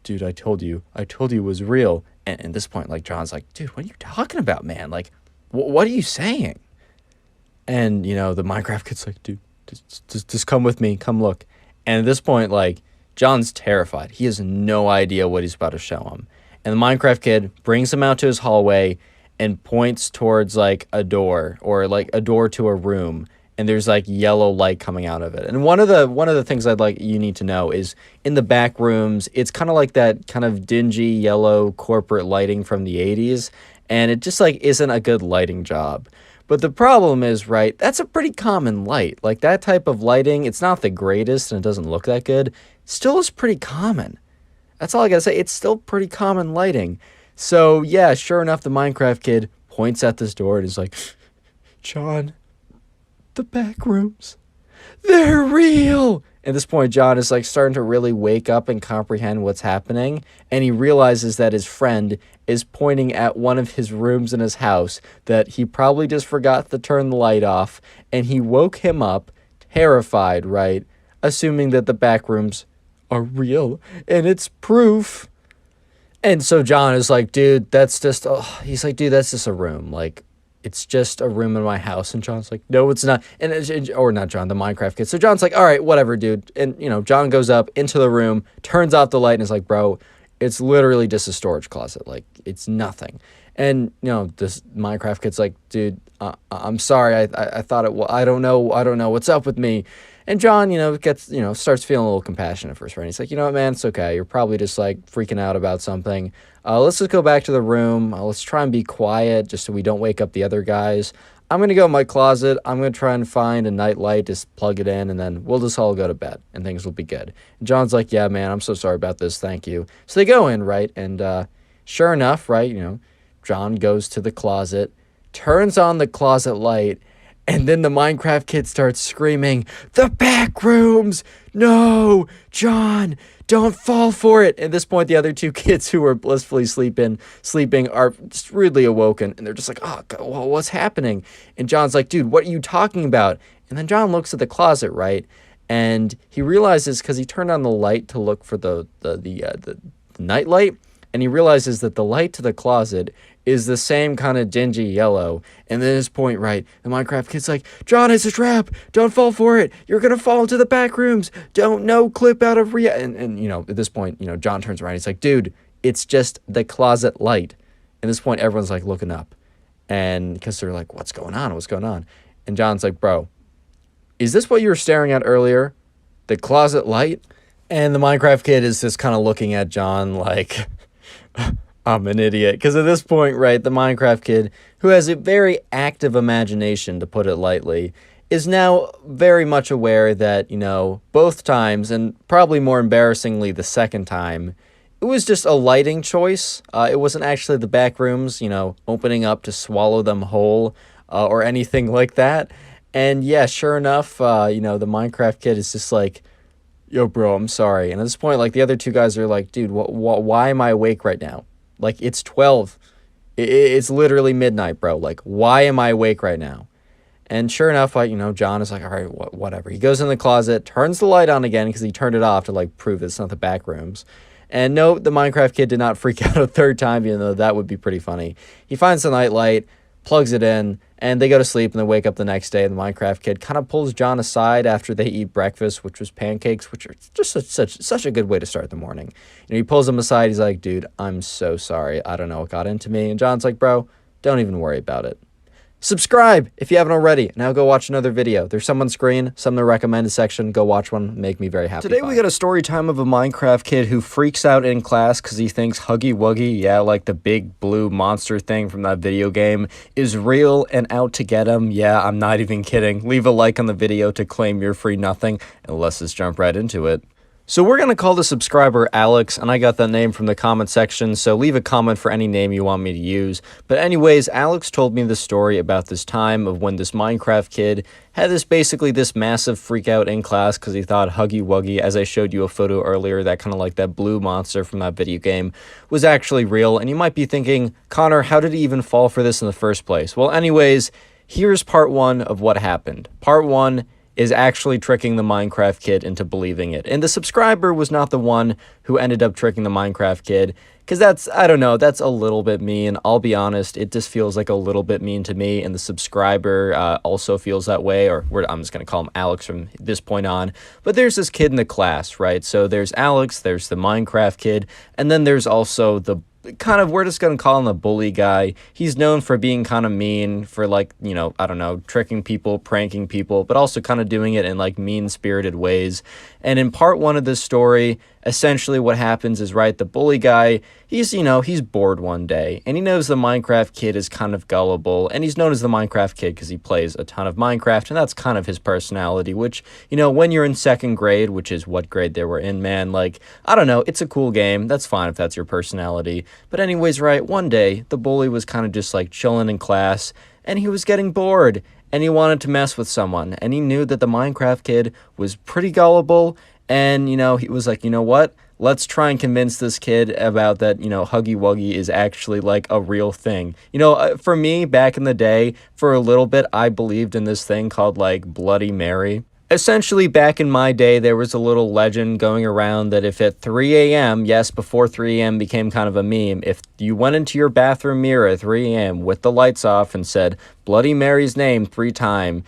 dude, I told you it was real. And at this point, like John's like, dude, what are you talking about, man? Like, what are you saying? And, the Minecraft kid's like, dude, just come with me, come look. And at this point, like, John's terrified. He has no idea what he's about to show him. And the Minecraft kid brings him out to his hallway and points towards, like, a door or, like, a door to a room. And there's, like, yellow light coming out of it. And one of the things I'd like you need to know is in the back rooms, it's kind of like that kind of dingy yellow corporate lighting from the 80s. And it just, like, isn't a good lighting job. But the problem is, right, that's a pretty common light. Like, that type of lighting, it's not the greatest and it doesn't look that good. It still is pretty common. That's all I gotta say. It's still pretty common lighting. So, yeah, sure enough, the Minecraft kid points at this door and is like, John, the back rooms, they're real. At this point, John is like starting to really wake up and comprehend what's happening. And he realizes that his friend is pointing at one of his rooms in his house that he probably just forgot to turn the light off. And he woke him up terrified, right? Assuming that the back rooms are real and it's proof. And so John is like, dude, that's just, he's like, dude, that's just a room. Like, it's just a room in my house. And John's like, no, it's not. Or not John, the Minecraft kid. So John's like, all right, whatever, dude. And, John goes up into the room, turns off the light, and is like, bro, it's literally just a storage closet. Like, it's nothing. And, this Minecraft kid's like, dude, I'm sorry. I thought it was, I don't know what's up with me. And John, starts feeling a little compassionate for his friend. He's like, you know what, man, it's okay. You're probably just like freaking out about something. Let's just go back to the room. Let's try and be quiet just so we don't wake up the other guys. I'm going to go in my closet. I'm going to try and find a night light, just plug it in, and then we'll just all go to bed and things will be good. And John's like, yeah, man, I'm so sorry about this. Thank you. So they go in, right? And sure enough, right, John goes to the closet, turns on the closet light, and then the Minecraft kid starts screaming, the back rooms! No! John, don't fall for it! At this point, the other two kids who were blissfully sleeping are just rudely awoken. And they're just like, oh, God, well, what's happening? And John's like, dude, what are you talking about? And then John looks at the closet, right? And he realizes, because he turned on the light to look for the night light, and he realizes that the light to the closet is the same kind of dingy yellow. And then at this point, right, the Minecraft kid's like, John, it's a trap. Don't fall for it. You're going to fall into the back rooms. No clip out of And at this point, John turns around. He's like, dude, it's just the closet light. At this point, everyone's like looking up. And because they're like, what's going on? And John's like, bro, is this what you were staring at earlier? The closet light? And the Minecraft kid is just kind of looking at John like, I'm an idiot. Because at this point, right, the Minecraft kid, who has a very active imagination, to put it lightly, is now very much aware that, both times, and probably more embarrassingly the second time, it was just a lighting choice. It wasn't actually the back rooms, opening up to swallow them whole or anything like that. And yeah, sure enough, the Minecraft kid is just like, yo, bro, I'm sorry. And at this point, like, the other two guys are like, dude, why am I awake right now? Like, it's 12. It's literally midnight, bro. Like, why am I awake right now? And sure enough, like, John is like, all right, whatever. He goes in the closet, turns the light on again because he turned it off to, like, prove it's not the back rooms. And no, the Minecraft kid did not freak out a third time, even though that would be pretty funny. He finds the night light, plugs it in, and they go to sleep and they wake up the next day. And the Minecraft kid kind of pulls John aside after they eat breakfast, which was pancakes, which are just such a good way to start the morning. He pulls him aside. He's like, dude, I'm so sorry. I don't know what got into me. And John's like, bro, don't even worry about it. Subscribe if you haven't already. Now go watch another video. There's some on screen, some in the recommended section. Go watch one. Make me very happy. Today we got a story time of a Minecraft kid who freaks out in class because he thinks Huggy Wuggy, yeah, like the big blue monster thing from that video game, is real and out to get him. Yeah, I'm not even kidding. Leave a like on the video to claim your free nothing, and let's just jump right into it. So we're going to call the subscriber Alex, and I got that name from the comment section, so leave a comment for any name you want me to use. But anyways, Alex told me the story about this time of when this Minecraft kid had this massive freak out in class because he thought Huggy Wuggy, as I showed you a photo earlier, that kind of like that blue monster from that video game, was actually real. And you might be thinking, Connor, how did he even fall for this in the first place? Well, anyways, here's part one of what happened. Part one is actually tricking the Minecraft kid into believing it. And the subscriber was not the one who ended up tricking the Minecraft kid, because that's, I don't know, that's a little bit mean. I'll be honest, it just feels like a little bit mean to me, and the subscriber also feels that way, or I'm just going to call him Alex from this point on. But there's this kid in the class, right? So there's Alex, there's the Minecraft kid, and then there's also the we're just going to call him the bully guy. He's known for being kind of mean, for like, you know, I don't know, tricking people, pranking people, but also kind of doing it in like mean-spirited ways. And in part one of this story, essentially what happens is, right, the bully guy, he's bored one day, and he knows the Minecraft kid is kind of gullible, and he's known as the Minecraft kid because he plays a ton of Minecraft, and that's kind of his personality, which, you know, when you're in second grade, which is what grade they were in, man, like, I don't know, it's a cool game. That's fine if that's your personality. But anyways, right, one day, the bully was kind of just like chilling in class, and he was getting bored, and he wanted to mess with someone, and he knew that the Minecraft kid was pretty gullible, and, you know, he was like, you know what? Let's try and convince this kid about that, you know, Huggy Wuggy is actually like a real thing. You know, for me, back in the day, for a little bit, I believed in this thing called like Bloody Mary. Essentially, back in my day, there was a little legend going around that if at 3 a.m., yes, before 3 a.m. became kind of a meme, if you went into your bathroom mirror at 3 a.m. with the lights off and said Bloody Mary's name 3 times,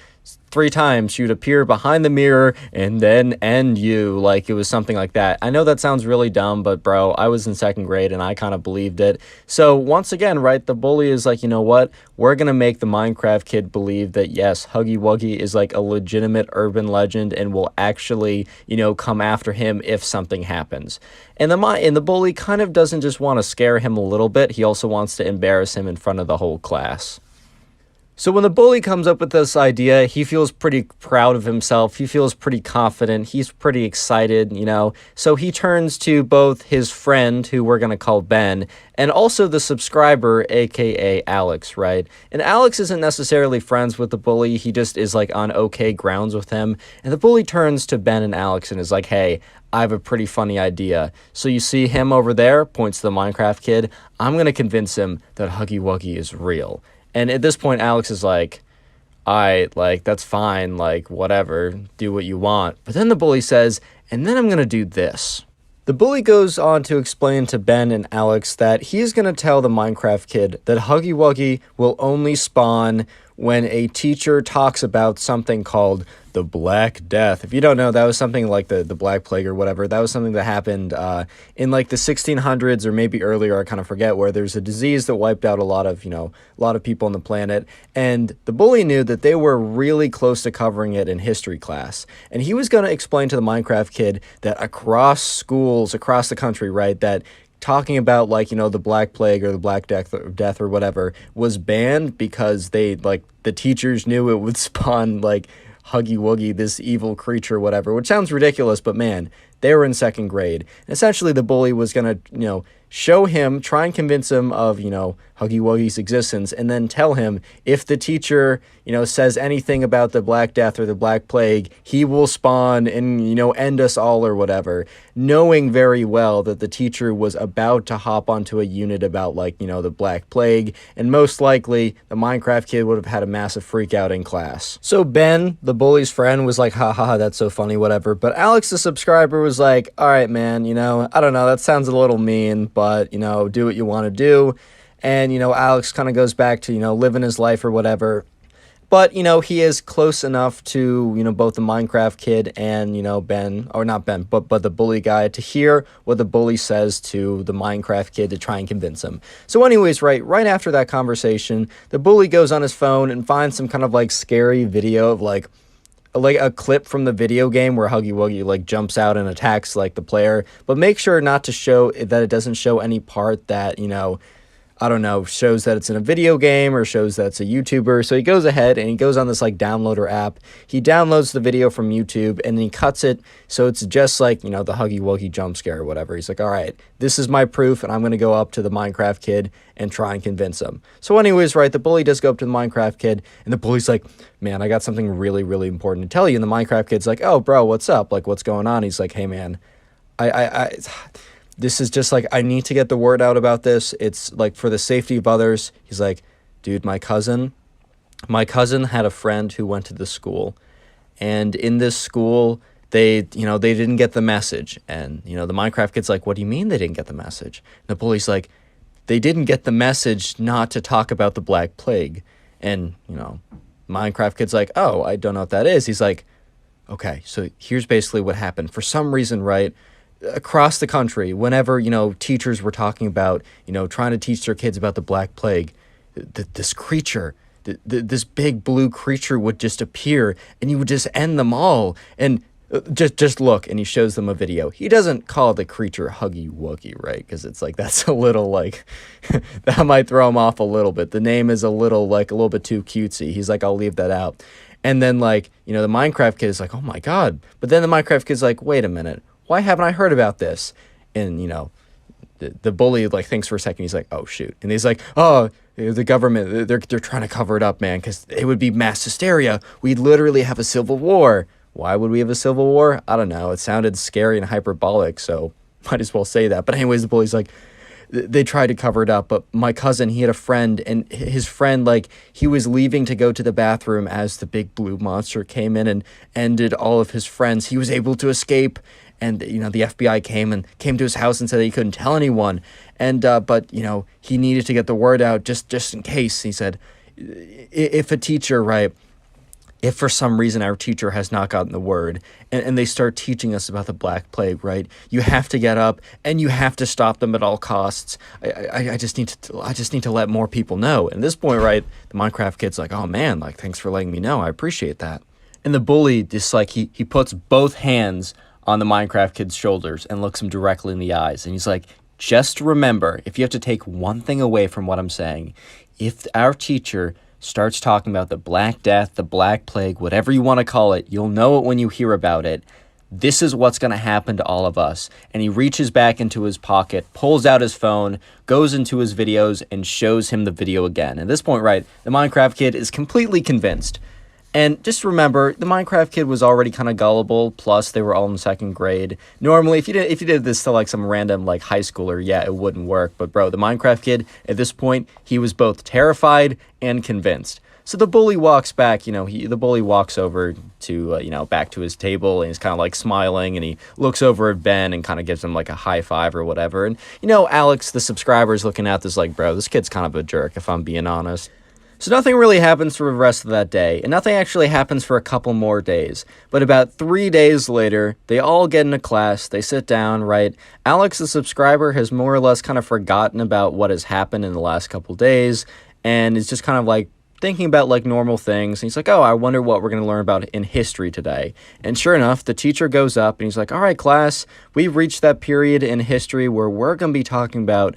she'd appear behind the mirror and then end you. Like, it was something like that. I know that sounds really dumb, but bro, I was in second grade and I kind of believed it. So once again, right, the bully is like, you know what? We're going to make the Minecraft kid believe that, yes, Huggy Wuggy is like a legitimate urban legend and will actually, you know, come after him if something happens. And the bully kind of doesn't just want to scare him a little bit. He also wants to embarrass him in front of the whole class. So when the bully comes up with this idea, he feels pretty proud of himself. He feels pretty confident. He's pretty excited, you know. So he turns to both his friend, who we're going to call Ben, and also the subscriber, aka Alex, right? And Alex isn't necessarily friends with the bully. He just is like on okay grounds with him. And the bully turns to Ben and Alex and is like, hey, I have a pretty funny idea. So you see him over there, points to the Minecraft kid. I'm going to convince him that Huggy Wuggy is real. And at this point, Alex is like, that's fine, like, whatever, do what you want. But then the bully says, and then I'm going to do this. The bully goes on to explain to Ben and Alex that he's going to tell the Minecraft kid that Huggy Wuggy will only spawn when a teacher talks about something called the Black Death. If you don't know, that was something like the Black Plague or whatever. That was something that happened in like the 1600s or maybe earlier, I kind of forget, where there's a disease that wiped out a lot of people on the planet. And the bully knew that they were really close to covering it in history class. And he was going to explain to the Minecraft kid that across schools, across the country, right, that talking about, like, you know, the Black Plague or the Black Death or whatever was banned because the teachers knew it would spawn, like, Huggy Wuggy, this evil creature or whatever, which sounds ridiculous, but man, they were in second grade. And essentially, the bully was going to, you know, show him, try and convince him of, you know, Huggy Wuggy's existence, and then tell him if the teacher, you know, says anything about the Black Death or the Black Plague, he will spawn and, you know, end us all or whatever, knowing very well that the teacher was about to hop onto a unit about, like, you know, the Black Plague, and most likely the Minecraft kid would have had a massive freak out in class. So Ben, the bully's friend, was like, ha ha ha, that's so funny, whatever. But Alex, the subscriber, was like, all right, man, you know, I don't know, that sounds a little mean, but, you know, do what you want to do. And, you know, Alex kind of goes back to, you know, living his life or whatever. But, you know, he is close enough to, you know, both the Minecraft kid and, you know, Ben, or not Ben, but the bully guy, to hear what the bully says to the Minecraft kid to try and convince him. So anyways, right after that conversation, the bully goes on his phone and finds some kind of like scary video of like a clip from the video game where Huggy Wuggy like jumps out and attacks like the player, but make sure not to show that it doesn't show any part that, you know, I don't know, shows that it's in a video game or shows that it's a YouTuber. So he goes ahead and he goes on this like downloader app. He downloads the video from YouTube and he cuts it so it's just like, you know, the Huggy Wuggy jump scare or whatever. He's like, all right, this is my proof and I'm going to go up to the Minecraft kid and try and convince him. So anyways, right, the bully does go up to the Minecraft kid and the bully's like, man, I got something really, really important to tell you. And the Minecraft kid's like, oh, bro, what's up? Like, what's going on? He's like, hey, man, this is just like, I need to get the word out about this. It's like for the safety of others. He's like, dude, my cousin had a friend who went to this school, and in this school, they didn't get the message. And, you know, the Minecraft kid's like, what do you mean they didn't get the message? And the bully's like, they didn't get the message not to talk about the Black Plague. And, you know, Minecraft kid's like, oh, I don't know what that is. He's like, okay, so here's basically what happened. For some reason, right, across the country, whenever, you know, teachers were talking about, you know, trying to teach their kids about the Black Plague, this creature, this big blue creature would just appear and he would just end them all. And just look, and he shows them a video. He doesn't call the creature Huggy Wuggy, right? Because it's like, that's a little like, that might throw him off a little bit. The name is a little bit too cutesy. He's like, I'll leave that out. And then, like, you know, the Minecraft kid is like, oh my God. But then the Minecraft kid's like, wait a minute. Why haven't I heard about this? And, you know, the bully, like, thinks for a second. He's like, oh, shoot. And he's like, oh, the government, they're trying to cover it up, man, because it would be mass hysteria. We'd literally have a civil war. Why would we have a civil war? I don't know. It sounded scary and hyperbolic, so might as well say that. But anyways, the bully's like, they tried to cover it up, but my cousin, he had a friend, and his friend, like, he was leaving to go to the bathroom as the big blue monster came in and ended all of his friends. He was able to escape, and, you know, the FBI came to his house and said that he couldn't tell anyone. And, but, you know, he needed to get the word out just in case. He said, if a teacher, right, if for some reason our teacher has not gotten the word and they start teaching us about the Black Plague, right, you have to get up and you have to stop them at all costs. I just need to let more people know. And at this point, right, the Minecraft kid's like, oh man, like, thanks for letting me know. I appreciate that. And the bully just like, he puts both hands on the Minecraft kid's shoulders and looks him directly in the eyes. And he's like, just remember, if you have to take one thing away from what I'm saying, if our teacher starts talking about the Black Death, the Black Plague, whatever you want to call it, you'll know it when you hear about it. This is what's going to happen to all of us. And he reaches back into his pocket, pulls out his phone, goes into his videos, and shows him the video again. At this point, right, the Minecraft kid is completely convinced. And just remember, the Minecraft kid was already kind of gullible, plus they were all in second grade. Normally, if you did this to like some random like high schooler, yeah, it wouldn't work. But bro, the Minecraft kid, at this point, he was both terrified and convinced. So the bully walks back, you know, the bully walks over to, you know, back to his table, and he's kind of like smiling, and he looks over at Ben and kind of gives him like a high five or whatever. And, you know, Alex, the subscriber's looking at this like, bro, this kid's kind of a jerk, if I'm being honest. So nothing really happens for the rest of that day, and nothing actually happens for a couple more days. But about 3 days later, they all get into class, they sit down, right? Alex, the subscriber, has more or less kind of forgotten about what has happened in the last couple days, and is just kind of like thinking about like normal things. And he's like, oh, I wonder what we're going to learn about in history today. And sure enough, the teacher goes up and he's like, all right, class, we've reached that period in history where we're going to be talking about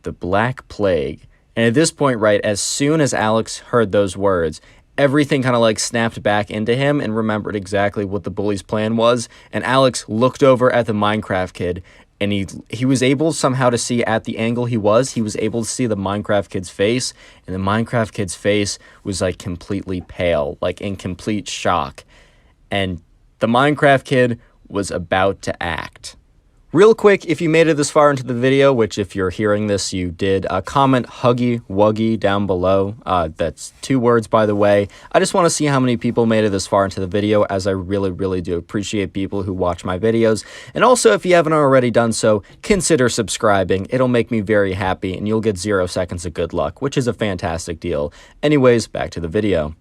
the Black Plague. And at this point, right, as soon as Alex heard those words, everything kind of like snapped back into him and remembered exactly what the bully's plan was. And Alex looked over at the Minecraft kid, and he was able somehow to see at the angle he was able to see the Minecraft kid's face. And the Minecraft kid's face was like completely pale, like in complete shock. And the Minecraft kid was about to act. Real quick, if you made it this far into the video, which if you're hearing this, you did, comment Huggy Wuggy down below. That's 2 words, by the way. I just want to see how many people made it this far into the video, as I really, really do appreciate people who watch my videos. And also, if you haven't already done so, consider subscribing. It'll make me very happy, and you'll get 0 seconds of good luck, which is a fantastic deal. Anyways, back to the video.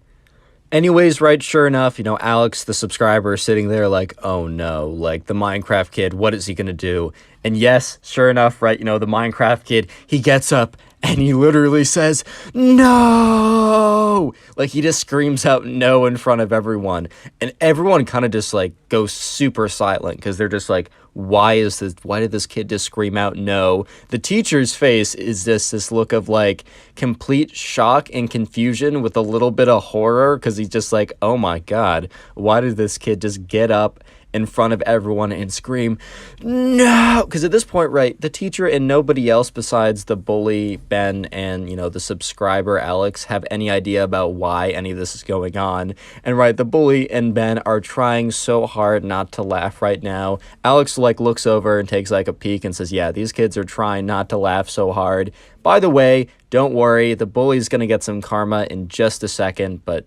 Anyways, right, sure enough, Alex, the subscriber, is sitting there like, oh no, like the Minecraft kid, what is he gonna do? And yes, sure enough, right, the Minecraft kid, he gets up and he literally says, no! Like he just screams out no in front of everyone. And everyone kind of just like goes super silent because they're just like, why did this kid just scream out no? The teacher's face is just this look of like complete shock and confusion with a little bit of horror because he's just like, oh my God, why did this kid just get up in front of everyone and scream, no? Because at this point, right, the teacher and nobody else besides the bully, Ben, and, the subscriber, Alex, have any idea about why any of this is going on. And, right, the bully and Ben are trying so hard not to laugh right now. Alex, like, looks over and takes, like, a peek and says, yeah, these kids are trying not to laugh so hard. By the way, don't worry, the bully's gonna get some karma in just a second, but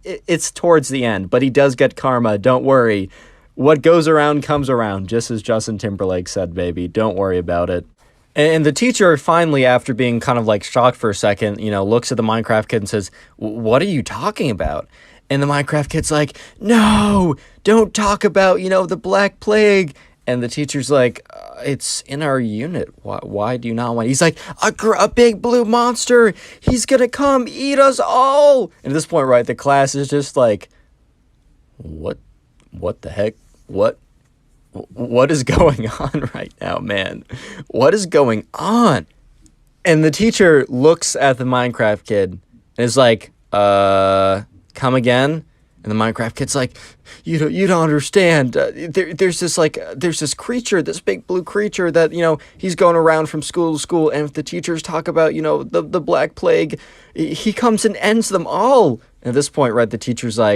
it's towards the end, but he does get karma. Don't worry. What goes around comes around, just as Justin Timberlake said, baby. Don't worry about it. And the teacher finally, after being kind of like shocked for a second, looks at the Minecraft kid and says, what are you talking about? And the Minecraft kid's like, no, don't talk about, the Black Plague. And the teacher's like, it's in our unit. Why do you not want? He's like, a big blue monster. He's gonna come eat us all. And at this point, right, the class is just like, what the heck? What is going on right now, man? What is going on? And the teacher looks at the Minecraft kid and is like, come again? And the Minecraft kid's like, you don't understand. There's this creature, this big blue creature that, he's going around from school to school. And if the teachers talk about, the Black Plague, he comes and ends them all. And at this point, right, the teacher's like,